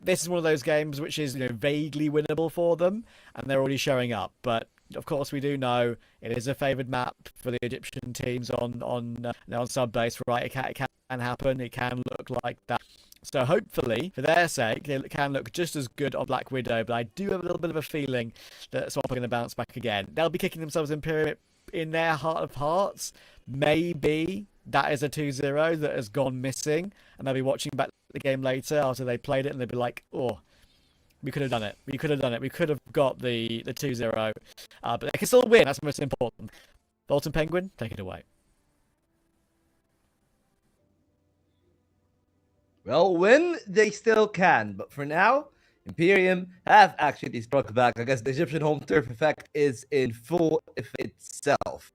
this is one of those games which is vaguely winnable for them, and they're already showing up. But of course, we do know it is a favoured map for the Egyptian teams on sub base, right? It can happen. It can look like that. So hopefully, for their sake, it can look just as good on Black Widow. But I do have a little bit of a feeling that Swamp are going to bounce back again. They'll be kicking themselves Imperium in their heart of hearts. Maybe that is a 2-0 that has gone missing, and they'll be watching back the game later after they played it, and they'll be like, oh, we could have done it. We could have done it. We could have got the 2-0. But they can still win. That's most important. Bolton Penguin, take it away. Well, win they still can, but for now, Imperium have actually struck back. I guess the Egyptian home turf effect is in full itself.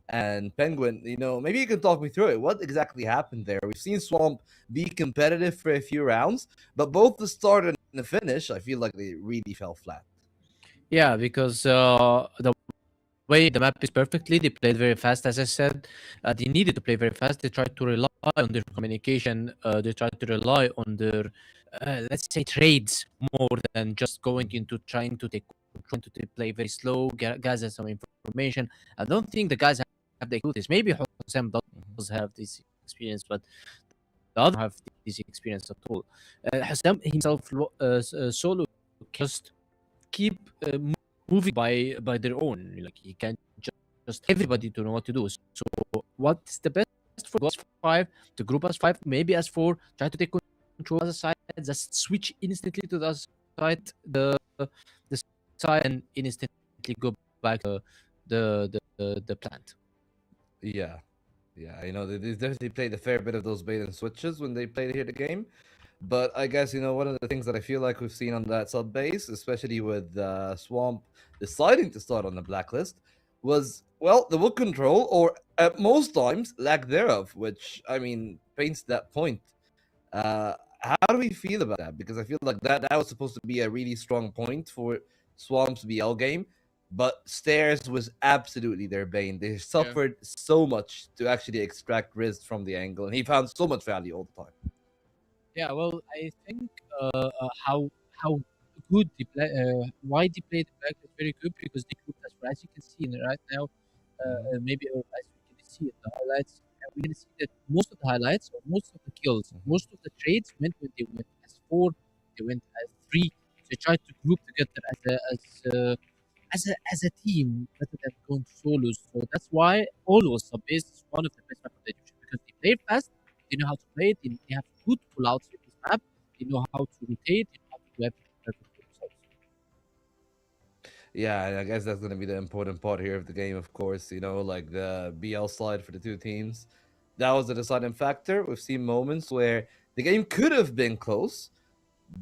And Penguin, maybe you can talk me through it. What exactly happened there? We've seen Swamp be competitive for a few rounds, but both the start and the finish, I feel like they really fell flat. Yeah, because the way the map is perfectly, they played very fast, as I said. They needed to play very fast. They tried to rely on their communication. They tried to rely on their, let's say, trades more than just going into trying to play very slow, gather some information. I don't think the guys have the this. Maybe Hosam does have this experience, but the other have this experience at all. Hosam himself solo just keep moving by their own. Like he can't just everybody to know what to do. So what's the best for us 5? The group as 5, maybe as 4. Try to take control of the side. Just switch instantly to the side, the side, and instantly go back to the plant. Yeah. They definitely played a fair bit of those bait and switches when they played here the game. But I guess, one of the things that I feel like we've seen on that sub base, especially with Swamp deciding to start on the blacklist, was, well, the wood control, or at most times, lack thereof, which, paints that point. How do we feel about that? Because I feel like that was supposed to be a really strong point for Swamp's BL game, but Stairs was absolutely their bane. They suffered so much to actually extract Riz from the angle, and he found so much value all the time. Yeah, well, I think how good they play, why they play the back is very good because they group as you can see right now, maybe as you can see in the highlights, we're gonna see that most of the highlights or most of the kills, most of the trades went when they went as 4, they went as 3. They tried to group together as a team rather than going solos. So that's why always sub is one of the best map of the Egyptian because they play fast. They know how to play it. They have good pullouts with this map. They know how to rotate. They know how to do everything perfectly themselves. Yeah, and I guess that's going to be the important part here of the game, of course. Like the BL side for the two teams. That was the deciding factor. We've seen moments where the game could have been close,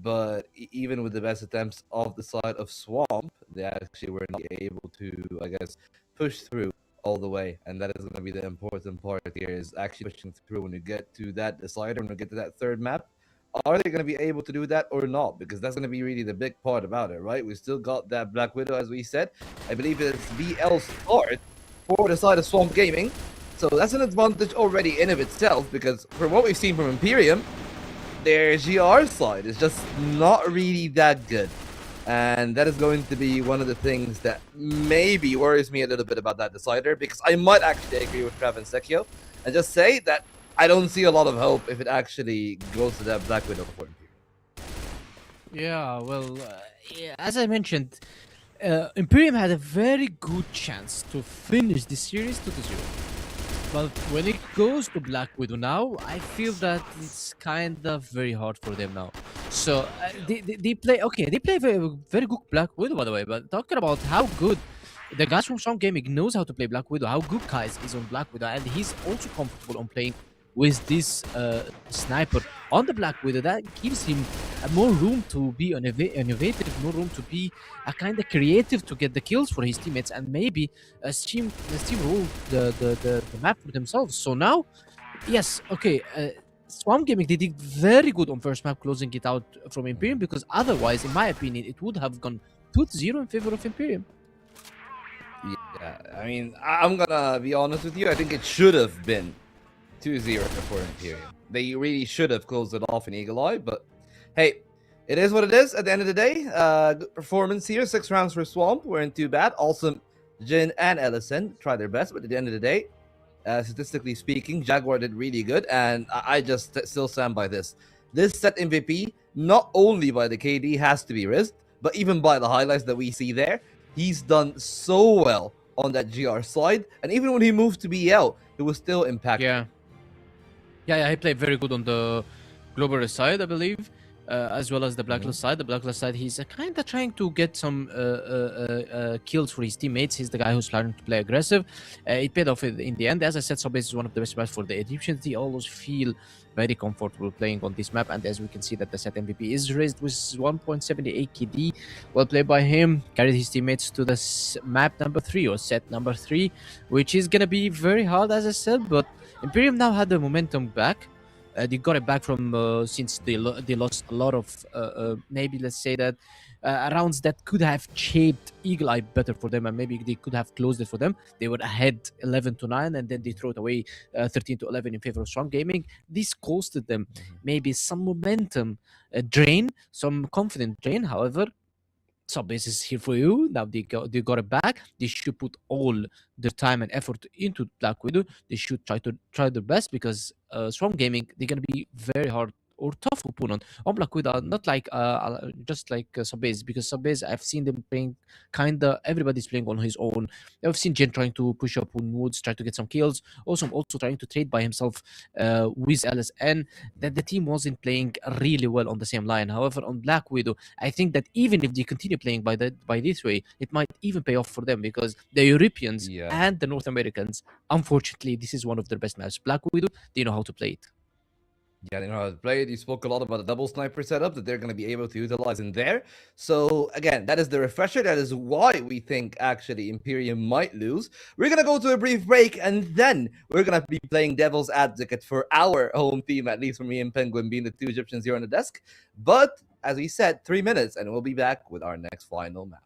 but even with the best attempts of the side of Swamp, they actually were not able to, I guess, push through all the way. And that is going to be the important part here, is actually pushing through when you get to that decider, when you get to that third map. Are they going to be able to do that or not? Because that's going to be really the big part about it, right? We still got that Black Widow, as we said. I believe it's BL start for the side of Swamp Gaming. So that's an advantage already in of itself, because from what we've seen from Imperium, their GR side is just not really that good. And that is going to be one of the things that maybe worries me a little bit about that decider, because I might actually agree with Trav and Sekio and just say that I don't see a lot of hope if it actually goes to that Black Widow for Imperium. Yeah, well, as I mentioned, Imperium had a very good chance to finish the series 2-0. But when it goes to Black Widow now, I feel that it's kind of very hard for them now. So they play very, very good Black Widow, by the way. But talking about how good the guys from Strong Gaming knows how to play Black Widow, how good Kais is on Black Widow, and he's also comfortable on playing with this sniper on the Black Widow, that gives him more room to be innovative, more room to be a kind of creative to get the kills for his teammates, and maybe steamroll the map for themselves. So now, yes, okay, Swamp Gaming, they did very good on first map, closing it out from Imperium, because otherwise, in my opinion, it would have gone 2-0 in favor of Imperium. Yeah, I mean, I'm gonna be honest with you. I think it should have been 2-0 for Imperium. They really should have closed it off in Eagle Eye, but hey, it is what it is at the end of the day. Good performance here. 6 rounds for Swamp weren't too bad. Also, Jin and Ellison tried their best, but at the end of the day, statistically speaking, Jaguar did really good, and I just still stand by this. This set MVP, not only by the KD, has to be risked, but even by the highlights that we see there, he's done so well on that GR side, and even when he moved to BL, it was still impactful. Yeah, he played very good on the global side, I believe, as well as the Blacklist side. The Blacklist side, he's kind of trying to get some kills for his teammates. He's the guy who's learning to play aggressive. It paid off in the end. As I said, Subbase is one of the best maps for the Egyptians. They always feel very comfortable playing on this map, and as we can see that the set MVP is raised with 1.78 KD. Well played by him. Carried his teammates to the map number 3 or set number 3, which is gonna be very hard, as I said, but Imperium now had the momentum back. They got it back from since they lost a lot of maybe let's say that rounds that could have shaped Eagle Eye better for them, and maybe they could have closed it for them. They were ahead 11-9, and then they threw it away 13-11 in favor of Strong Gaming. This costed them maybe some momentum drain, some confidence drain. However, Subbase is here for you. Now they got it back. They should put all their time and effort into Black Widow. They should try their best, because Strong Gaming, they're gonna be very hard or tough opponent on Black Widow, not like just like Subbase, because Subbase, I've seen them playing kinda, everybody's playing on his own. I've seen Jin trying to push up on woods, try to get some kills. Also trying to trade by himself with LSN. That the team wasn't playing really well on the same line. However, on Black Widow, I think that even if they continue playing by this way, it might even pay off for them, because the Europeans and the North Americans, unfortunately, this is one of their best maps. Black Widow, they know how to play it. Yeah, they know how to play it. You spoke a lot about the double sniper setup that they're going to be able to utilize in there. So, again, that is the refresher. That is why we think, actually, Imperium might lose. We're going to go to a brief break, and then we're going to be playing Devil's Advocate for our home team, at least for me and Penguin being the 2 Egyptians here on the desk. But, as we said, 3 minutes, and we'll be back with our next final map.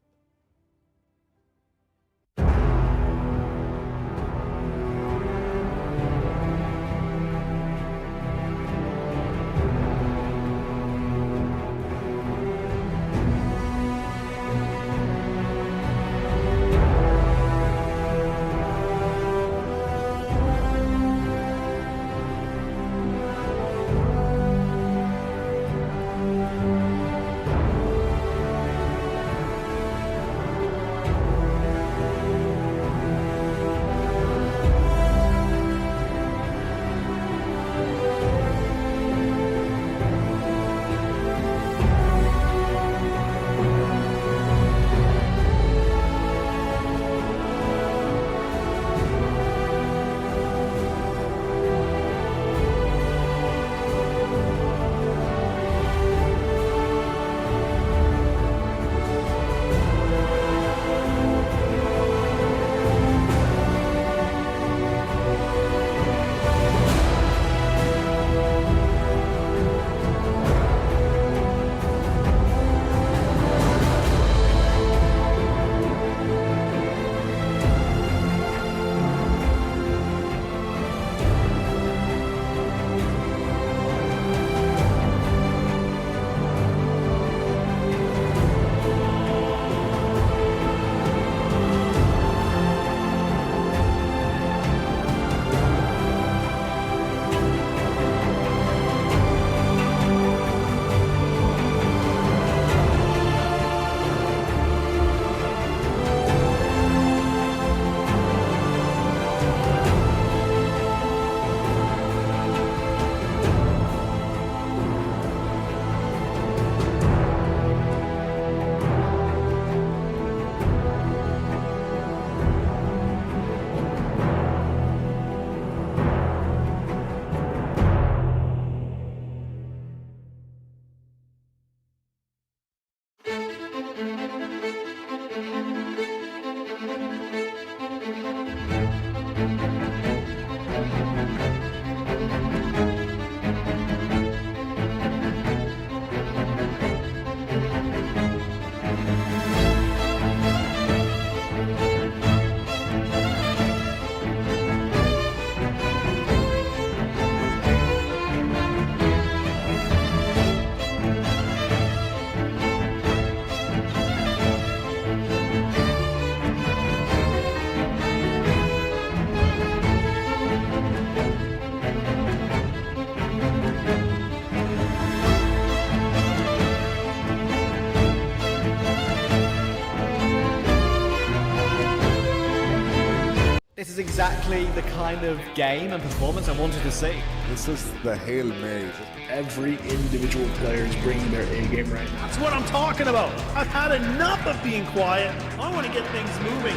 is exactly the kind of game and performance I wanted to see. This is the Hail Mary. Every individual player is bringing their A game right now. That's what I'm talking about. I've had enough of being quiet. I want to get things moving.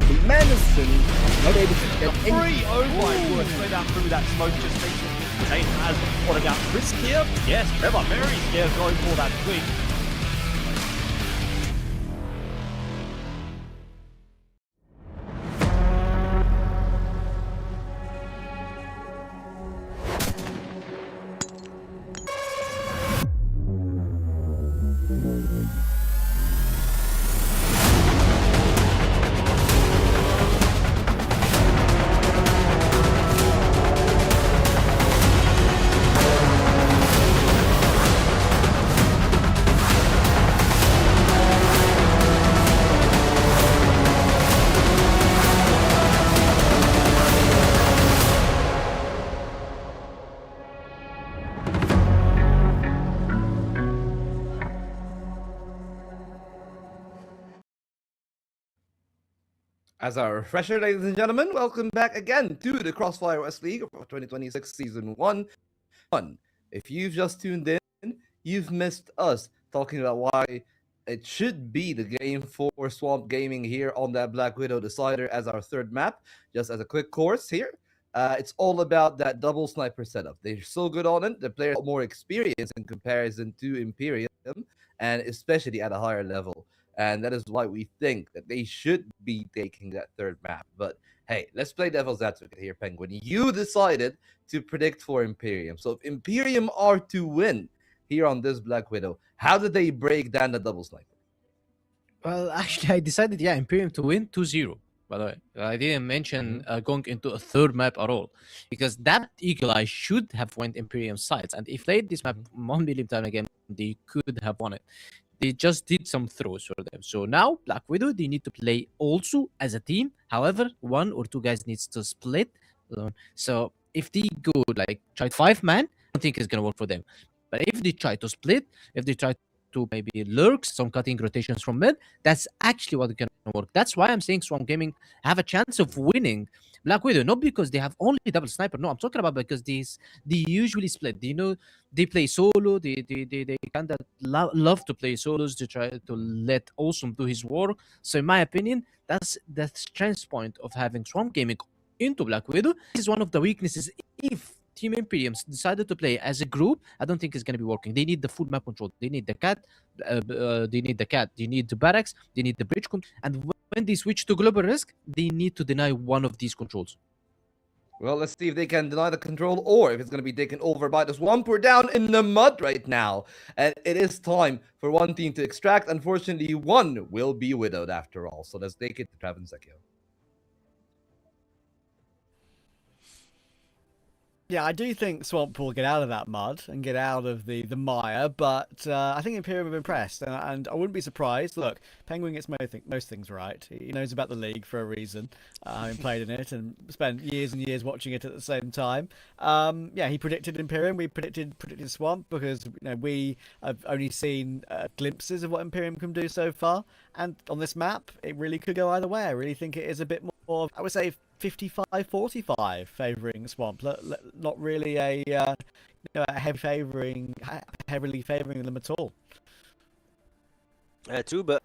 The Nemesis not able to get Free! Oh my word, straight down through that smoke just station. Zane has what about Risk here? Yes, Trevor very scared going for that tweak. As our refresher, ladies and gentlemen, welcome back again to the Crossfire West League of 2026 Season 1. If you've just tuned in, you've missed us talking about why it should be the game for Swamp Gaming here on that Black Widow Decider as our third map. Just as a quick course here, it's all about that double sniper setup. They're so good on it. The players have more experience in comparison to Imperium, and especially at a higher level. And that is why we think that they should be taking that third map. But hey, let's play devil's advocate here, Penguin. You decided to predict for Imperium. So if Imperium are to win here on this Black Widow, how did they break down the double sniper? Well, actually, I decided, Imperium to win 2-0. By the way, I didn't mention going into a third map at all, because that Eagle Eye should have went Imperium sides. And if they played this map 1 million time again, they could have won it. They just did some throws for them. So now, Black Widow, they need to play also as a team. However, one or two guys needs to split. So if they go like try 5-man, I don't think it's going to work for them. But if they try to split, if they try to maybe lurk, some cutting rotations from mid, that's actually what can work. That's why I'm saying Swamp Gaming have a chance of winning Black Widow, not because they have only double sniper. No, I'm talking about because they usually split. You know, they play solo. They kind of love to play solos to try to let Awesome do his work. So in my opinion, that's the strength point of having Swamp Gaming into Black Widow. This is one of the weaknesses. If Team Imperium decided to play as a group, I don't think it's going to be working. They need the full map control. They need the cat. They need the barracks. They need the bridge. And when they switch to global risk, they need to deny one of these controls. Well, let's see if they can deny the control or if it's going to be taken over by the Swamp. We're down in the mud right now. And it is time for one team to extract. Unfortunately, one will be widowed after all. So let's take it to Travansekio. Yeah, I do think Swamp will get out of that mud and get out of the mire, but I think Imperium have impressed, and I wouldn't be surprised. Look, Penguin gets most things right. He knows about the league for a reason, having played in it and spent years and years watching it at the same time. Yeah, he predicted Imperium. We predicted Swamp because we have only seen glimpses of what Imperium can do so far, and on this map, it really could go either way. I really think it is a bit more, I would say, 55-45 favouring Swamp, not really a heavily favouring them at all. True, but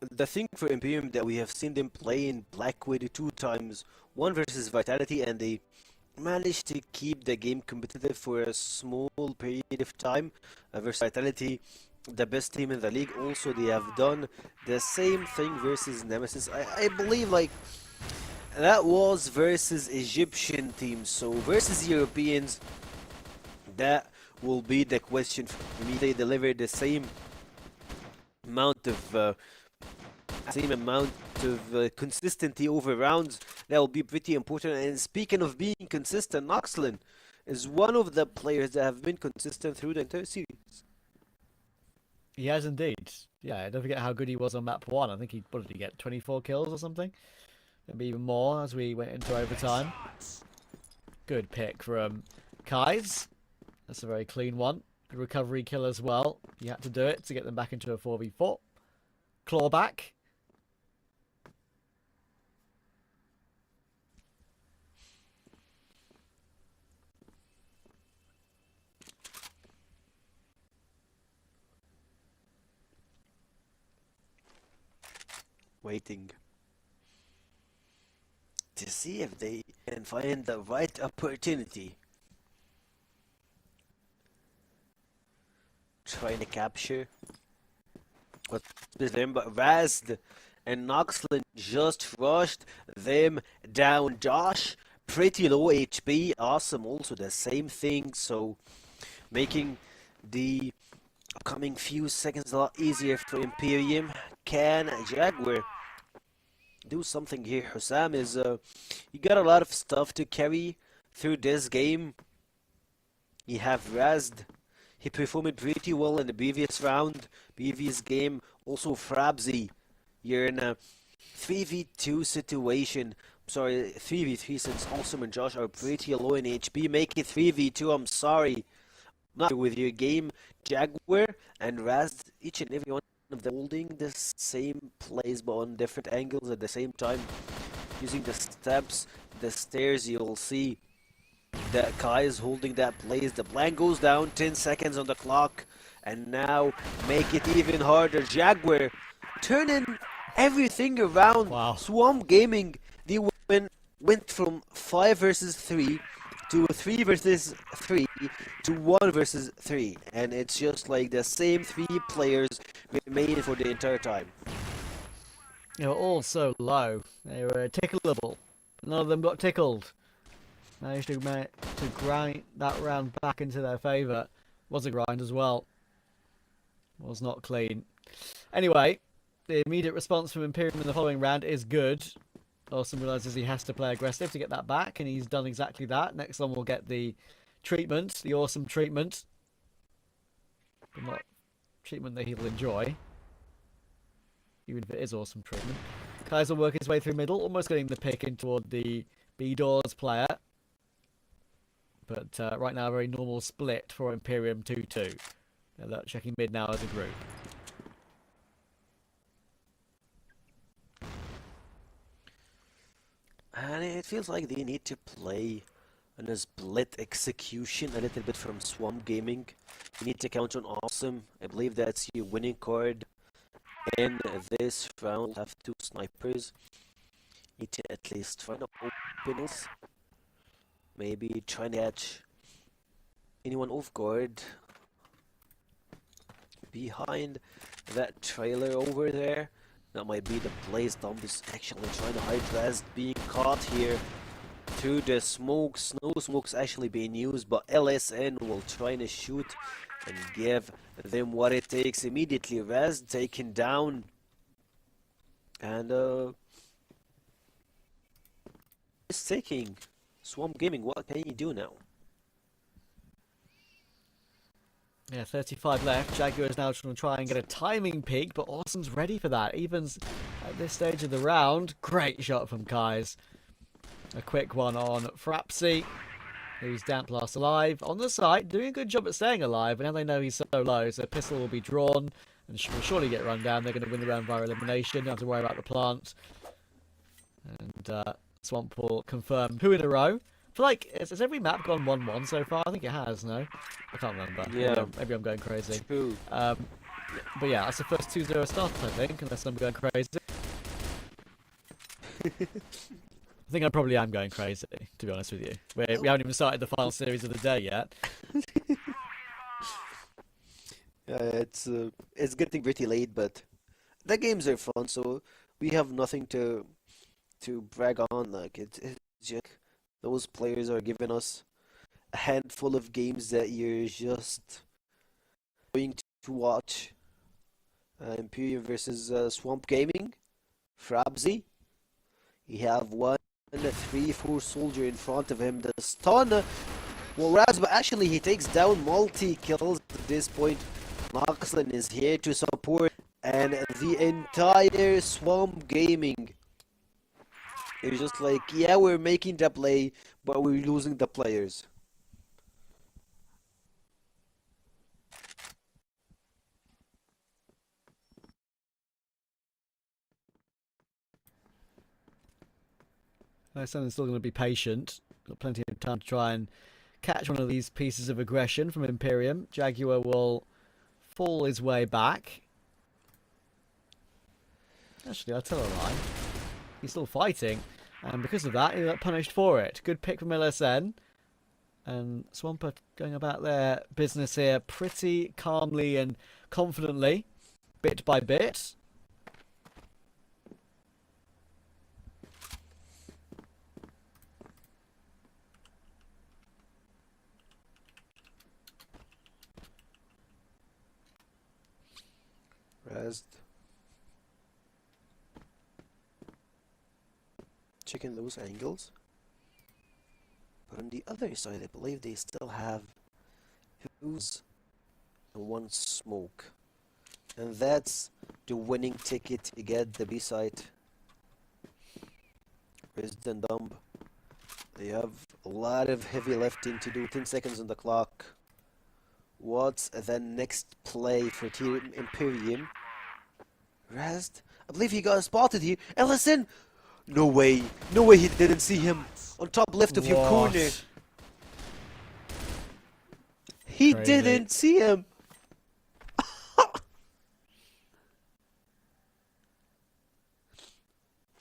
the thing for Imperium that we have seen them play in Black Widow 2 times, one versus Vitality, and they managed to keep the game competitive for a small period of time. Versus Vitality, the best team in the league, also they have done the same thing versus Nemesis. I believe like that was versus Egyptian teams, so versus Europeans, that will be the question for me. They deliver the same amount of consistency over rounds. That will be pretty important. And speaking of being consistent, Noxlin is one of the players that have been consistent through the entire series. He has indeed. Yeah, don't forget how good he was on map 1. I think what did he get, 24 kills or something? Maybe even more as we went into overtime. Good pick from Kais. That's a very clean one. Good recovery kill as well. You had to do it to get them back into a 4v4. Clawback. waiting to see if they can find the right opportunity. Trying to capture what's them, but Razd and Noxlin just rushed them down. Josh, pretty low HP. Awesome, also the same thing, so making the upcoming few seconds a lot easier for Imperium. Can Jaguar do something here? Hussam is, you got a lot of stuff to carry through this game. You have Razd. He performed pretty well in the previous round, previous game. Also Frabzy, you're in a 3v2 situation. Sorry, 3v3 since Awesome and Josh are pretty low in HP. Make it 3v2, I'm sorry. Not with your game. Jaguar and Razd, each and every one of them holding the same plays but on different angles at the same time. Using the steps, the stairs, you'll see that Kai is holding that plays. The blank goes down, 10 seconds on the clock. And now make it even harder. Jaguar turning everything around. Wow. Swamp Gaming, they went from 5 versus 3 to 3 versus 3 to 1 versus 3. And it's just like the same 3 players remaining for the entire time. They were all so low. They were tickleable. None of them got tickled. Managed to grind that round back into their favour. Was a grind as well. Was not clean. Anyway, the immediate response from Imperium in the following round is good. Awesome realises he has to play aggressive to get that back, and he's done exactly that. Next one will get the treatment, the awesome treatment. But not treatment that he'll enjoy. Even if it is awesome treatment. Kai's will work his way through middle, almost getting the pick in toward the B-Doors player. But right now, a very normal split for Imperium 2-2. They're checking mid now as a group. And it feels like they need to play on a split execution a little bit from Swamp Gaming. You need to count on Awesome. I believe that's your winning card in this round. Have 2 snipers. Need to at least try to open this. Maybe try and catch anyone off guard behind that trailer over there. That might be the place. Anubis actually trying to hide Razd being caught here through the smoke. Snow smoke's actually being used, but LSN will try to shoot and give them what it takes. Immediately Razd taken down. And it's taking Swamp Gaming. What can you do now? Yeah, 35 left. Jaguar is now trying to try and get a timing peak, but Awesome's ready for that. Evens at this stage of the round. Great shot from Kais. A quick one on Frapsy, who's Damp last alive. On the side, doing a good job at staying alive, but now they know he's so low, so pistol will be drawn and will surely get run down. They're going to win the round via elimination. Don't have to worry about the plant. And Swamp will confirm 2 in a row. I feel like, has every map gone 1-1 so far? I think it has, no? I can't remember. Yeah. Maybe I'm going crazy. True. But yeah, that's the first 2-0 start, I think, unless I'm going crazy. I think I probably am going crazy, to be honest with you. We haven't even started the final series of the day yet. It's getting pretty late, but the games are fun, so we have nothing to brag on. Like it's just those players are giving us a handful of games that you're just going to watch. Imperium versus Swamp Gaming. Frabzy. You have 1, 3, 4 soldier in front of him. The stun. Well, Raz, but actually he takes down multi-kills at this point. Noxlin is here to support, and the entire Swamp Gaming is just like, yeah, we're making the play, but we're losing the players. Someone's still going to be patient. Got plenty of time to try and catch one of these pieces of aggression from Imperium. Jaguar will fall his way back. Actually, I'll tell a lie. He's still fighting, and because of that, he got punished for it. Good pick from LSN. And Swampert going about their business here pretty calmly and confidently, bit by bit. Rest. Checking those angles. But on the other side, I believe they still have Who's and one smoke. And that's the winning ticket to get the B side. Resident Dumb. They have a lot of heavy lifting to do. 10 seconds on the clock. What's the next play for Team Imperium? Rest? I believe he got spotted here. LSN! No way. No way he didn't see him. On top left of your corner. He Crazy. didn't see him.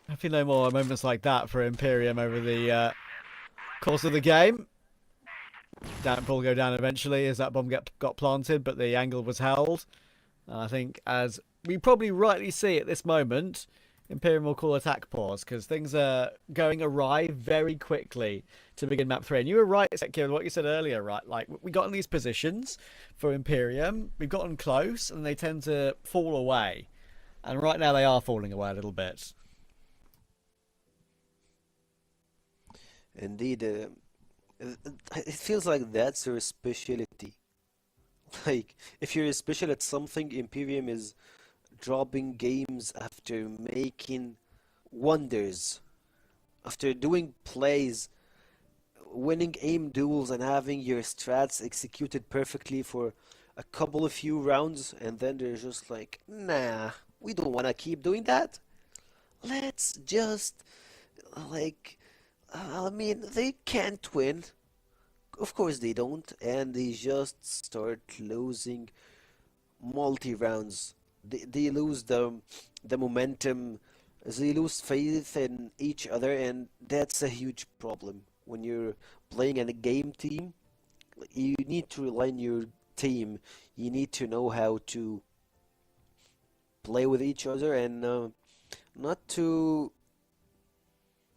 I feel no more moments like that for Imperium over the course of the game. Damp will go down eventually as that bomb got planted, but the angle was held. And I think, as we probably rightly see at this moment, Imperium will call attack pause because things are going awry very quickly to begin map 3. And you were right, Sekir, what you said earlier, right? Like, we got in these positions for Imperium, we've gotten close, and they tend to fall away. And right now they are falling away a little bit. Indeed, it feels like that's your specialty. Like, if you're special at something, Imperium is dropping games after making wonders, after doing plays, winning aim duels and having your strats executed perfectly for a couple of few rounds, and then they're just like, nah, we don't want to keep doing that. Let's just, like, I mean, they can't win. Of course they don't, and they just start losing multi-rounds. They lose the momentum, they lose faith in each other, and that's a huge problem. When you're playing in a game team, you need to rely on your team. You need to know how to play with each other and not to,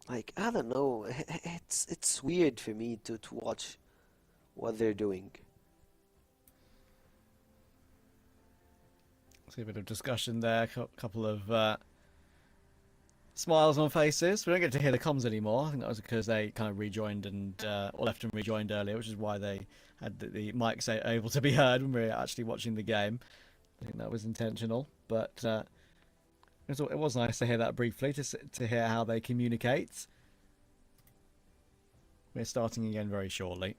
like, I don't know, it's weird for me to watch what they're doing. See a bit of discussion there, a couple of smiles on faces. We don't get to hear the comms anymore. I think that was because they kind of rejoined and or left and rejoined earlier, which is why they had the mics able to be heard when we were actually watching the game. I think that was intentional, but it was nice to hear that briefly, to hear how they communicate. We're starting again very shortly.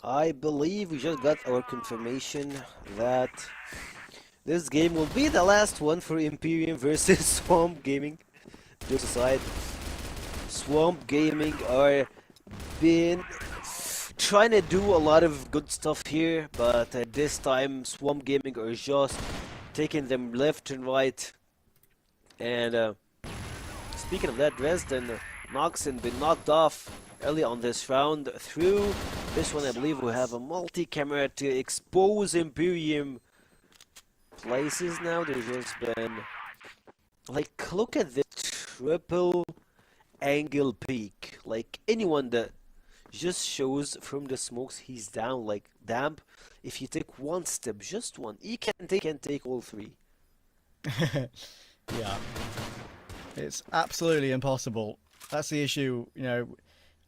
I believe we just got our confirmation that this game will be the last one for Imperium versus Swamp Gaming. Just aside, Swamp Gaming are been trying to do a lot of good stuff here, but at this time Swamp Gaming are just taking them left and right. And speaking of that, Dresden, Noxon been knocked off early on this round. Through this one, I believe we have a multi-camera to expose Imperium places now. There's just been, like, look at this triple angle peak. Like, anyone that just shows from the smokes, he's down. Like, Damp, if you take one step, just one, he can take all three. Yeah, it's absolutely impossible. That's the issue, you know.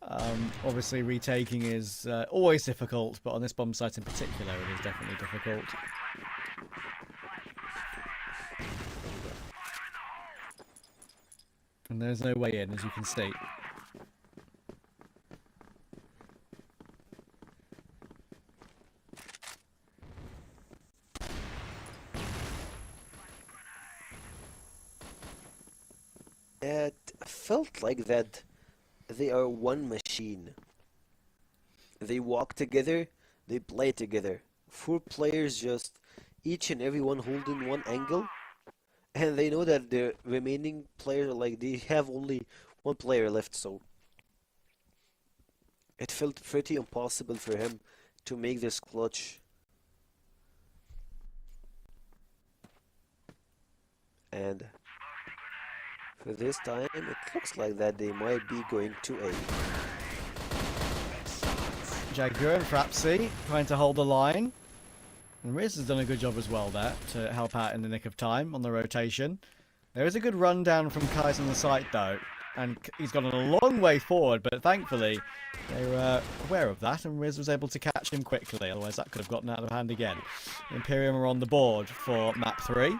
Obviously, retaking is always difficult, but on this bomb site in particular, it is definitely difficult. And there's no way in, as you can see. It felt like that they are one machine. They walk together, they play together. 4 players just each and every one holding one angle, and they know that the remaining players like they have only one player left, so it felt pretty impossible for him to make this clutch. And for this time, it looks like that they might be going to A. Jaguar and Frapsy trying to hold the line. And Riz has done a good job as well there to help out in the nick of time on the rotation. There is a good rundown from Kais on the site though. And he's gone a long way forward, but thankfully they were aware of that and Riz was able to catch him quickly. Otherwise that could have gotten out of hand again. Imperium are on the board for map 3.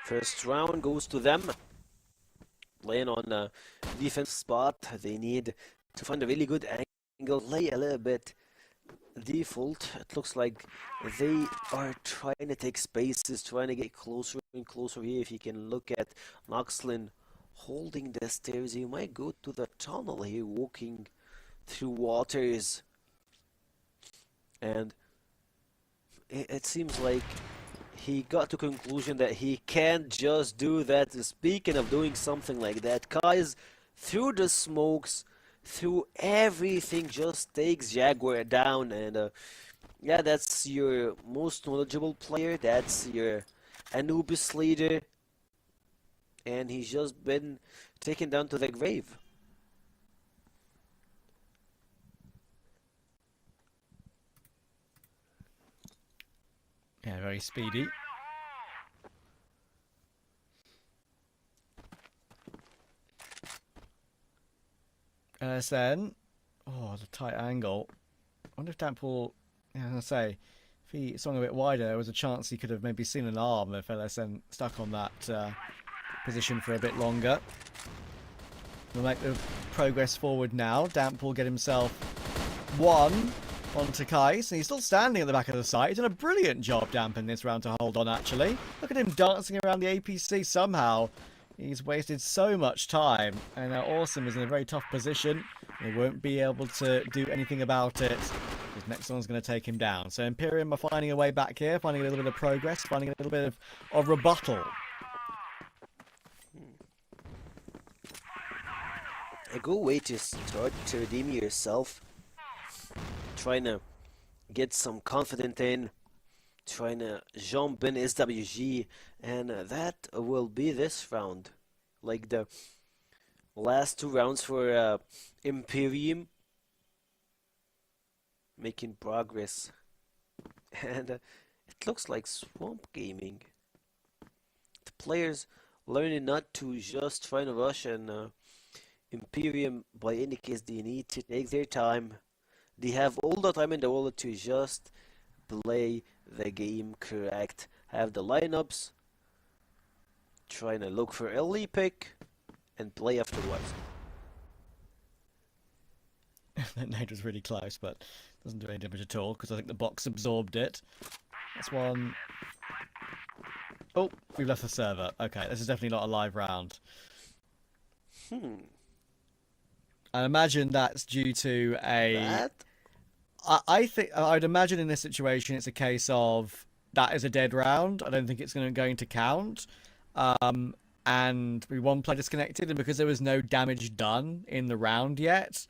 First round goes to them. Playing on a defense spot, they need to find a really good angle, lay a little bit default. It looks like they are trying to take spaces, trying to get closer and closer here. If you can look at Noxlin holding the stairs, he might go to the tunnel here, walking through waters. And it seems like he got to conclusion that he can't just do that. Speaking of doing something like that, Kai's through the smokes, through everything, just takes Jaguar down. And yeah, that's your most knowledgeable player. That's your Anubis leader. And he's just been taken down to the grave. Yeah, very speedy. LSN. Oh, the tight angle. I wonder if Dample, yeah, as I say, if he swung a bit wider, there was a chance he could have maybe seen an arm if LSN stuck on that position for a bit longer. We'll make the progress forward now. Damp will get himself one onto Kais, and he's still standing at the back of the site. He's done a brilliant job, Damp, in this round to hold on, actually. Look at him dancing around the APC somehow. He's wasted so much time, and Awesome is in a very tough position. He won't be able to do anything about it. His next one's going to take him down. So Imperium are finding a way back here, finding a little bit of progress, finding a little bit of rebuttal. A good way to start to redeem yourself. Trying to get some confidence in, trying to jump in SWG, and that will be this round. Like the last 2 rounds for Imperium, making progress. And it looks like Swamp Gaming. The players learning not to just try to rush, and Imperium, by any case, they need to take their time. They have all the time in the world to just play the game correct. Have the lineups, trying to look for early pick, and play afterwards. That nade was really close, but doesn't do any damage at all, because I think the box absorbed it. That's one. Oh, we've left the server. Okay, this is definitely not a live round. I imagine that's due to a... I think I'd imagine in this situation it's a case of that is a dead round. I don't think it's going to count. And we one player disconnected, and because there was no damage done in the round yet,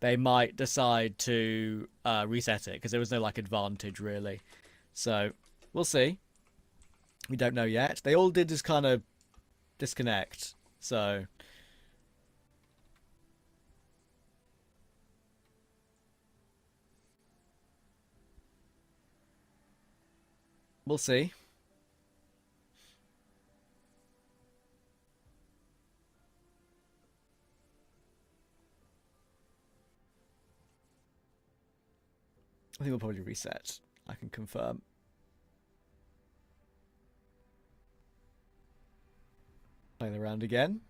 they might decide to reset it because there was no like advantage really. So we'll see. We don't know yet. They all did just kind of disconnect. So. We'll see. I think we'll probably reset. I can confirm. Play the round again.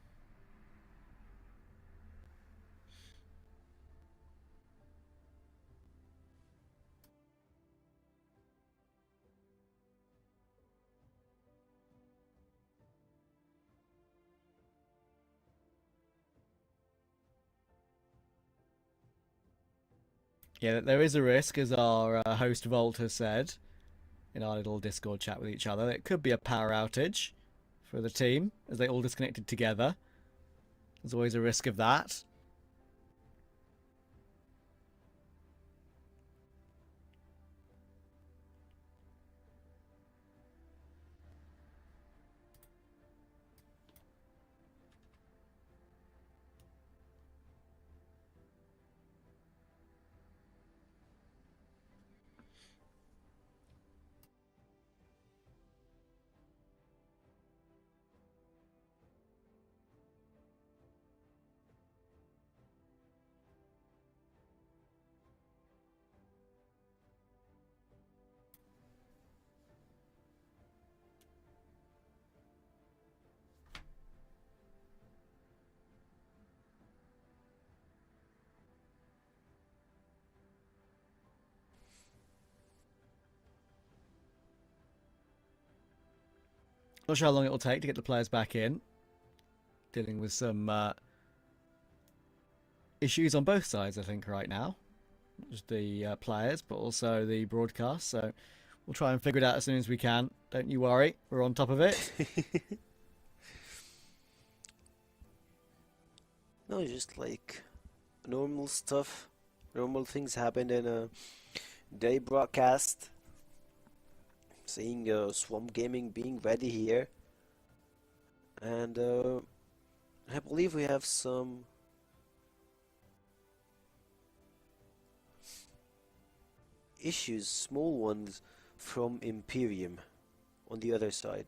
Yeah, there is a risk, as our host Volt has said in our little Discord chat with each other. It could be a power outage for the team as they all disconnected together. There's always a risk of that. Not sure how long it will take to get the players back in. Dealing with some issues on both sides, I think, right now. Not just the players, but also the broadcast. So we'll try and figure it out as soon as we can. Don't you worry. We're on top of it. No, just like normal stuff. Normal things happen in a day broadcast. Seeing Swamp Gaming being ready here. And I believe we have some issues, small ones, from Imperium on the other side.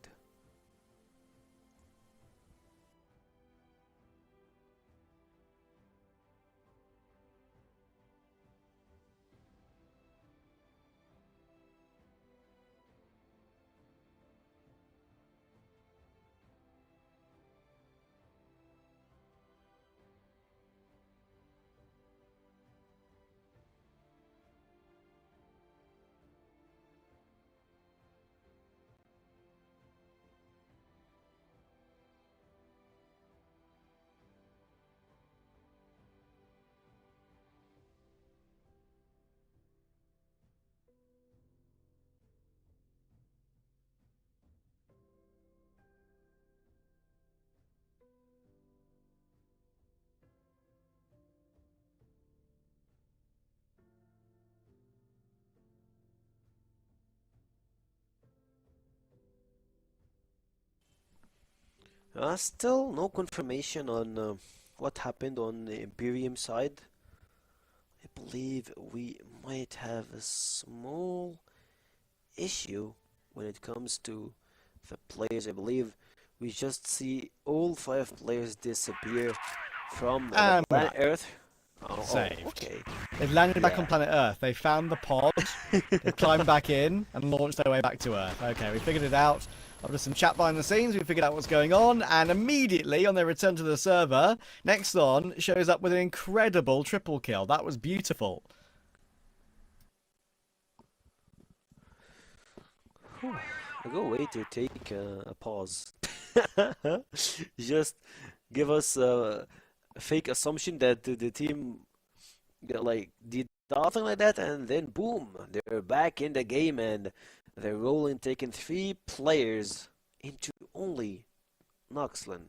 Still no confirmation on what happened on the Imperium side. I believe we might have a small issue when it comes to the players. I believe we just see all 5 players disappear from planet Earth. Saved. Okay. They've landed back on planet Earth. They found the pod. They climbed back in and launched their way back to Earth. Okay, we figured it out. After some chat behind the scenes, we figured out what's going on, and immediately on their return to the server, Nexon shows up with an incredible triple kill. That was beautiful. A good way to take a pause. Just give us a fake assumption that the team did nothing like that, and then boom, they're back in the game and they're rolling, taking 3 players into only Noxlan.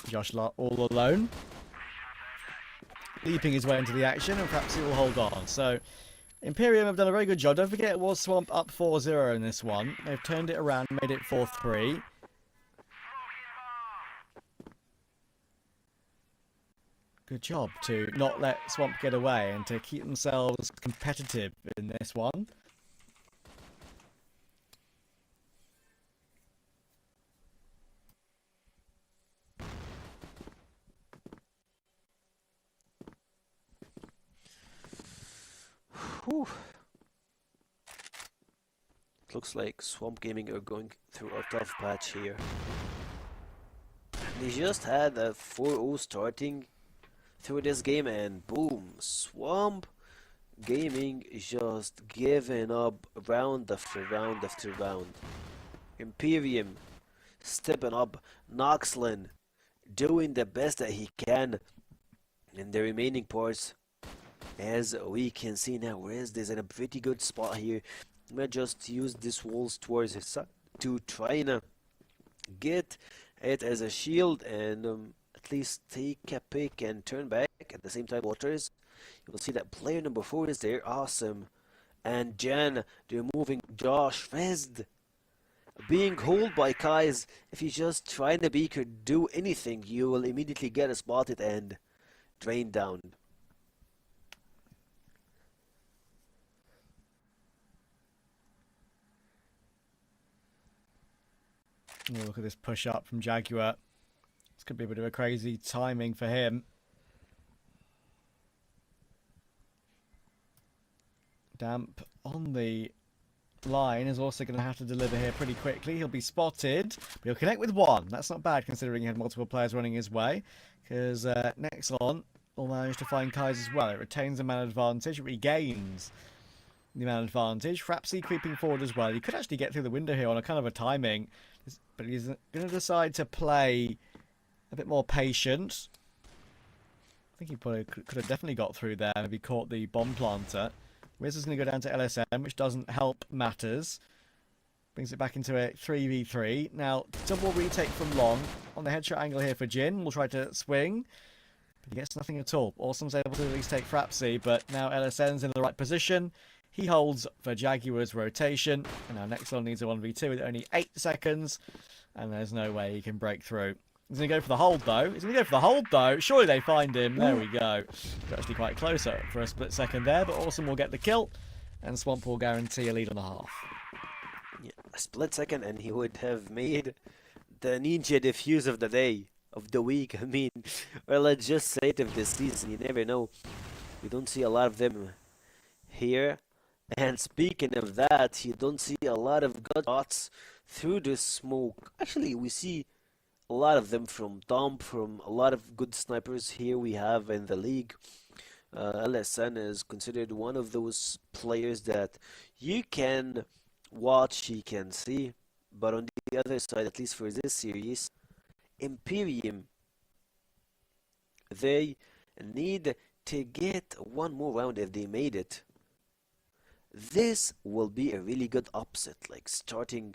Josh all alone, leaping his way into the action, and perhaps he will hold on. So Imperium have done a very good job. Don't forget, it was Swamp up 4-0 in this one. They've turned it around, made it 4-3. Good job to not let Swamp get away and to keep themselves competitive in this one. Whew. It looks like Swamp Gaming are going through a tough patch here. They just had a 4-0 starting through this game, and boom, Swamp Gaming just giving up round after round after round. Imperium stepping up, Noxlin doing the best that he can in the remaining parts. As we can see now, Rez is in a pretty good spot here. I'm gonna just use this walls towards his side to try and get it as a shield and at least take a pick and turn back. At the same time, Waters, you will see that player number 4 is there, awesome. And Jan removing Josh. Rez being hold by Kais. If you just try and be could do anything, you will immediately get spotted and drained down. Oh, look at this push up from Jaguar. This could be a bit of a crazy timing for him. Damp on the line is also going to have to deliver here pretty quickly. He'll be spotted, but he'll connect with one. That's not bad considering he had multiple players running his way, because Nexon will manage to find Kais as well. It retains the man advantage, it regains the man advantage. Frapsy creeping forward as well. He could actually get through the window here on a kind of a timing, but he's going to decide to play a bit more patient. I think he probably could have definitely got through there if he caught the bomb planter. Wiz is going to go down to LSM, which doesn't help matters. Brings it back into a 3v3. Now, double retake from Long on the headshot angle here for Jin. We'll try to swing, but he gets nothing at all. Awesome's able to at least take Frapsy, but now LSN's in the right position. He holds for Jaguar's rotation, and now Nexon needs a 1v2 with only 8 seconds, and there's no way he can break through. He's going to go for the hold, though. He's going to go for the hold, though. Surely they find him. There we go. They're actually quite close for a split second there, but Awesome will get the kill, and Swamp will guarantee a lead on the half. Yeah, a split second, and he would have made the ninja defuse of the day, of the week. I mean, or let's just say it of this season. You never know. We don't see a lot of them here. And speaking of that, you don't see a lot of gut shots through the smoke. Actually, we see a lot of them from Dump, from a lot of good snipers here we have in the league. LSN is considered one of those players that you can watch, you can see. But on the other side, at least for this series, Imperium, they need to get one more round if they made it. This will be a really good upset, like starting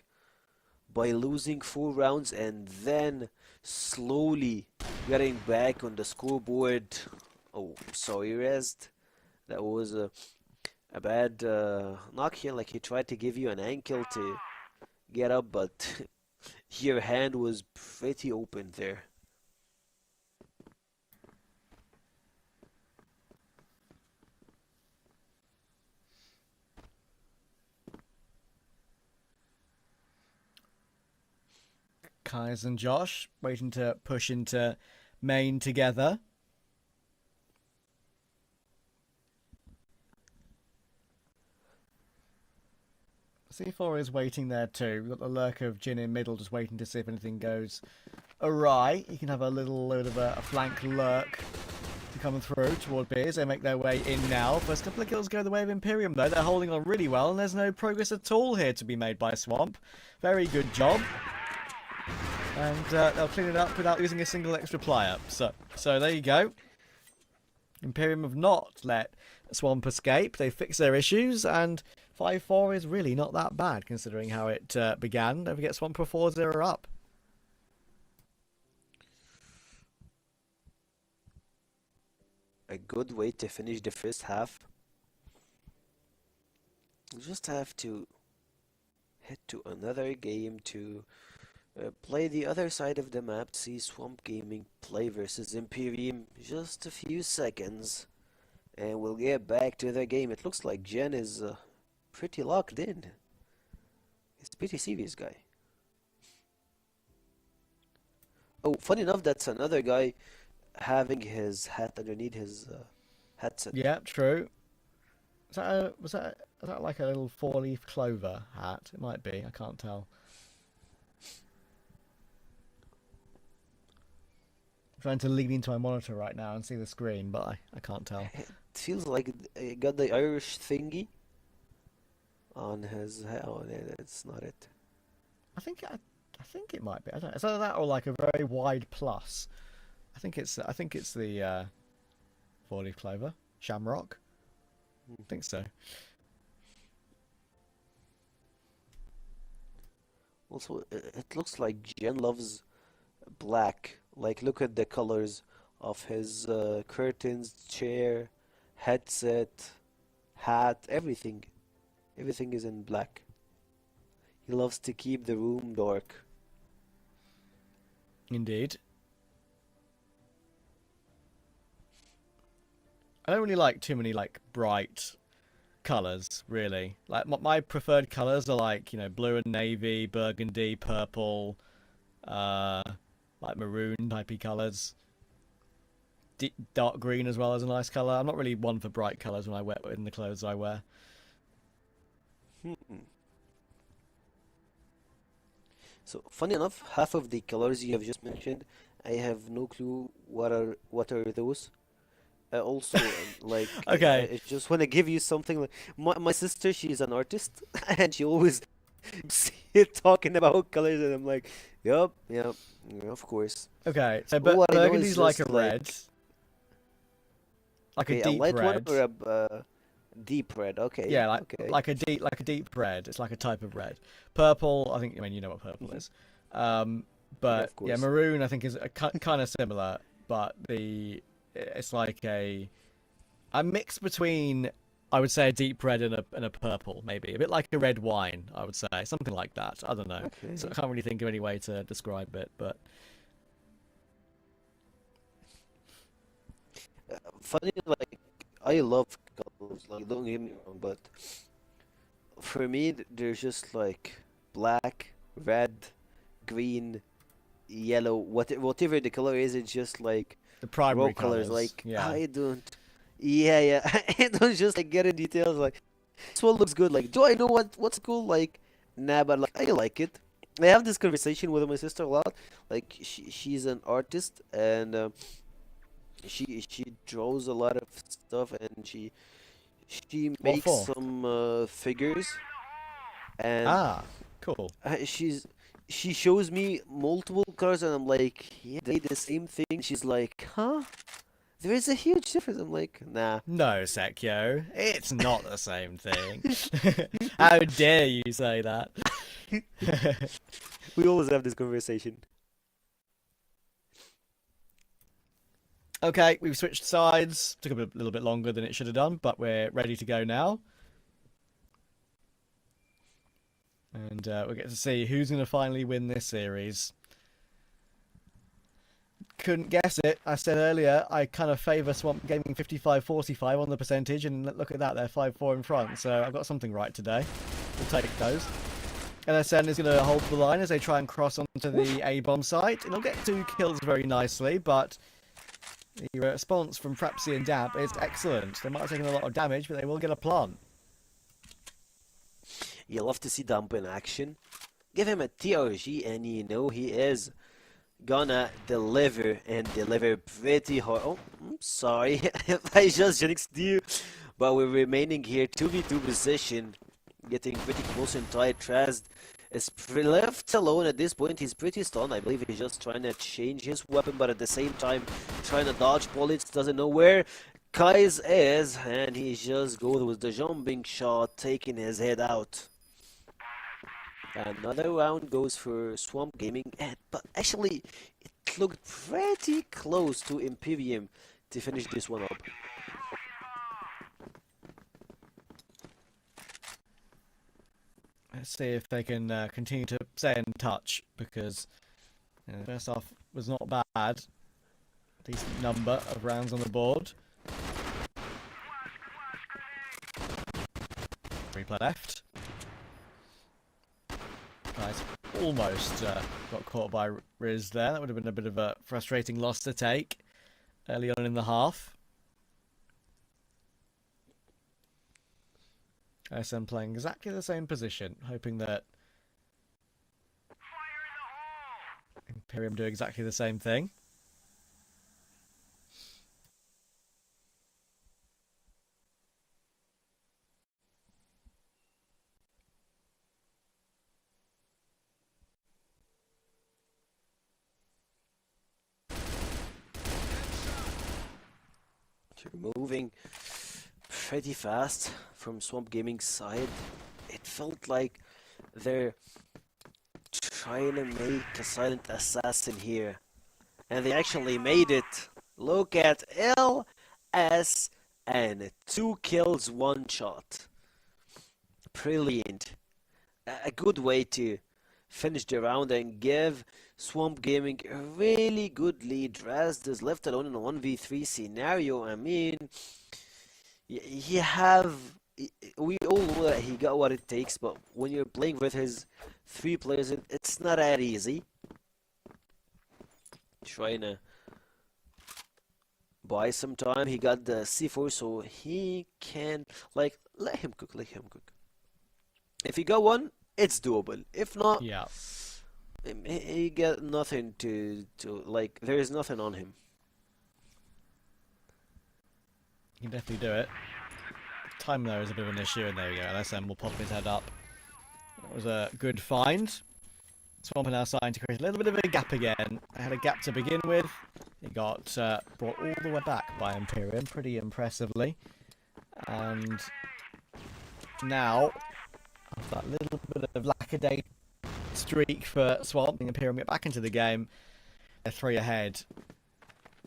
by losing 4 rounds and then slowly getting back on the scoreboard. Oh, sorry, Rest. That was a bad knock here, like he tried to give you an ankle to get up, but your hand was pretty open there. Kais and Josh waiting to push into main together. C4 is waiting there too. We've got the lurk of Jin in middle, just waiting to see if anything goes awry. You can have a little bit of a flank lurk to come through toward Beers. They make their way in now. First couple of kills go the way of Imperium though. They're holding on really well, and there's no progress at all here to be made by Swamp. Very good job. And they'll clean it up without using a single extra player. So there you go. Imperium have not let Swamp escape. They fixed their issues, and 5-4 is really not that bad considering how it began. Don't forget Swamp are 4-0 up. A good way to finish the first half. You just have to head to another game to Play the other side of the map, see Swamp Gaming play versus Imperium. Just a few seconds, and we'll get back to the game. It looks like Jen is pretty locked in. He's a pretty serious guy. Oh, funny enough, that's another guy having his hat underneath his headset. Yeah, true. Was that like a little 4-leaf clover hat? It might be. I can't tell. I'm trying to lean into my monitor right now and see the screen, but I can't tell. It feels like he got the Irish thingy on his head. Oh, that's not it. I think it might be. I don't know. It's either that or like a very wide plus. I think it's the 4-leaf clover, shamrock. I think so. Also, it looks like Jen loves black. Like, look at the colors of his curtains, chair, headset, hat, everything. Everything is in black. He loves to keep the room dark. Indeed. I don't really like too many like bright colors, really. Like my preferred colors are like, you know, blue and navy, burgundy, purple, like maroon typey colors. Dark green as well as a nice color. I'm not really one for bright colors when I wear in the clothes I wear. So, funny enough, half of the colors you have just mentioned, I have no clue what are those. Also, like, Okay. I just want to give you something. Like my sister, she's an artist, and she always talking about colors, and I'm like, yep, yeah, of course. Okay, so All I know is burgundy's like a just, red. Like Okay, a a deep light red. one or a deep red. Okay, Yeah, okay. like a deep red. It's like a type of red. Purple, I mean you know what purple is. Yeah, But of yeah, course. maroon I think is kind of similar, but it's like a mix between, I would say, a deep red and a purple, maybe a bit like a red wine, I would say, something like that. I don't know. Okay. So I can't really think of any way to describe it, but Funny, like, I love colors. Like, don't get me wrong, but for me, there's just like black, red, green, yellow, whatever the color is. It's just like the primary raw colors. Like, yeah. I don't. Yeah. I don't just like get in details. Like, this one looks good. Like, do I know what's cool? Like, nah, but like, I like it. I have this conversation with my sister a lot. Like, she's an artist, and she draws a lot of stuff, and she makes for? some figures, and Cool. she shows me multiple colors, and I'm like, yeah, they the same thing. She's like, huh? There is a huge difference. I'm like, nah. No, Sekyo, it's not the same thing. How dare you say that? We always have this conversation. Okay, we've switched sides. Took a little bit longer than it should have done, but we're ready to go now. And we'll get to see who's going to finally win this series. Couldn't guess it. I said earlier I kind of favour Swamp Gaming 55-45 on the percentage, and look at that, they're 5-4 in front. So I've got something right today. We'll take those. NSN is going to hold the line as they try and cross onto the A-bomb site. It'll get 2 kills very nicely, but the response from Frapsy and Dap is excellent. They might have taken a lot of damage, but they will get a plant. You love to see Dump in action. Give him a TRG, and you know he is gonna deliver, and deliver pretty hard. Oh, I'm sorry if I just jinxed you, but we're remaining here 2v2 position, getting pretty close and tight. Traz is left alone at this point. He's pretty stunned. I believe he's just trying to change his weapon, but at the same time trying to dodge bullets. Doesn't know where Kai's is, and he just goes with the jumping shot, taking his head out. Another round goes for Swamp Gaming, but actually it looked pretty close to Imperium to finish this one up. Let's see if they can continue to stay in touch, because the first half was not bad. Decent number of rounds on the board. Replay left. Nice. Almost got caught by Riz there. That would have been a bit of a frustrating loss to take early on in the half. SM playing exactly the same position, hoping that Imperium do exactly the same thing. You're moving pretty fast from Swamp Gaming's side. It felt like they're trying to make a silent assassin here. And they actually made it. Look at LSN. 2 kills, 1 shot. Brilliant. A good way to finish the round and give Swamp Gaming a really good lead. Drazd is left alone in a 1v3 scenario. I mean, we all know that he got what it takes, but when you're playing with his 3 players, it's not that easy. Trying to buy some time. He got the C4, so he can, like, let him cook. If he got one, it's doable. If not, Yeah. he got nothing to like, there is nothing on him. He can definitely do it. Time though is a bit of an issue, and there we go. LSM will pop his head up. That was a good find. Swamp are now starting to create a little bit of a gap again. They had a gap to begin with. It got brought all the way back by Imperium pretty impressively. And now, after that little bit of lackadaisical streak for Swamp, the Imperium get back into the game. They're 3 ahead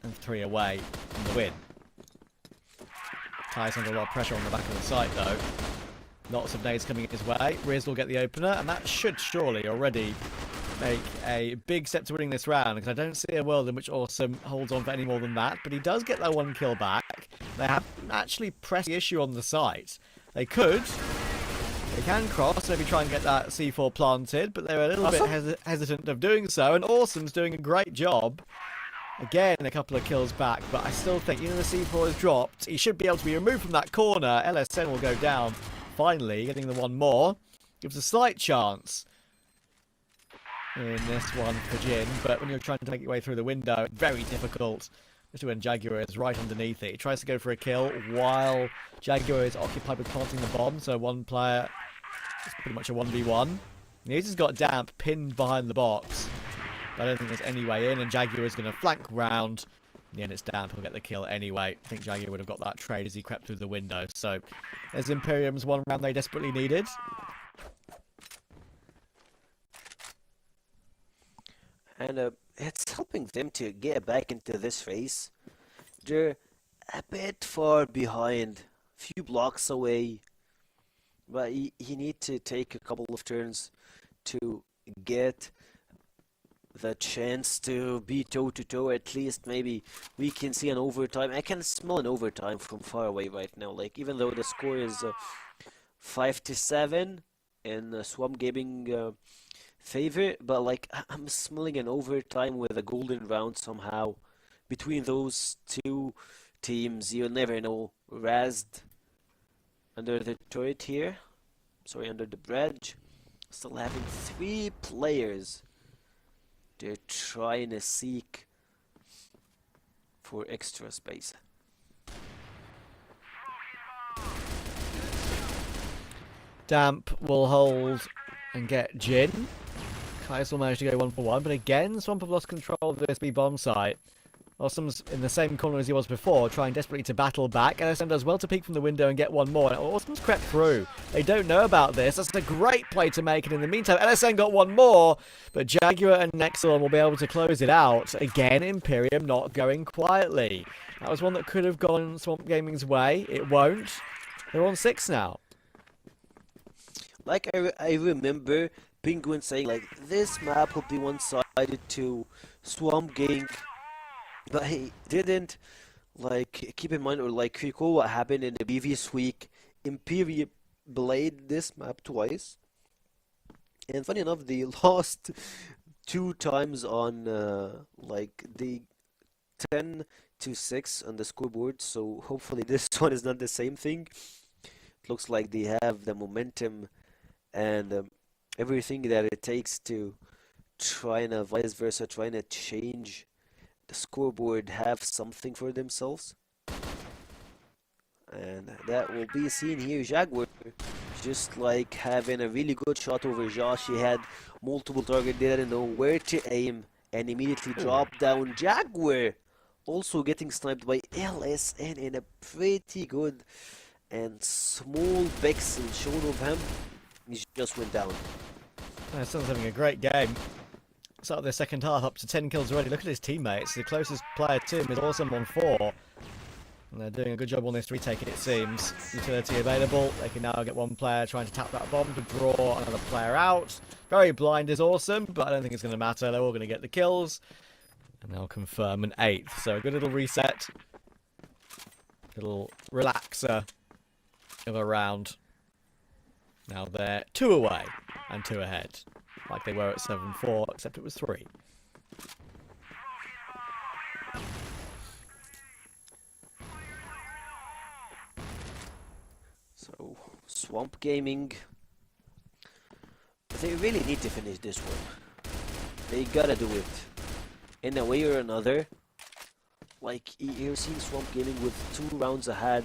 and 3 away from the win. Ty's under a lot of pressure on the back of the site though. Lots of nades coming his way. Riz will get the opener, and that should surely already make a big step to winning this round, because I don't see a world in which Awesome holds on for any more than that. But he does get that 1 kill back. They haven't actually pressed the issue on the site. They can cross, maybe try and get that C4 planted, but they're a little bit hesitant of doing so, and Awesome's doing a great job. Again, a couple of kills back, but I still think, the C4 is dropped. He should be able to be removed from that corner. LSN will go down, finally, getting the 1 more. Gives a slight chance in this one for Jin, but when you're trying to make your way through the window, very difficult, especially when Jaguar is right underneath it. He tries to go for a kill while Jaguar is occupied with planting the bomb, so one player is pretty much a 1v1. He's just got Damp pinned behind the box. I don't think there's any way in, and Jaguar is going to flank round. In the end, it's Damp who'll get the kill anyway. I think Jaguar would have got that trade as he crept through the window. So there's Imperium's 1 round they desperately needed. And it's helping them to get back into this race. They're a bit far behind, few blocks away, but you need to take a couple of turns to get the chance to be toe-to-toe. At least maybe we can see an overtime. I can smell an overtime from far away right now. Like, even though the score is 5-7 in Swamp Gaming favor, but like, I'm smelling an overtime with a golden round somehow between those 2 teams. You'll never know. Razed under the turret here, sorry, under the bridge, still having 3 players. They're trying to seek for extra space. Damp will hold and get Jin. Kais will manage to go 1 for 1, but again, Swamp have lost control of this B bomb site. Awesome's in the same corner as he was before, trying desperately to battle back. LSM does well to peek from the window and get 1 more. And Awesome's crept through. They don't know about this. That's a great play to make. And in the meantime, LSM got 1 more. But Jaguar and Nexon will be able to close it out. Again, Imperium not going quietly. That was one that could have gone Swamp Gaming's way. It won't. They're on 6 now. Like I remember Penguin saying like this map will be one-sided to Swamp Gang, but he didn't like keep in mind or like recall what happened in the previous week. Imperium played this map twice, and funny enough, they lost 2 times on like the 10-6 on the scoreboard. So hopefully this one is not the same thing. It looks like they have the momentum and everything that it takes to trying to vice versa, trying to change the scoreboard, have something for themselves. And that will be seen here. Jaguar just like having a really good shot over Josh. He had multiple targets, they didn't know where to aim and immediately dropped down. Jaguar also getting sniped by LSN in a pretty good and small pixel shown of him. He just went down. Son's having a great game. Start of the second half, up to 10 kills already. Look at his teammates. The closest player to him is Awesome on 4. And they're doing a good job on this retake, it seems. Utility available. They can now get one player trying to tap that bomb to draw another player out. Very blind is Awesome, but I don't think it's going to matter. They're all going to get the kills. And they'll confirm an 8th. So a good little reset. Little relaxer of a round. Now they're 2 away and 2 ahead. Like they were at 7-4, except it was 3. So, Swamp Gaming, they really need to finish this one. They gotta do it. In a way or another. Like, you're seeing Swamp Gaming with 2 rounds ahead.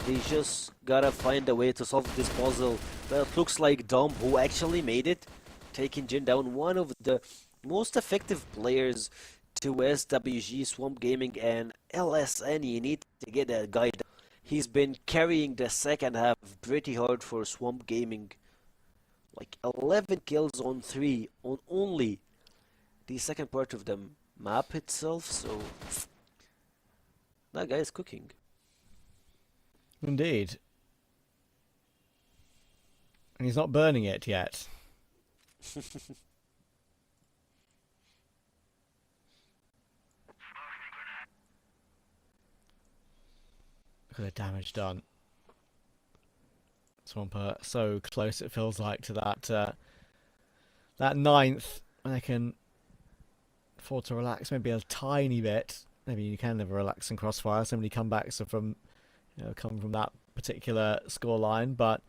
They just gotta find a way to solve this puzzle. But it looks like Dom, who actually made it, taking Jin down, one of the most effective players to SWG, Swamp Gaming, and LSN. You need to get that guy down. He's been carrying the second half pretty hard for Swamp Gaming. Like 11 kills on 3 on only the second part of the map itself. So that guy is cooking. Indeed. And he's not burning it yet. Look at the damage done. Swamper so close it feels like to that that 9th, and they can afford to relax maybe a tiny bit. Maybe you can never relax in Crossfire. So many comebacks are from come from that particular scoreline, but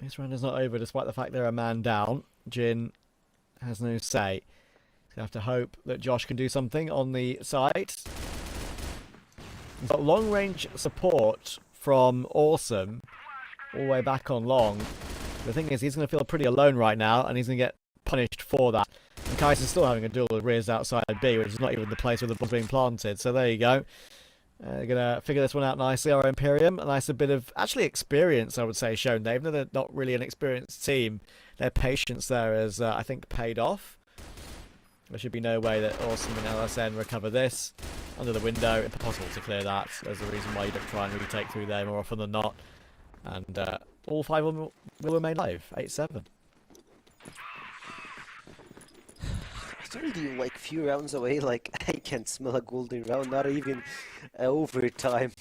this round is not over despite the fact they're a man down. Jin has no say. He's going to have to hope that Josh can do something on the side. He's got long range support from Awesome all the way back on long. The thing is, he's going to feel pretty alone right now, and he's going to get punished for that. And Kais is still having a duel with Riz outside B, which is not even the place where the ball's being planted. So there you go. They're going to figure this one out nicely. Our Imperium, a nice bit of actually experience, I would say, shown there. Even though they're not really an experienced team, their patience there has, I think, paid off. There should be no way that Awesome and LSN recover this. Under the window, impossible to clear that. There's a reason why you don't try and retake through there more often than not. And all 5 of them will remain live. 8-7. I told you, like, few rounds away, like, I can smell a golden round, not even overtime.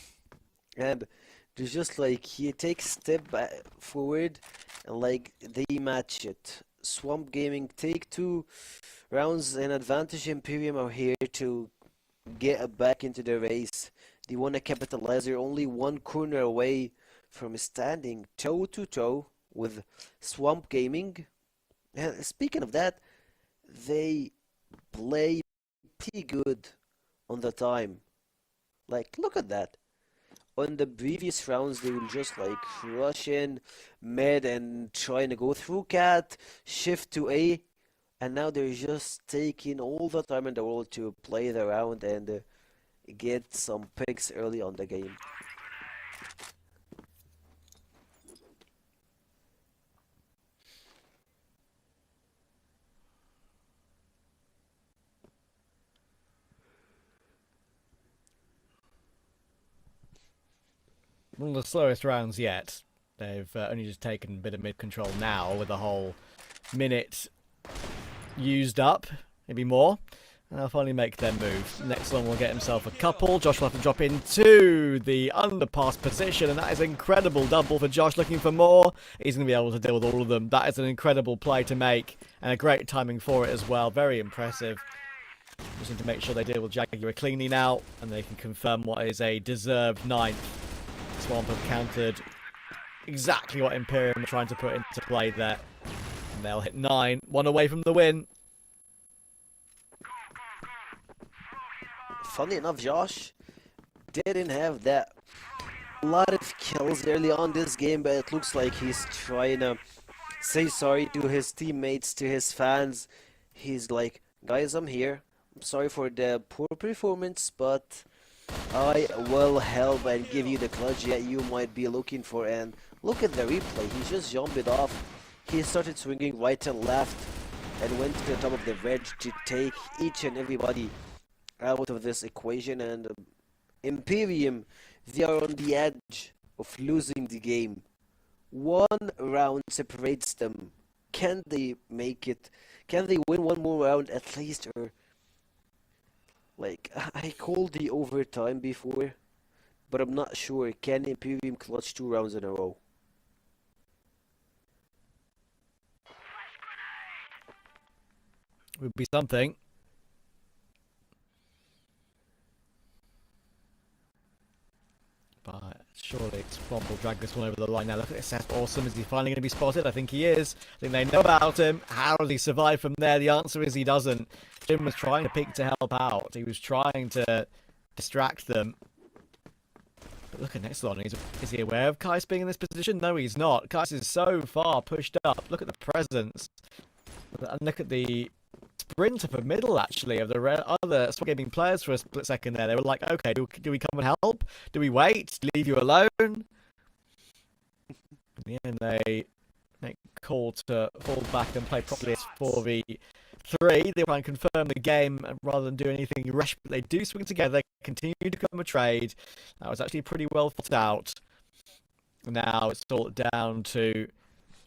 And there's just, like, you take step back forward, and, like, they match it. Swamp Gaming take 2 rounds in advantage. Imperium are here to get back into the race. They want to capitalize. They're only 1 corner away from standing toe-to-toe with Swamp Gaming. And speaking of that, they play pretty good on the time. Like, look at that. On the previous rounds, they will just like rush in mid and trying to go through cat, shift to A, and now they're just taking all the time in the world to play the round and get some picks early on the game. one of the slowest rounds yet. They've only just taken a bit of mid-control now with the whole minute used up, maybe more. And they'll finally make their move. Next one will get himself a couple. Josh will have to drop into the underpass position, and that is an incredible double for Josh, looking for more. He's going to be able to deal with all of them. That is an incredible play to make, and a great timing for it as well. Very impressive. Just need to make sure they deal with Jaguar cleanly now, and they can confirm what is a deserved ninth. Swamp have countered exactly what Imperium are trying to put into play there. And they'll hit 9, 1 away from the win. Funny enough, Josh didn't have that lot of kills early on this game, but it looks like he's trying to say sorry to his teammates, to his fans. He's like, guys, I'm here. I'm sorry for the poor performance, but I will help and give you the clutch that you might be looking for. And look at the replay. He just jumped it off. He started swinging right and left and went to the top of the wedge to take each and everybody out of this equation. And Imperium, they are on the edge of losing the game. 1 round separates them. Can they make it? Can they win one more round at least? Or like, I called the overtime before, but I'm not sure. Can Imperium clutch 2 rounds in a row? Would be something. But surely Swamp will drag this one over the line now. Look at this, that's awesome. Is he finally going to be spotted? I think he is. I think they know about him. How does he survive from there? The answer is he doesn't. Jim was trying to peek to help out. He was trying to distract them. But look at Nexlon. Is he aware of Kais being in this position? No, he's not. Kais is so far pushed up. Look at the presence. And look at the sprint up the middle, actually, of the other Swamp Gaming players for a split second there. They were like, okay, do we come and help? Do we wait? Leave you alone? In the end, they make a call to fall back and play properly as 4v3. They try and confirm the game rather than do anything rash, but they do swing together, continue to come a trade. That was actually pretty well thought out. Now it's all down to...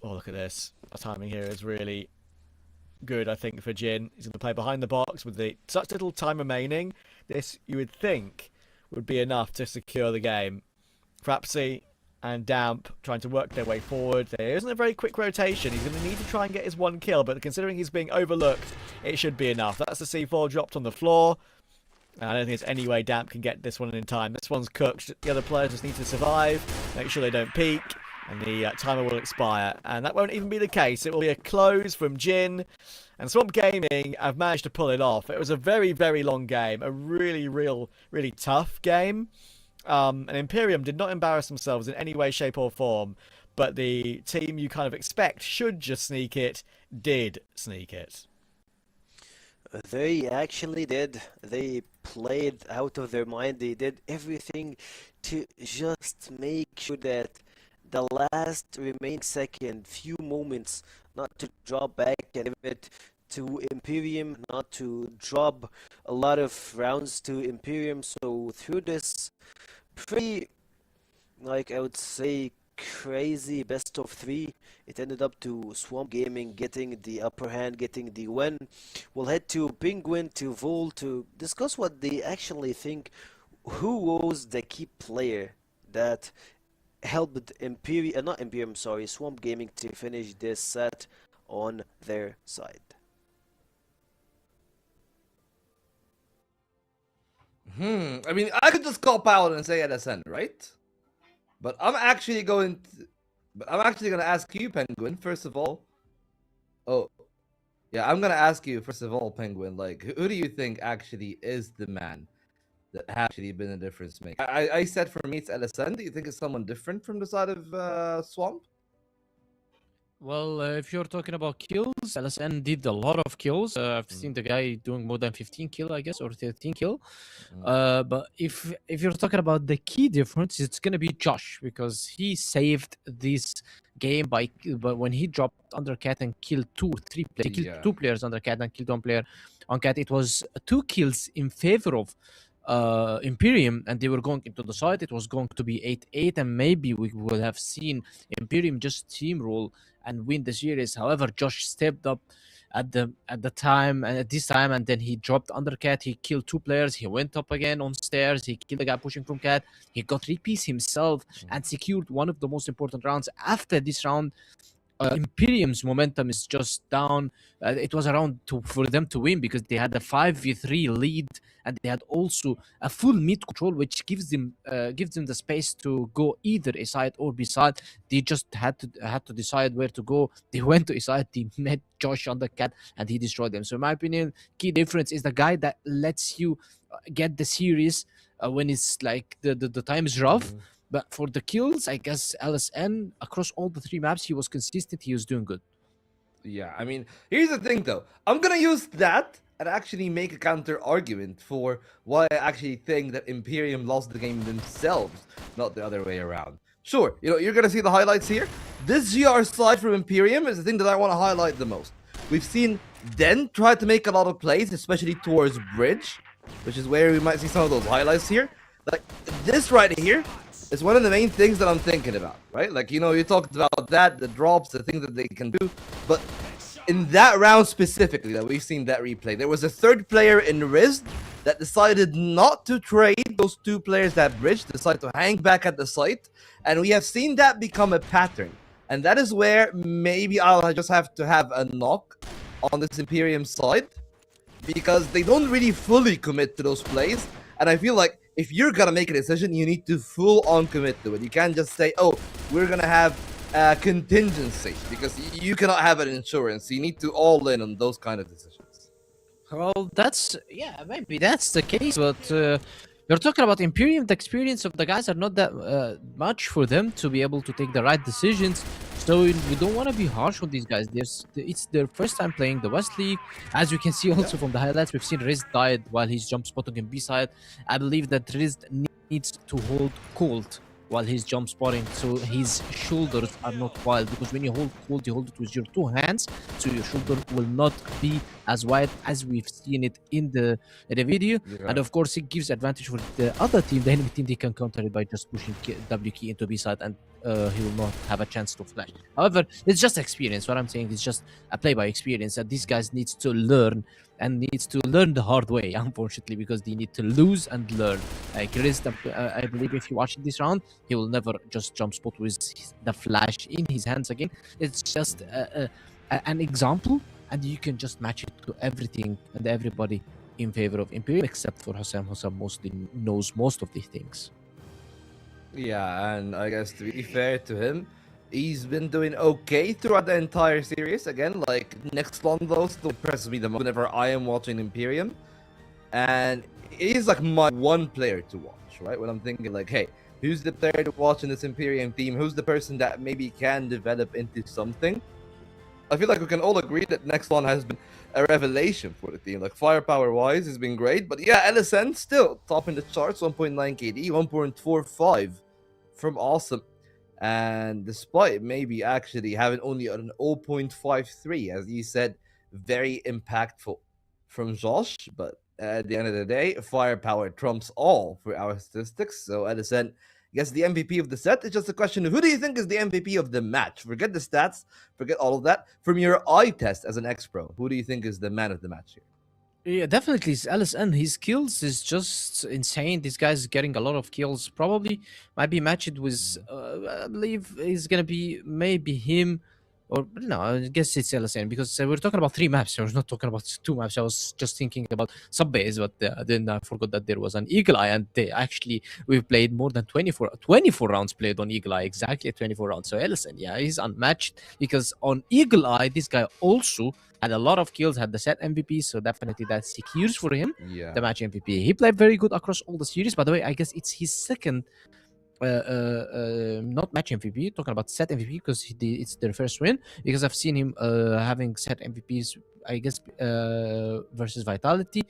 Oh, look at this. Our timing here is really good, I think, for Jin. He's going to play behind the box with such little time remaining. This, you would think, would be enough to secure the game. Frapsy and Damp trying to work their way forward. There isn't a very quick rotation. He's going to need to try and get his 1 kill, but considering he's being overlooked, it should be enough. That's the C4 dropped on the floor. I don't think there's any way Damp can get this one in time. This one's cooked. The other players just need to survive, make sure they don't peek, and the timer will expire. And that won't even be the case. It will be a close from Jin. And Swamp Gaming have managed to pull it off. It was a very, very long game. A really tough game. And Imperium did not embarrass themselves in any way, shape or form. But the team you kind of expect should just sneak it, did sneak it. They actually did. They played out of their mind. They did everything to just make sure that the last remaining second, few moments, not to drop back and give it to Imperium, not to drop a lot of rounds to Imperium. So through this pretty, like I would say, crazy best of 3, it ended up to Swamp Gaming getting the upper hand, getting the win. We'll head to Penguin, to Vol, to discuss what they actually think. Who was the key player that helped Swamp Gaming to finish this set on their side? I mean, I could just cop out and say LSN, right? But I'm actually going to ask you, Penguin, first of all. Oh, yeah, I'm gonna ask you first of all, Penguin. Like, who do you think actually is the man that has actually been a difference maker? I said for me it's LSN. Do you think it's someone different from the side of Swamp? Well, if you're talking about kills, LSN did a lot of kills. I've seen the guy doing more than 15 kill, I guess, or 13 kill. But if you're talking about the key difference, it's gonna be Josh, because he saved this game by when he dropped under cat and killed 2 or 3 players. He killed 2 players under cat and killed 1 player on cat. It was 2 kills in favor of Imperium, and they were going into the side. It was going to be 8-8, and maybe we would have seen Imperium just steamroll and win the series. However, Josh stepped up at the time and at this time, and then he dropped undercat. He killed 2 players. He went up again on stairs. He killed the guy pushing from cat. He got 3 piece himself and secured one of the most important rounds. After this round, Imperium's momentum is just down. It was around for them to win because they had a 5v3 lead, and they had also a full mid control, which gives them the space to go either A side or B side. They just had to decide where to go. They went to A side. They met Josh on the cat, and he destroyed them. So in my opinion, key difference is the guy that lets you get the series when it's like the time is rough. But for the kills, I guess LSN, across all the 3 maps, he was consistent. He was doing good. Yeah, I mean, here's the thing though. I'm gonna use that and actually make a counter argument for why I actually think that Imperium lost the game themselves, not the other way around. Sure, you're gonna see the highlights here. This GR slide from Imperium is the thing that I want to highlight the most. We've seen Den try to make a lot of plays, especially towards Bridge, which is where we might see some of those highlights here. Like, this right here is one of the main things that I'm thinking about, right? Like, you talked about that, the drops, the things that they can do. But in that round specifically that we've seen that replay, there was a 3rd player in Riz that decided not to trade those 2 players that bridged, decided to hang back at the site. And we have seen that become a pattern. And that is where maybe I'll just have to have a knock on this Imperium side, because they don't really fully commit to those plays. And I feel like if you're gonna make a decision, you need to full on commit to it. You can't just say, oh, we're gonna have a contingency, because you cannot have an insurance. You need to all in on those kind of decisions. Well, maybe that's the case, but you're talking about Imperium. The experience of the guys are not that much for them to be able to take the right decisions. So we don't want to be harsh on these guys. It's their first time playing the West League. As you can see also from the highlights, we've seen Riz died while he's jump spotting in B side. I believe that Riz needs to hold cold while he's jump spotting, so his shoulders are not wild, because when you hold cold, you hold it with your 2 hands, so your shoulder will not be as wide as we've seen it in the video. And of course, it gives advantage for the other team, the enemy team. They can counter it by just pushing W key into B side, and he will not have a chance to flash. However, it's just experience. What I'm saying is just a play by experience that these guys needs to learn, and needs to learn the hard way, unfortunately, because they need to lose and learn. Like Riz, I believe if you watch this round, he will never just jump spot with the flash in his hands again. It's just an example, and you can just match it to everything and everybody in favor of Imperium, except for Hussam. Hussam mostly knows most of these things. Yeah, and I guess to be fair to him, he's been doing okay throughout the entire series. Again, like, Nextlon though still impresses me the most whenever I am watching Imperium. And he's like my one player to watch, right? When I'm thinking like, hey, who's the player to watch in this Imperium team? Who's the person that maybe can develop into something? I feel like we can all agree that Nextlon has been a revelation for the team. Like, firepower-wise, he's been great. But yeah, LSN still top in the charts, 1.9 KD, 1.45 from Awesome. And despite maybe actually having only an 0.53, as you said, very impactful from Josh. But at the end of the day, firepower trumps all for our statistics. So LSN gets the MVP of the set. It's just a question of who do you think is the MVP of the match? Forget the stats, forget all of that. From your eye test as an ex-pro, who do you think is the man of the match here? Yeah, definitely it's LSN. His kills is just insane. This guy's getting a lot of kills. Probably might be matched with, I believe it's gonna be maybe him, or no, I guess it's LSN, because we're talking about 3 maps. We're not talking about 2 maps. I was just thinking about Subbase, but then I forgot that there was an Eagle Eye, and we've played more than 24 rounds played on Eagle Eye, exactly 24 rounds. So LSN, yeah, he's unmatched, because on Eagle Eye, this guy also had a lot of kills, had the set MVP, so definitely that secures for him the match MVP. He played very good across all the series. By the way, I guess it's his second, not match MVP, talking about set MVP, because it's their first win, because I've seen him having set MVPs, I guess, versus Vitality.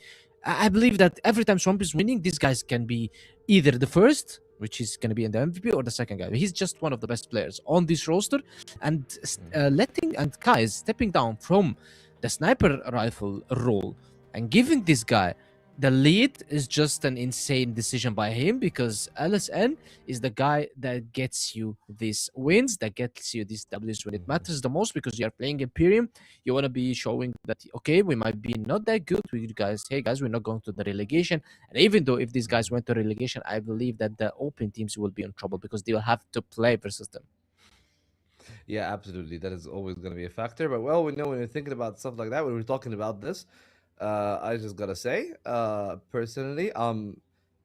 I believe that every time Swamp is winning, these guys can be either the first, which is going to be in the MVP, or the second guy. He's just one of the best players on this roster, and Kai is stepping down from the sniper rifle role and giving this guy The lead is just an insane decision by him because LSN is the guy that gets you these wins, that gets you these W's when it matters the most because you are playing Imperium. You want to be showing that, okay, we might be not that good with you guys. Hey, guys, we're not going to the relegation. And even though if these guys went to relegation, I believe that the open teams will be in trouble because they will have to play versus them. Yeah, absolutely. That is always going to be a factor. But well, we know when you're thinking about stuff like that, when we're talking about this, I just gotta say, personally, I'm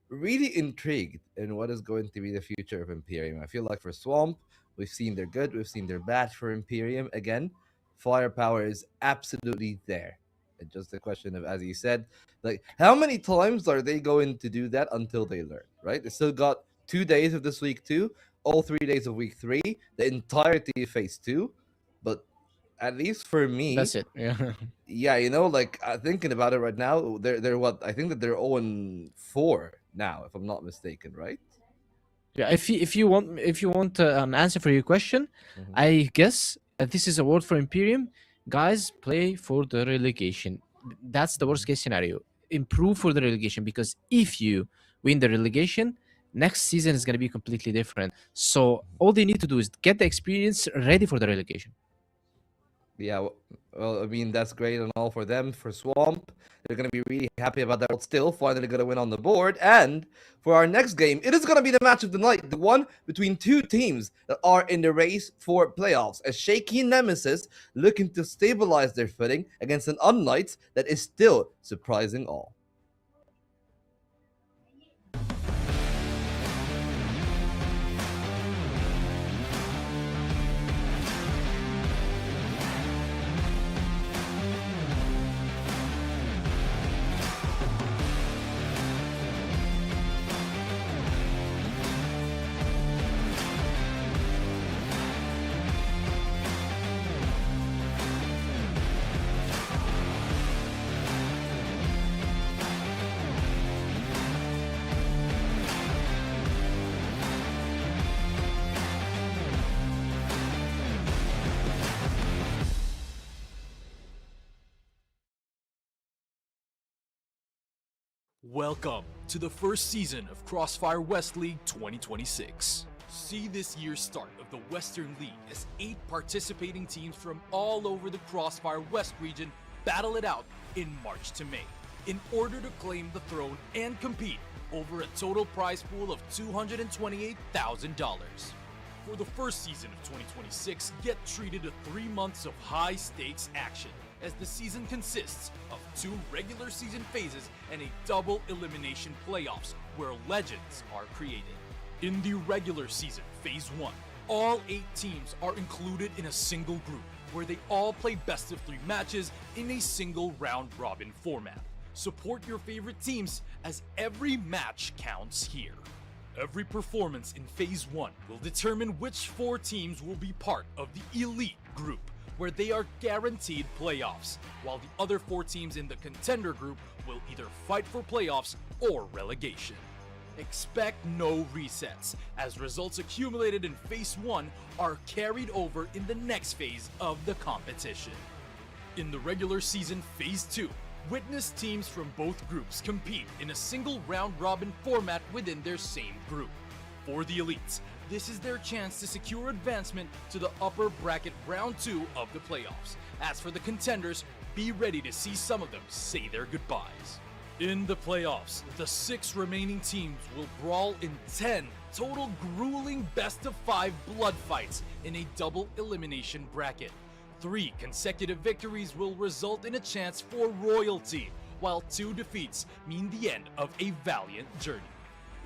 really intrigued in what is going to be the future of Imperium. I feel like for Swamp, we've seen they're good, we've seen they're bad. For Imperium, again, firepower is absolutely there. It's just a question of, as you said, like how many times are they going to do that until they learn, right? They still got 2 days of this week 2, all 3 days of week 3, the entirety of phase 2, but at least for me, That's it. Yeah. yeah, you know, like thinking about it right now, they're what I think that they're 0-4 now, if I'm not mistaken, right? Yeah, if you want an answer for your question, I guess this is a word for Imperium. Guys, play for the relegation. That's the worst case scenario. Improve for the relegation because if you win the relegation, next season is going to be completely different. So all they need to do is get the experience ready for the relegation. Yeah, well, I mean, that's great and all for them. For Swamp, they're going to be really happy about that. Still, finally going to win on the board. And for our next game, it is going to be the match of the night. The one between two teams that are in the race for playoffs. A shaky Nemesis looking to stabilize their footing against an unKnights that is still surprising all. Welcome to the first season of CrossFire West League 2026. See this year's start of the Western League as 8 participating teams from all over the CrossFire West region battle it out in March to May in order to claim the throne and compete over a total prize pool of $228,000. For the first season of 2026, get treated to 3 months of high-stakes action, as the season consists of 2 regular season phases and a double elimination playoffs where legends are created. In the regular season, Phase 1, all 8 teams are included in a single group where they all play best of 3 matches in a single round-robin format. Support your favorite teams as every match counts here. Every performance in Phase 1 will determine which 4 teams will be part of the Elite group, where they are guaranteed playoffs, while the other 4 teams in the Contender group will either fight for playoffs or relegation. Expect no resets, as results accumulated in Phase 1 are carried over in the next phase of the competition. In the regular season Phase 2, witness teams from both groups compete in a single round-robin format within their same group. For the elites, this is their chance to secure advancement to the upper bracket round 2 of the playoffs. As for the contenders, be ready to see some of them say their goodbyes. In the playoffs, the 6 remaining teams will brawl in 10 total grueling best-of-5 blood fights in a double elimination bracket. 3 consecutive victories will result in a chance for royalty, while 2 defeats mean the end of a valiant journey.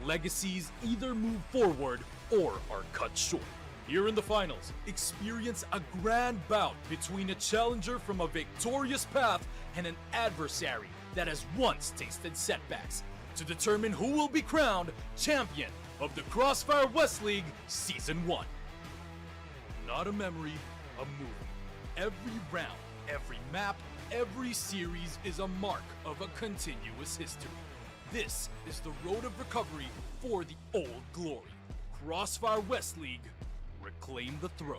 Legacies either move forward or are cut short. Here in the finals, experience a grand bout between a challenger from a victorious path and an adversary that has once tasted setbacks, to determine who will be crowned champion of the CrossFire West League Season 1. Not a memory, a movie. Every round, every map, every series is a mark of a continuous history. This is the road of recovery for the old glory. CrossFire West League, reclaim the throne.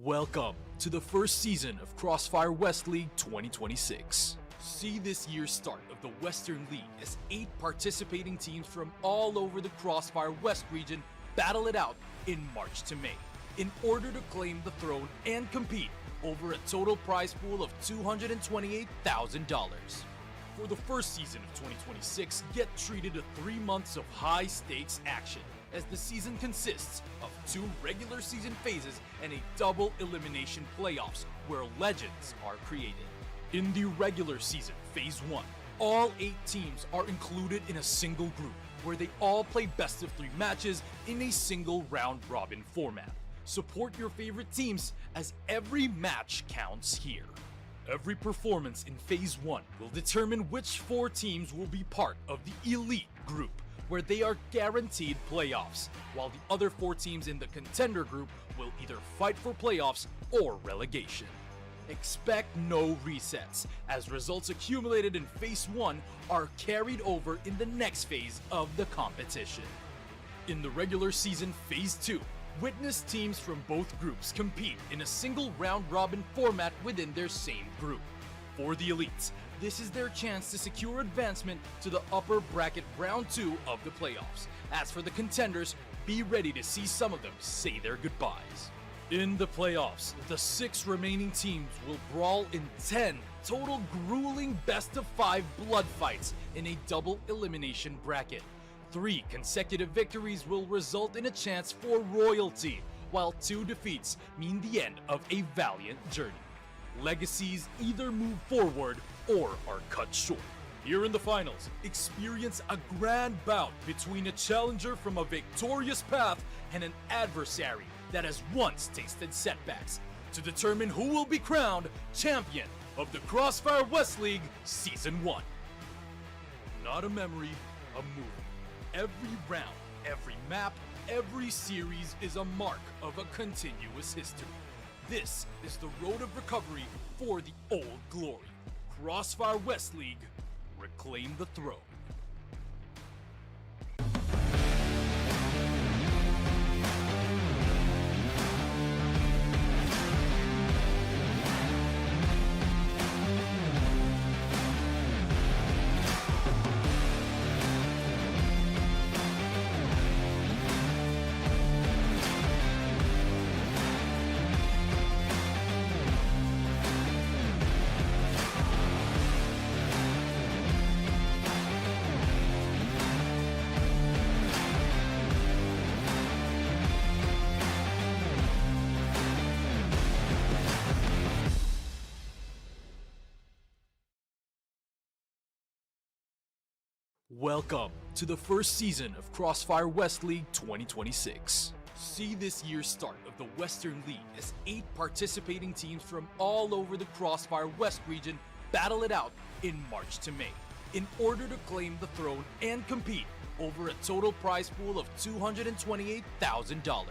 Welcome to the first season of CrossFire West League 2026. See this year's start of the Western League as 8 participating teams from all over the CrossFire West region battle it out in March to May in order to claim the throne and compete over a total prize pool of $228,000. For the first season of 2026, get treated to 3 months of high-stakes action, as the season consists of 2 regular season phases and a double elimination playoffs where legends are created. In the regular season, Phase 1, all 8 teams are included in a single group where they all play best of 3 matches in a single round-robin format. Support your favorite teams as every match counts here. Every performance in Phase 1 will determine which 4 teams will be part of the Elite group, where they are guaranteed playoffs, while the other 4 teams in the Contender group will either fight for playoffs or relegation. Expect no resets, as results accumulated in Phase 1 are carried over in the next phase of the competition. In the regular season Phase 2, witness teams from both groups compete in a single round-robin format within their same group. For the elites, this is their chance to secure advancement to the upper bracket round 2 of the playoffs. As for the contenders, be ready to see some of them say their goodbyes. In the playoffs, the 6 remaining teams will brawl in 10 total grueling best-of-5 blood fights in a double elimination bracket. 3 consecutive victories will result in a chance for royalty, while 2 defeats mean the end of a valiant journey. Legacies either move forward or are cut short. Here in the finals, experience a grand bout between a challenger from a victorious path and an adversary that has once tasted setbacks to determine who will be crowned champion of the CrossFire West League Season 1. Not a memory, a movie. Every round, every map, every series is a mark of a continuous history. This is the road of recovery for the old glory. CrossFire West League, reclaim the throne. Welcome to the first season of CrossFire West League 2026. See this year's start of the Western League as 8 participating teams from all over the CrossFire West region battle it out in March to May in order to claim the throne and compete over a total prize pool of $228,000.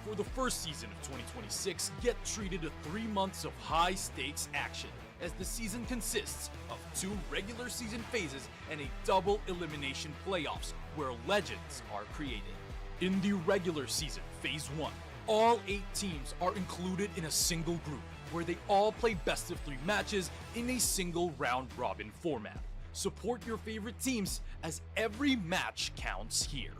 For the first season of 2026, get treated to 3 months of high-stakes action, as the season consists of 2 regular season phases and a double elimination playoffs where legends are created. In the regular season, Phase 1, all 8 teams are included in a single group where they all play best of 3 matches in a single round-robin format. Support your favorite teams as every match counts here.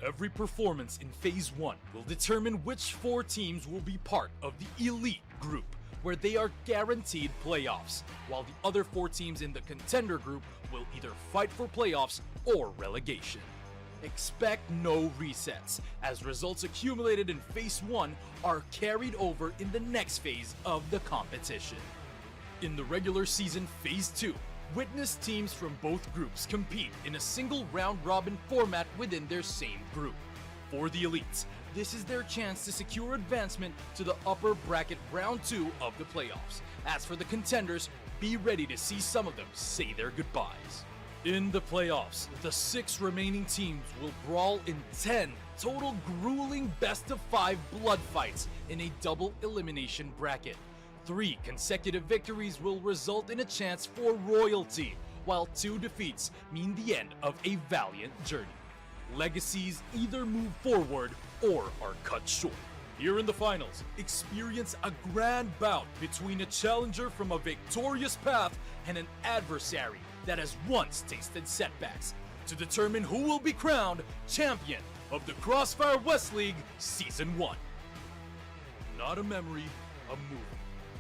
Every performance in Phase 1 will determine which 4 teams will be part of the Elite group, where they are guaranteed playoffs, while the other 4 teams in the Contender group will either fight for playoffs or relegation. Expect no resets, as results accumulated in Phase 1 are carried over in the next phase of the competition. In the regular season Phase 2, witness teams from both groups compete in a single round-robin format within their same group. For the elites, this is their chance to secure advancement to the upper bracket round 2 of the playoffs. As for the contenders, be ready to see some of them say their goodbyes. In the playoffs, the 6 remaining teams will brawl in 10 total grueling best-of-5 blood fights in a double elimination bracket. 3 consecutive victories will result in a chance for royalty, while 2 defeats mean the end of a valiant journey. Legacies either move forward or are cut short. Here in the finals, experience a grand bout between a challenger from a victorious path and an adversary that has once tasted setbacks to determine who will be crowned champion of the CrossFire West League Season 1. Not a memory, a movie.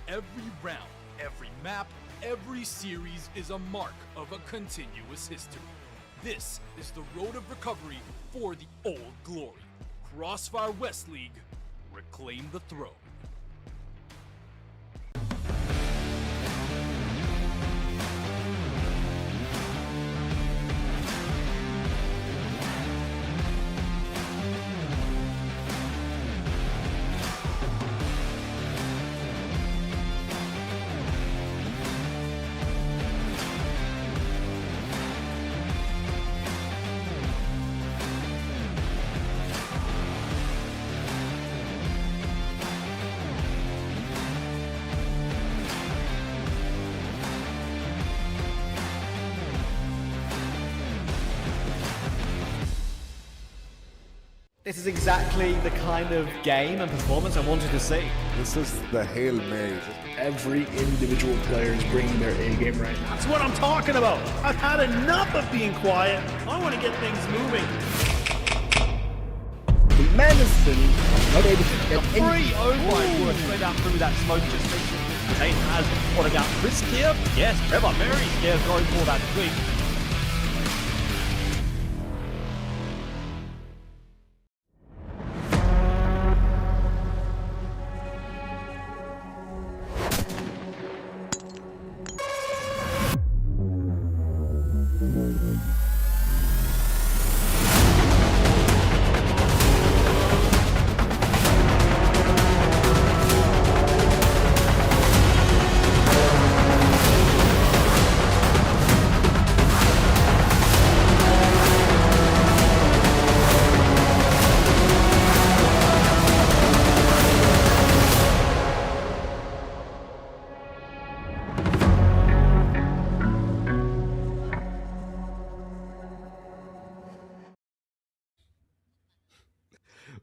Every round, every map, every series is a mark of a continuous history. This is the road of recovery for the old glory. CrossFire West League, reclaim the throne. This is exactly the kind of game and performance I wanted to see. This is the Hail Mary. Every individual player is bringing their A game right now. That's what I'm talking about. I've had enough of being quiet. I want to get things moving. The Madison not able to get Free! Oh my word, straight down through that smoke just mentioned. Zane has what about risk here? Yes, Trevor very scared going for that quick.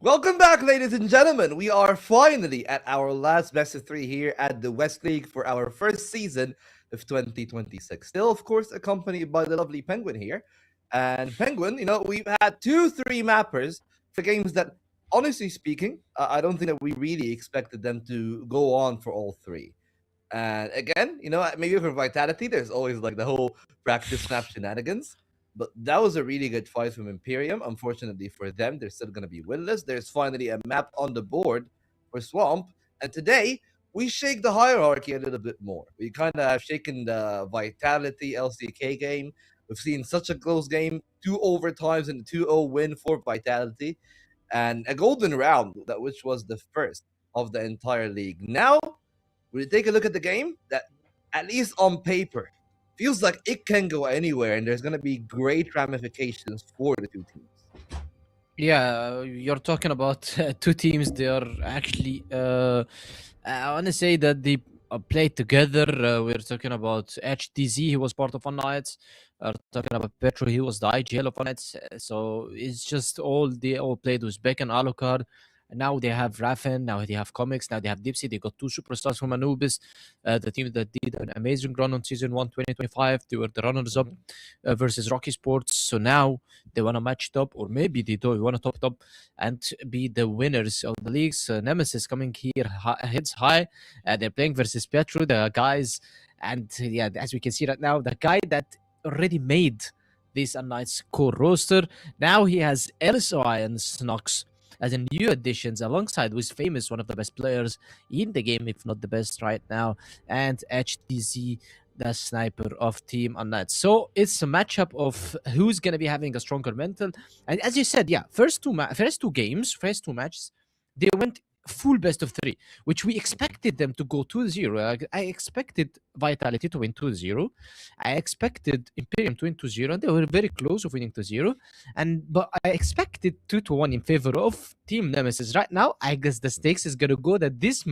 Welcome back, ladies and gentlemen. We are finally at our last best of 3 here at the West League for our first season of 2026. Still, of course, accompanied by the lovely Penguin here. And Penguin, we've had 2-3 mappers for games that, honestly speaking, I don't think that we really expected them to go on for all 3. And again, maybe for Vitality, there's always like the whole practice snap shenanigans. But that was a really good fight from Imperium. Unfortunately for them, they're still going to be winless. There's finally a map on the board for Swamp. And today, we shake the hierarchy a little bit more. We kind of have shaken the Vitality LCK game. We've seen such a close game, 2 overtimes and a 2-0 win for Vitality. And a golden round, which was the first of the entire league. Now, we take a look at the game that, at least on paper, feels like it can go anywhere, and there's going to be great ramifications for the 2 teams. Yeah, you're talking about 2 teams. They are actually, I want to say that they played together. We're talking about HDZ, he was part of unKnights. Talking about Petro, he was the IGL of unKnights. So it's just they all played with Beck and Alucard. Now they have Raffen, now they have Comics, now they have Dipsy. They got 2 superstars from Anubis, the team that did an amazing run on Season 1 2025. They were the runners-up versus Rocky Sports. So now they want to match it up, or maybe they do want to top it up and be the winners of the leagues. Nemesis coming here, heads high. They're playing versus Petro, the guys. And yeah, as we can see right now, the guy that already made this unKnights core roster, now he has LSOI and Snox as a new additions, alongside with Famous, one of the best players in the game, if not the best right now, and HTZ, the sniper of Team unKnights. So it's a matchup of who's going to be having a stronger mental. And as you said, yeah, first two matches, they went full best of 3, which we expected them to go 2-0. I expected Vitality to win 2-0. I expected Imperium to win 2-0, and they were very close of winning 2-0. But I expected 2-1 in favor of Team Nemesis. Right now, I guess the stakes is gonna go that this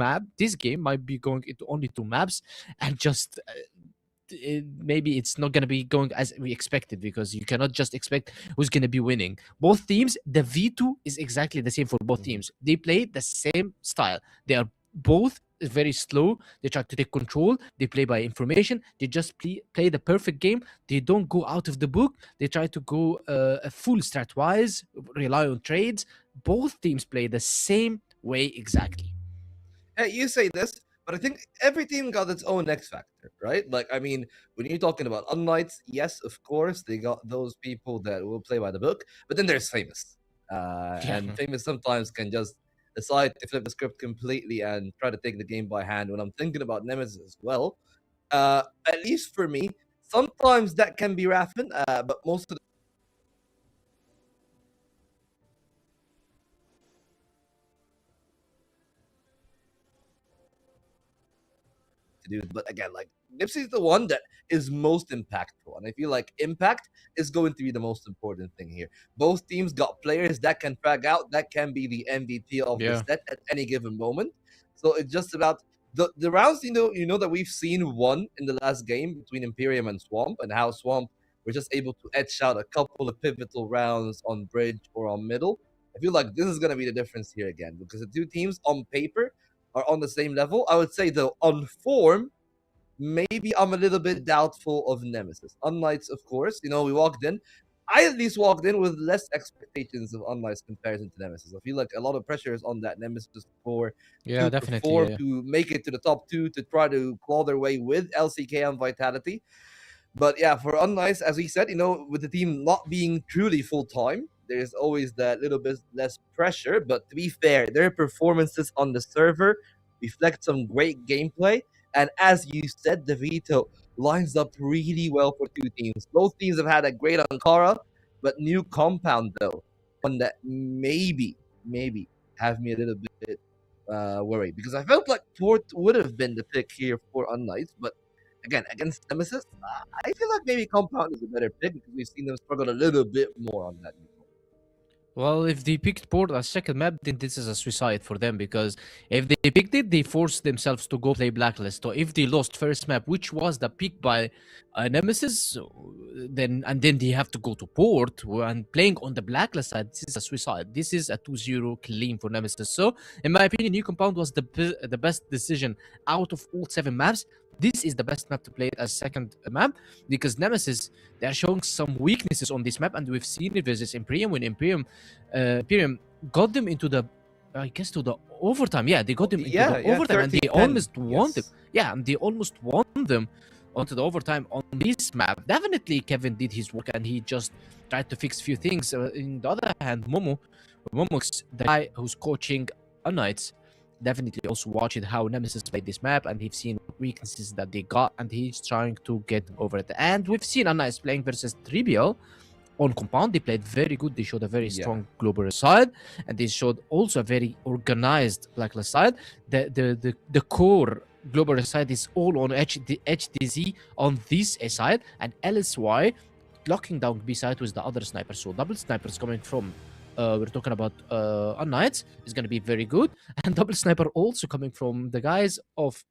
game might be going into only 2 maps, and just maybe it's not going to be going as we expected, because you cannot just expect who's going to be winning. Both teams, the V2 is exactly the same for both teams. They play the same style. They are both very slow. They try to take control. They play by information. They just play the perfect game. They don't go out of the book. They try to go full strat wise, rely on trades. Both teams play the same way exactly. Hey, you say this, but I think every team got its own X factor, right? Like, I mean, when you're talking about unKnights, yes, of course, they got those people that will play by the book, but then there's Famous. And Famous sometimes can just decide to flip the script completely and try to take the game by hand. When I'm thinking about Nemesis as well, at least for me, sometimes that can be Raffin, but most of the to do. But again, like Nipsey is the one that is most impactful, and I feel like impact is going to be the most important thing here. Both teams got players that can frag out, that can be the MVP of the set at any given moment. So it's just about the rounds. You know that we've seen one in the last game between Imperium and Swamp, and how Swamp were just able to etch out a couple of pivotal rounds on bridge or on middle. I feel like this is going to be the difference here again, because the two teams on paper are on the same level. I would say, though, on form, maybe I'm a little bit doubtful of Nemesis. unKnights, of course, we walked in. I at least walked in with less expectations of unKnights comparison to Nemesis. I feel like a lot of pressure is on that Nemesis for to make it to the top 2, to try to claw their way with LCK and Vitality. But yeah, for unKnights, as we said, with the team not being truly full-time, there's always that little bit less pressure. But to be fair, their performances on the server reflect some great gameplay. And as you said, the veto lines up really well for two teams. Both teams have had a great Ankara, but new compound, though, one that maybe have me a little bit worried. Because I felt like Port would have been the pick here for unKnights, but again, against Nemesis, I feel like maybe Compound is a better pick, because we've seen them struggle a little bit more on that. Well, if they picked Port as second map, then this is a suicide for them, because if they picked it, they forced themselves to go play Blacklist. Or if they lost first map, which was the pick by Nemesis, then they have to go to Port, and playing on the Blacklist side, this is a suicide. This is a 2-0 clean for Nemesis. So, in my opinion, New Compound was the best decision out of all 7 maps. This is the best map to play as second map, because Nemesis, they are showing some weaknesses on this map, and we've seen it versus Imperium, when Imperium got them into the, I guess, to the overtime. Yeah, they got them into the overtime, and they almost won them. Yeah, and they almost won them onto the overtime on this map. Definitely, Kevin did his work, and he just tried to fix a few things. In the other hand, Momox, the guy who's coaching unKnights, definitely also watched how Nemesis played this map, and he's seen weaknesses that they got, and he's trying to get over it. And we've seen unKnights playing versus Trivial on Compound. They played very good. They showed a very strong global side, and they showed also a very organized Blacklist side. The core global side is all on HDZ on this A side, and LSY locking down B side with the other sniper. So double snipers coming from we're talking about unKnights is going to be very good, and double sniper also coming from the guys of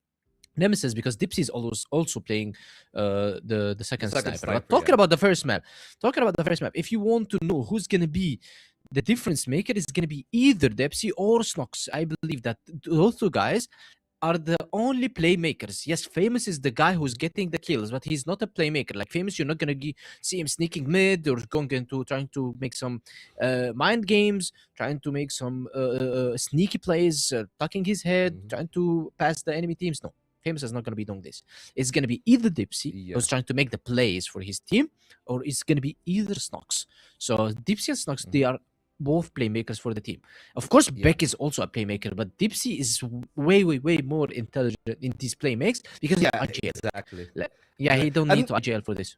Nemesis, because Dipsy is also playing the second sniper. But talking about the first map, if you want to know who's going to be the difference maker, is going to be either Dipsy or Snox. I believe that those two guys are the only playmakers. Yes, Famous is the guy who's getting the kills, but he's not a playmaker. Like Famous, you're not going to see him sneaking mid or going into trying to make some mind games, trying to make some sneaky plays, tucking his head, trying to pass the enemy teams. No, Famous is not going to be doing this. It's going to be either Dipsy, who's trying to make the plays for his team, or it's going to be either Snox. So Dipsy and Snox, they are both playmakers for the team. Of course, Beck is also a playmaker, but Dipsy is way more intelligent in these playmakes, because he's IGL. Exactly. He don't need to IGL for this.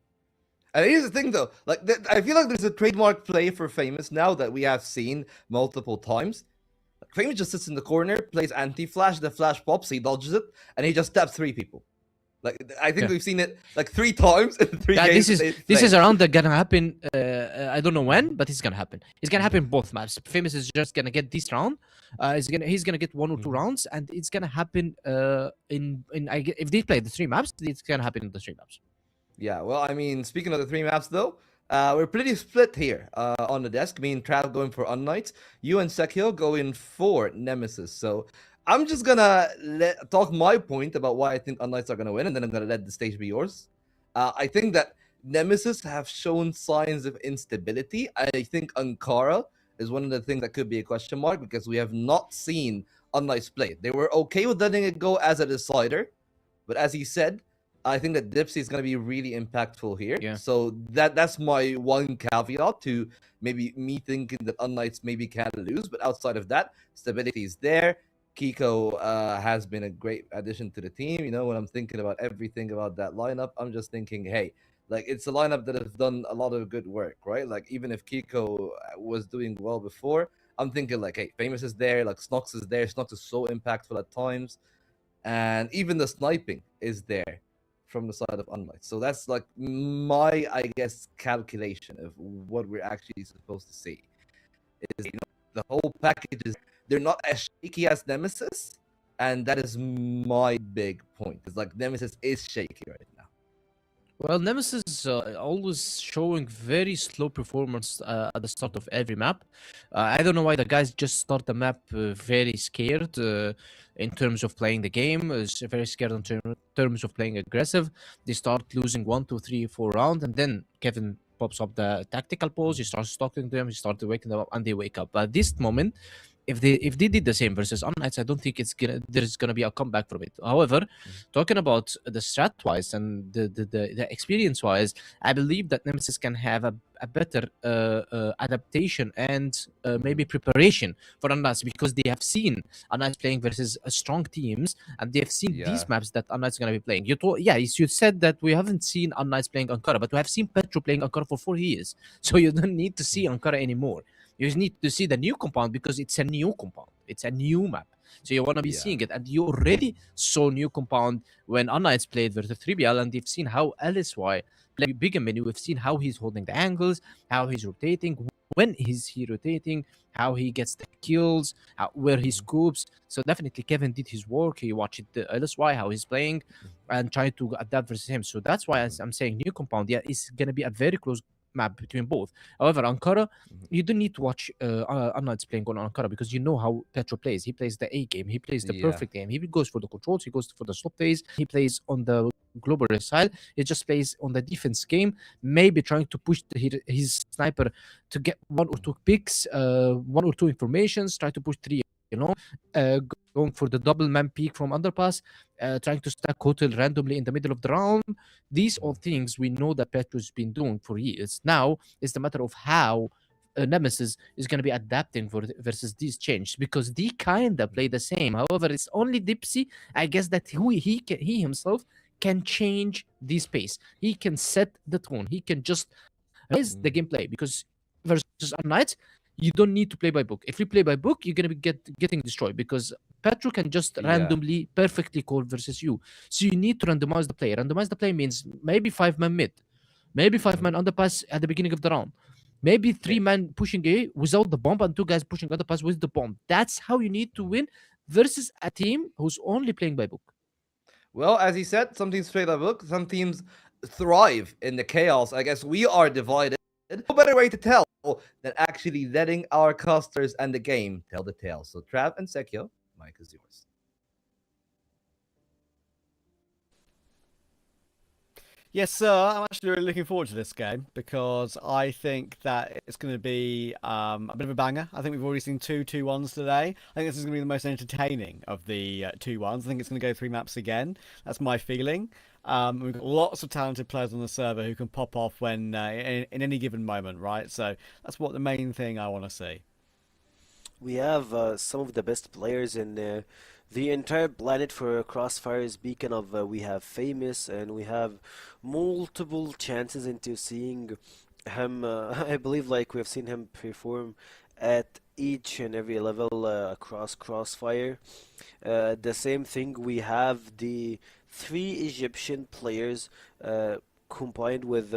And here's the thing, though. Like, I feel like there's a trademark play for Famous now that we have seen multiple times. Famous just sits in the corner, plays anti-flash, the flash pops, he dodges it, and he just stabs 3 people. Like, I think we've seen it like 3 times in 3 games. This is around that gonna happen. I don't know when, but it's gonna happen. It's gonna happen both maps. Famous is just gonna get this round. He's gonna get 1 or 2 rounds, and it's gonna happen if they play the 3 maps, it's gonna happen in the 3 maps. Yeah, well, I mean, speaking of the three maps, though, we're pretty split here on the desk. Me and Trav going for unKnights. You and Sekio going for Nemesis. So I'm just gonna talk my point about why I think unKnights are gonna win, and then I'm gonna let the stage be yours. I think that Nemesis have shown signs of instability. I think Ankara is one of the things that could be a question mark because we have not seen unKnights play. They were okay with letting it go as a decider, but as he said, I think that Dipsy is going to be really impactful here. Yeah. So that's my one caveat to maybe me thinking that unKnights maybe can lose. But outside of that, stability is there. Kiko has been a great addition to the team. You know, when I'm thinking about everything about that lineup, I'm just thinking, hey, like it's a lineup that has done a lot of good work, right? Like even if Kiko was doing well before, I'm thinking like, hey, Famous is there, like Snox is there. Snox is so impactful at times, and even the sniping is there from the side of unKnights. So that's like my, I guess, calculation of what we're actually supposed to see. Is the whole package is they're not as shaky as Nemesis, and that is my big point. It's like Nemesis is shaky right now. Well, Nemesis always showing very slow performance at the start of every map. I don't know why the guys just start the map very scared in terms of playing the game. Very scared in terms of playing aggressive. They start losing 1, 2, 3, 4 rounds, and then Kevin pops up the tactical pause. He starts talking to them. He starts waking them up, and they wake up. But at this moment, if they did the same versus unKnights, I don't think there's gonna be a comeback from it. However, talking about the strat wise and the experience wise, I believe that Nemesis can have a better adaptation and maybe preparation for unKnights because they have seen unKnights playing versus strong teams and they have seen these maps that unKnights gonna be playing. You said that we haven't seen unKnights playing Ankara, but we have seen Petro playing Ankara for 4 years, so you don't need to see Ankara anymore. You just need to see the new compound because it's a new compound. It's a new map. So you want to be seeing it. And you already saw new compound when unKnights played versus 3BL, and they've seen how LSY play bigger menu. We've seen how he's holding the angles, how he's rotating, when is he rotating, how he gets the kills, where he scoops. So definitely Kevin did his work. He watched the LSY, how he's playing, and tried to adapt versus him. So that's why I'm saying new compound. Yeah, it's going to be a very close map between both. However, Ankara, you don't need to watch unKnights playing on Ankara because you know how Petro plays. He plays the A game. He plays the perfect game. He goes for the controls. He goes for the stop plays. He plays on the global side. He just plays on the defense game, maybe trying to push his sniper to get 1 or 2 picks, 1 or 2 informations, try to push 3, going for the double man peak from underpass, trying to stack hotel randomly in the middle of the round. These are things we know that Petro's been doing for years. Now it's the matter of how Nemesis is going to be adapting versus these changes because they kind of play the same. However, it's only Dipsy, I guess, that he himself can change this pace. He can set the tone. He can just raise the gameplay because versus unKnights, you don't need to play by book. If you play by book, you're going to be getting destroyed because Petro can just randomly perfectly call versus you. So you need to randomize the play. Randomize the play means maybe 5-man mid, maybe 5-man underpass at the beginning of the round, maybe 3-man pushing A without the bomb and 2 guys pushing underpass with the bomb. That's how you need to win versus a team who's only playing by book. Well, as he said, some teams play by book, some teams thrive in the chaos. I guess we are divided. No better way to tell than actually letting our casters and the game tell the tale. So Trav and Sekio, mic is yours. Yes, sir. I'm actually really looking forward to this game because I think that it's going to be a bit of a banger. I think we've already seen 2 2-1s today. I think this is going to be the most entertaining of the 2-1s. I think it's going to go 3 maps again. That's my feeling. We've got lots of talented players on the server who can pop off when in any given moment, right? So that's what the main thing I want to see. We have some of the best players in the entire planet for CrossFire. Speaking of, we have Famous, and we have multiple chances into seeing him. I believe like we have seen him perform at each and every level across CrossFire. The same thing, we have the 3 Egyptian players combined with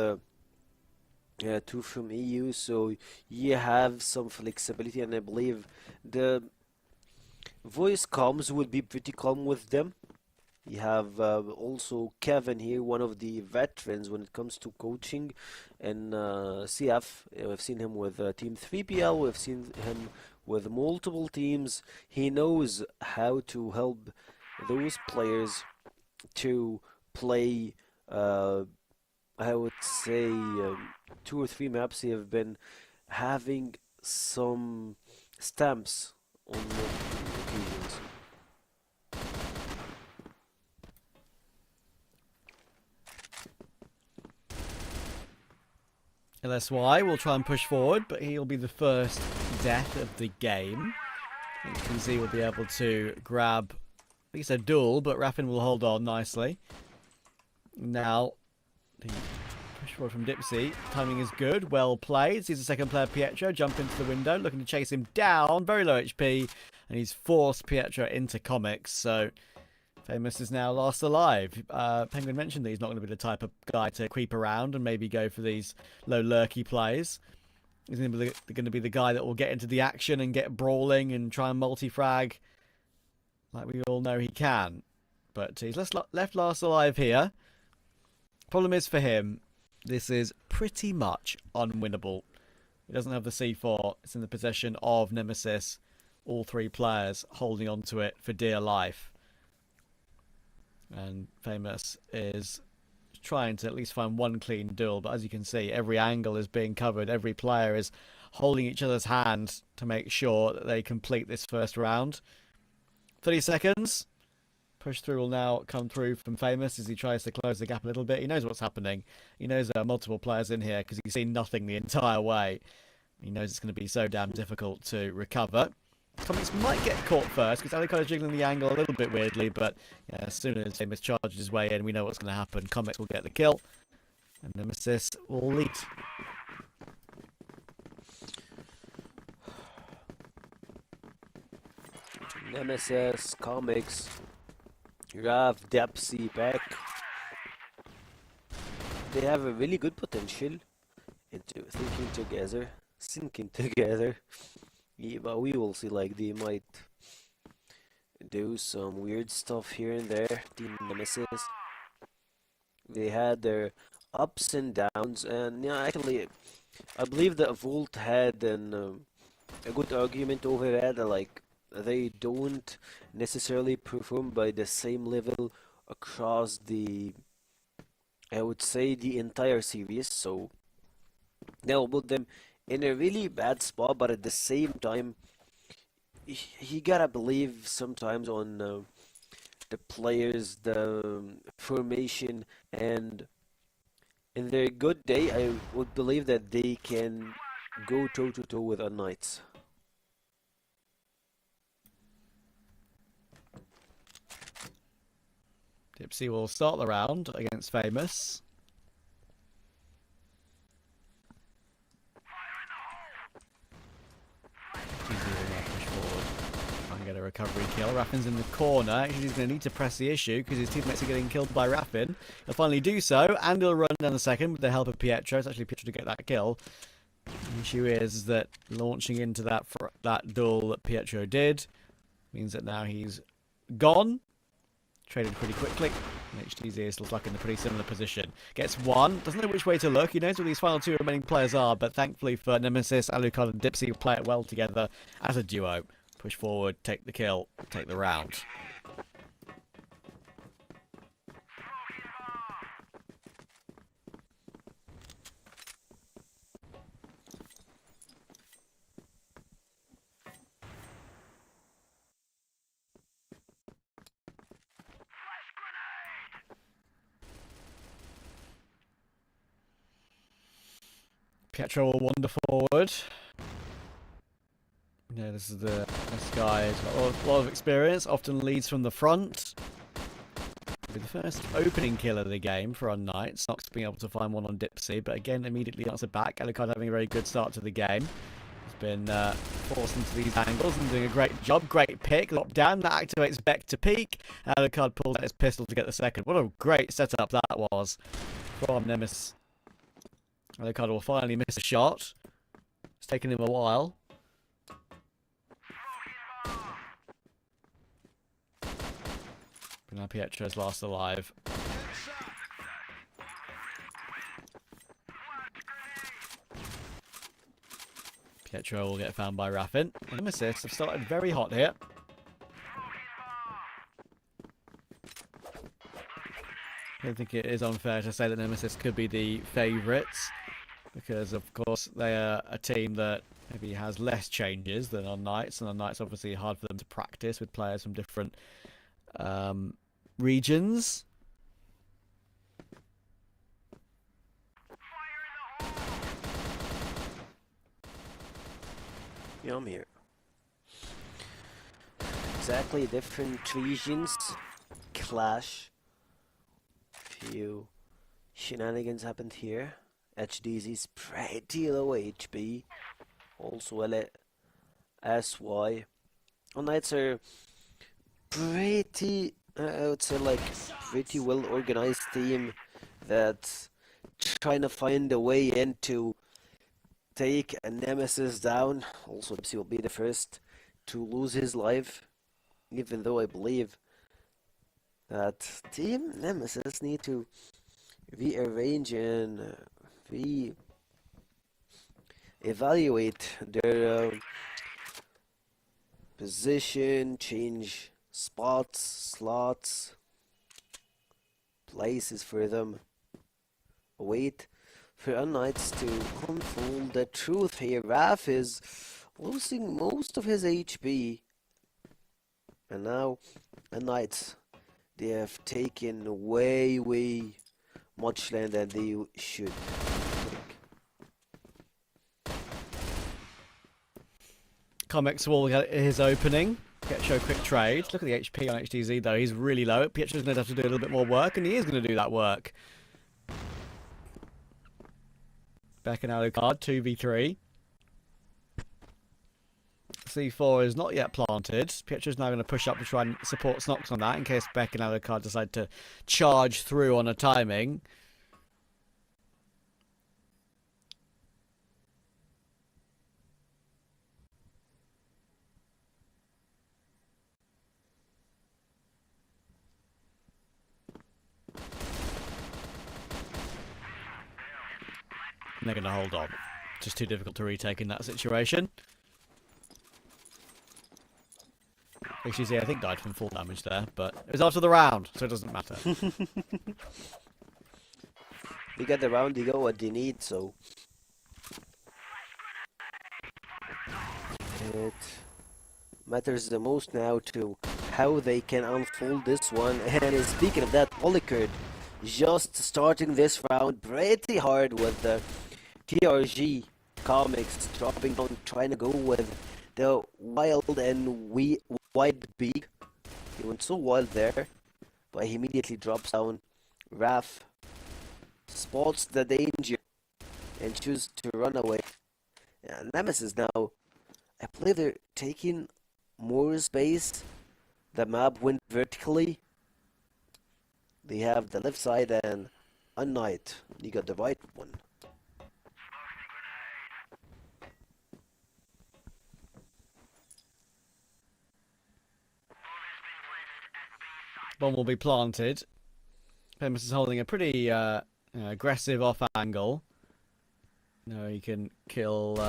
2 from EU, so you have some flexibility, and I believe the voice comms will be pretty calm with them. You have also Kevin here, one of the veterans when it comes to coaching in CF. We've seen him with Team 3PL, we've seen him with multiple teams. He knows how to help those players to play, I would say, 2 or 3 maps. He have been having some stamps on multiple occasions. LSY will try and push forward, but he'll be the first death of the game. I think TZ will be able to grab, I think it's a duel, but Raffin will hold on nicely. Now, the push forward from Dipsy. Timing is good, well played. Sees the second player, Pietro, jump into the window, looking to chase him down. Very low HP, and he's forced Pietro into comics, so Famous is now last alive. Penguin mentioned that he's not going to be the type of guy to creep around and maybe go for these low lurky plays. He's going to be the guy that will get into the action and get brawling and try and multi-frag like we all know he can. But he's left last alive here. Problem is for him, this is pretty much unwinnable. He doesn't have the C4. It's in the possession of Nemesis. All 3 players holding on to it for dear life. And Famous is trying to at least find one clean duel, but as you can see, every angle is being covered. Every player is holding each other's hand to make sure that they complete this first round. 30 seconds. Push through will now come through from Famous as he tries to close the gap a little bit. He knows what's happening. He knows there are multiple players in here because he's seen nothing the entire way. He knows it's going to be so damn difficult to recover. Comics might get caught first because Alucard is jiggling the angle a little bit weirdly, but yeah, as soon as Famous charges his way in, we know what's going to happen. Comics will get the kill, and Nemesis will lead. Nemesis, Comics, Rav, Depsy, back. They have a really good potential into thinking together. Yeah, but we will see, like, they might do some weird stuff here and there. Team Nemesis, they had their ups and downs, and yeah, actually, I believe that Volt had a good argument over that. Like, they don't necessarily perform by the same level across the, I would say, the entire series. So they'll put them in a really bad spot, but at the same time, you gotta believe sometimes on the players, the formation, and in their good day, I would believe that they can go toe-to-toe with unKnights. Dipsy will start the round against Famous. Get a recovery kill. Raffin's in the corner. Actually, he's going to need to press the issue because his teammates are getting killed by Raffin. He'll finally do so, and he'll run down the second with the help of Pietro. It's actually Pietro to get that kill. The issue is that launching into that duel that Pietro did means that now he's gone. Traded pretty quickly. And HTZ is looks like in a pretty similar position. Gets one. Doesn't know which way to look. He knows where these final 2 remaining players are, but thankfully for Nemesis, Alucard and Dipsy play it well together as a duo. Push forward, take the kill, take the round. Pietro will wander forward. Yeah, this guy has got a lot of experience, often leads from the front. With the first opening kill of the game for unKnights, Nox being able to find one on Dipsy, but again, immediately answered back. Alucard having a very good start to the game. He's been forced into these angles and doing a great job. Great pick, locked down, that activates Beck to peek. Alucard pulls out his pistol to get the second. What a great setup that was from Nemesis. Alucard will finally miss a shot. It's taken him a while. Now Pietro's last alive. Pietro will get found by Raffin. Nemesis have started very hot here. I don't think it is unfair to say that Nemesis could be the favourites, because of course they are a team that maybe has less changes than unKnights, and unKnights obviously hard for them to practice with players from different regions. Yeah, I'm here. Exactly, different regions clash. Few shenanigans happened here. HDZ's pretty low HP. Also SY. unKnights are pretty, I would say, like, pretty well organized team that's trying to find a way in to take a Nemesis down. Also, Dipsy will be the first to lose his life, even though I believe that Team Nemesis need to rearrange and evaluate their position, change spots, slots, places for them. Wait for unKnights to unfold the truth here. Raf is losing most of his HP, and now unKnights, they have taken way much land than they should. Comics will get his opening. Pietro quick trade. Look at the HP on HTZ though, he's really low. Pietro's going to have to do a little bit more work, and he is going to do that work. Back in Alucard, 2v3. C4 is not yet planted. Pietro's now going to push up to try and support Snox on that in case Beck and Alucard decide to charge through on a timing. And they're going to hold on. Just too difficult to retake in that situation. HTZ, I think, died from full damage there, but it was after the round, so it doesn't matter. You get the round, you go what you need, so it matters the most now to how they can unfold this one. And speaking of that, Polycard just starting this round pretty hard with the TRG comics dropping down, trying to go with the wild and wide beak. He went so wild there, but he immediately drops down. Raf spots the danger and chooses to run away. Yeah, Nemesis now, I believe they're taking more space. The map went vertically. They have the left side and unKnight. You got the right one. Bomb will be planted. Nemesis is holding a pretty aggressive off angle. No, he can kill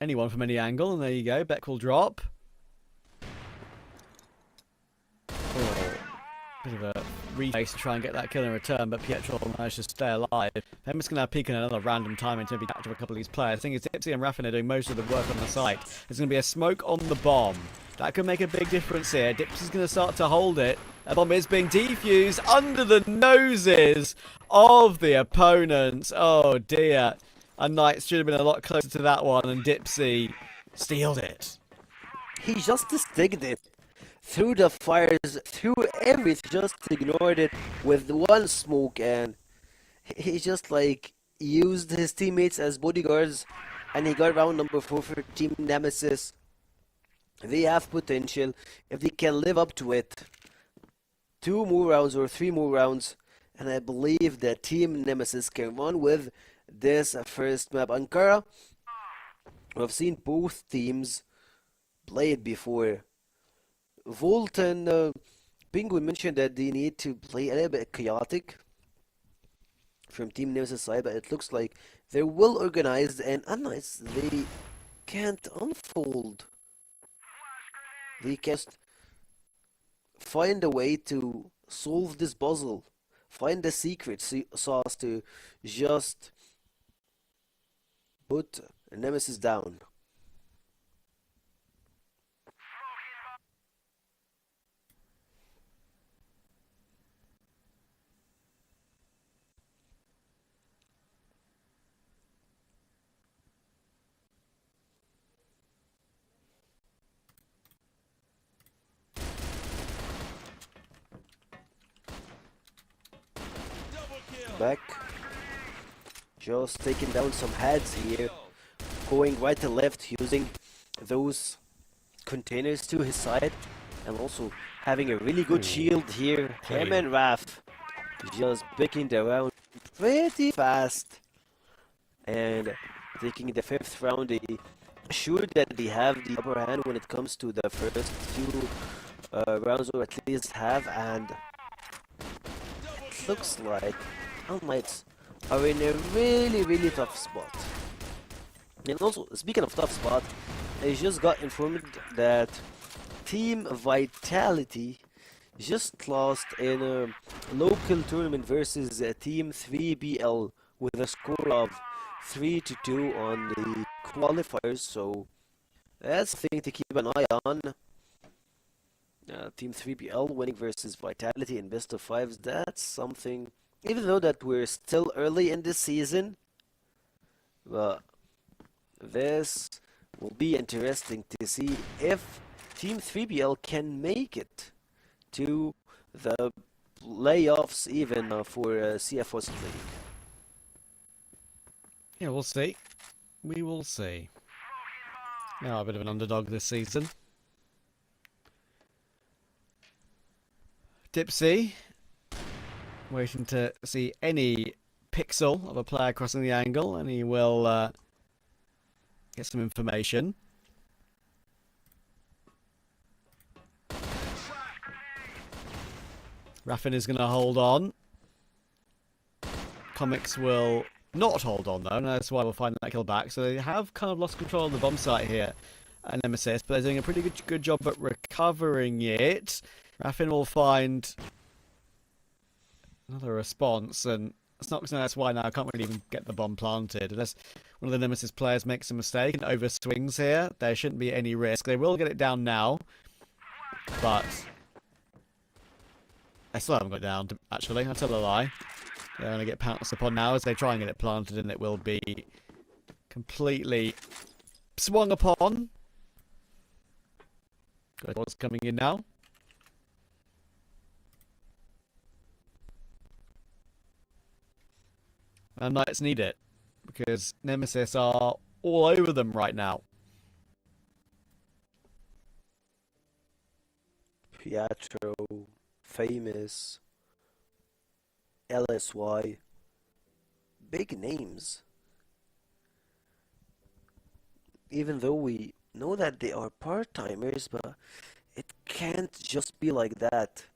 anyone from any angle, and there you go. Beck will drop. Oh, bit of a reface to try and get that kill in return, but Pietro managed to stay alive. Nemesis can now peek in another random timing to maybe catch up a couple of these players. I think it's Dipsy and Raffin are doing most of the work on the site. There's going to be a smoke on the bomb. That could make a big difference here. Dipsy's going to start to hold it. That bomb is being defused under the noses of the opponents. Oh dear. unKnights should have been a lot closer to that one, and Dipsy stealed it. He just sticked it through the fires, through everything, just ignored it with one smoke, and he just like used his teammates as bodyguards, and he got round number 4 for Team Nemesis. They have potential if they can live up to it. 2 more rounds or 3 more rounds, and I believe that Team Nemesis can run with this first map. Ankara, we've seen both teams play it before. Volt and Penguin mentioned that they need to play a little bit chaotic from Team Nemesis side, but it looks like they're well organized, and unKnights, they can't unfold. They can't find a way to solve this puzzle, find the secret sauce to just put Nemesis down. Back, just taking down some heads here, going right to left, using those containers to his side, and also having a really good shield here. Him and Raph just picking the round pretty fast, and taking the 5th round. They sure that they have the upper hand when it comes to the first few rounds, or at least have, and it looks like unKnights are in a really tough spot. And also, speaking of tough spot, I just got informed that Team Vitality just lost in a local tournament versus Team 3BL with a score of 3-2 on the qualifiers, so that's the thing to keep an eye on. Team 3BL winning versus Vitality in best of fives, that's something, even though that we're still early in this season, but this will be interesting to see if Team 3BL can make it to the playoffs even for CF West League. Yeah, we'll see. We will see. Now a bit of an underdog this season. Dipsy, waiting to see any pixel of a player crossing the angle, and he will get some information. Raffin is going to hold on. Comics will not hold on though, and that's why we'll find that kill back. So they have kind of lost control of the bomb site here at Nemesis, but they're doing a pretty good job at recovering it. Raffin will find another response, and it's not because that's why now I can't really even get the bomb planted. Unless one of the Nemesis players makes a mistake and overswings here, there shouldn't be any risk. They will get it down now, but I still haven't got it down, actually. I tell a lie. They're going to get pounced upon now as they try and get it planted, and it will be completely swung upon. Got what's coming in now. And Knights need it, because Nemesis are all over them right now. Pietro, Famous, LSY, big names. Even though we know that they are part-timers, but it can't just be like that.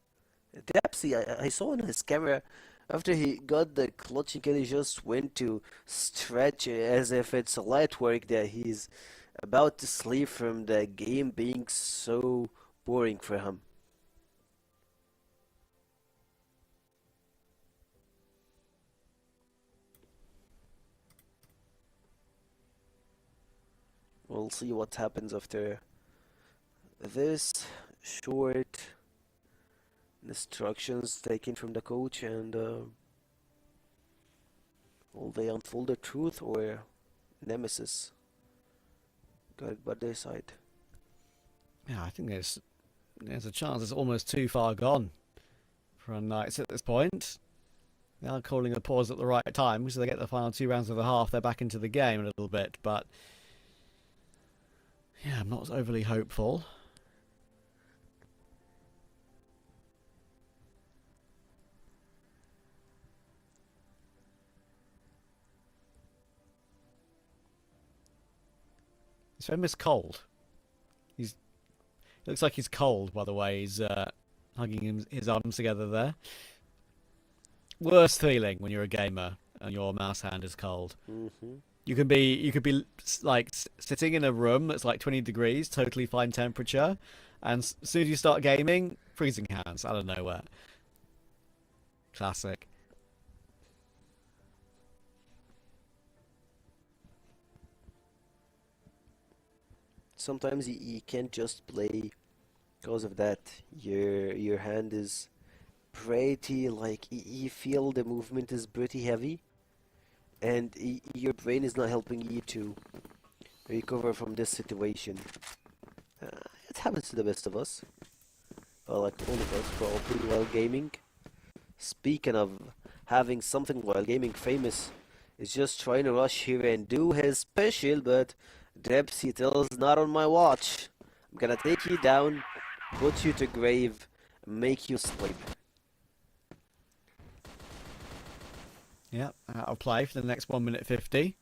Dempsey, I saw on his camera, after he got the clutching kill, he just went to stretch as if it's a light work that he's about to sleep from the game being so boring for him. We'll see what happens after this short instructions taken from the coach, and will they unfold the truth, or Nemesis got it by their side? Yeah, I think there's a chance it's almost too far gone for unKnights at this point. They are calling a pause at the right time because they get the final 2 rounds of the half. They're back into the game a little bit, but yeah, I'm not overly hopeful. Is Famous cold? He's Looks like he's cold, by the way. He's hugging his arms together there. Worst feeling when you're a gamer and your mouse hand is cold. You could be like sitting in a room that's like 20 degrees, totally fine temperature, and as soon as you start gaming, freezing hands out of nowhere. Classic. Sometimes you can't just play because of that. Your hand is pretty like you feel the movement is pretty heavy, and your brain is not helping you to recover from this situation. It happens to the best of us. Well, like all of us, probably while gaming. Speaking of having something while gaming, Famous is just trying to rush here and do his special, but Debsy tells not on my watch. I'm gonna take you down, put you to grave, make you sleep. Yeah, I'll play for the next 1 minute 50.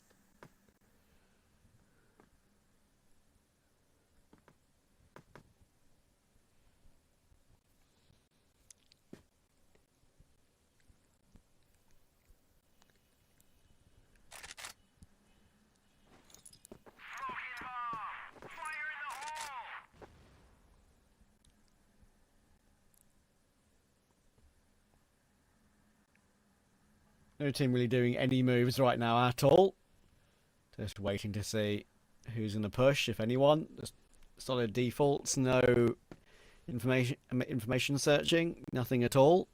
No team really doing any moves right now at all. Just waiting to see who's going to push, if anyone. Just solid defaults, no information searching, nothing at all.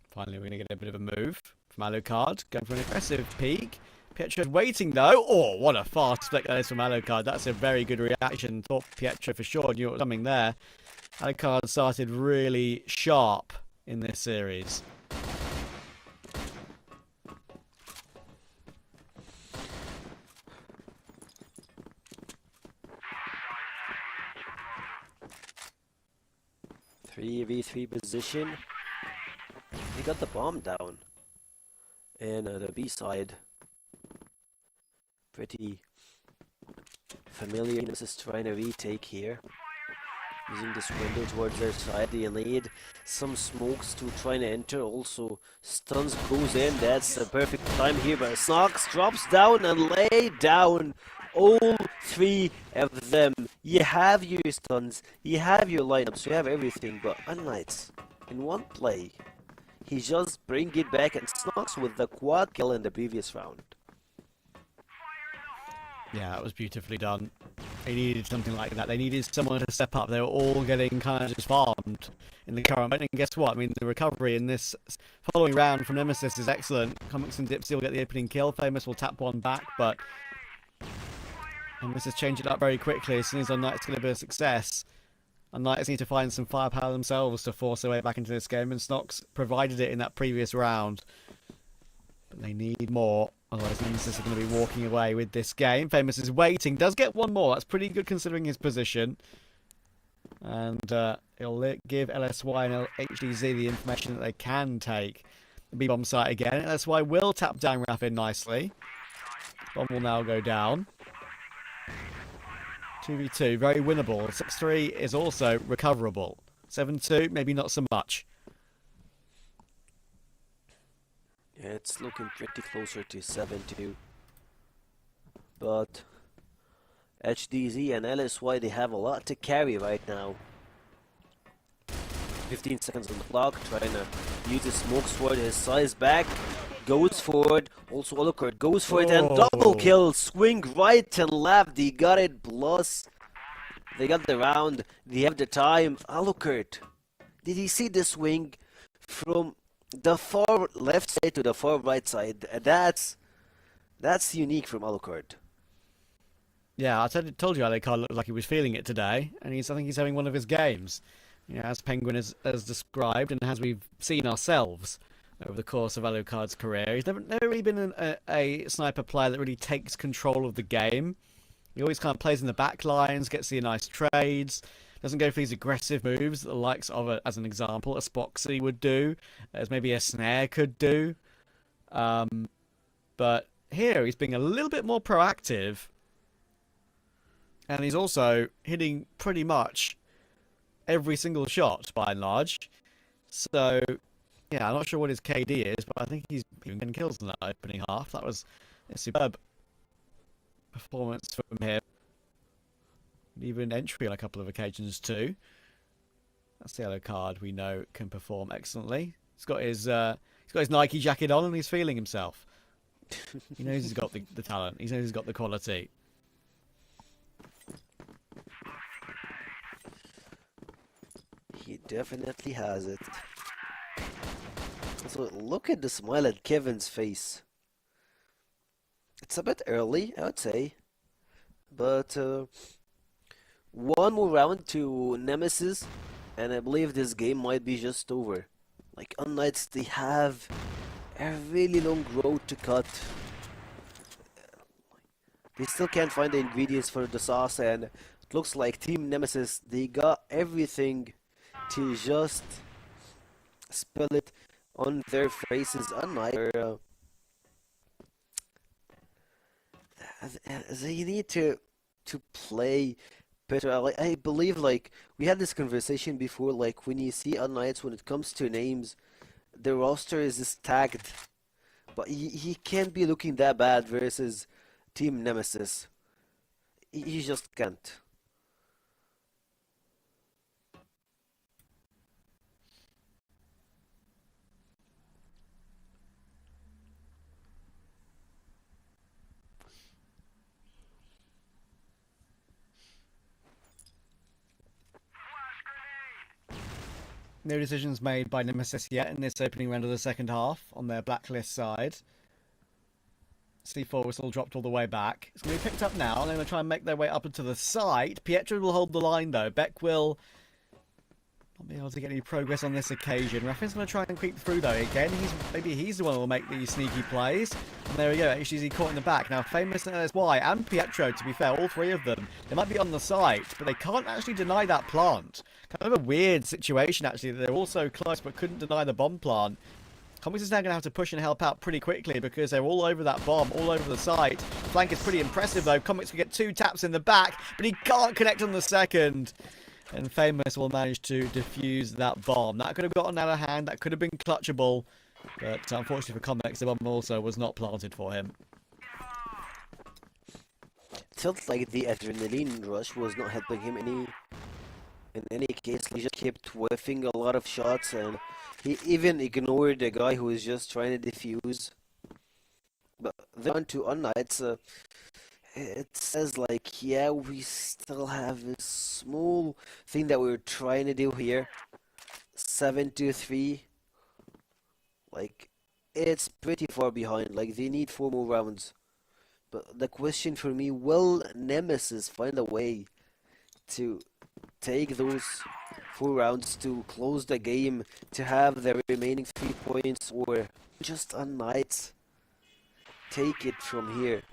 Finally, we're going to get a bit of a move from Alucard, going for an aggressive peek. Pietro's waiting though. Oh, what a fast flick that is from Alucard. That's a very good reaction. Thought Pietro for sure knew what was coming there. Alucard started really sharp in this series. Three v3 position. He got the bomb down. And the B side. Pretty familiar. Nemesis trying to retake here. Using this window towards their side. They need some smokes to try and enter. Also, stuns goes in. That's the perfect time here. But Snox drops down and lay down all three of them. You have your stuns, you have your lineups, you have everything. But unKnights, in one play, he just bring it back, and Snox with the quad kill in the previous round. Yeah, that was beautifully done. They needed something like that. They needed someone to step up. They were all getting kind of just farmed in the current moment. And guess what? I mean, the recovery in this following round from Nemesis is excellent. Comics and Dipsy will get the opening kill. Famous will tap one back, but Nemesis changed it up very quickly as soon as unKnights going to be a success. unKnights need to find some firepower themselves to force their way back into this game, and Snox provided it in that previous round. But they need more, otherwise Nemesis are going to be walking away with this game. Famous is waiting, does get one more, that's pretty good considering his position. And it'll give LSY and HDZ the information that they can take the B-bomb site again. LSY will tap down Raffin nicely. Bomb will now go down. 2v2, very winnable. 6-3 is also recoverable. 7-2, maybe not so much. Yeah, it's looking pretty closer to 7-2. But HDZ and LSY, they have a lot to carry right now. 15 seconds on the clock, trying to use his smoke sword, his size back. Goes for it, also Alucard goes for it, and double kill, swing right and left, he got it, plus they got the round, they have the time. Alucard, did he see the swing from the far left side to the far right side? That's unique from Alucard. Yeah, I told you Alucard looked like he was feeling it today, and I think he's having one of his games. You know, as Penguin has described, and as we've seen ourselves over the course of Alucard's career. He's never really been a sniper player that really takes control of the game. He always kind of plays in the back lines, gets the nice trades, Doesn't go for these aggressive moves that the likes of, as an example, a Spoxy would do, as maybe a Snare could do. But here he's being a little bit more proactive. And he's also hitting pretty much every single shot, by and large. So, yeah, I'm not sure what his KD is, but I think he's even getting kills in that opening half. That was a superb performance from him. Even entry on a couple of occasions too. That's the yellow card we know can perform excellently. He's got his Nike jacket on and he's feeling himself. He knows he's got the talent. He knows he's got the quality. He definitely has it. So look at the smile at Kevin's face. It's a bit early, I would say. But one more round to Nemesis, and I believe this game might be just over. Like, unKnights, they have a really long road to cut. They still can't find the ingredients for the sauce, and it looks like Team Nemesis, they got everything to just spill it on their faces. unKnights, they need to play better. I believe, like, we had this conversation before, like, when you see unKnights, when it comes to names, the roster is stacked, but he can't be looking that bad versus Team Nemesis. He just can't. No decisions made by Nemesis yet in this opening round of the second half on their blacklist side. C4 whistle dropped all the way back. It's going to be picked up now. They're going to try and make their way up into the side. Pietro will hold the line though. Beck will not be able to get any progress on this occasion. Raffin's going to try and creep through though. Again, maybe he's the one who will make these sneaky plays. And there we go. HTZ caught in the back. Now, Famous and SY and Pietro, to be fair, all three of them, they might be on the site, but they can't actually deny that plant. Kind of a weird situation, actually. They're all so close, but couldn't deny the bomb plant. Comics is now going to have to push and help out pretty quickly because they're all over that bomb, all over the site. Flank is pretty impressive, though. Comics can get 2 taps in the back, but he can't connect on the second. And Famous will manage to defuse that bomb. That could have gotten out of hand. That could have been clutchable. But unfortunately for Comics, the bomb also was not planted for him. It felt like the adrenaline rush was not helping him in any case. He just kept whiffing a lot of shots, and he even ignored the guy who was just trying to defuse. But then on to unKnights, it says like, yeah, we still have this small thing that we're trying to do here. 7-3. Like, it's pretty far behind. Like, they need 4 more rounds. But the question for me, will Nemesis find a way to take those 4 rounds to close the game, to have the remaining 3 points, or just unKnights take it from here?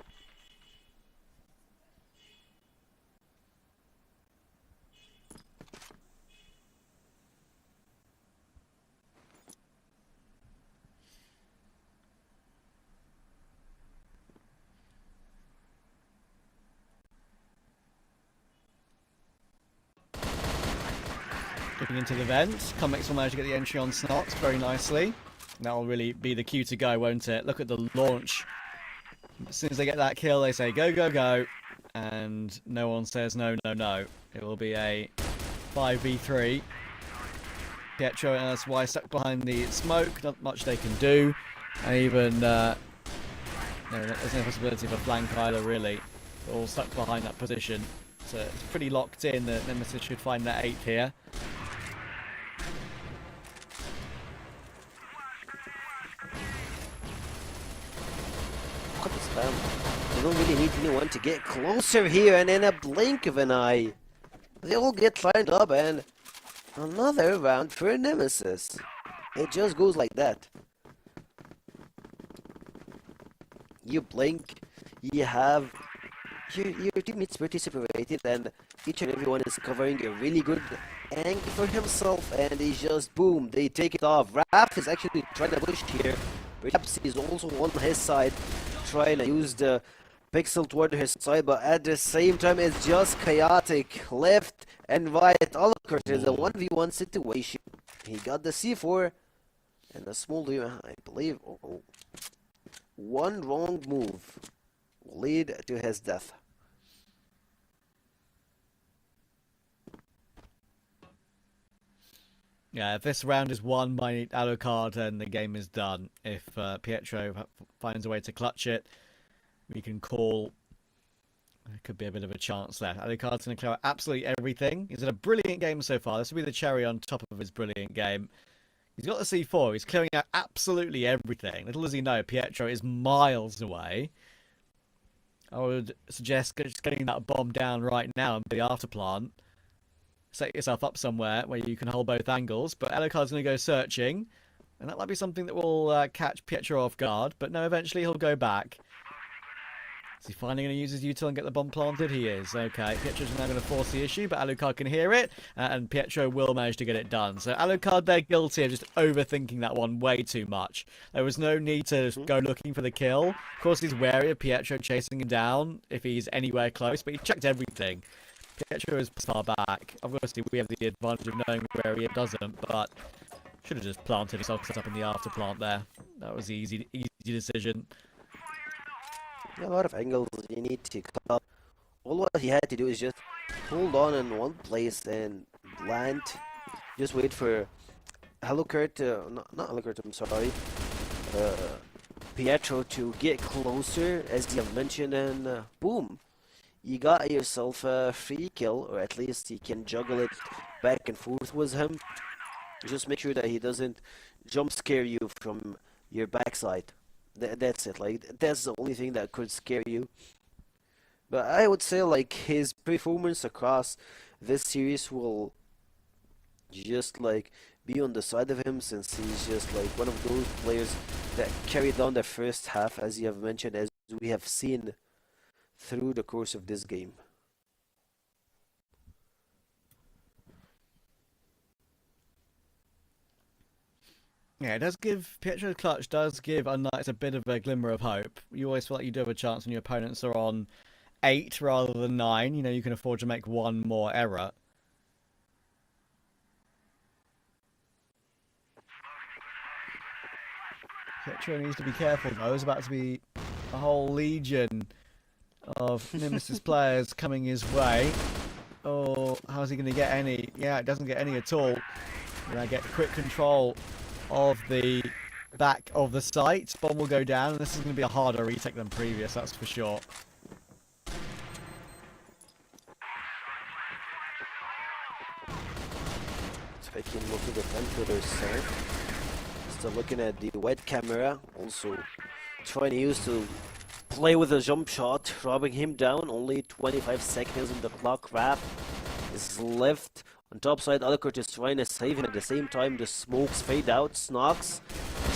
Looking into the vent, Comics will manage to get the entry on Snox very nicely. That'll really be the cue to go, won't it? Look at the launch. As soon as they get that kill, they say go, go, go. And no one says no, no, no. It will be a 5v3. Pietro and SY stuck behind the smoke. Not much they can do. And even, no, there's no possibility of a flank either, really. They're all stuck behind that position. So it's pretty locked in that Nemesis should find that 8th here. Look at the spam. They don't really need anyone to get closer here, and in a blink of an eye, they all get lined up, and another round for Nemesis. It just goes like that. You blink, you have your teammates pretty separated, and each and everyone is covering a really good angle for himself, and he just boom, they take it off. Raph is actually trying to push here. Perhaps he's also on his side, trying to use the pixel toward his side, but at the same time it's just chaotic left and right. Alucard is a 1v1 situation. He got the C4 and a small, I believe, one wrong move will lead to his death. Yeah, if this round is won by Alucard, then the game is done. If Pietro finds a way to clutch it, we can call. There could be a bit of a chance there. Alucard's going to clear out absolutely everything. He's had a brilliant game so far. This will be the cherry on top of his brilliant game. He's got the C4. He's clearing out absolutely everything. Little does he know, Pietro is miles away. I would suggest just getting that bomb down right now and the after plant. Set yourself up somewhere where you can hold both angles, but Alucard's going to go searching, and that might be something that will catch Pietro off guard, but no, eventually he'll go back. Is he finally going to use his util and get the bomb planted? He is. Okay, Pietro's now going to force the issue, but Alucard can hear it, and Pietro will manage to get it done. So Alucard, they're guilty of just overthinking that one way too much. There was no need to go looking for the kill. Of course, he's wary of Pietro chasing him down if he's anywhere close, but he checked everything. Pietro is far back. Obviously, we have the advantage of knowing where he doesn't, but should have just planted himself set up in the after plant there. That was the easy decision. A lot of angles you need to cut. All what he had to do is just hold on in one place and land. Just wait for Alucard, not Alucard, I'm sorry, Pietro to get closer, as you have mentioned, and boom. You got yourself a free kill, or at least you can juggle it back and forth with him. Just make sure that he doesn't jump scare you from your backside. That's it. Like, that's the only thing that could scare you. But I would say, like, his performance across this series will just like be on the side of him, since he's just like one of those players that carried on the first half, as you have mentioned, as we have seen through the course of this game. Yeah, it does give, Pietro's clutch does give unKnights a bit of a glimmer of hope. You always feel like you do have a chance when your opponents are on 8 rather than 9. You know, you can afford to make one more error. Pietro needs to be careful though. There's about to be a whole legion of Nemesis players coming his way. Oh, how's he going to get any? Yeah, it doesn't get any at all. Going to get quick control of the back of the site. Bomb will go down, and this is going to be a harder retake than previous, that's for sure. Taking a look at the front side. Still looking at the wide camera, also trying to use to play with a jump shot, robbing him down. Only 25 seconds on the clock. Raph is left on top side. Alucard is trying to save him. At the same time, the smokes fade out. Snox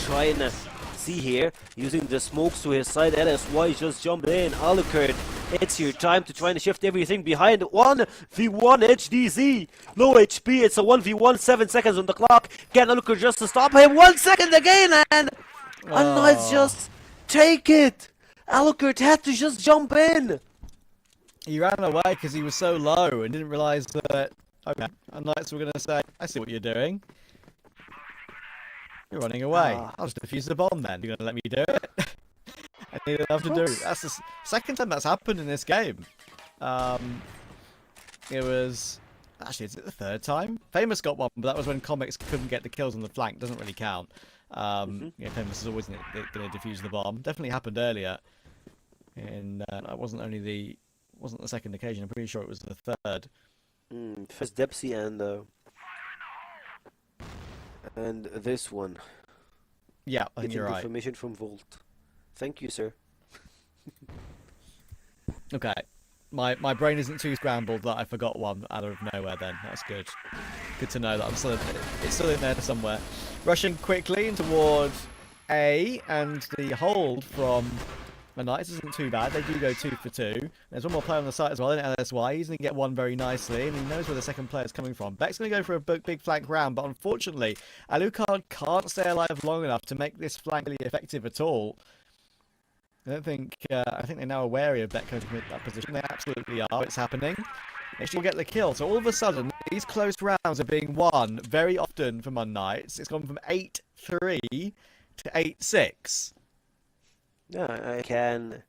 trying to see here, using the smokes to his side. LSY just jumped in. Alucard, it's your time to try and shift everything behind. 1v1 HDZ. Low HP. It's a 1v1. 7 seconds on the clock. Can Alucard just to stop him? 1 second again, and unKnights just take it. Alucard had to just jump in. He ran away because he was so low and didn't realise that, okay, unKnights were going to say, I see what you're doing. You're running away. I'll just defuse the bomb then. You're going to let me do it? I need enough to do. That's the second time that's happened in this game. It was, actually, is it the third time? Famous got one, but that was when Comics couldn't get the kills on the flank. Doesn't really count. Yeah, Famous is always going to defuse the bomb. Definitely happened earlier. And that wasn't the second occasion. I'm pretty sure it was the third. First Depsy and this one. Yeah, I think Getting you're right. information from Volt. Thank you, sir. Okay. My brain isn't too scrambled that I forgot one out of nowhere then. That's good. Good to know that it's still in there somewhere. Rushing quickly in towards A, and the hold from unKnights isn't too bad. They do go 2 for 2. There's one more player on the site as well in LSY. He's going to get one very nicely, and he knows where the second player is coming from. Beck's going to go for a big flank round, but unfortunately, Alucard can't stay alive long enough to make this flank really effective at all. I think they're now wary of Beck going to commit that position. They absolutely are. It's happening. They should get the kill. So all of a sudden, these close rounds are being won very often from unKnights. It's gone from 8-3 to 8-6. Yeah, I can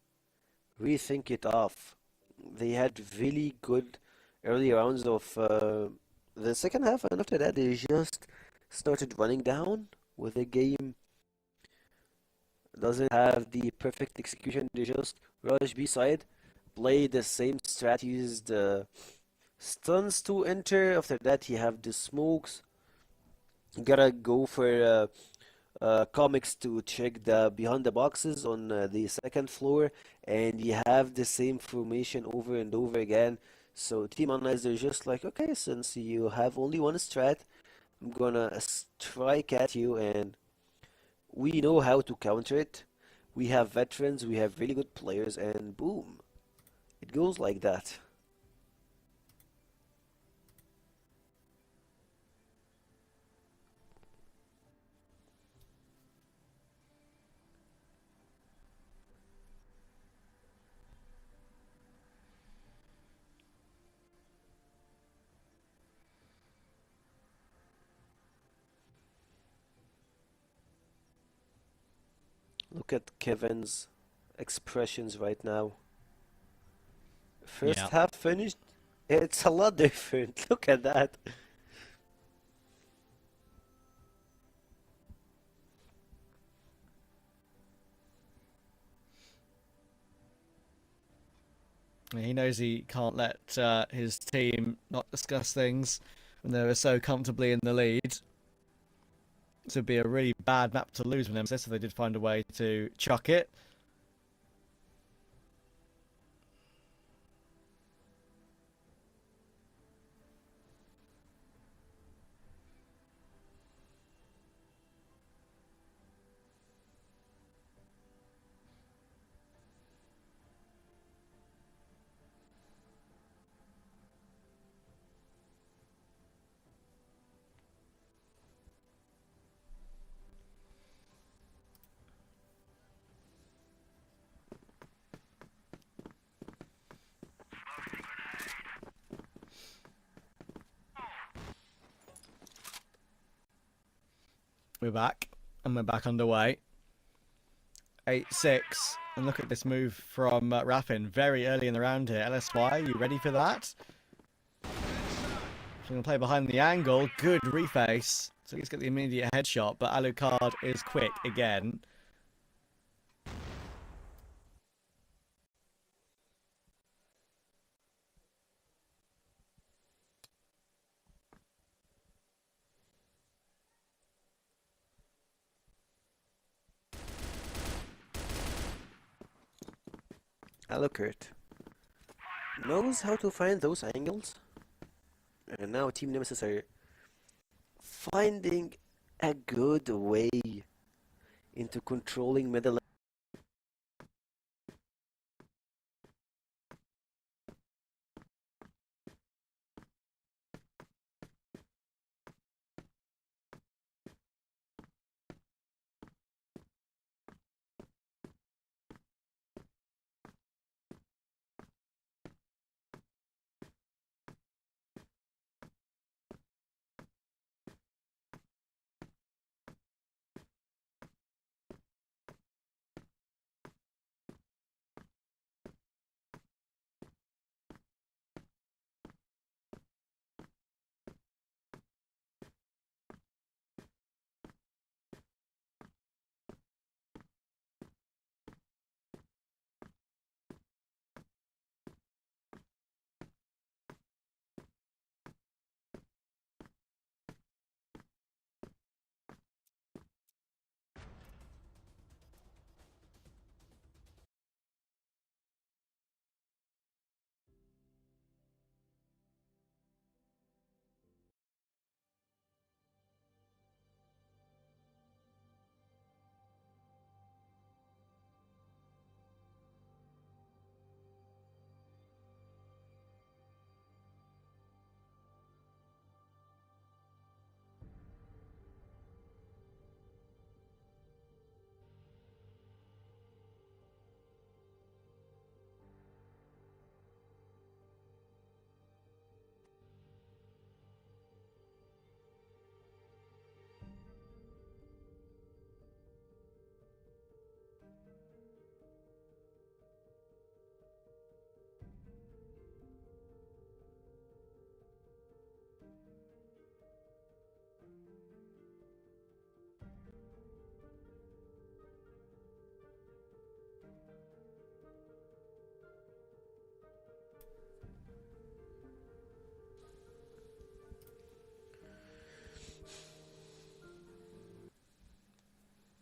rethink it off. They had really good early rounds of the second half, and after that, they just started running down with the game. Doesn't have the perfect execution. They just rush B side, play the same strat, use the stuns to enter. After that, you have the smokes. You gotta go for comics to check the behind the boxes on the second floor, and you have the same formation over and over again. So Team unKnights, they're just like, okay, since you have only one strat, I'm gonna strike at you, and we know how to counter it. We have veterans, we have really good players, and boom, it goes like that. Look at Kevin's expressions right now. First Yeah. half finished, it's a lot different. Look at that. He knows he can't let his team not discuss things when they were so comfortably in the lead. This would be a really bad map to lose with Nemesis if they did find a way to chuck it. We're back, and we're back underway. 8-6, and look at this move from Raffin very early in the round here. LSY, you ready for that? So I'm going to play behind the angle. Good reface. So he's got the immediate headshot, but Alucard is quick again. Alucard knows how to find those angles, and now Team Nemesis are finding a good way into controlling middle.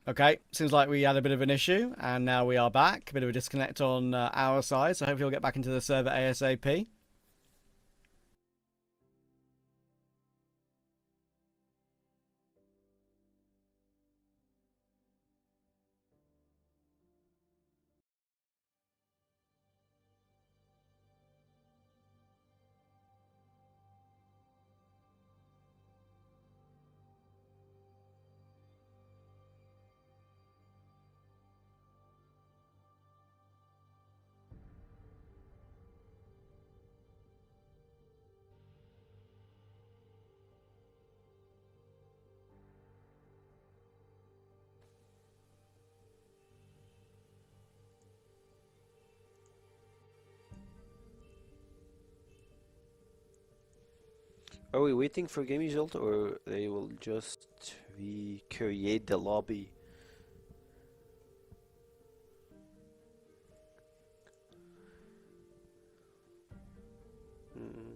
Okay, seems like we had a bit of an issue, and now we are back. A bit of a disconnect on our side, so hopefully we'll get back into the server ASAP. Are we waiting for game result, or they will just recreate the lobby? Mm.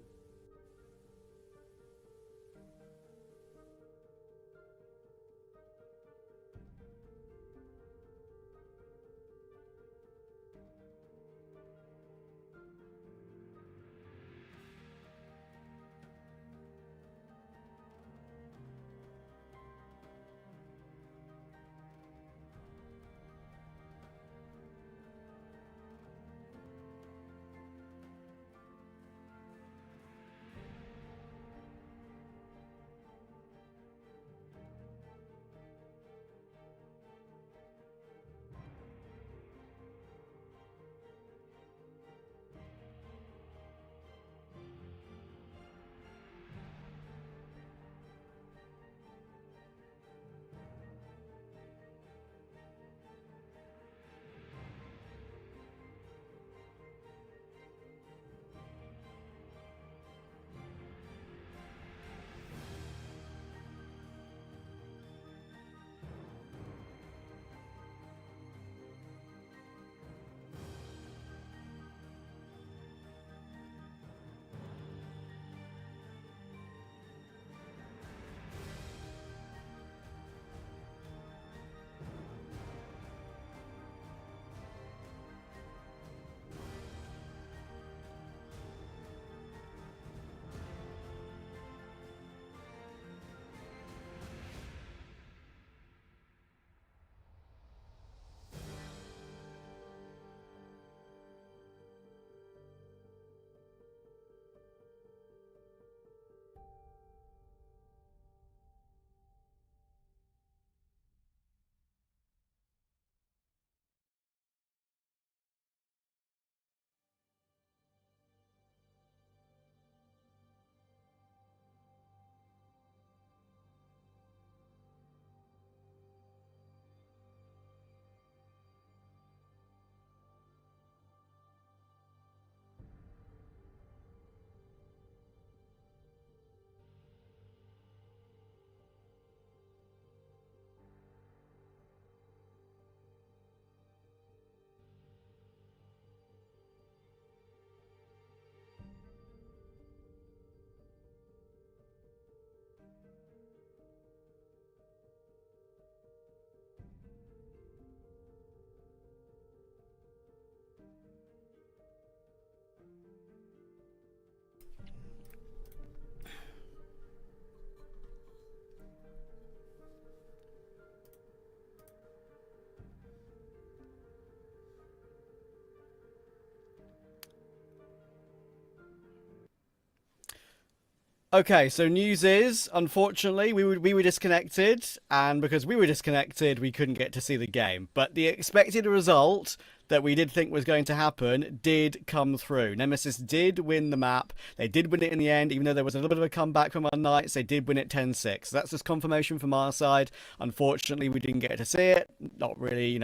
Okay, so news is, unfortunately, we were disconnected, and because we were disconnected, we couldn't get to see the game. But the expected result that we did think was going to happen did come through. Nemesis did win the map. They did win it in the end, even though there was a little bit of a comeback from unKnights. They did win it 10-6. So that's just confirmation from our side. Unfortunately, we didn't get to see it. Not really,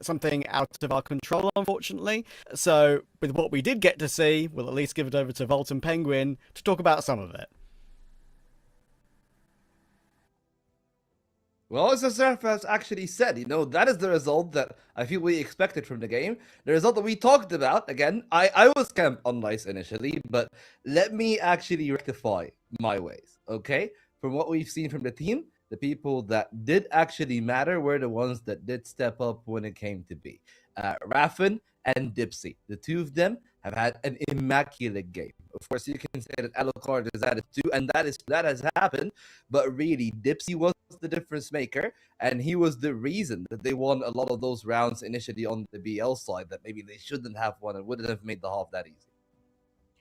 something out of our control, unfortunately. So with what we did get to see, we'll at least give it over to Volt and Penguin to talk about some of it. Well, as the Seraph has actually said, that is the result that I feel we expected from the game. The result that we talked about, again, I was camp on unKnights initially, but let me actually rectify my ways, okay? From what we've seen from the team, the people that did actually matter were the ones that did step up when it came to be. Raffin and Dipsy, the two of them have had an immaculate game. Of course, you can say that Alucard is at it too, and that has happened. But really, Dipsy was the difference maker, and he was the reason that they won a lot of those rounds initially on the BL side that maybe they shouldn't have won and wouldn't have made the half that easy.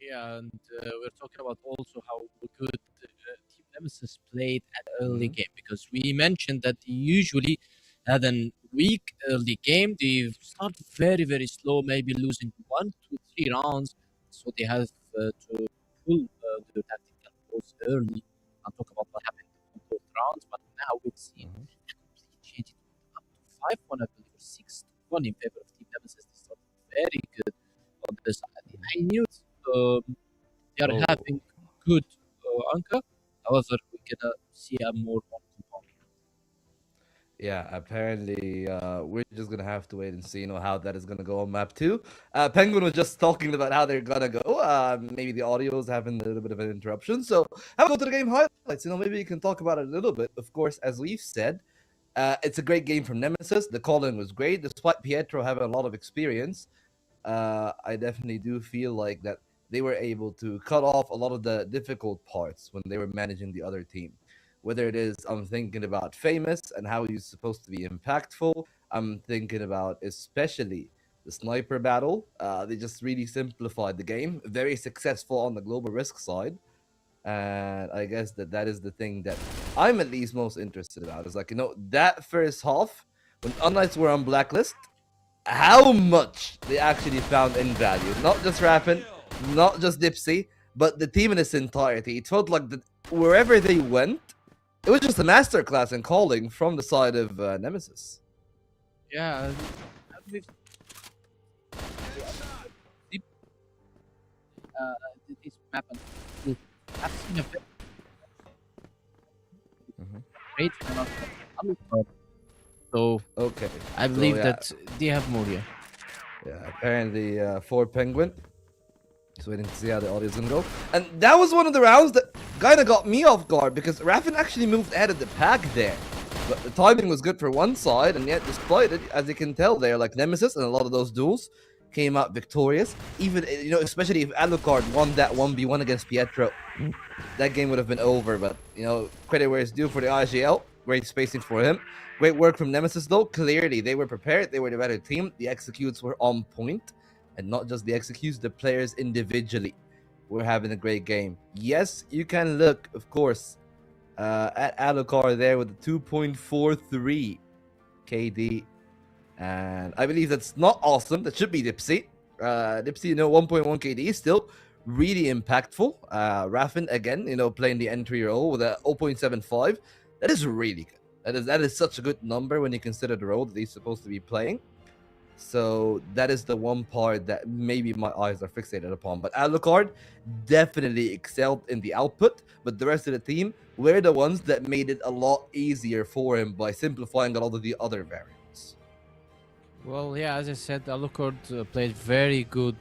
Yeah, and we're talking about also how good Team Nemesis played at early game, because we mentioned that they usually had a weak early game. They start very, very slow, maybe losing 1 to 3 rounds. So they have to pull the tactical goals early and talk about what happened in those rounds. But now we've seen a complete change. It went up to 5-1, I believe, or 6-1 in favor of Team Nemesis. They started very good on the side. I knew they are having good Anka. However, we're gonna see a more component. Yeah, apparently we're just gonna have to wait and see, how that is gonna go on map 2. Penguin was just talking about how they're gonna go. Maybe the audio is having a little bit of an interruption. So have a go to the game highlights. Maybe you can talk about it a little bit. Of course, as we've said, it's a great game from Nemesis. The call-in was great, despite Pietro having a lot of experience. I definitely do feel like that they were able to cut off a lot of the difficult parts when they were managing the other team. Whether it is, I'm thinking about Famous and how he's supposed to be impactful. I'm thinking about especially the sniper battle. They just really simplified the game. Very successful on the global risk side. And I guess that is the thing that I'm at least most interested about. Is like, that first half, when unKnights were on blacklist, how much they actually found in value. Not just Raffin, not just Dipsy, but the team in its entirety. It felt like that wherever they went, it was just a masterclass in calling from the side of Nemesis. Yeah, this map, I've seen a bit great from so okay, I believe yeah. that they have more here. Yeah, apparently for Penguin. Just waiting to see how the audio is gonna go. And that was one of the rounds that kinda got me off guard because Raffin actually moved ahead of the pack there. But the timing was good for one side, and yet despite it, as you can tell there, like Nemesis and a lot of those duels came out victorious. Even, especially if Alucard won that 1v1 against Pietro, that game would have been over. But, credit where it's due for the IGL. Great spacing for him. Great work from Nemesis, though. Clearly, they were prepared. They were the better team. The executes were on point. And not just the executes, the players individually were having a great game. Yes, you can look, of course, at Alucard there with the 2.43 KD. And I believe that's not awesome. That should be Dipsy. Dipsy, 1.1 KD is still really impactful. Raffin, again, playing the entry role with a 0.75. That is really good. That is such a good number when you consider the role that he's supposed to be playing. So that is the one part that maybe my eyes are fixated upon. But Alucard definitely excelled in the output, but the rest of the team were the ones that made it a lot easier for him by simplifying a lot of the other variants. Well, yeah, as I said, Alucard played very good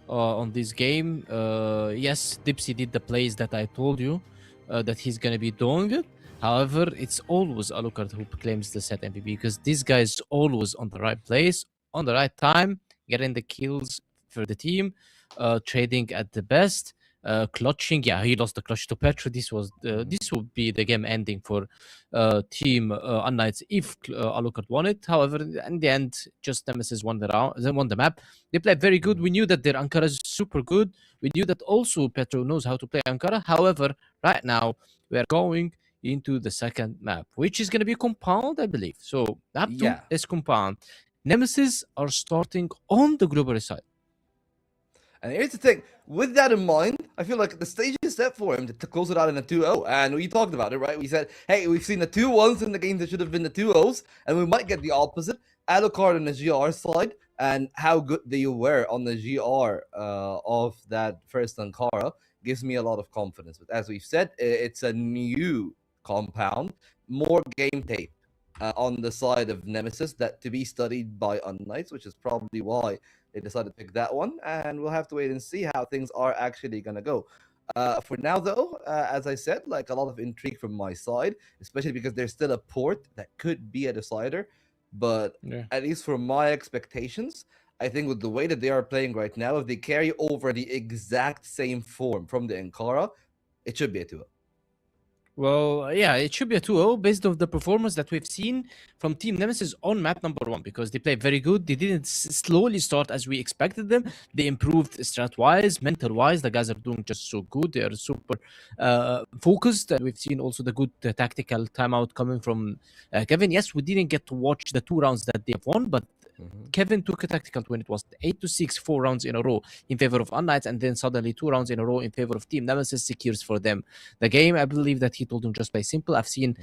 on this game. Yes, Dipsy did the plays that I told you that he's going to be doing. However, it's always Alucard who claims the set MVP because this guy is always on the right place, on the right time, getting the kills for the team, trading at the best, clutching. Yeah, he lost the clutch to Petro. This would be the game ending for team unKnights if Alucard won it. However, in the end, just Nemesis won the map. They played very good. We knew that their Ankara is super good. We knew that also Petro knows how to play Ankara. However, right now we are going into the second map, which is going to be compound, I believe. So map 2 is compound. Nemesis are starting on the global side. And here's the thing, with that in mind, I feel like the stage is set for him to close it out in a 2-0. And we talked about it, right? We said, hey, we've seen the 2-1s in the games that should have been the 2-0s, and we might get the opposite. Alucard on the GR side, and how good they were on the GR of that first Ankara gives me a lot of confidence. But as we've said, it's a new compound, more game tape on the side of Nemesis that to be studied by unKnights, which is probably why they decided to pick that one. And we'll have to wait and see how things are actually going to go. For now, though, as I said, like a lot of intrigue from my side, especially because there's still a port that could be a decider. But Yeah. at least for my expectations, I think with the way that they are playing right now, if they carry over the exact same form from the Ankara, it should be a 2-0. Well, yeah, it should be a 2-0 based on the performance that we've seen from Team Nemesis on map number 1, because they played very good. They didn't slowly start as we expected them. They improved strat-wise, mental-wise. The guys are doing just so good. They are super focused. And we've seen also the good tactical timeout coming from Kevin. Yes, we didn't get to watch the 2 rounds that they've won, but Kevin took a tactical win. It was 8-6, 4 rounds in a row in favor of unKnights, and then suddenly 2 rounds in a row in favor of Team Nemesis secures for them the game. I believe that he told them just by simple. I've seen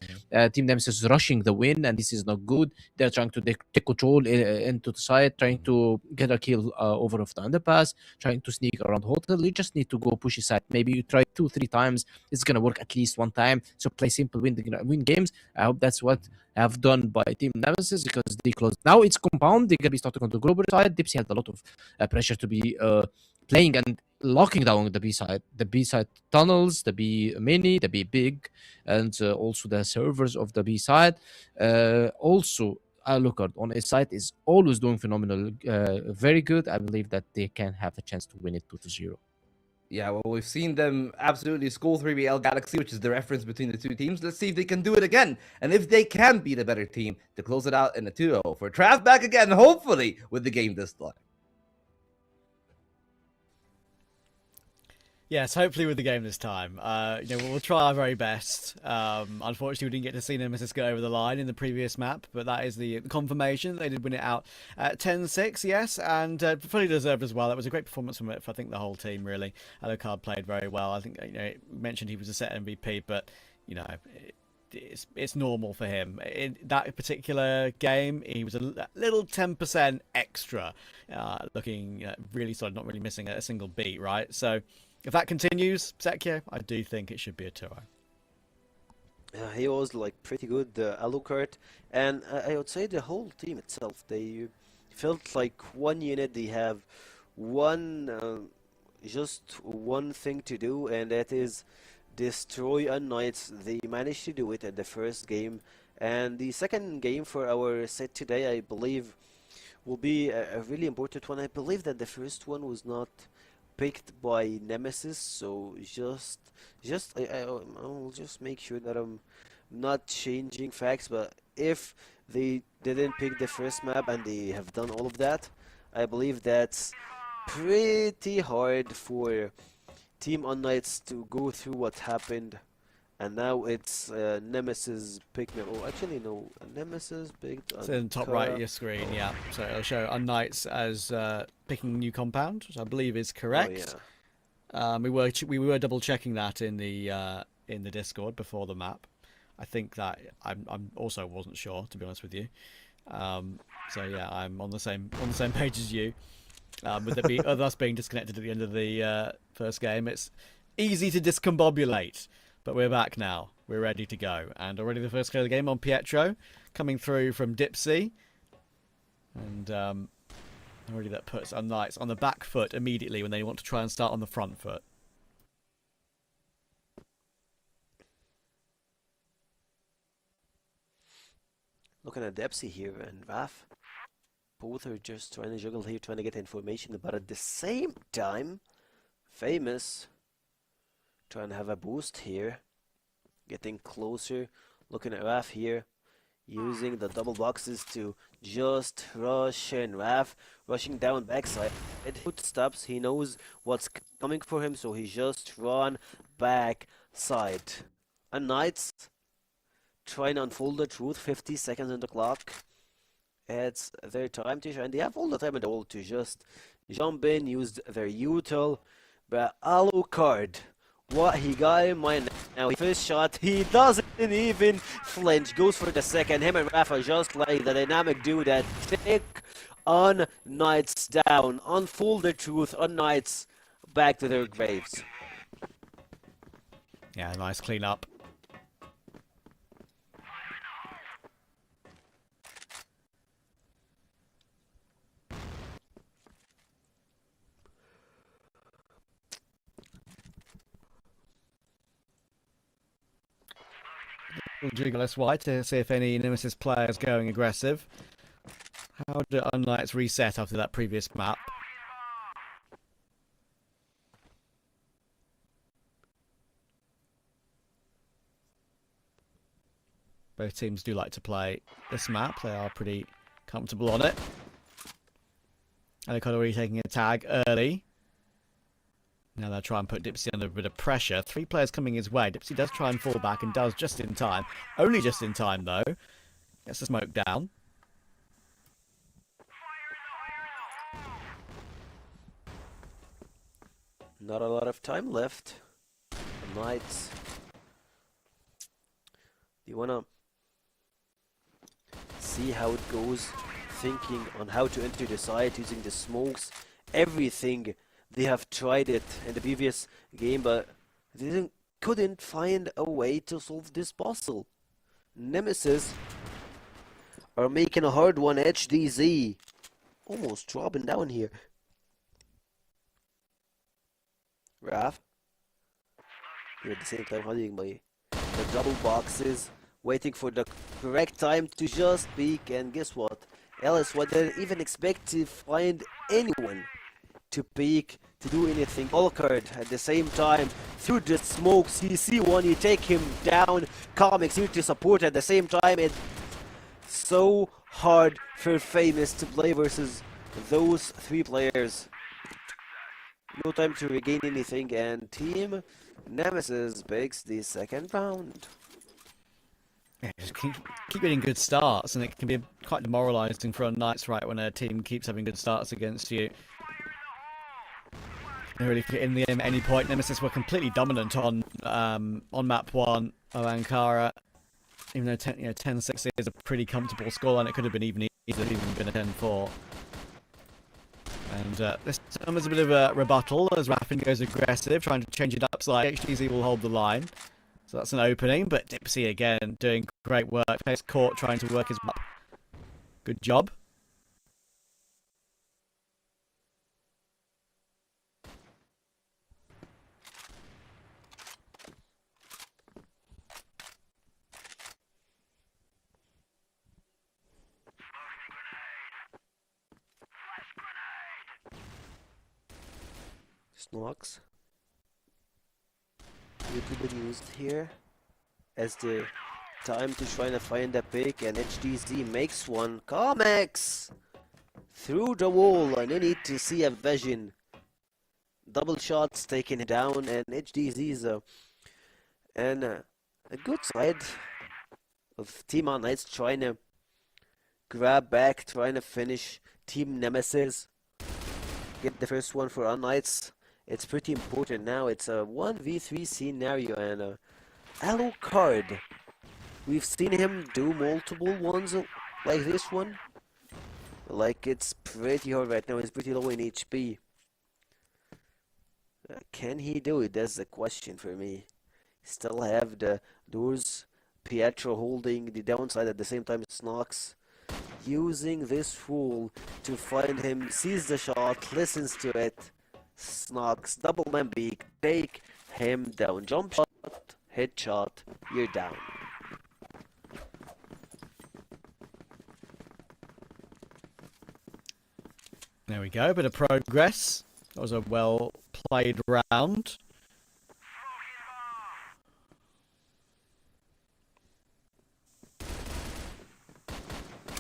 Team Nemesis rushing the win, and this is not good. They're trying to take control into the side, trying to get a kill over of the underpass, trying to sneak around hotel. You just need to go push aside. Maybe you try 2-3 times. It's gonna work at least one time. So play simple, win games. I hope that's what have done by Team Nemesis, because they closed. Now it's compound. They're gonna be starting on the global side. Dipsy had a lot of pressure to be playing and locking down the B side tunnels, the B mini, the B big, and also the servers of the B side. Also, Alucard on his side is always doing phenomenal, very good. I believe that they can have a chance to win it 2-0. Yeah, well, we've seen them absolutely school 3BL Galaxy, which is the reference between the two teams. Let's see if they can do it again. And if they can be the better team to close it out in a 2-0 for Trav back again, hopefully, with the game this time. Yes, hopefully with the game this time. We'll try our very best. Unfortunately, we didn't get to see Nemesis go over the line in the previous map, but that is the confirmation. They did win it out at 10-6, yes, and fully deserved as well. That was a great performance from I think the whole team, really. Alucard played very well. I think mentioned he was a set MVP, but it's normal for him. In that particular game, he was a little 10% extra, looking really solid, not really missing a single beat, right? So if that continues, Sekio, I do think it should be a 2-0. He was like pretty good, Alucard, and I would say the whole team itself. They felt like one unit. They have just one thing to do, and that is destroy unKnights. They managed to do it at the first game, and the second game for our set today, I believe, will be a really important one. I believe that the first one was not picked by Nemesis, so I'll just make sure that I'm not changing facts, but if they didn't pick the first map and they have done all of that, I believe that's pretty hard for Team unKnights to go through what happened. And now it's Nemesis picked. Oh, actually no, Nemesis picked. It's in the top right of your screen, yeah. So it'll show unKnights as picking new compound, which I believe is correct. Oh, yeah. We were double checking that in the Discord before the map. I think that I'm also wasn't sure, to be honest with you. So yeah, I'm on the same page as you. With us being disconnected at the end of the first game, it's easy to discombobulate. But we're back now. We're ready to go. And already the first kill of the game on Pietro, coming through from Dipsy. And already that puts unKnights on the back foot immediately when they want to try and start on the front foot. Looking at Dipsy here and Raf, both are just trying to juggle here, trying to get information, but at the same time, Famous trying to have a boost here, getting closer. Looking at Raf here, using the double boxes to just rush in. Raf rushing down backside. Footsteps, he knows what's coming for him, so he just run backside. unKnights trying to unfold the truth. 50 seconds on the clock. It's their time to shine. They have all the time in the world to just jump in, use their util, but Alucard, what he got in mind now, first shot, he doesn't even flinch, goes for the second. Him and Rafa just like the dynamic duo that take unKnights down, unfold the truth, unKnights back to their graves. Yeah, nice clean up. We'll jiggle SY to see if any Nemesis player is going aggressive. How do unKnights reset after that previous map? Both teams do like to play this map. They are pretty comfortable on it. Ankara already taking a tag early. Now they'll try and put Dipsy under a bit of pressure. 3 players coming his way. Dipsy does try and fall back and does just in time. Only just in time, though. Gets the smoke down. Not a lot of time left. unKnights. You wanna see how it goes? Thinking on how to enter the site using the smokes, everything. They have tried it in the previous game, but they couldn't find a way to solve this puzzle. Nemesis are making a hard one. HDZ almost dropping down here. Raf, you're at the same time hiding by the double boxes, waiting for the correct time to just peek, and guess what? LSY didn't even expect to find anyone to peek, to do anything. Olcard at the same time, through the smokes, you see one, you take him down. Comics here to support at the same time. It's so hard for Famous to play versus those 3 players. No time to regain anything, and Team Nemesis picks the second round. Yeah, just keep getting good starts, and it can be quite demoralising for unKnights, right, when a team keeps having good starts against you. They really fit in the game at any point. Nemesis were completely dominant on map 1 of Ankara, even though 10-6 is a pretty comfortable scoreline. It could have been even been a 10-4. And this time is a bit of a rebuttal as Raffin goes aggressive, trying to change it up slightly. HTZ will hold the line. So that's an opening, but Dipsy again doing great work. Face caught trying to work his way up. Good job. Snox will be used here as the time to try to find a pick, and HDZ makes one. Comics through the wall, and you need to see a vision. Double shots taken down, and HDZ's and a good side of Team unKnights trying to grab back, trying to finish Team Nemesis. Get the first one for unKnights. It's pretty important now. It's a 1v3 scenario, and Alucard. We've seen him do multiple ones like this one. Like, it's pretty hard right now. He's pretty low in HP. Can he do it? That's the question for me. Still have the doors. Pietro holding the downside at the same time. Snox using this rule to find him. Sees the shot. Listens to it. Snox double man beak. Take him down. Jump shot. Headshot. You're down. There we go. Bit of progress. That was a well played round.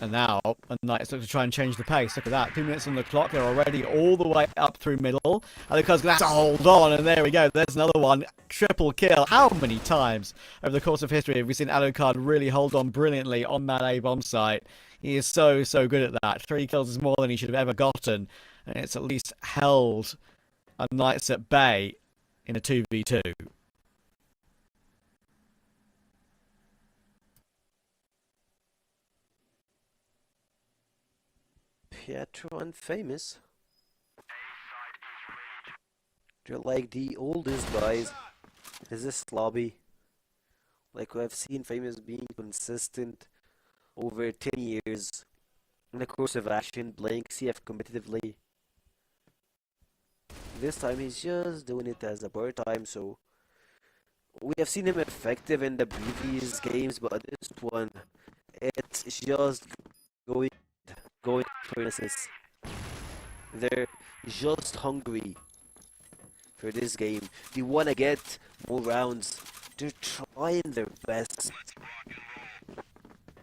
And now, unKnights look to try and change the pace. Look at that. 2 minutes on the clock. They're already all the way up through middle. Alucard's going to have to hold on. And there we go. There's another one. Triple kill. How many times over the course of history have we seen Alucard really hold on brilliantly on that A-bomb site? He is so, so good at that. 3 kills is more than he should have ever gotten. And it's at least held unKnights at bay in a 2v2. Pietro and Famous. They're like the oldest guys in this lobby. Like, I've seen Famous being consistent over 10 years in the course of action, playing CF competitively. This time he's just doing it as a part time, so We have seen him effective in the previous games, but this one, it's just going for Nemesis. They're just hungry for this game. They want to get more rounds. They're trying their best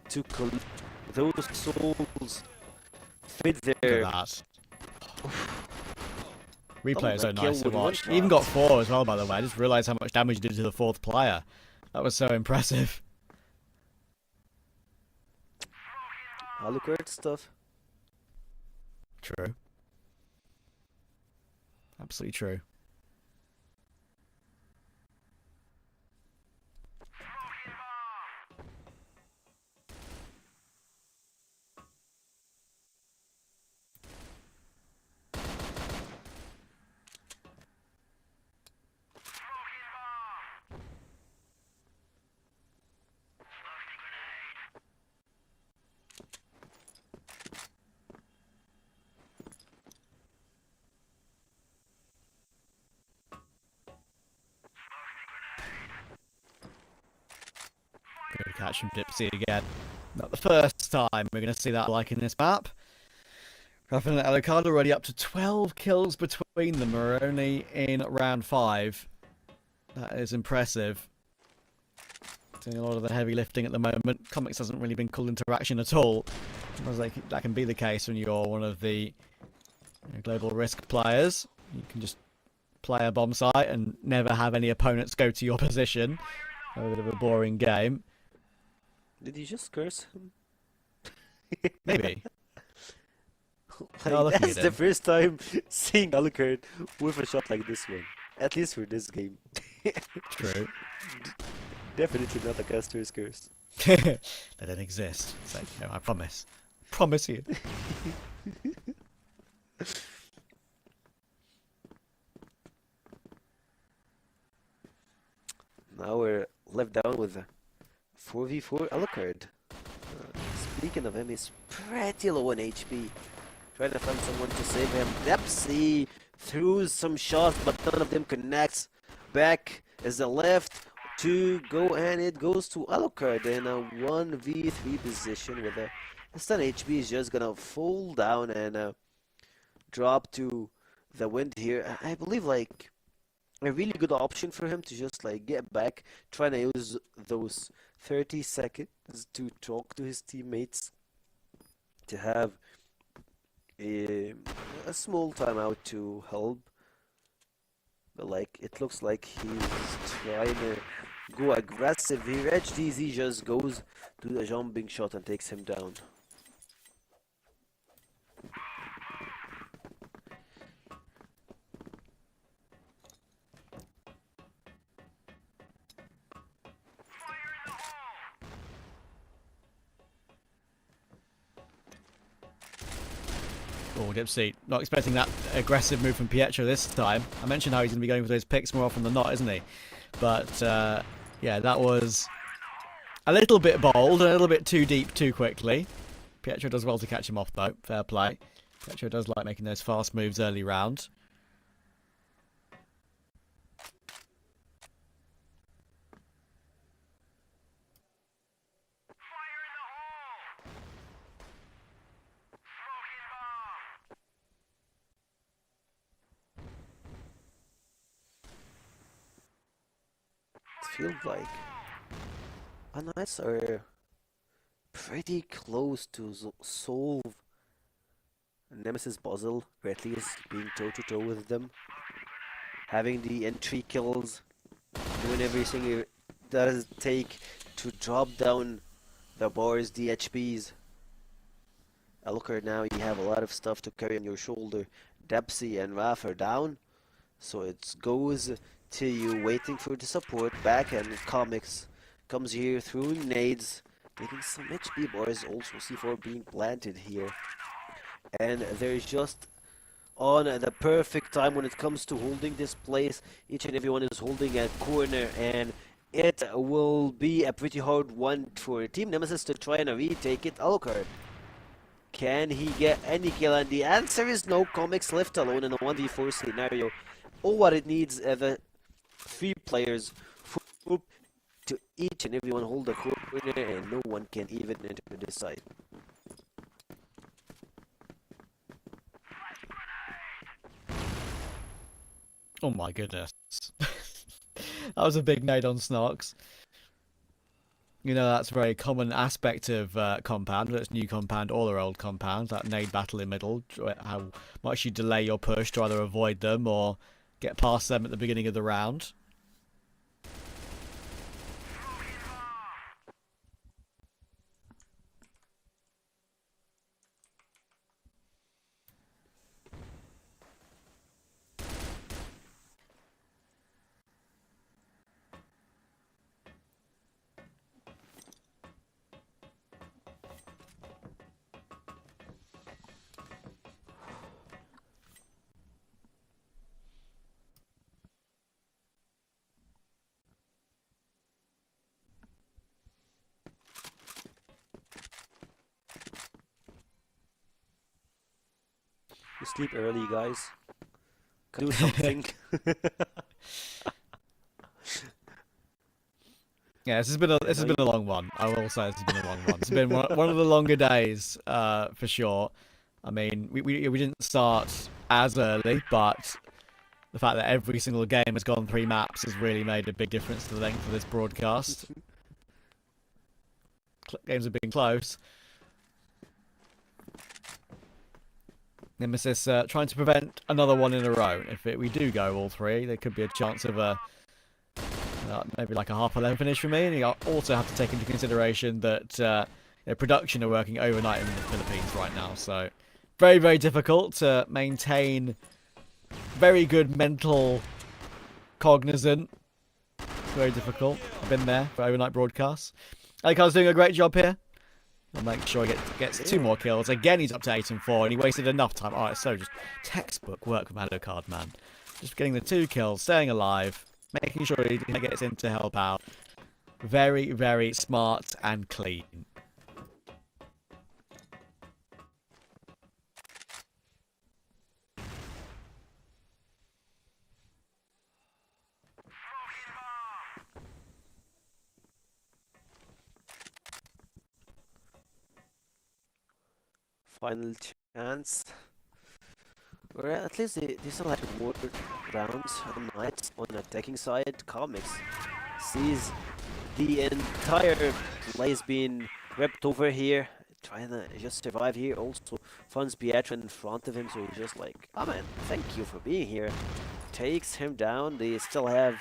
to collect those souls. Fit their. Look at that. Replay is my so nice kill to with one watch. He even shot. got 4 as well, by the way. I just realised how much damage he did to the 4th player. That was so impressive. Alucard stuff. True. Absolutely true. Good catch from Dipsy again. Not the first time we're going to see that like in this map. Rafa and Alucard already up to 12 kills between them. Are only in round 5. That is impressive. Doing a lot of the heavy lifting at the moment. Comics hasn't really been called into action at all. Sometimes that can be the case when you're one of the global risk players. You can just play a bomb site and never have any opponents go to your position. A bit of a boring game. Did you just curse him? Maybe. Like, Oh, looking that's at the him. first time seeing Alucard with a shot like this one. At least for this game. True. Definitely not a caster's curse. They don't exist. So, no, I promise. Promise you. Now we're left down with a 4v4 Alucard. Speaking of him, he's pretty low on HP. Trying to find someone to save him. Depsy throws some shots, but none of them connects. Back is the left to go, and it goes to Alucard in a 1v3 position with a stun HP is just gonna fall down and drop to the wind here. I believe like a really good option for him to just like get back, trying to use those 30 seconds to talk to his teammates, to have a small timeout to help. But like it looks like he's trying to go aggressive here. HDZ just goes to the jumping shot and takes him down. Oh, Dipsy. Not expecting that aggressive move from Pietro this time. I mentioned how he's going to be going for those picks more often than not, isn't he? But, yeah, that was a little bit bold, a little bit too deep too quickly. Pietro does well to catch him off, though. Fair play. Pietro does like making those fast moves early round. Feels like unKnights are pretty close to solve Nemesis puzzle, or at least being toe-to-toe with them. Having the entry kills, doing everything it does take to drop down the bars, the HPs. Alucard now, you have a lot of stuff to carry on your shoulder. Depsy and Raf are down, so it goes to you waiting for the support back, and Comics comes here throwing nades, taking some HP bars, also C4 being planted here. And they're just on the perfect time when it comes to holding this place. Each and everyone is holding a corner, and it will be a pretty hard one for Team Nemesis to try and retake it. Alucard, can he get any kill? And the answer is no. Comics left alone in a 1v4 scenario. All what it needs are the 3 players Oop. To each and everyone hold the corner, and no one can even enter this side. Oh my goodness. That was a big nade on Snox. You know, that's a very common aspect of compound, whether it's new compound or their old compound, that nade battle in middle, how much you delay your push to either avoid them or get past them at the beginning of the round. You sleep early, guys. Do something. Yeah, this has been a long one. I will say this has been a long one. It's been one of the longer days, for sure. I mean, we didn't start as early, but the fact that every single game has gone 3 maps has really made a big difference to the length of this broadcast. Games have been close. Nemesis trying to prevent another one in a row. If we do go all 3, there could be a chance of a maybe like a half 11 finish for me. And you also have to take into consideration that production are working overnight in the Philippines right now, so very, very difficult to maintain very good mental cognizant. It's very difficult. I've been there for overnight broadcasts. Ankar's doing a great job here. I'll make sure he gets 2 more kills. Again, he's up to 8 and 4, and he wasted enough time. Oh, it's so just textbook work from Ankara, man. Just getting the 2 kills, staying alive, making sure he gets in to help out. Very, very smart and clean. Final chance. Or at least they still have more rounds. unKnights on the attacking side. Comics sees the entire place being ripped over here, trying to just survive here. Also funds Beatrice in front of him, so he's just like, oh man, thank you for being here. Takes him down. They still have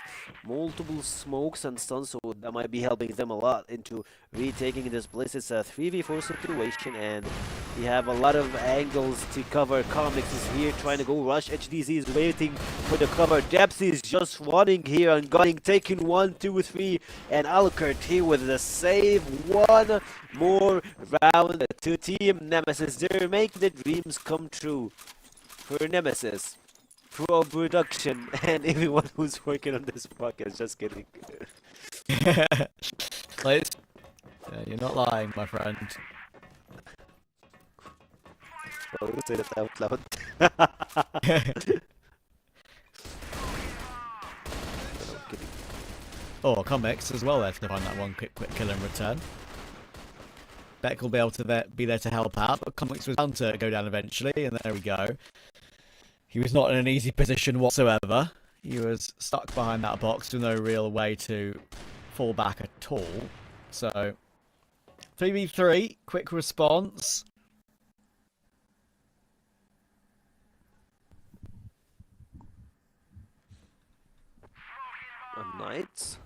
multiple smokes and stuns, so that might be helping them a lot into retaking this place. It's a 3v4 situation, and you have a lot of angles to cover. Comics is here trying to go rush. HDZ is waiting for the cover. Dempsey is just running here and gunning, taking 1, 2, 3, and Alkert here with the save. 1 more round to Team Nemesis. They're making the dreams come true for Nemesis, Pro Production, and everyone who's working on this podcast. Just kidding. Please. Yeah, you're not lying, my friend. Oh, say that out loud. Oh, Comics as well there to find that one quick kill in return. Beck will be able to be there to help out, but Comics was bound to go down eventually, and there we go. He was not in an easy position whatsoever. He was stuck behind that box with no real way to fall back at all. So, 3v3, quick response. unKnights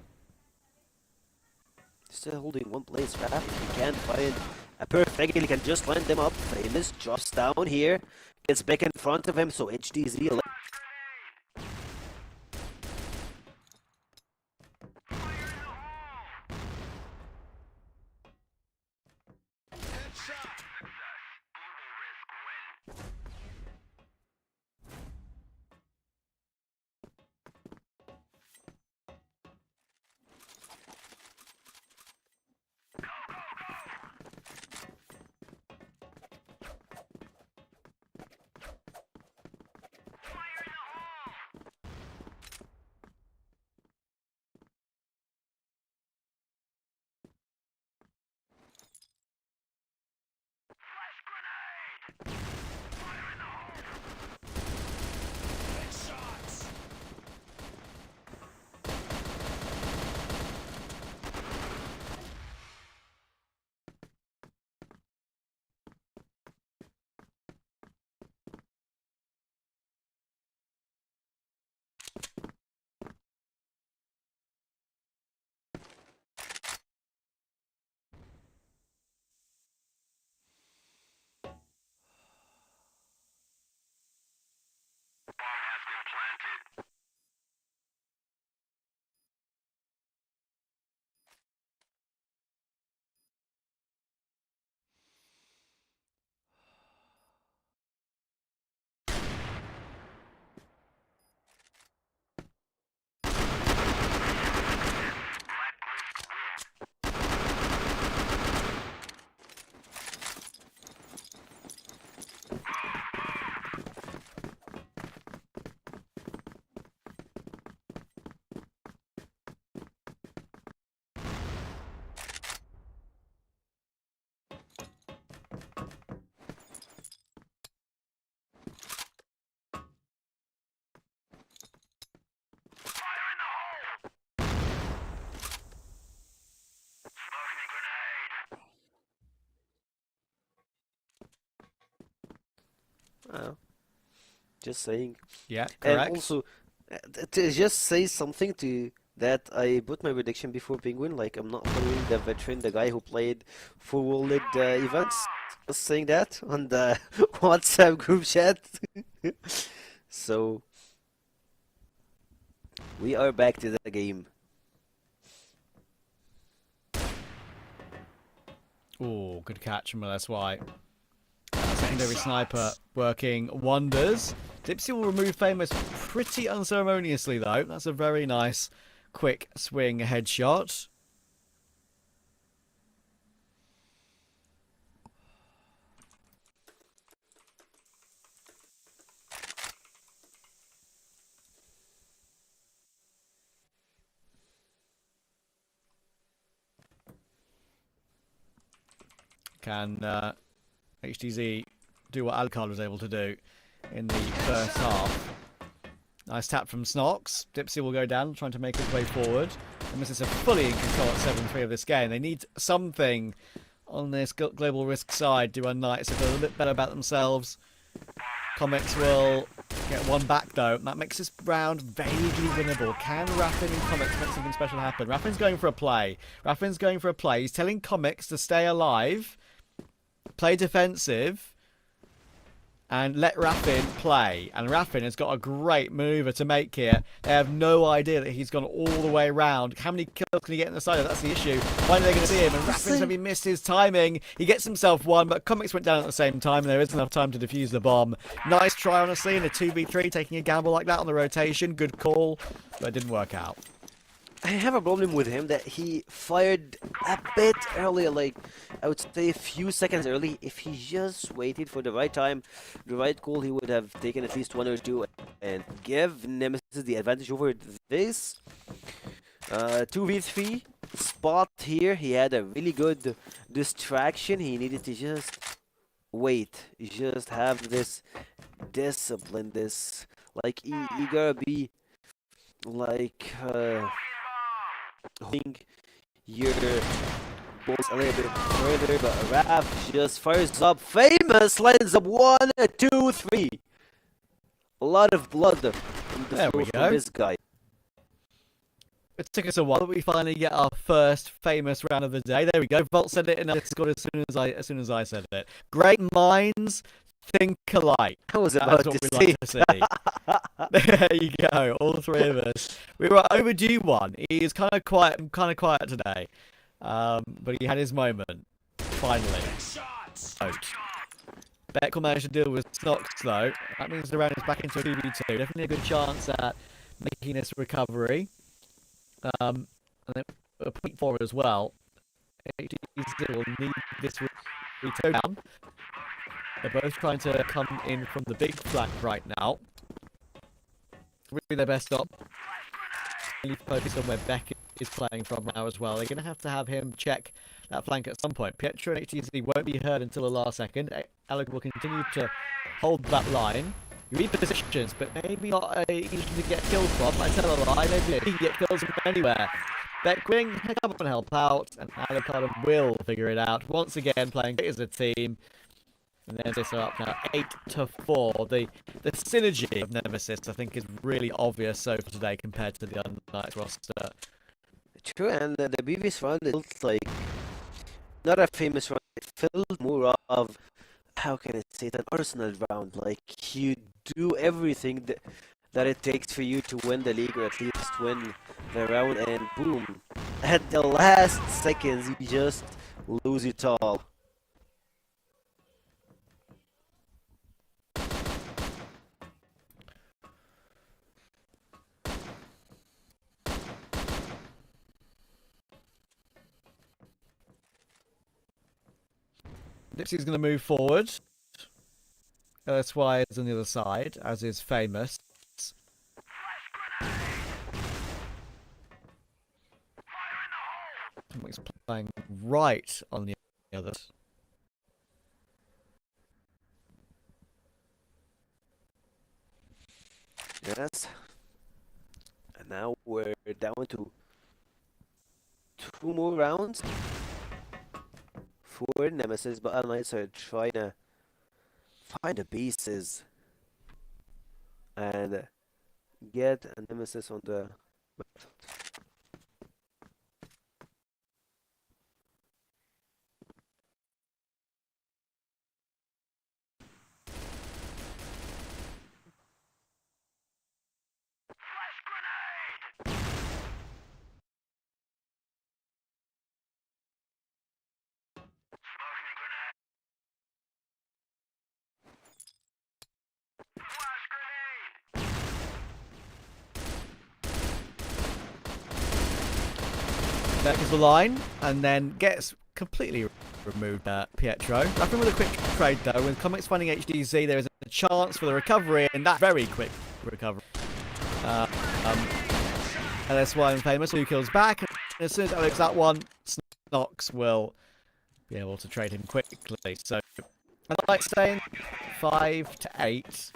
still holding one place. Rap, he can't find a perfect, he can just line them up. Famous drops down here, gets back in front of him, so HDZ Just saying. Yeah, And correct. also, to just say something to that, I put my prediction before Penguin. Like, I'm not following the veteran, the guy who played for World events. Just saying that on the WhatsApp group chat. So, we are back to the game. Oh, good catch from LS White. Secondary sniper working wonders. Dipsy will remove Famous pretty unceremoniously, though. That's a very nice, quick swing headshot. Can HTZ do what Ankara was able to do in the first half? Nice tap from Snox. Dipsy will go down, trying to make his way forward. Nemesis are fully in control at 7-3 of this game. They need something on this global risk side to unKnights to feel a little bit better about themselves. Comics will get one back though. That makes this round vaguely winnable. Can Raffin and Comics make something special happen? Raffin's going for a play. Raffin's going for a play. He's telling Comics to stay alive, play defensive, and let Raffin play. And Raffin has got a great maneuver to make here. They have no idea that he's gone all the way around. How many kills can he get in the side? That's the issue. Finally they're going to see him, and Raffin's maybe missed his timing. He gets himself one, but Comics went down at the same time, and there isn't enough time to defuse the bomb. Nice try, honestly, in a 2v3, taking a gamble like that on the rotation. Good call, but it didn't work out. I have a problem with him that he fired a bit earlier, like I would say a few seconds early. If he just waited for the right time, the right call, he would have taken at least one or two and give Nemesis the advantage over this. 2v3 spot here. He had a really good distraction. He needed to just wait, just have this discipline, this like you gotta be like holding your balls a little bit further, but Raph just fires up. Famous lines up 1, 2, 3. A lot of blood from the throw from this guy. It took us a while, but we finally get our first Famous round of the day. There we go. Volt said it in our Discord as soon as I said it. Great minds think alike. I was about to say. There you go. All three of us. We were overdue one. He is kind of quiet today, but he had his moment finally. Beck will manage to deal with Snox though. That means the round is back into a 2v2. Definitely a good chance at making this recovery. And then a point forward as well. HTZ will need this return down. They're both trying to come in from the big flank right now. Really their best stop. Really focused on where Beck is playing from now as well. They're going to have him check that flank at some point. Pietro and HTZ won't be heard until the last second. Alec will continue to hold that line. You read positions, but maybe not easy to get kills from. I tell a lie, maybe he can get kills from anywhere. Beckwing, come up and help out, and Alec will figure it out. Once again, playing great as a team. And then this are up now 8-4. The synergy of Nemesis, I think, is really obvious so far today compared to the unKnights roster. True, and the previous round it felt like not a famous round. It felt more of, how can I say it, an Arsenal round. Like you do everything that it takes for you to win the league, or at least win the round, and boom, at the last seconds you just lose it all. Dipsy's going to move forward. LSY is on the other side, as is Famous. He's playing right on the others. Yes. And now we're down to 2 more rounds for Nemesis, but unKnights are trying to find the bases and get a Nemesis on the battlefield. Back is the line, and then gets completely removed Pietro. Nothing with a quick trade though. With Comics finding HDZ, there is a chance for the recovery, and that very quick recovery. LSY and Famous, who kills back. And as soon as Alex that one, Snox will be able to trade him quickly. So, I'd like saying 5 to 8.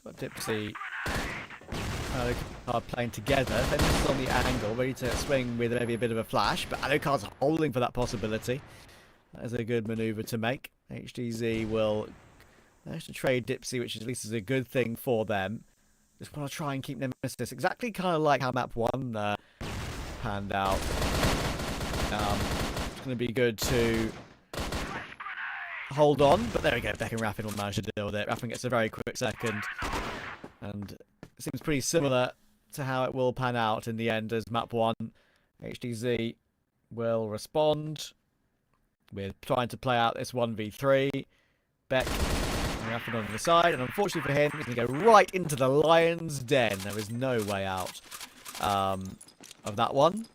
Got Dipsy are playing together. Famous is on the angle, ready to swing with maybe a bit of a flash, but Alucard's holding for that possibility. That is a good maneuver to make. HDZ will manage to trade Dipsy, which at least is a good thing for them. Just want to try and keep Nemesis exactly kind of like how map 1 panned out. It's going to be good to hold on, but there we go. Beck and Raffin will manage to deal with it. Raffin gets a very quick second, and it seems pretty similar to how it will pan out in the end as map 1. HDZ will respond with trying to play out this 1v3. Beck and Raffin on the side, and unfortunately for him, he's going to go right into the lion's den. There is no way out of that one.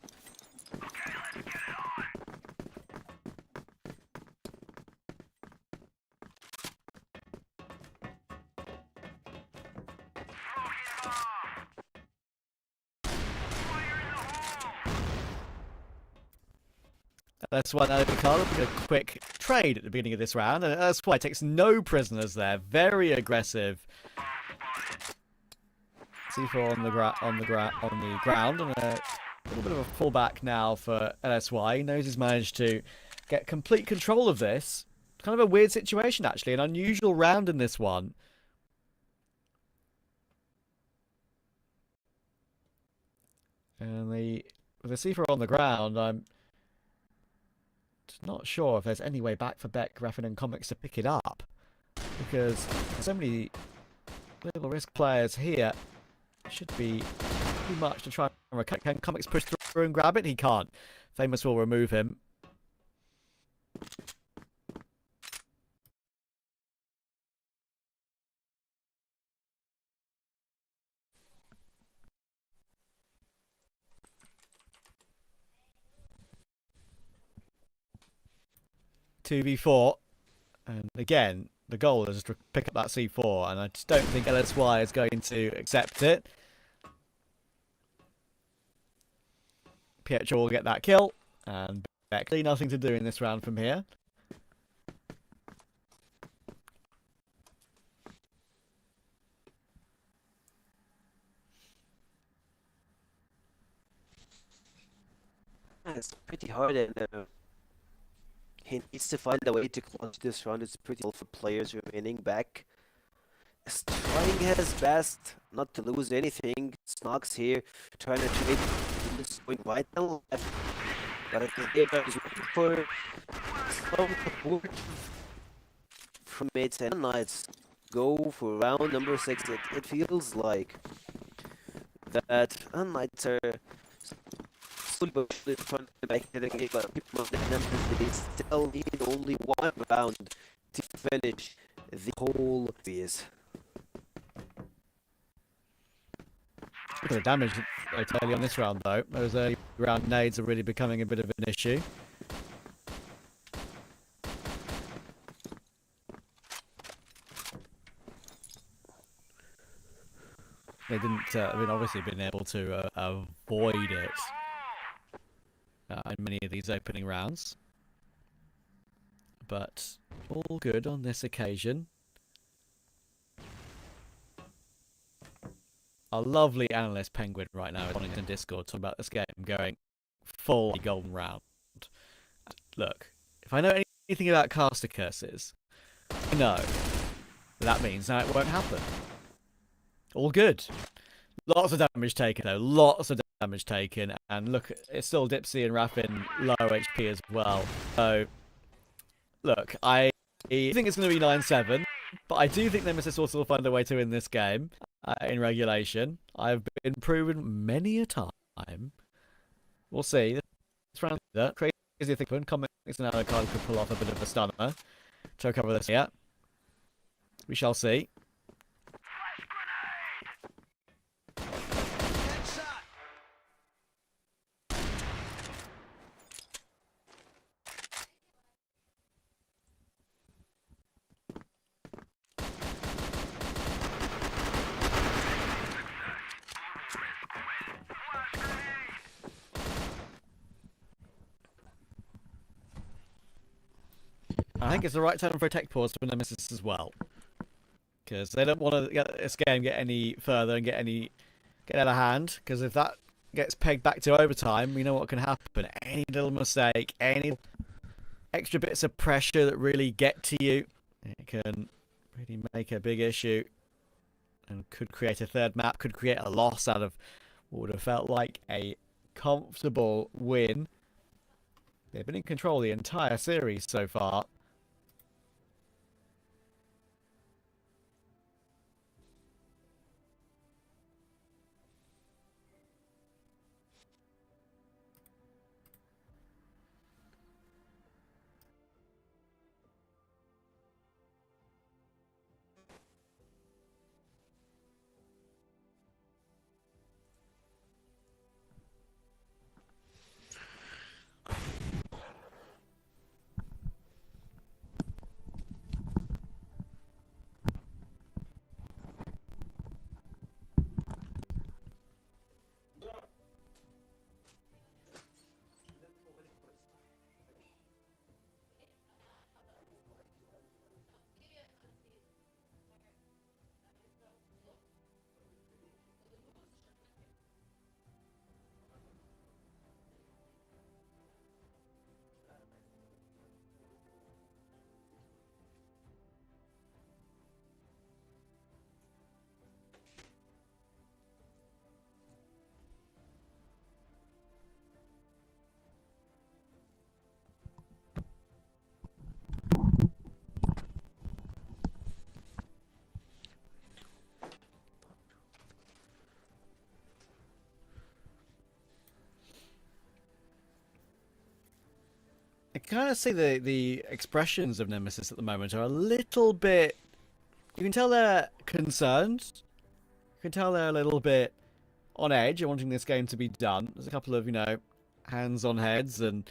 That's why Alucard will get a quick trade at the beginning of this round, and that's why it takes no prisoners there. Very aggressive. C4 on the ground, and a little bit of a fallback now for LSY. He knows he's managed to get complete control of this. Kind of a weird situation, actually. An unusual round in this one. And with the C4 on the ground, I'm not sure if there's any way back for Beck, Raffin and Comics to pick it up, because there's so many little risk players here. Should be too much to try and recover. Can Comics push through and grab it? He can't. Famous will remove him. (2v4), and again the goal is to pick up that C4, and I just don't think LSY is going to accept it. Pietro will get that kill, and Beckley nothing to do in this round from here. It's pretty hard, and he needs to find a way to clutch this round. It's pretty all for players remaining back. He's trying his best not to lose anything. Snox here, trying to trade this going right and left. But I think they're looking for some support from mates and unKnights. Go for round number 6. It feels like that unKnights are but in front of the back, but people they still need only one round to finish the whole series. Look at the damage early on this round, though. Those early round nades are really becoming a bit of an issue. They didn't, obviously been able to avoid it in many of these opening rounds. But all good on this occasion. Our lovely analyst Penguin right now is on in Discord talking about this game going full golden round. Look, if I know anything about caster curses, I know that means now it won't happen. All good. Lots of damage taken though, lots of damage taken, and look, it's still Dipsy and Raffin low HP as well. So, look, I think it's going to be 9-7, but I do think Nemesis will still find a way to win this game in regulation. I've been proven many a time. We'll see. This round, crazy thing. Comment now a card could pull off a bit of a stunner to recover this. Yeah, we shall see. I think it's the right time for a tech pause for Nemesis as well, because they don't want to get this game get any further and get out of hand. Because if that gets pegged back to overtime, we know what can happen. Any little mistake, any extra bits of pressure that really get to you, it can really make a big issue, and could create a third map, could create a loss out of what would have felt like a comfortable win. They've been in control the entire series so far. I kind of see the expressions of Nemesis at the moment are a little bit... You can tell they're concerned. You can tell they're a little bit on edge and wanting this game to be done. There's a couple of, hands on heads and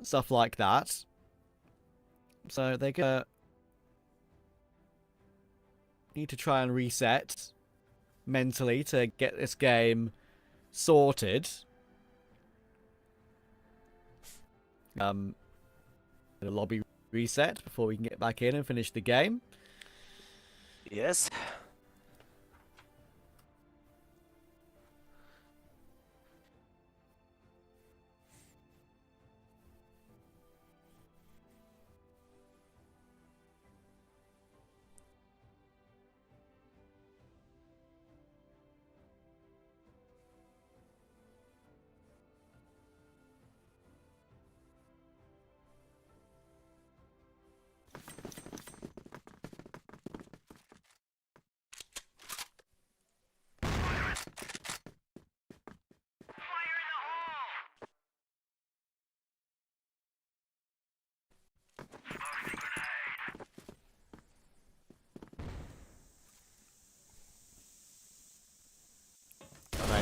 stuff like that. So they're going to need to try and reset mentally to get this game sorted. The lobby reset before we can get back in and finish the game. Yes.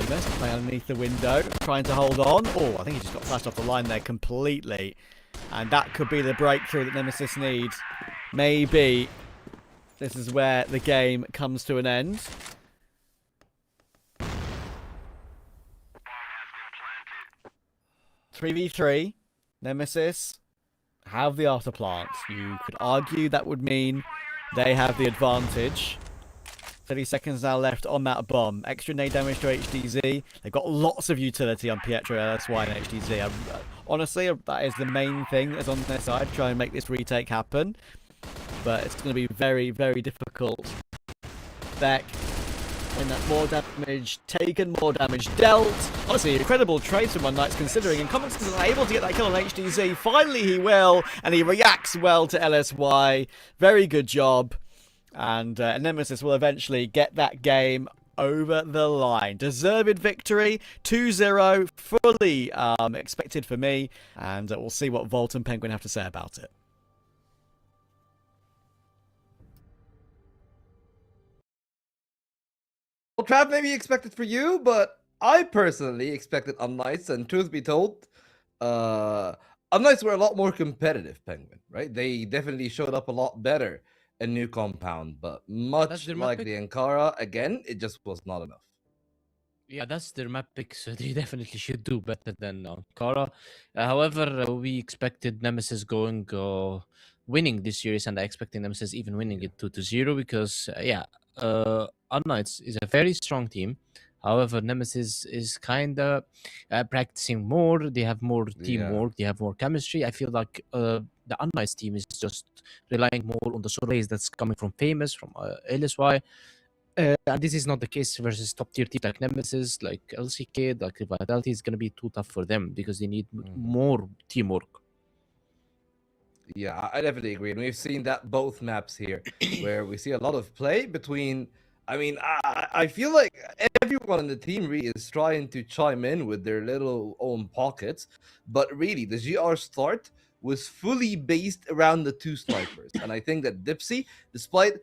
Famous playing underneath the window, trying to hold on. Oh, I think he just got flashed off the line there completely. And that could be the breakthrough that Nemesis needs. Maybe this is where the game comes to an end. "3v3, Nemesis have the after plant." You could argue that would mean they have the advantage. 30 seconds now left on that bomb. Extra nade damage to HDZ. They've got lots of utility on Pietro, LSY, and HDZ. Honestly, that is the main thing that's on their side, try and make this retake happen. But it's going to be very, very difficult. Beck, and that more damage taken, more damage dealt. Honestly, incredible trade from unKnights considering, and Conclussion is able to get that kill on HDZ. Finally he will, and he reacts well to LSY. Very good job. And Nemesis will eventually get that game over the line. Deserved victory, 2-0, fully expected for me. And we'll see what Volt and Penguin have to say about it. Well, Trav, maybe expected for you, but I personally expected unKnights, and truth be told, unKnights were a lot more competitive, Penguin, right? They definitely showed up a lot better in New Compound, but much like the Ankara, again, it just was not enough. Yeah, that's their map pick, so they definitely should do better than Ankara. However, we expected Nemesis winning this series, and I expected Nemesis even winning it 2-0 because, unKnights is a very strong team. However, Nemesis is kind of practicing more. They have more teamwork. They have more chemistry. I feel like the unKnights team is just relying more on the sort of plays that's coming from Famous, from LSY. And this is not the case versus top tier teams like Nemesis, like LCK, like Vitality. Is going to be too tough for them because they need more teamwork. Yeah, I definitely agree. And we've seen that both maps here, where we see a lot of play between... I mean, I feel like everyone in the team really is trying to chime in with their little own pockets. But really, the GR start was fully based around the two snipers. And I think that Dipsy, despite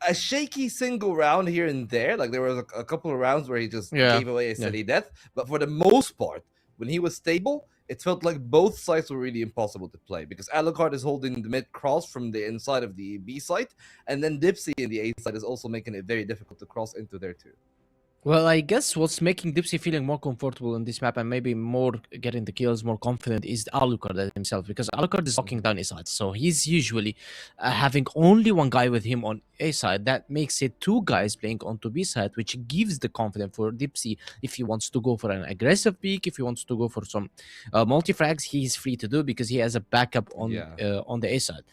a shaky single round here and there, like there was a couple of rounds where he just gave away a steady death. But for the most part, when he was stable, it felt like both sides were really impossible to play because Alucard is holding the mid cross from the inside of the B site, and then Dipsy in the A side is also making it very difficult to cross into there too. Well, I guess what's making Dipsy feeling more comfortable in this map and maybe more getting the kills, more confident is Alucard himself, because Alucard is locking down his side. So he's usually having only one guy with him on A side. That makes it two guys playing onto B side, which gives the confidence for Dipsy if he wants to go for an aggressive peak, if he wants to go for some multi-frags, he's free to do because he has a backup on the A side.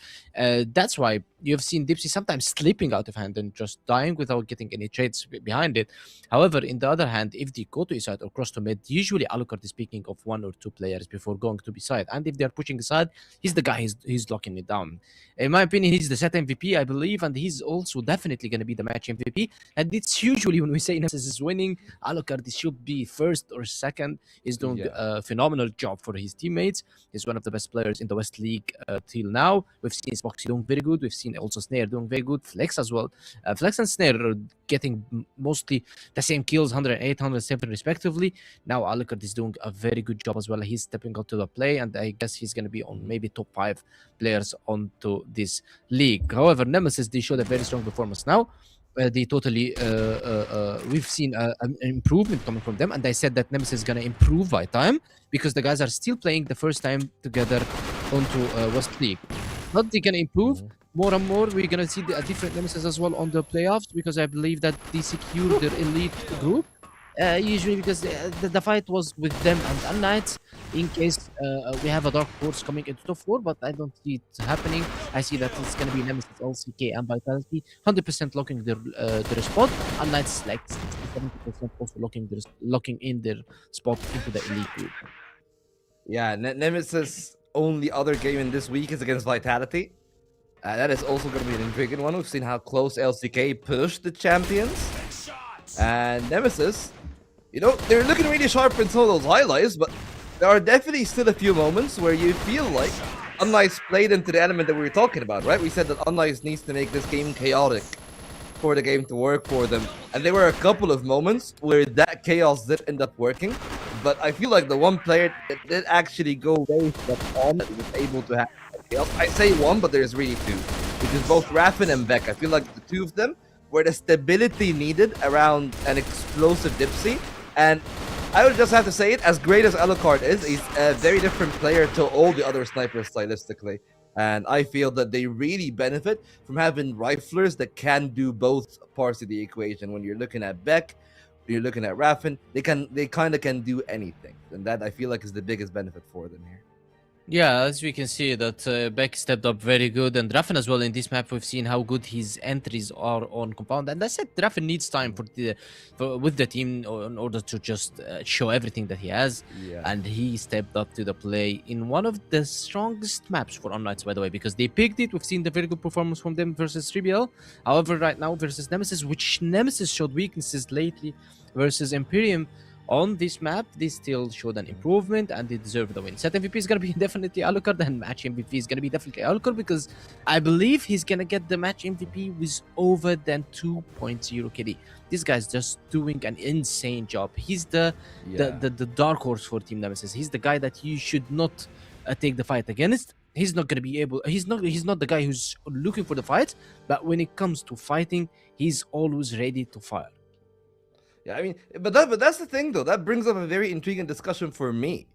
That's why you've seen Dipsy sometimes slipping out of hand and just dying without getting any trades behind it. However, in the other hand, if they go to A side or cross to mid, usually Alucard is speaking of one or two players before going to B side. And if they're pushing aside, he's the guy he's locking it down. In my opinion, he's the set MVP, I believe, and he's also definitely going to be the match MVP. And it's usually when we say Nemesis is winning, Alucard should be first or second. He's doing a phenomenal job for his teammates. He's one of the best players in the West League till now. We've seen Spoxy doing very good. We've seen also Snare doing very good. Flex as well. Flex and Snare are getting mostly the same kills, 108, 107 respectively. Now Alucard is doing a very good job as well. He's stepping up to the play, and I guess he's going to be on maybe top 5 players onto this league. However, Nemesis, they showed a very strong performance now. They totally, we've seen an improvement coming from them, and I said that Nemesis is going to improve by time because the guys are still playing the first time together onto West League. But they can improve more and more. We're going to see a different Nemesis as well on the playoffs because I believe that they secured their elite group. Usually because the fight was with them and unKnights in case we have a Dark Horse coming into top 4, but I don't see it happening. I see that it's going to be Nemesis, LCK, and Vitality 100% locking their spot. unKnights like 60-70% also locking in their spot into the elite group. Yeah, Nemesis' only other game in this week is against Vitality. That is also going to be an intriguing one. We've seen how close LCK pushed the champions. And Nemesis, you know, they're looking really sharp in some of those highlights, but there are definitely still a few moments where you feel like unKnights played into the element that we were talking about, right? We said that unKnights needs to make this game chaotic. for the game to work for them. And there were a couple of moments where that chaos did end up working. But I feel like the one player that did actually go very step on that was able to have that chaos. I say one, but there's really two, which is both Raffin and Beck. I feel like the two of them were the stability needed around an explosive Dipsy. And I would just have to say it, as great as Alucard is, he's a very different player to all the other snipers stylistically. And I feel that they really benefit from having riflers that can do both parts of the equation. When you're looking at Beck, when you're looking at Raffin, they kind of can do anything. And that I feel like is the biggest benefit for them here. Yeah, as we can see that Beck stepped up very good, and Raffin as well in this map. We've seen how good his entries are on compound, and I said Raffin needs time with the team in order to just show everything that he has. Yeah. And he stepped up to the play in one of the strongest maps for unKnights, by the way, because they picked it. We've seen the very good performance from them versus 3BL. However, right now versus Nemesis, which Nemesis showed weaknesses lately versus Imperium. On this map, they still showed an improvement and they deserve the win. Set MVP is going to be definitely Alucard, and match MVP is going to be definitely Alucard, because I believe he's going to get the match MVP with over than 2.0 KD. This guy's just doing an insane job. He's the dark horse for Team Nemesis. He's the guy that you should not take the fight against. He's not going to be able. He's not the guy who's looking for the fight, but when it comes to fighting, he's always ready to fire. Yeah, I mean, but that's the thing though. That brings up a very intriguing discussion for me,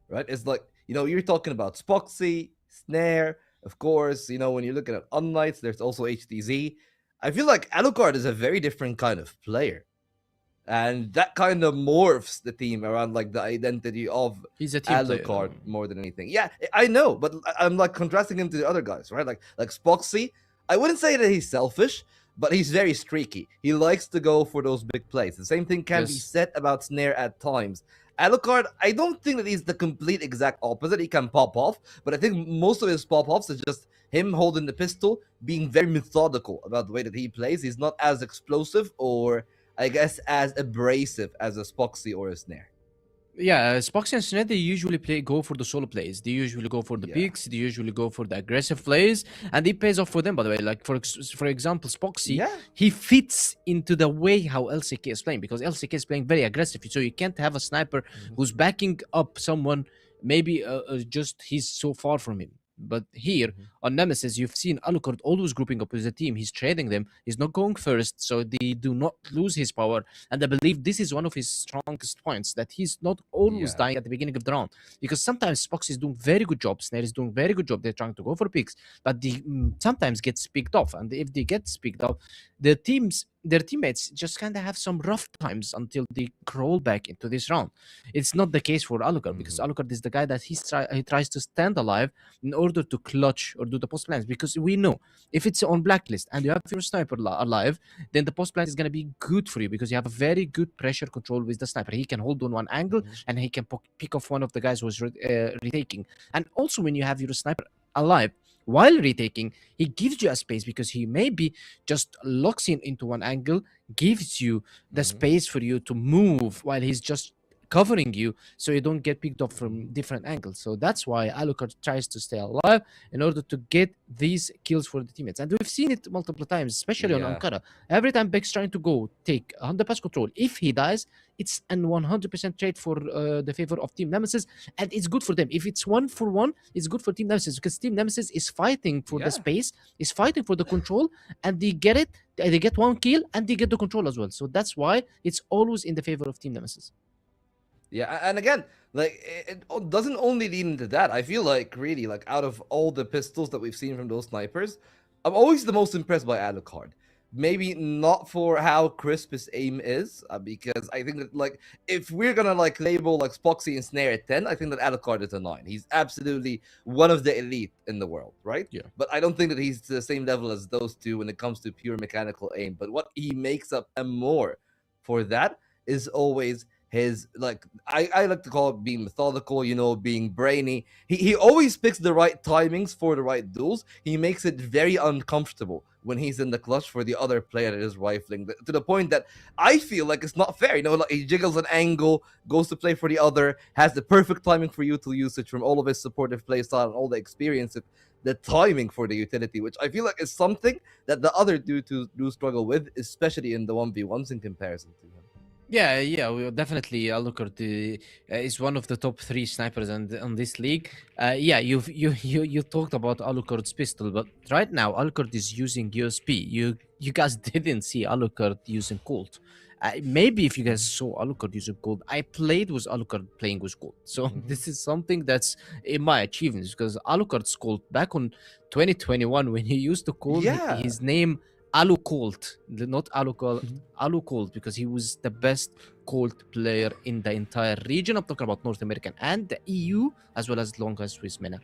right? It's like, you're talking about Spoxy, Snare, of course. When you're looking at unKnights, there's also HTZ. I feel like Alucard is a very different kind of player, and that kind of morphs the team around like the identity of He's a team Alucard player. more than anything. Yeah, I know, but I'm like contrasting him to the other guys, right? Like Spoxy, I wouldn't say that he's selfish, but he's very streaky. He likes to go for those big plays. The same thing can be said about Snare at times. Alucard, I don't think that he's the complete exact opposite. He can pop off, but I think most of his pop-offs is just him holding the pistol, being very methodical about the way that he plays. He's not as explosive or, I guess, as abrasive as a Spoxy or a Snare. Yeah, Spoxy and Snare, they usually go for the solo plays. They usually go for the picks. They usually go for the aggressive plays, and it pays off for them, by the way. Like, for example, Spoxy, he fits into the way how LCK is playing, because LCK is playing very aggressive. So you can't have a sniper who's backing up someone, maybe just he's so far from him. But here on Nemesis, you've seen Alucard always grouping up with the team. He's trading them. He's not going first, so they do not lose his power. And I believe this is one of his strongest points, that he's not always dying at the beginning of the round. Because sometimes Spox is doing very good job, Snare is doing very good job. They're trying to go for picks, but they sometimes get picked off. And if they get picked off, their teammates just kind of have some rough times until they crawl back into this round. It's not the case for Alucard, because Alucard is the guy that he tries to stand alive in order to clutch or do the post plans, because we know if it's on blacklist and you have your sniper alive, then the post plan is going to be good for you, because you have a very good pressure control with the sniper. He can hold on one angle and he can pick off one of the guys who's retaking. And also when you have your sniper alive while retaking, he gives you a space, because he maybe just locks in into one angle, gives you the space for you to move while he's just covering you, so you don't get picked up from different angles. So that's why Alucard tries to stay alive in order to get these kills for the teammates. And we've seen it multiple times, especially on Ankara. Every time Beck's trying to go take 100% control, if he dies, it's an 100% trade for the favor of Team Nemesis, and it's good for them. If it's 1-for-1, it's good for Team Nemesis, because Team Nemesis is fighting for the space, is fighting for the control, and they get it. They get one kill and they get the control as well. So that's why it's always in the favor of Team Nemesis. Yeah, and again, like, it doesn't only lead into that. I feel like, really, like, out of all the pistols that we've seen from those snipers, I'm always the most impressed by Alucard. Maybe not for how crisp his aim is, because I think that, like, if we're gonna, like, label, like, Spoxy and Snare at 10, I think that Alucard is a 9. He's absolutely one of the elite in the world, right? Yeah. But I don't think that he's the same level as those two when it comes to pure mechanical aim. But what he makes up and more for that is always his, like, I like to call it being methodical, being brainy. He always picks the right timings for the right duels. He makes it very uncomfortable when he's in the clutch for the other player that is rifling, to the point that I feel like it's not fair. Like, he jiggles an angle, goes to play for the other, has the perfect timing for you to use it from all of his supportive play style and all the experience the timing for the utility, which I feel like is something that the other do struggle with, especially in the 1v1s in comparison to him. Yeah, well, definitely. Alucard is one of the top 3 snipers on this league. Yeah, you talked about Alucard's pistol, but right now Alucard is using USP. You guys didn't see Alucard using Colt. Maybe if you guys saw Alucard using Colt, I played with Alucard playing with Colt. So this is something that's in my achievements, because Alucard's Colt back on 2021 when he used to call his name Alu Colt, not Alu Colt, because he was the best Colt player in the entire region. I'm talking about North American and the EU, as well as long as Swiss MENA.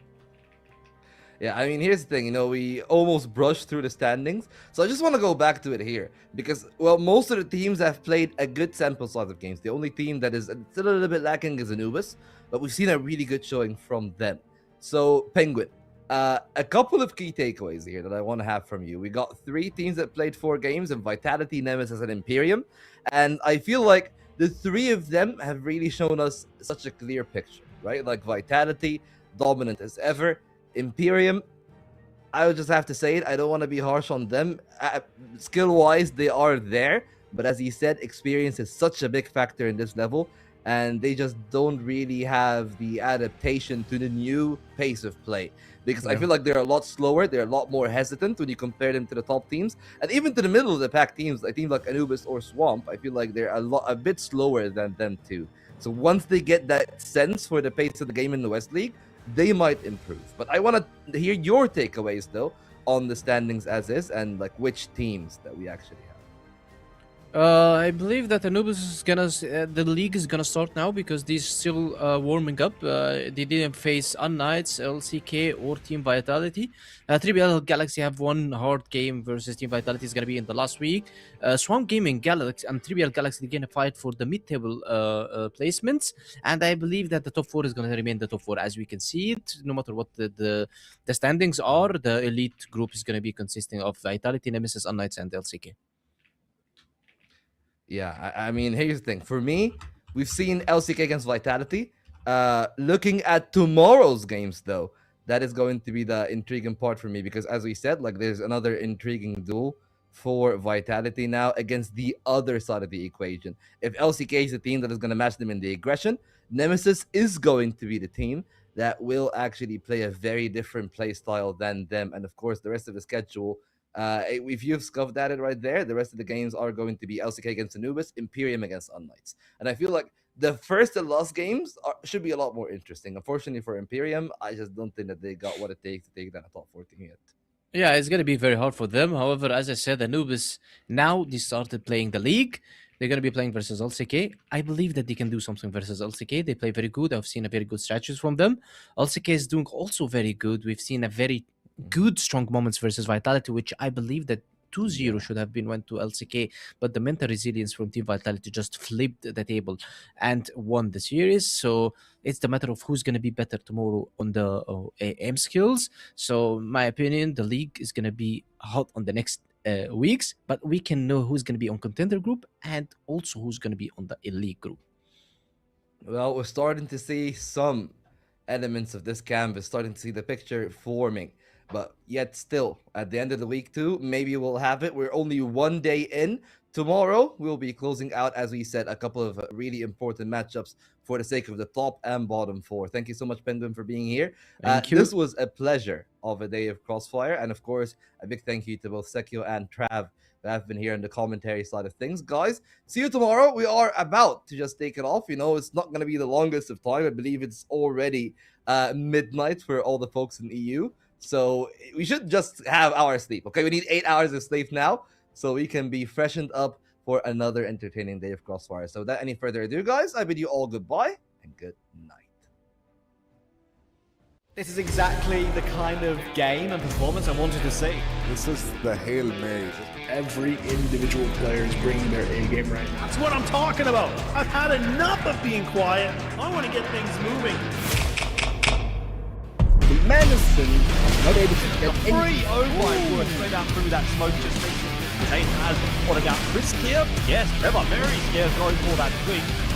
Yeah, I mean, here's the thing, we almost brushed through the standings, so I just want to go back to it here, because, well, most of the teams have played a good sample size of games. The only team that is still a little bit lacking is Anubis, but we've seen a really good showing from them. So, Penguin, a couple of key takeaways here that I want to have from you. We got 3 teams that played 4 games, and Vitality, Nemesis, and Imperium, and I feel like the 3 of them have really shown us such a clear picture, right? Like Vitality, dominant as ever. Imperium, I would just have to say it, I don't want to be harsh on them. Skill-wise, they are there, but as you said, experience is such a big factor in this level, and they just don't really have the adaptation to the new pace of play. Because I feel like they're a lot slower, they're a lot more hesitant when you compare them to the top teams, and even to the middle of the pack teams, like teams like Anubis or Swamp, I feel like they're a bit slower than them too. So once they get that sense for the pace of the game in the West League, they might improve. But I want to hear your takeaways though on the standings as is, and like which teams that we actually have. I believe that Anubis is gonna, the league is gonna start now, because they're still warming up. They didn't face unKnights, LCK, or Team Vitality. 3BL Galaxy have one hard game versus Team Vitality, is gonna be in the last week. Swamp Gaming Galaxy and 3BL Galaxy, they're gonna fight for the mid-table placements, and I believe that the top 4 is gonna remain the top 4 as we can see it. No matter what the standings are, the elite group is gonna be consisting of Vitality, Nemesis, unKnights, and LCK. Yeah, I mean, here's the thing. For me, we've seen LCK against Vitality. Looking at tomorrow's games, though, that is going to be the intriguing part for me, because as we said, like, there's another intriguing duel for Vitality now against the other side of the equation. If LCK is the team that is going to match them in the aggression, Nemesis is going to be the team that will actually play a very different play style than them. And of course, the rest of the schedule, if you've scuffed at it right there, the rest of the games are going to be LCK against Anubis, Imperium against unKnights. And I feel like the first and last games should be a lot more interesting. Unfortunately for Imperium, I just don't think that they got what it takes to take down a top 14 yet. Yeah, it's going to be very hard for them. However, as I said, Anubis, now they started playing the league. They're going to be playing versus LCK. I believe that they can do something versus LCK. They play very good. I've seen a very good stretches from them. LCK is doing also very good. We've seen a very good strong moments versus Vitality, which I believe that 2-0 should have been went to LCK, but the mental resilience from Team Vitality just flipped the table and won the series. So it's the matter of who's going to be better tomorrow on the aim skills. So my opinion, the league is going to be hot on the next weeks, but we can know who's going to be on contender group and also who's going to be on the elite group. Well, we're starting to see some elements of this canvas, starting to see the picture forming. But yet still, at the end of the week 2, maybe we'll have it. We're only 1 day in. Tomorrow, we'll be closing out, as we said, a couple of really important matchups for the sake of the top and bottom 4. Thank you so much, Penguin, for being here. Thank you. This was a pleasure of a day of CrossFire. And of course, a big thank you to both Sekio and Trav that have been here on the commentary side of things. Guys, see you tomorrow. We are about to just take it off. You know, it's not going to be the longest of time. I believe it's already midnight for all the folks in EU. So we should just have our sleep, okay? We need 8 hours of sleep now, so we can be freshened up for another entertaining day of CrossFire. So without any further ado, guys, I bid you all goodbye and good night. This is exactly the kind of game and performance I wanted to see. This is the Hail Mary. Every individual player is bringing their A game right now. That's what I'm talking about. I've had enough of being quiet. I want to get things moving. Madison not able to get Free! Oh my word, straight out through that smoke just Zane has what about Chris here? Yes, Trevor very scared going for that swing.